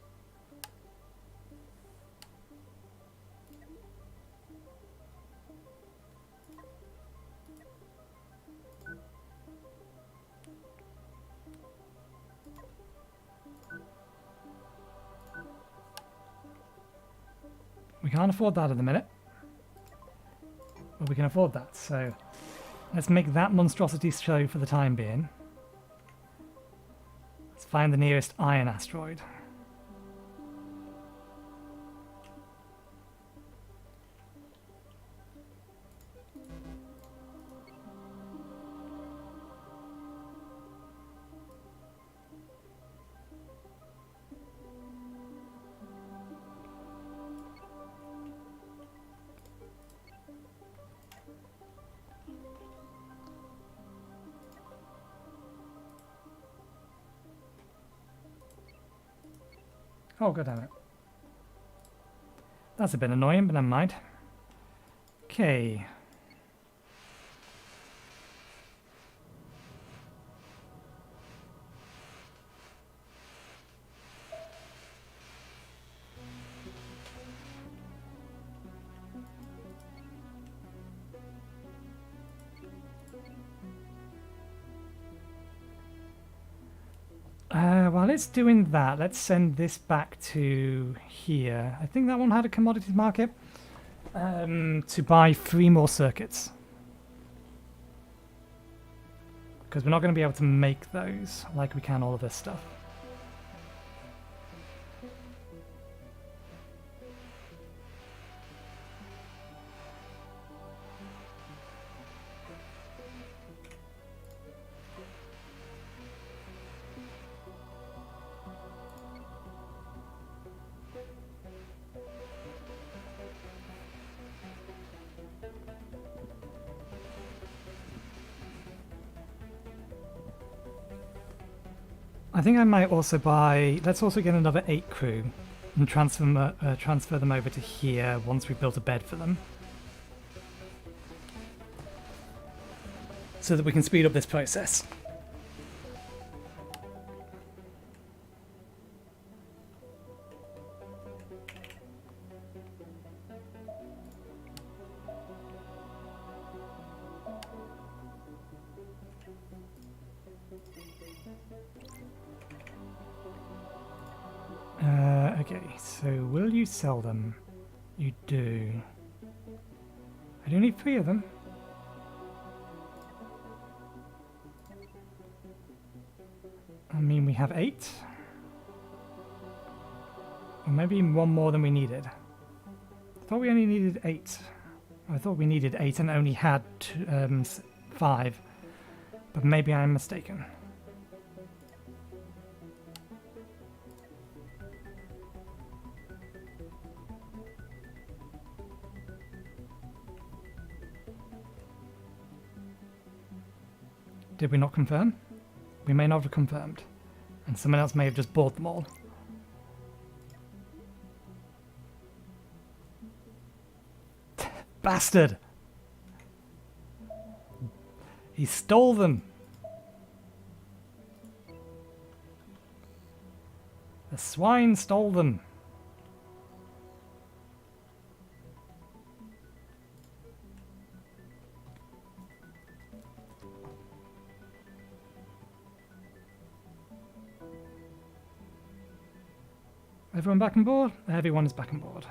We can't afford that at the minute. But we can afford that, so let's make that monstrosity show for the time being. Let's find the nearest iron asteroid. Oh, god damn it. That's a bit annoying, but never mind. Okay. While it's doing that, let's send this back to here. I think that one had a commodities market. To buy 3 more circuits. Because we're not going to be able to make those like we can all of this stuff. I think I might also buy... Let's also get another 8 crew and transfer them over to here once we've built a bed for them. So that we can speed up this process. Okay, so will you sell them? You do. I do need 3 of them. I mean, we have 8. Or maybe 1 more than we needed. I thought we only needed 8. I thought we needed 8 and only had 5. But maybe I'm mistaken. Did we not confirm? We may not have confirmed. And someone else may have just bought them all. Bastard! He stole them! The swine stole them! Everyone back on board? Everyone is back on board.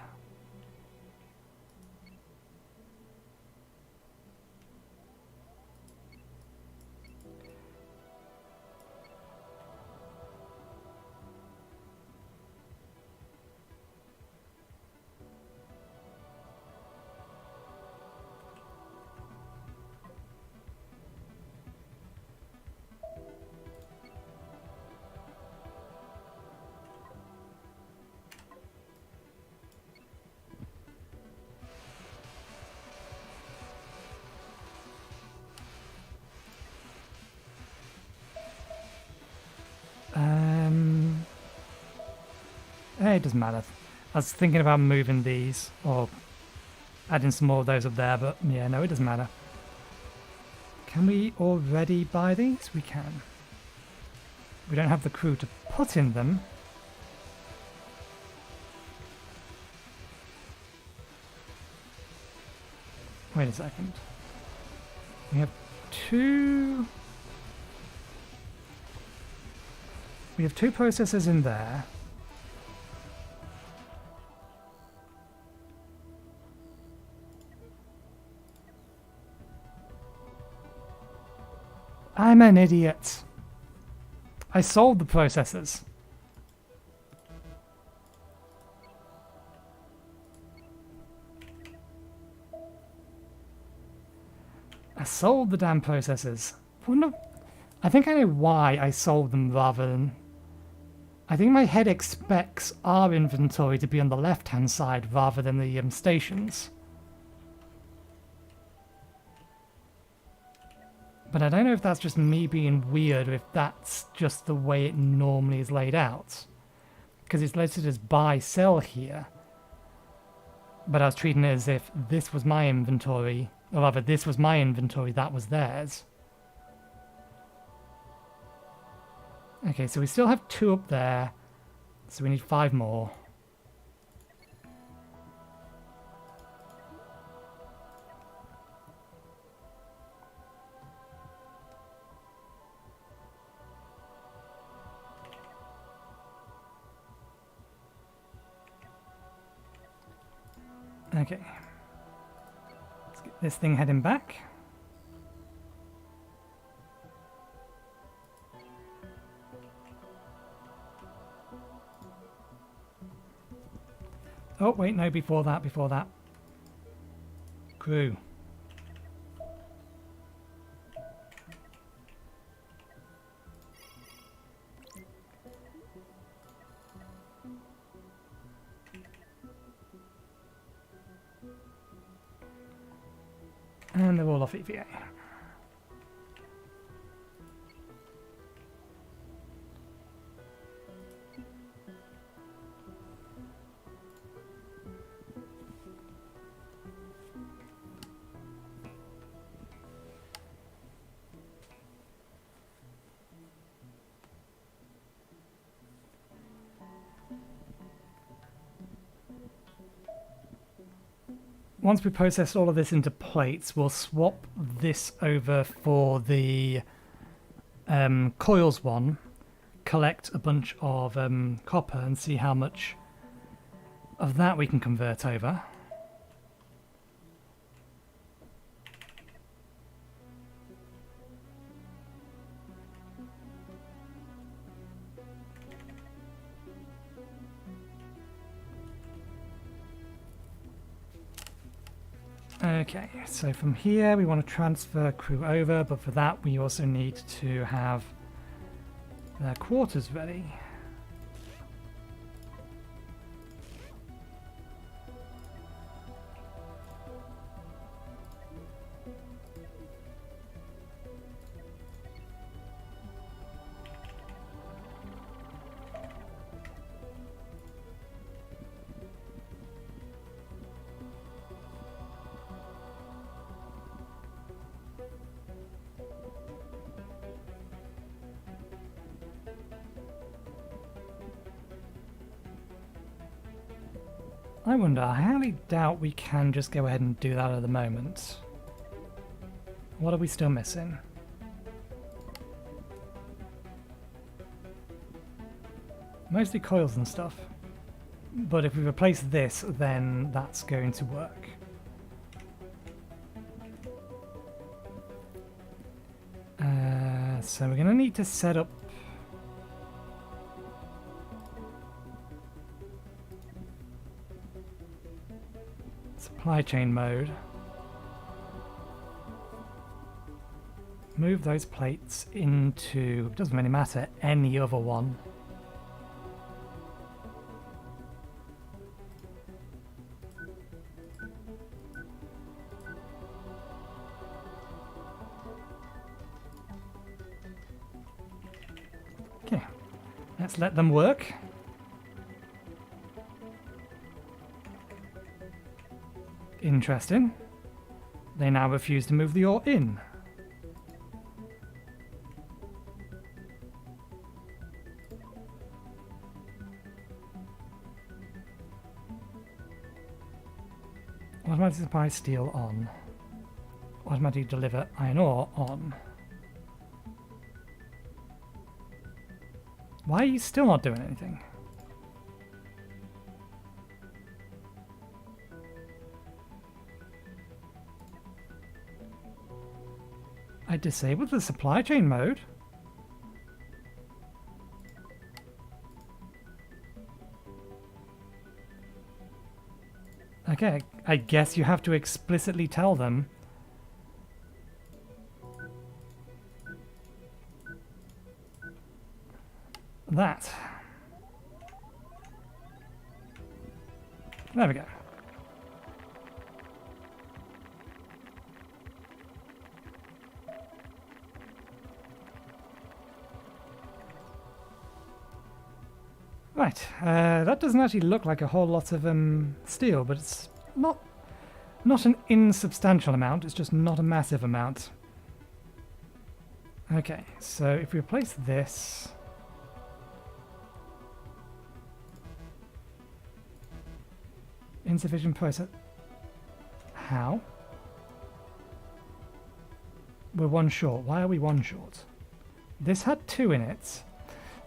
It doesn't matter. I was thinking about moving these or adding some more of those up there, but yeah, no, it doesn't matter. Can we already buy these? We can. We don't have the crew to put in them. Wait a second. We have 2... We have 2 processors in there. I'm an idiot. I sold the processors. I sold the damn processors. Well, no, I think I know why I sold them rather than... I think my head expects our inventory to be on the left-hand side rather than the stations. But I don't know if that's just me being weird or if that's just the way it normally is laid out. because it's listed as buy, sell here. But I was treating it as if this was my inventory, or rather this was my inventory, that was theirs. Okay, so we still have 2 up there, so we need 5 more. Okay. Let's get this thing heading back. Oh, wait, no, before that. Crew. And they're all off EVA. Once we process all of this into plates, we'll swap this over for the coils one, collect a bunch of copper and see how much of that we can convert over. Okay, so from here we want to transfer crew over, but for that we also need to have their quarters ready. I wonder, I highly doubt we can just go ahead and do that at the moment. What are we still missing? Mostly coils and stuff. But if we replace this, then that's going to work. So we're going to need to set up supply chain mode. Move those plates into, doesn't really matter, any other one. Okay, let's let them work. Interesting. They now refuse to move the ore in. Automatic supply steel on. Automatic deliver iron ore on. Why are you still not doing anything? I disabled the supply chain mode. Okay, I guess you have to explicitly tell them. That. There we go. Right. That doesn't actually look like a whole lot of steel, but it's not an insubstantial amount, it's just not a massive amount. Okay, so if we replace this... Insufficient process... How? We're one short. Why are we one short? This had 2 in it.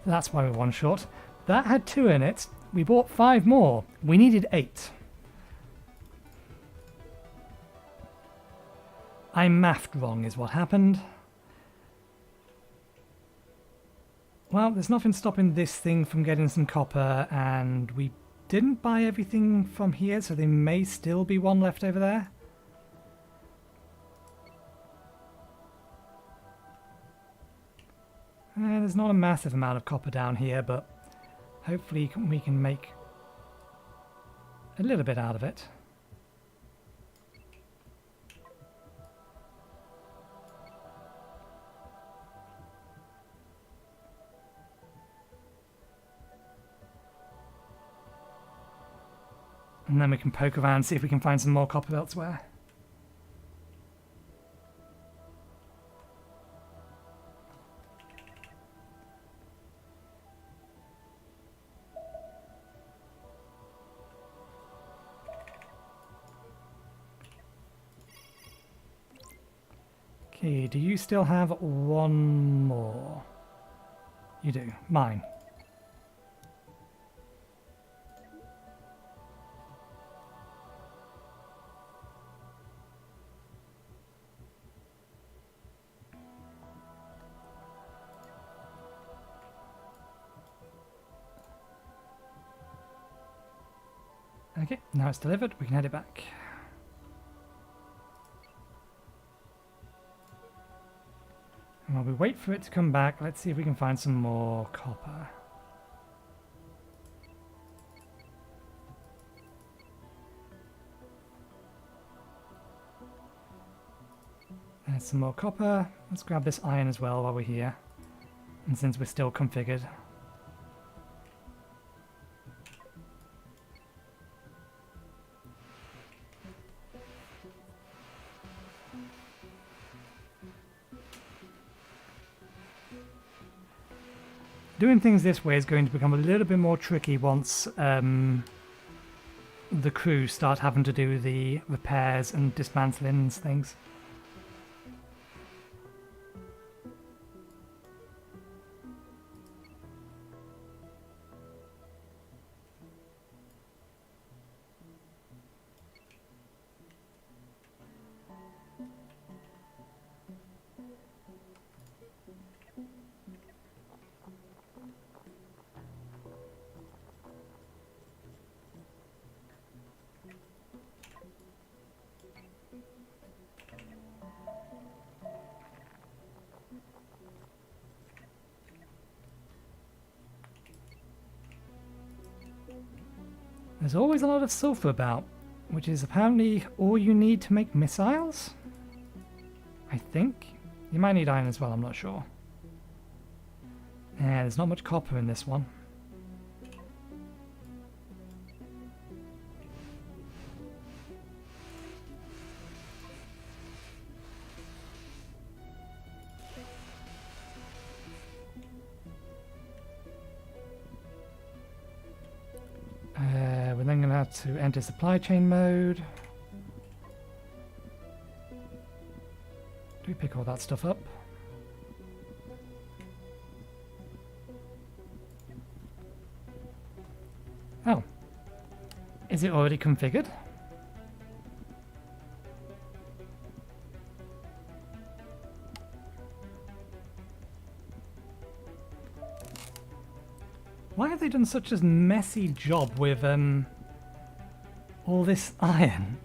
That's why we're one short. That had 2 in it. We bought 5 more. We needed 8. I mathed wrong is what happened. Well, there's nothing stopping this thing from getting some copper, and we didn't buy everything from here, so there may still be one left over there. There's not a massive amount of copper down here, but hopefully we can make a little bit out of it. And then we can poke around and see if we can find some more copper elsewhere. Okay, do you still have 1 more? You do. Mine. Okay, now it's delivered, we can head it back. And while we wait for it to come back, let's see if we can find some more copper. There's some more copper. Let's grab this iron as well while we're here. And since we're still configured. Doing things this way is going to become a little bit more tricky once the crew start having to do the repairs and dismantlings things. There's always a lot of sulfur about, which is apparently all you need to make missiles? I think. You might need iron as well, I'm not sure. Yeah, there's not much copper in this one. We're then going to have to enter supply chain mode. Do we pick all that stuff up? Oh. Is it already configured? Why have they done such a messy job with all this iron?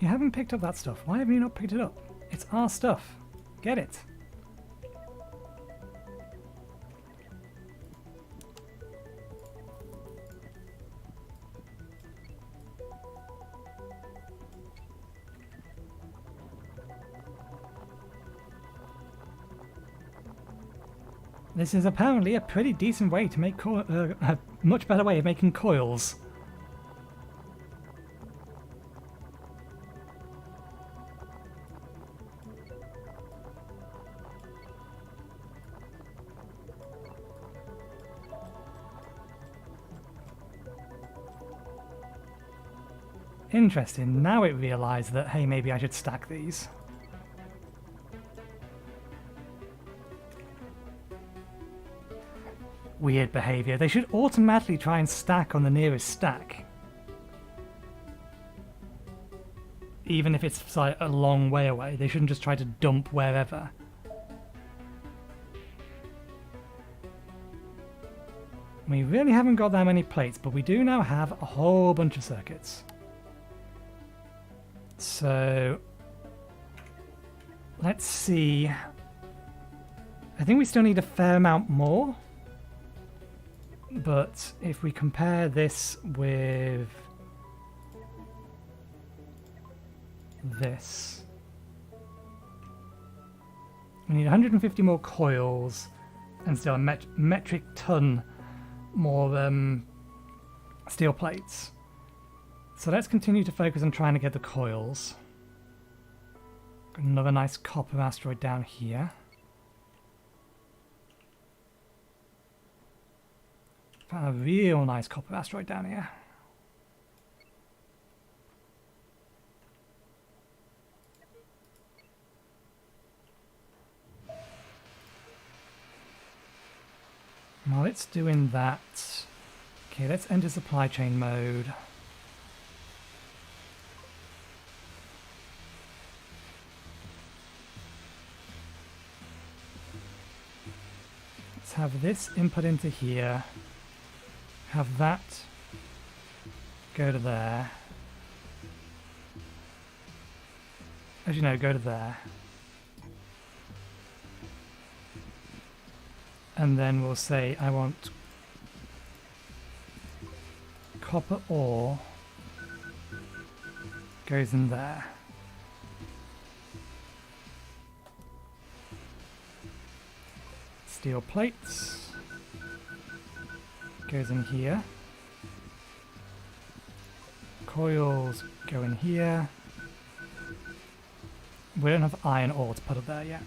haven't picked up that stuff. Why have you not picked it up? It's our stuff. Get it. This is apparently a pretty decent way to make a much better way of making coils. Interesting. Now it realised that, hey, maybe I should stack these. Weird behaviour. They should automatically try and stack on the nearest stack. Even if it's like a long way away, they shouldn't just try to dump wherever. We really haven't got that many plates, but we do now have a whole bunch of circuits. So let's see. I think we still need a fair amount more. But if we compare this with this, we need 150 more coils and still a metric ton more steel plates. So let's continue to focus on trying to get the coils. Got another nice copper asteroid down here. Found a real nice copper asteroid down here. While it's doing that, okay, let's enter supply chain mode. Let's have this input into here. Have that go to there. As you know, go to there. And then we'll say I want copper ore goes in there. Steel plates goes in here. Coils go in here. We don't have iron ore to put up there yet.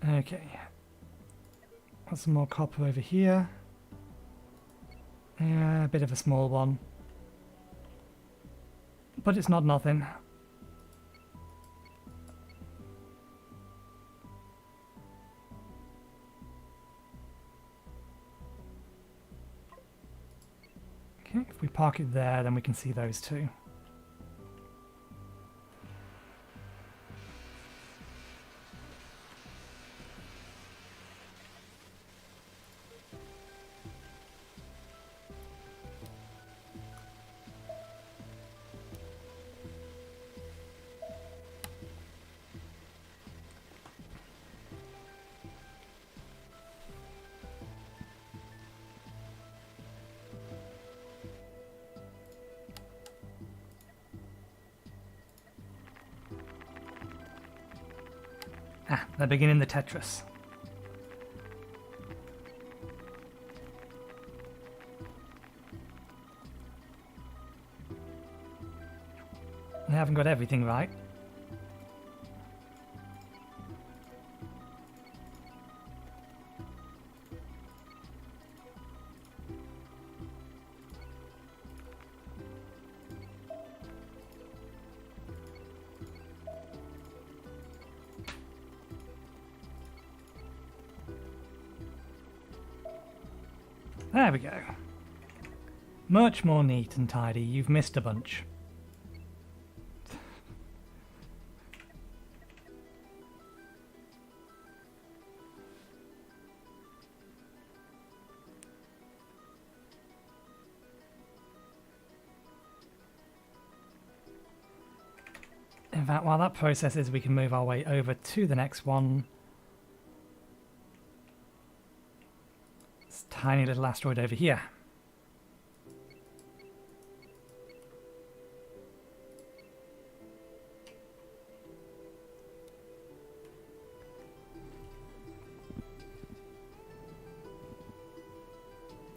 Okay. Got some more copper over here. Yeah, a bit of a small one. But it's not nothing. Okay, if we park it there, then we can see those two. Ah, they're beginning the Tetris. They haven't got everything right. There we go. Much more neat and tidy. You've missed a bunch. In fact, while that processes, we can move our way over to the next one. This tiny little asteroid over here.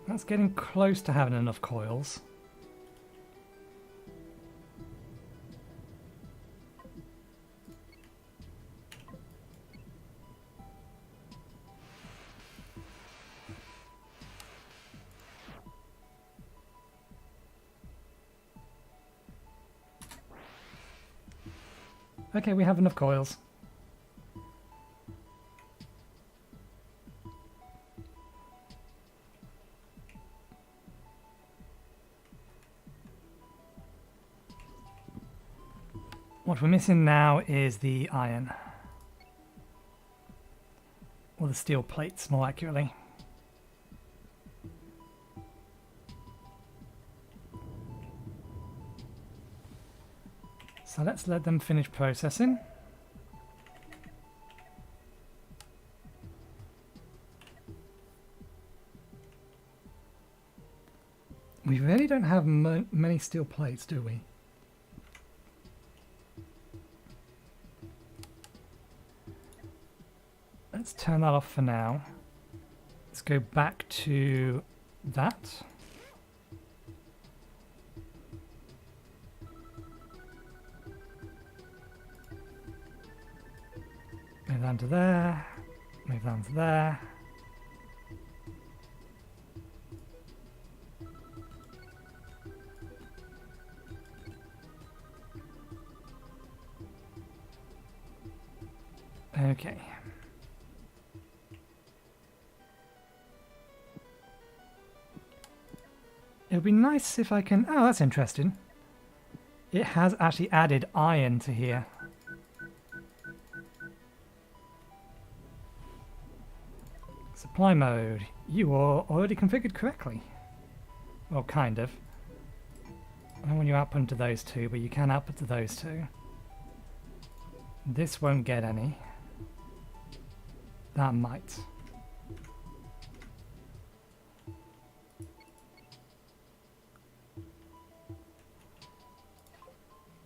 That's getting close to having enough coils. Okay, we have enough coils. What we're missing now is the iron. Or the steel plates, more accurately. So let's let them finish processing. We really don't have many steel plates, do we? Let's turn that off for now. Let's go back to that. Move down to there. Move down to there. Okay. It would be nice if I can... Oh, that's interesting. It has actually added iron to here. Supply mode. You are already configured correctly. Well, kind of. I don't want you output to those two, but you can output to those two. This won't get any. That might.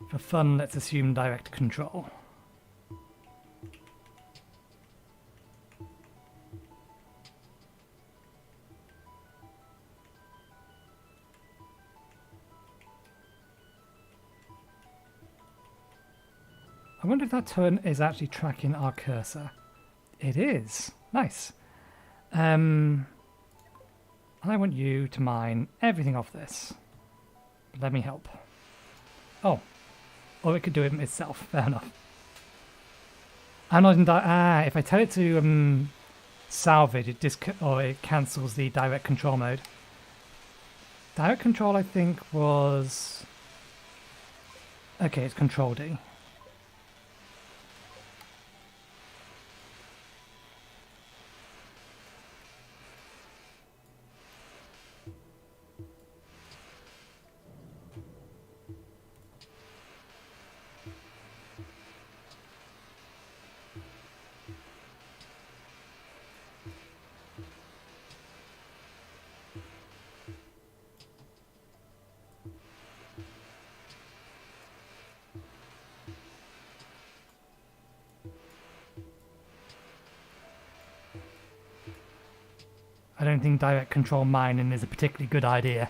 For fun, let's assume direct control. I wonder if that turn is actually tracking our cursor. It is. Nice. I want you to mine everything off this. Let me help. Oh. Or it could do it itself. Fair enough. I'm not in if I tell it to salvage, it cancels the direct control mode. Direct control, I think, was... Okay, it's Control D. I don't think direct control mining is a particularly good idea.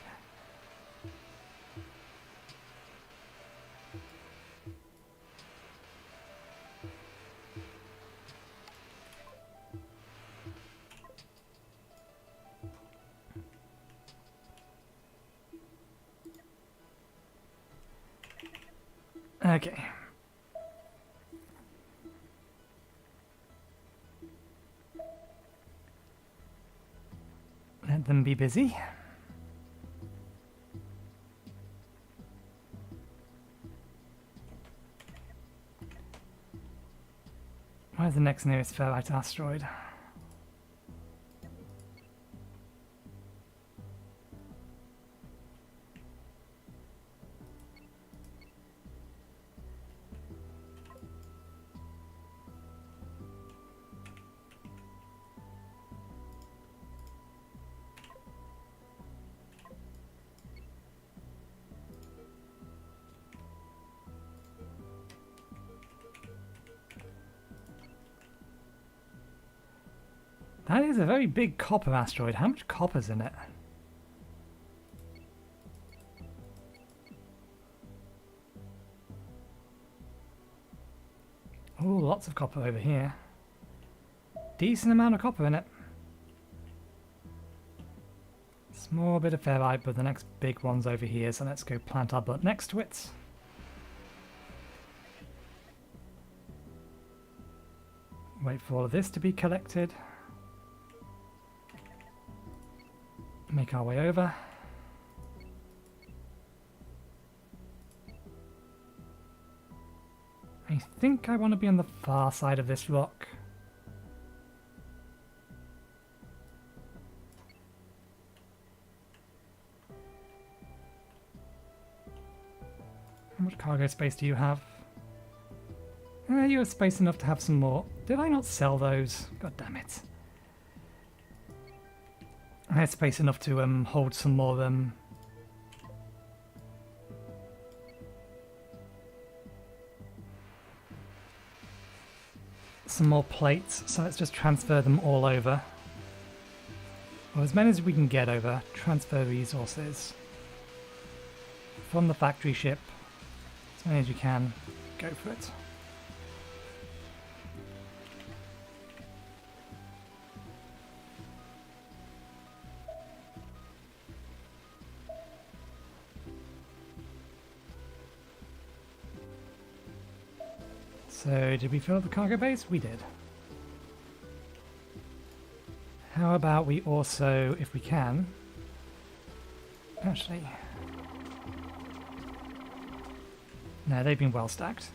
Okay. Let them be busy. Where's the next nearest ferrite asteroid? That is a very big copper asteroid. How much copper's in it? Oh, lots of copper over here. Decent amount of copper in it. Small bit of ferrite, but the next big one's over here, so let's go plant our butt next to it. Wait for all of this to be collected. Make our way over. I think I want to be on the far side of this rock. How much cargo space do you have? You have space enough to have some more. Did I not sell those? God damn it. I had space enough to hold some more plates, so let's just transfer them all over. Or as many as we can get over. Transfer resources from the factory ship. As many as you can. Go for it. So, did we fill up the cargo base? We did. How about we also, if we can... Actually... No, they've been well stacked.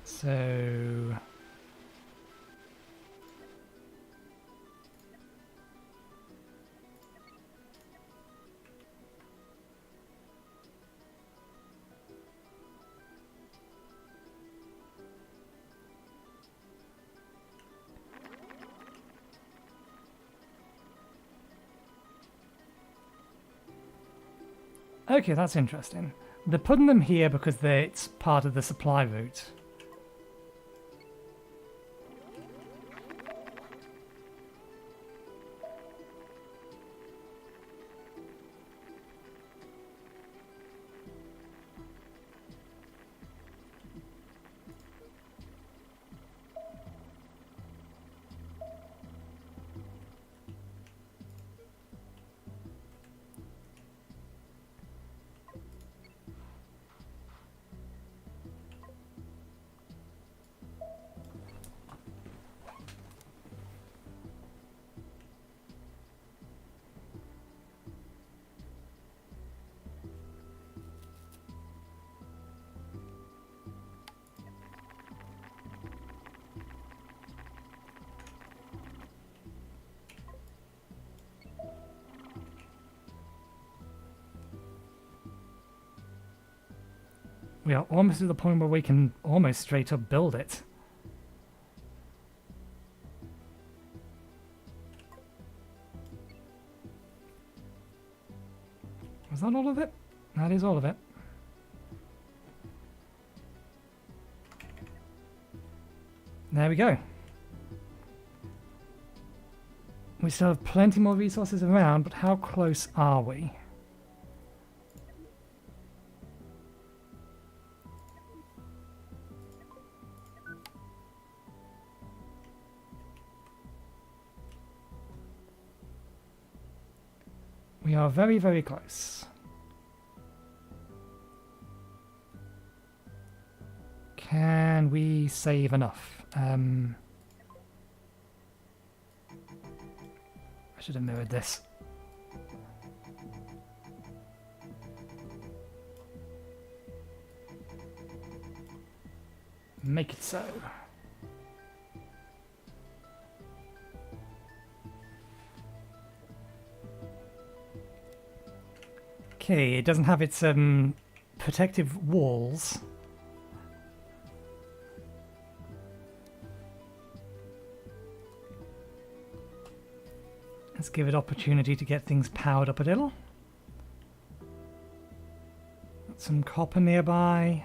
So... Okay, that's interesting. They're putting them here because it's part of the supply route. We are almost to the point where we can almost straight up build it. Was that all of it? That is all of it. There we go. We still have plenty more resources around, but how close are we? We are very, very close. Can we save enough? I should have mirrored this. Make it so. Okay, it doesn't have its protective walls. Let's give it opportunity to get things powered up a little. Got some copper nearby.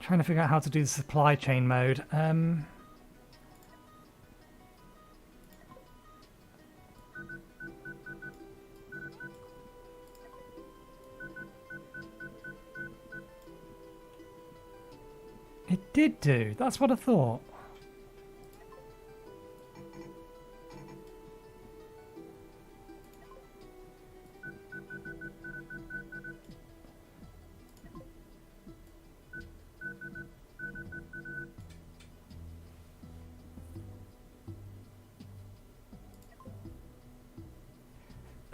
Trying to figure out how to do the supply chain mode. It did do. That's what I thought.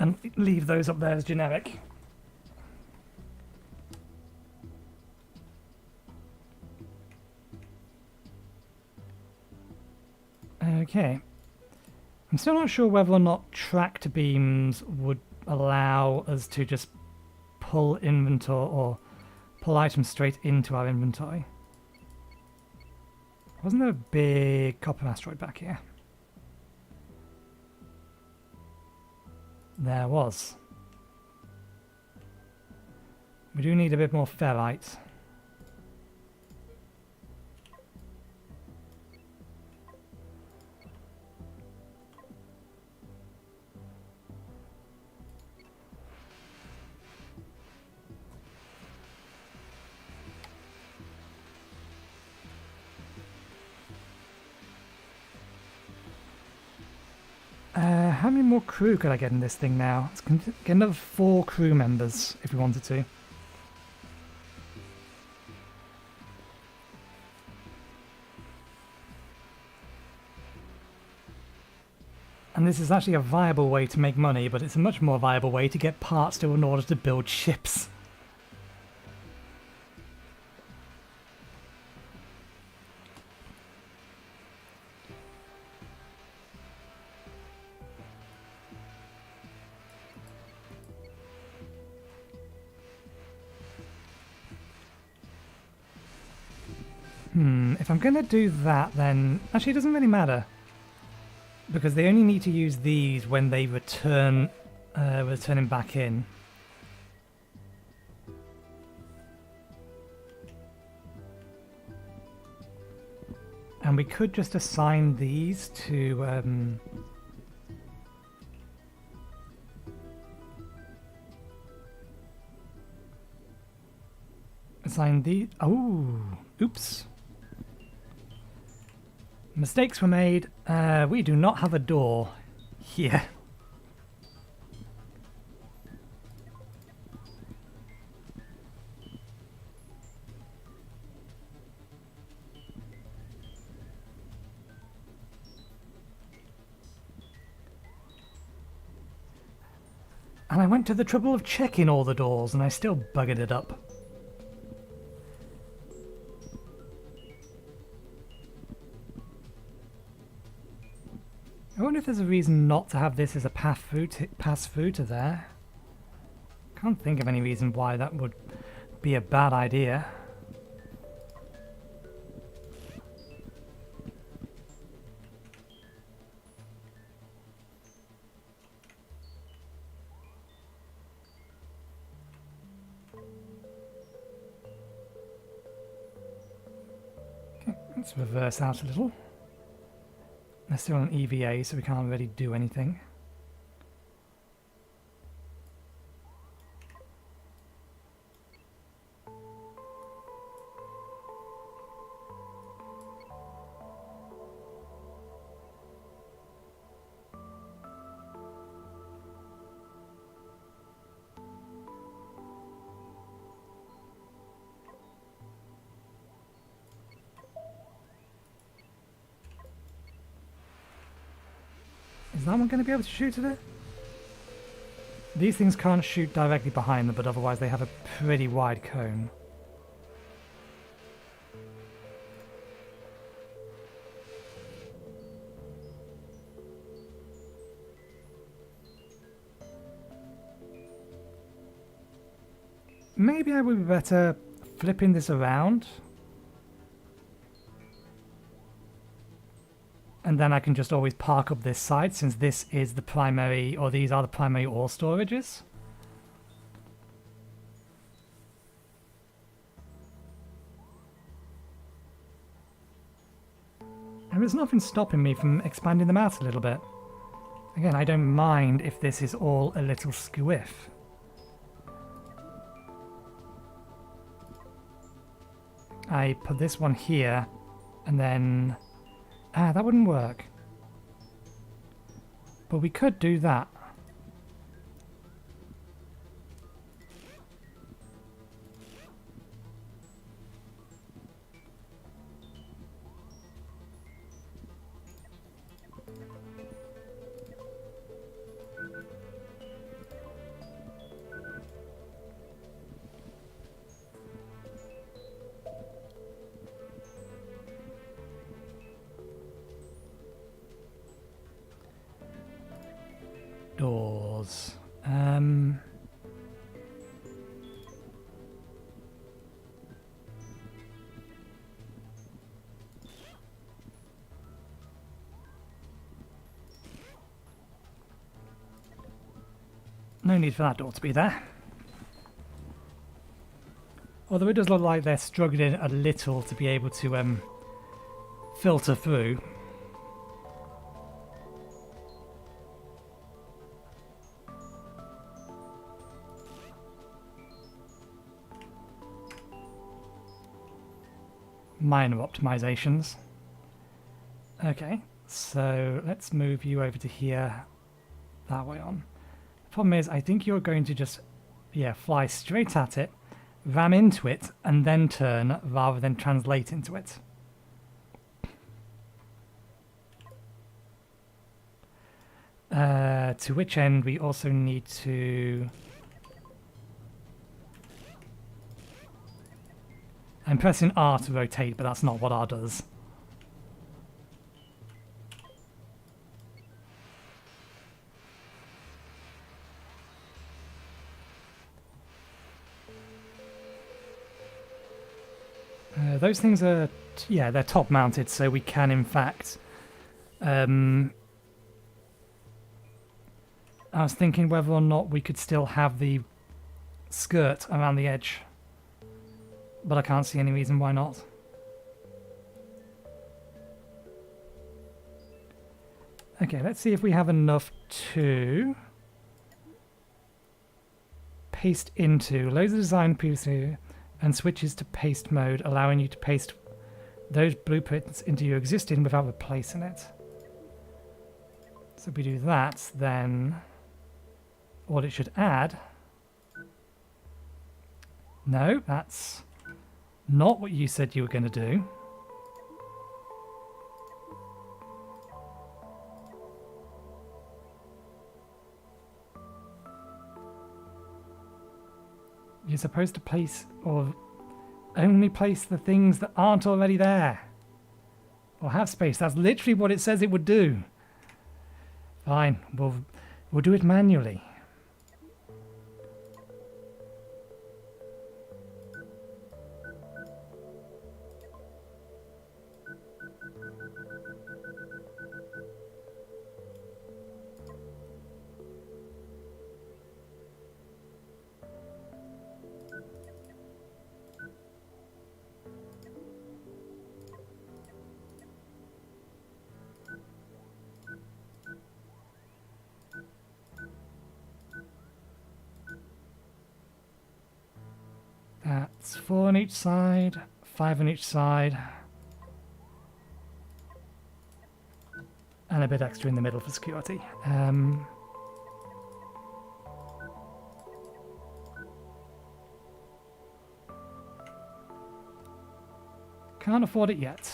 And leave those up there as generic. Okay. I'm still not sure whether or not tracked beams would allow us to just pull inventory or pull items straight into our inventory. Wasn't there a big copper asteroid back here? There was. We do need a bit more ferrite. How many more crew could I get in this thing now? Let's get another 4 crew members if we wanted to. And this is actually a viable way to make money, but it's a much more viable way to get parts to in order to build ships. If I'm going to do that, then actually it doesn't really matter, because they only need to use these when they return returning back in. And we could just assign these to assign the oops. Mistakes were made. We do not have a door here. And I went to the trouble of checking all the doors and I still buggered it up. I wonder if there's a reason not to have this as a pass through to there. Can't think of any reason why that would be a bad idea. Okay, let's reverse out a little. They're still on EVA, so we can't really do anything. Is that one going to be able to shoot at it? These things can't shoot directly behind them, but otherwise they have a pretty wide cone. Maybe I would be better flipping this around. And then I can just always park up this side, since this is the primary, or these are the primary ore storages. There is nothing stopping me from expanding them out a little bit. Again, I don't mind if this is all a little squiff. I put this one here, and then... that wouldn't work. But we could do that. Doors. No need for that door to be there. Although it does look like they're struggling a little to be able to filter through. Minor optimizations. Okay, so let's move you over to here, that way on. The problem is, I think you're going to just, fly straight at it, ram into it, and then turn rather than translate into it. To which end we also need to... I'm pressing R to rotate, but that's not what R does. Those things are, they're top mounted, so we can in fact... I was thinking whether or not we could still have the skirt around the edge. But I can't see any reason why not. Okay, let's see if we have enough to paste into. Loads of design previously and switches to paste mode, allowing you to paste those blueprints into your existing without replacing it. So if we do that, then what it should add... No, that's not what you said you were going to do. You're supposed to place, or only place the things that aren't already there. Or have space. That's literally what it says it would do. Fine, we'll do it manually. That's 4 on each side, 5 on each side. And a bit extra in the middle for security. Can't afford it yet.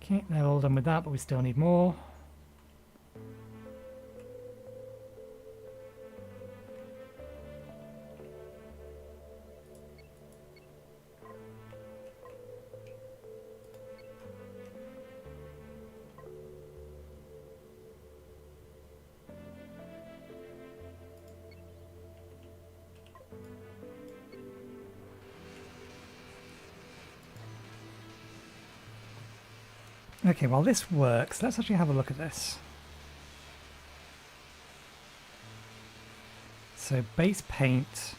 Okay, they're all done with that, but we still need more. Okay, while this works, let's actually have a look at this. So base paint.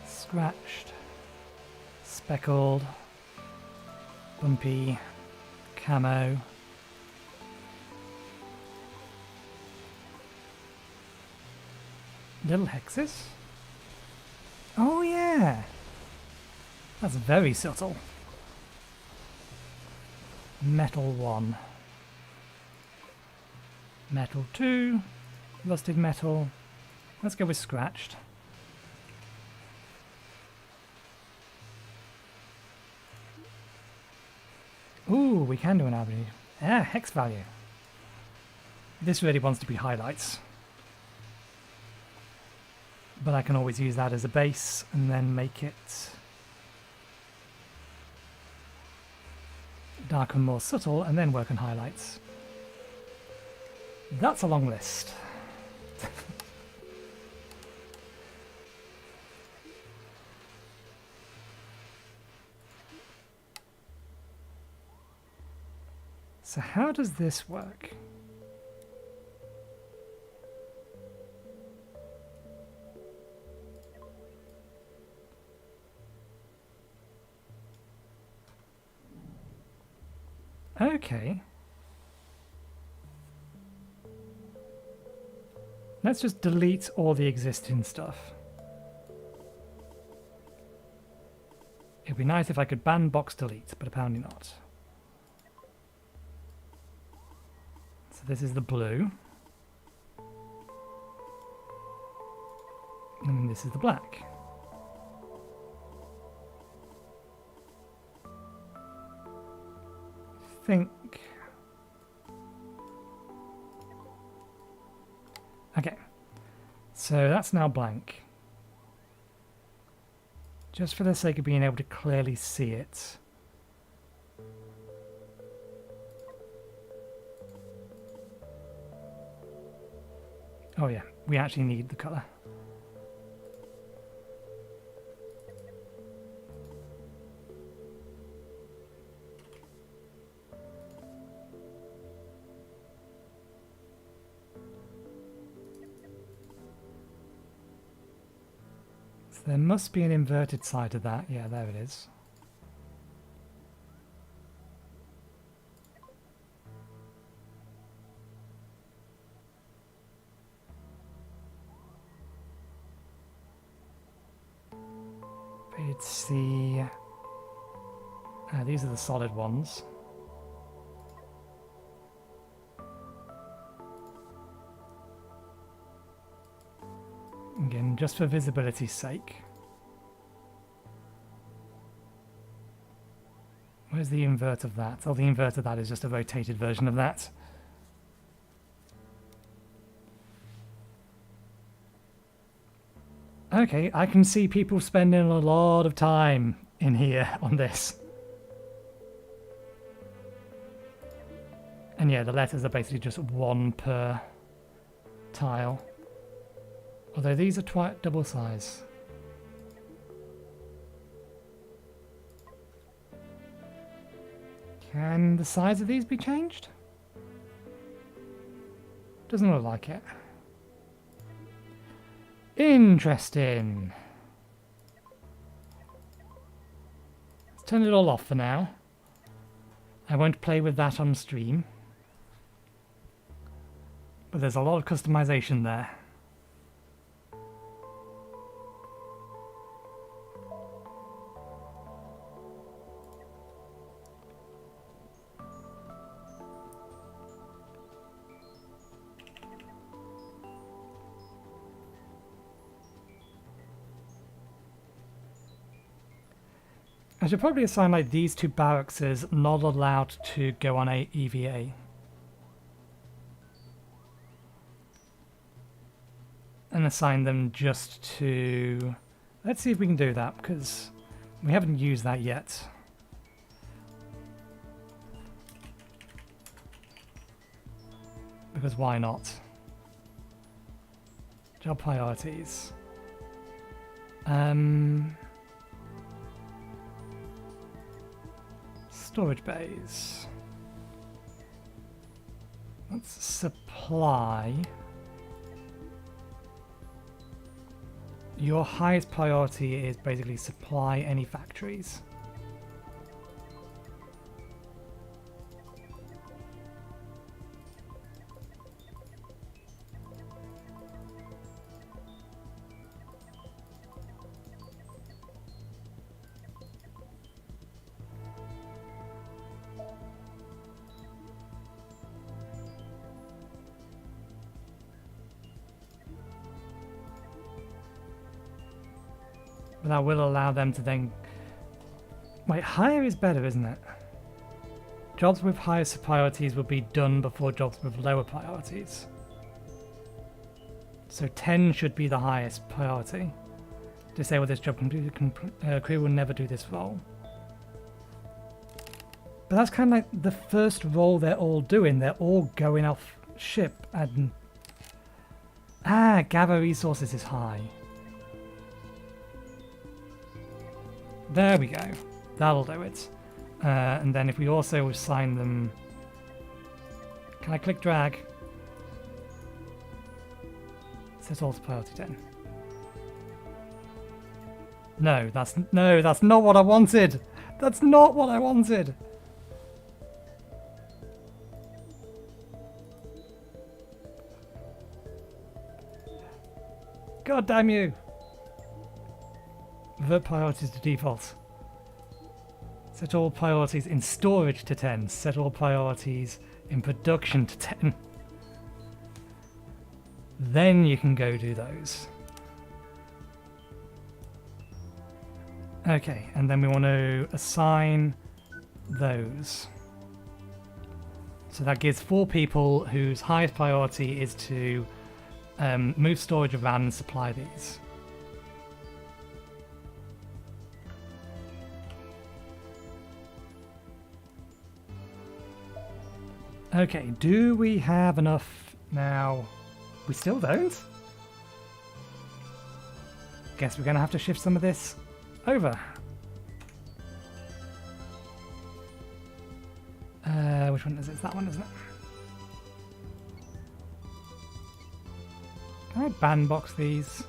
Scratched. Speckled. Bumpy. Camo. Little hexes? Oh yeah! That's very subtle. Metal 1. Metal 2. Rusted metal. Let's go with scratched. Ooh, we can do an avenue. Ah, hex value. This really wants to be highlights. But I can always use that as a base and then make it darker and more subtle and then work on highlights. That's a long list. So how does this work? Okay. Let's just delete all the existing stuff. It'd be nice if I could ban box delete, but apparently not. So this is the blue. And this is the black. Think. Okay, so that's now blank. Just for the sake of being able to clearly see it. Oh yeah, we actually need the colour. There must be an inverted side to that. Yeah, there it is. Faded C. These are the solid ones. Again, just for visibility's sake. Where's the invert of that? Oh, the invert of that is just a rotated version of that. Okay, I can see people spending a lot of time in here on this. And yeah, the letters are basically just one per tile. Although these are double size. Can the size of these be changed? Doesn't look like it. Interesting. Let's turn it all off for now. I won't play with that on stream. But there's a lot of customization there. I should probably assign like these two barracks as not allowed to go on a EVA. And assign them just to... Let's see if we can do that, because we haven't used that yet. Because why not? Job priorities. Storage bays. Let's supply. Your highest priority is basically supply any factories. But that will allow them to then... Wait, higher is better, isn't it? Jobs with highest priorities will be done before jobs with lower priorities. So 10 should be the highest priority. Disable this job completely. Crew will never do this role. But that's kind of like the first role they're all doing. They're all going off ship and... gather resources is high. There we go. That'll do it. And then if we also assign them... Can I click drag? Set all to priority 10. No, that's not what I wanted. That's not what I wanted. God damn you. Revert priorities to default. Set all priorities in storage to 10. Set all priorities in production to 10. Then you can go do those. Okay, and then we want to assign those. So that gives 4 people whose highest priority is to move storage around and supply these. Okay, do we have enough now? We still don't? Guess we're going to have to shift some of this over. Which one is it? It's that one, isn't it? Can I bandbox these?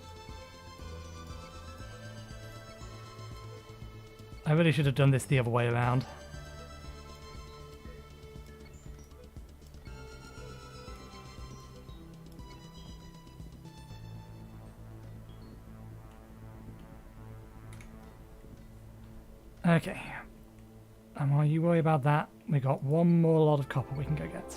I really should have done this the other way around. Okay. And while you worry about that, we got one more lot of copper we can go get.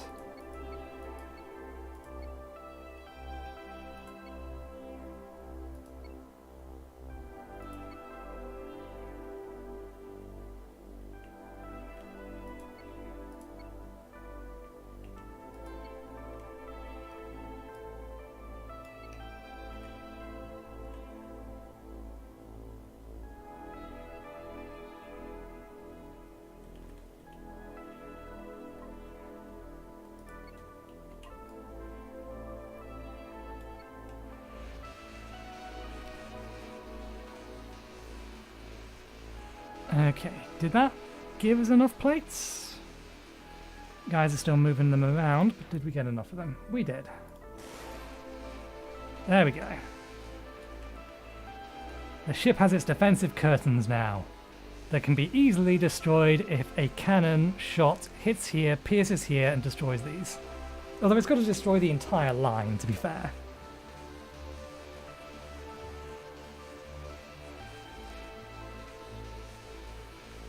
Okay, did that give us enough plates? Guys are still moving them around, but did we get enough of them? We did. There we go. The ship has its defensive curtains now. That can be easily destroyed if a cannon shot hits here, pierces here, and destroys these. Although it's got to destroy the entire line, to be fair.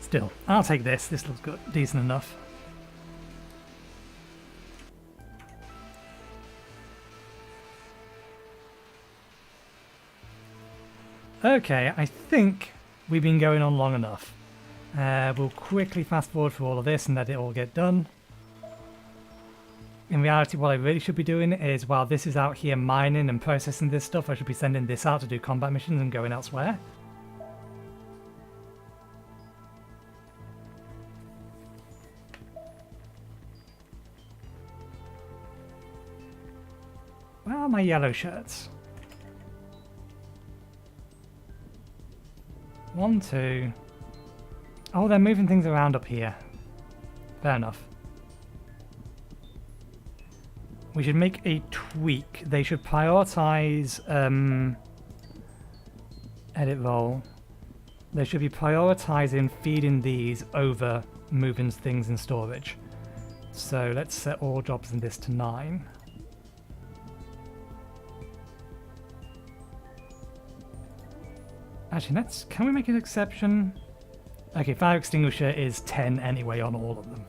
Still, I'll take this. This looks good, decent enough. Okay, I think we've been going on long enough. We'll quickly fast forward through all of this and let it all get done. In reality, what I really should be doing is, while this is out here mining and processing this stuff, I should be sending this out to do combat missions and going elsewhere. Where are my yellow shirts? 1, 2. Oh, they're moving things around up here. Fair enough. We should make a tweak. They should prioritize edit role. They should be prioritizing feeding these over moving things in storage. So let's set all jobs in this to 9. Actually, can we make an exception? Okay, fire extinguisher is 10 anyway on all of them.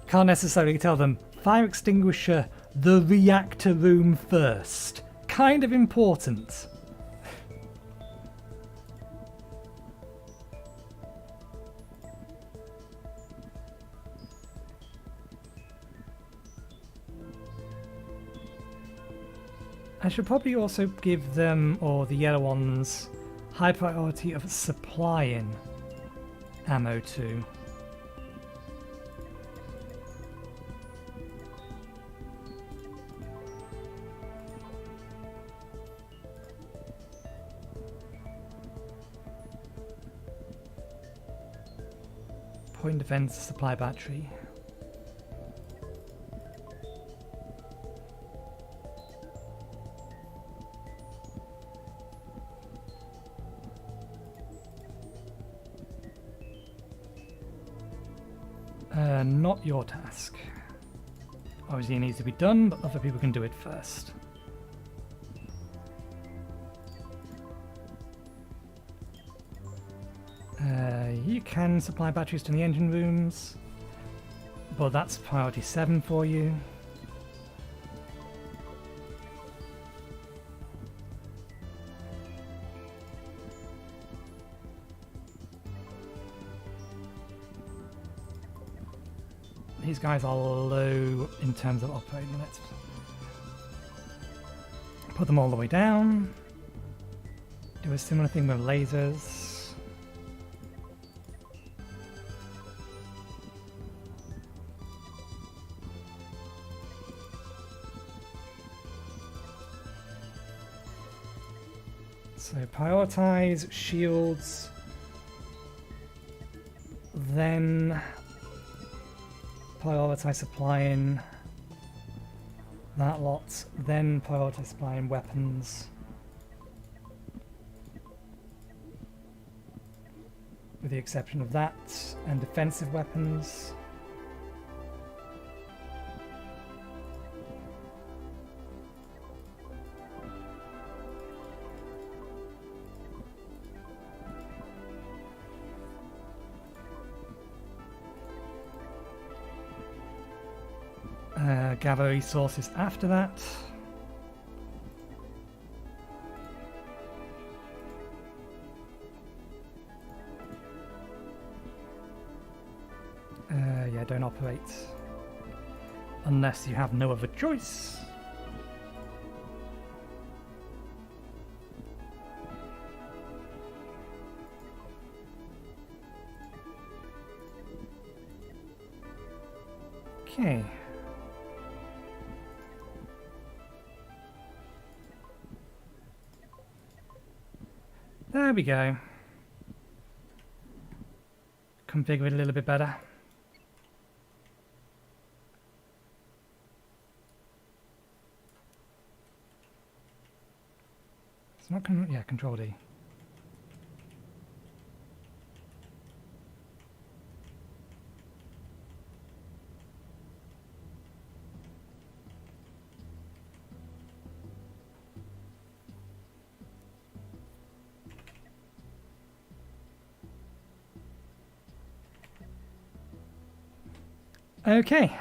Can't necessarily tell them, fire extinguisher, the reactor room first. Kind of important. I should probably also give them, or the yellow ones, high priority of supplying ammo to. Point defense supply battery. Not your task. Obviously it needs to be done, but other people can do it first. You can supply batteries to the engine rooms, but that's priority 7 for you. These guys are low in terms of operating. Let's put them all the way down. Do a similar thing with lasers. So prioritize shields, then prioritize supplying that lot, then prioritize supplying weapons, with the exception of that, and defensive weapons. Gather resources after that. Yeah, don't operate unless you have no other choice. Okay. There we go. Configure it a little bit better. It's not yeah, Control D. Okay,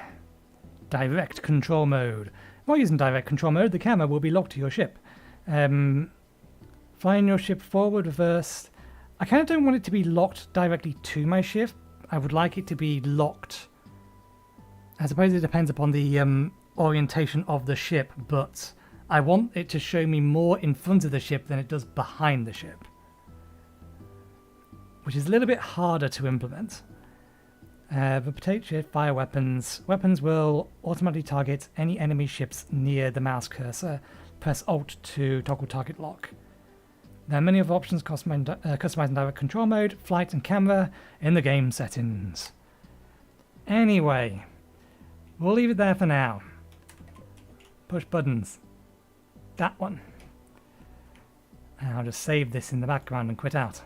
direct control mode. While using direct control mode, the camera will be locked to your ship. Flying your ship forward, reverse. I kind of don't want it to be locked directly to my ship. I would like it to be locked. I suppose it depends upon the orientation of the ship, but I want it to show me more in front of the ship than it does behind the ship, which is a little bit harder to implement. The potato chip, fire weapons. Weapons will automatically target any enemy ships near the mouse cursor. Press Alt to toggle target lock. There are many other options customizing direct control mode, flight and camera in the game settings. Anyway, we'll leave it there for now. Push buttons. That one. And I'll just save this in the background and quit out.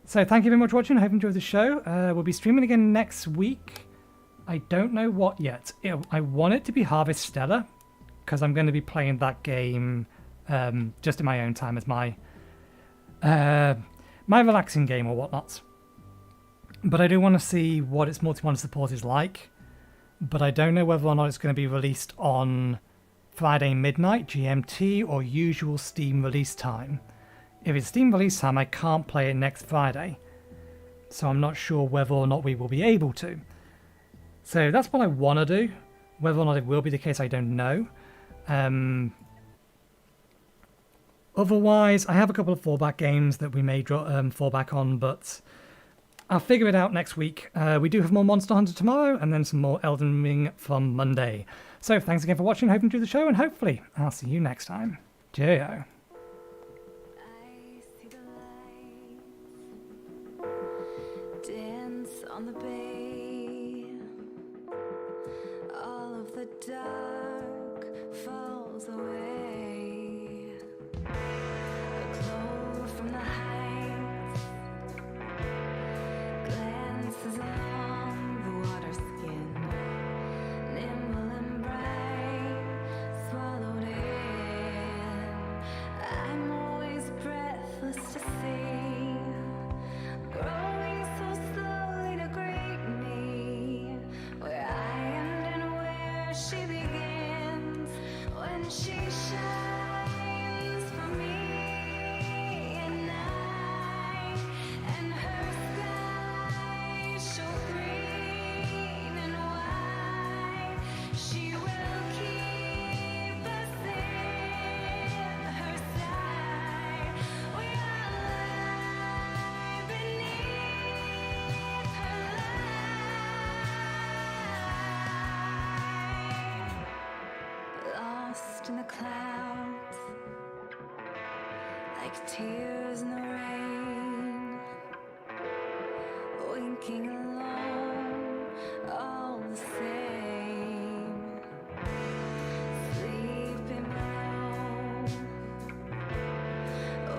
So thank you very much for watching. I hope you enjoyed the show. We'll be streaming again next week. I don't know what yet. I want it to be Harvest Stellar, because I'm going to be playing that game just in my own time as my relaxing game or whatnot. But I do want to see what its multi-monitor support is like. But I don't know whether or not it's going to be released on Friday midnight GMT or usual Steam release time. If it's Steam release time, I can't play it next Friday. So I'm not sure whether or not we will be able to. So that's what I want to do. Whether or not it will be the case, I don't know. Otherwise, I have a couple of fallback games that we may fall back on, but I'll figure it out next week. We do have more Monster Hunter tomorrow, and then some more Elden Ring from Monday. So thanks again for watching. Hope you enjoyed the show, and hopefully I'll see you next time. Cheerio. On the bay, all of the dark falls away. A glow from the heights glances along the water skin, nimble and bright, swallowed in. I'm always breathless to see, growing so slowly to greet me, where I end and where she begins, when she shines for me at night, and her skies show green and white. She will keep us in her sight. We are lie beneath her light, lost in the clouds, like tears in the rain, winking alone, all the same, sleeping below.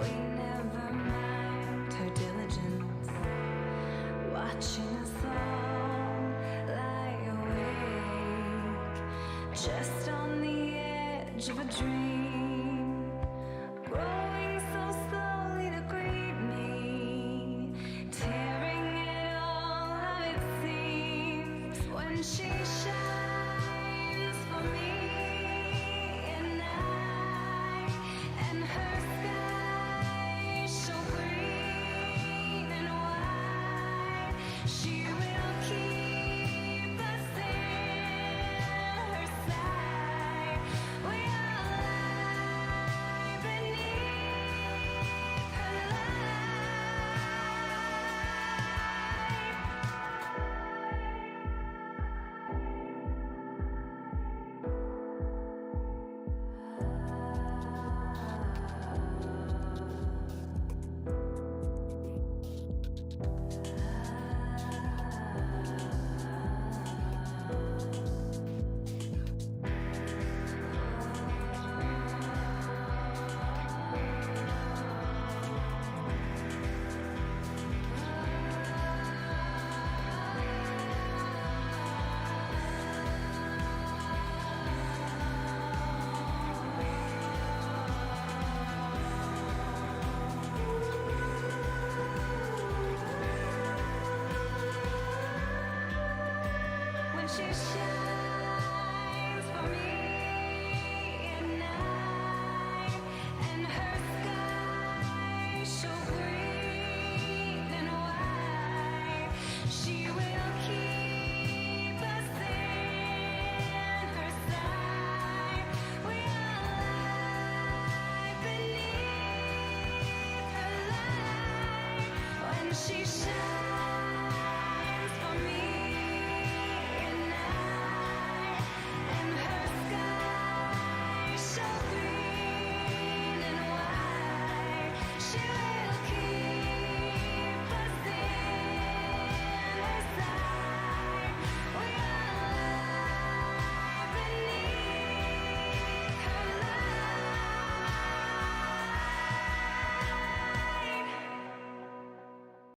We never mind her diligence, watching us all lie awake, just on the edge of a dream, growing so slowly to greet me, tearing at all how it seems, when she shines for me at night, and her skies show green and white. She will keep us in her sight. We all lie beneath her light. When she shines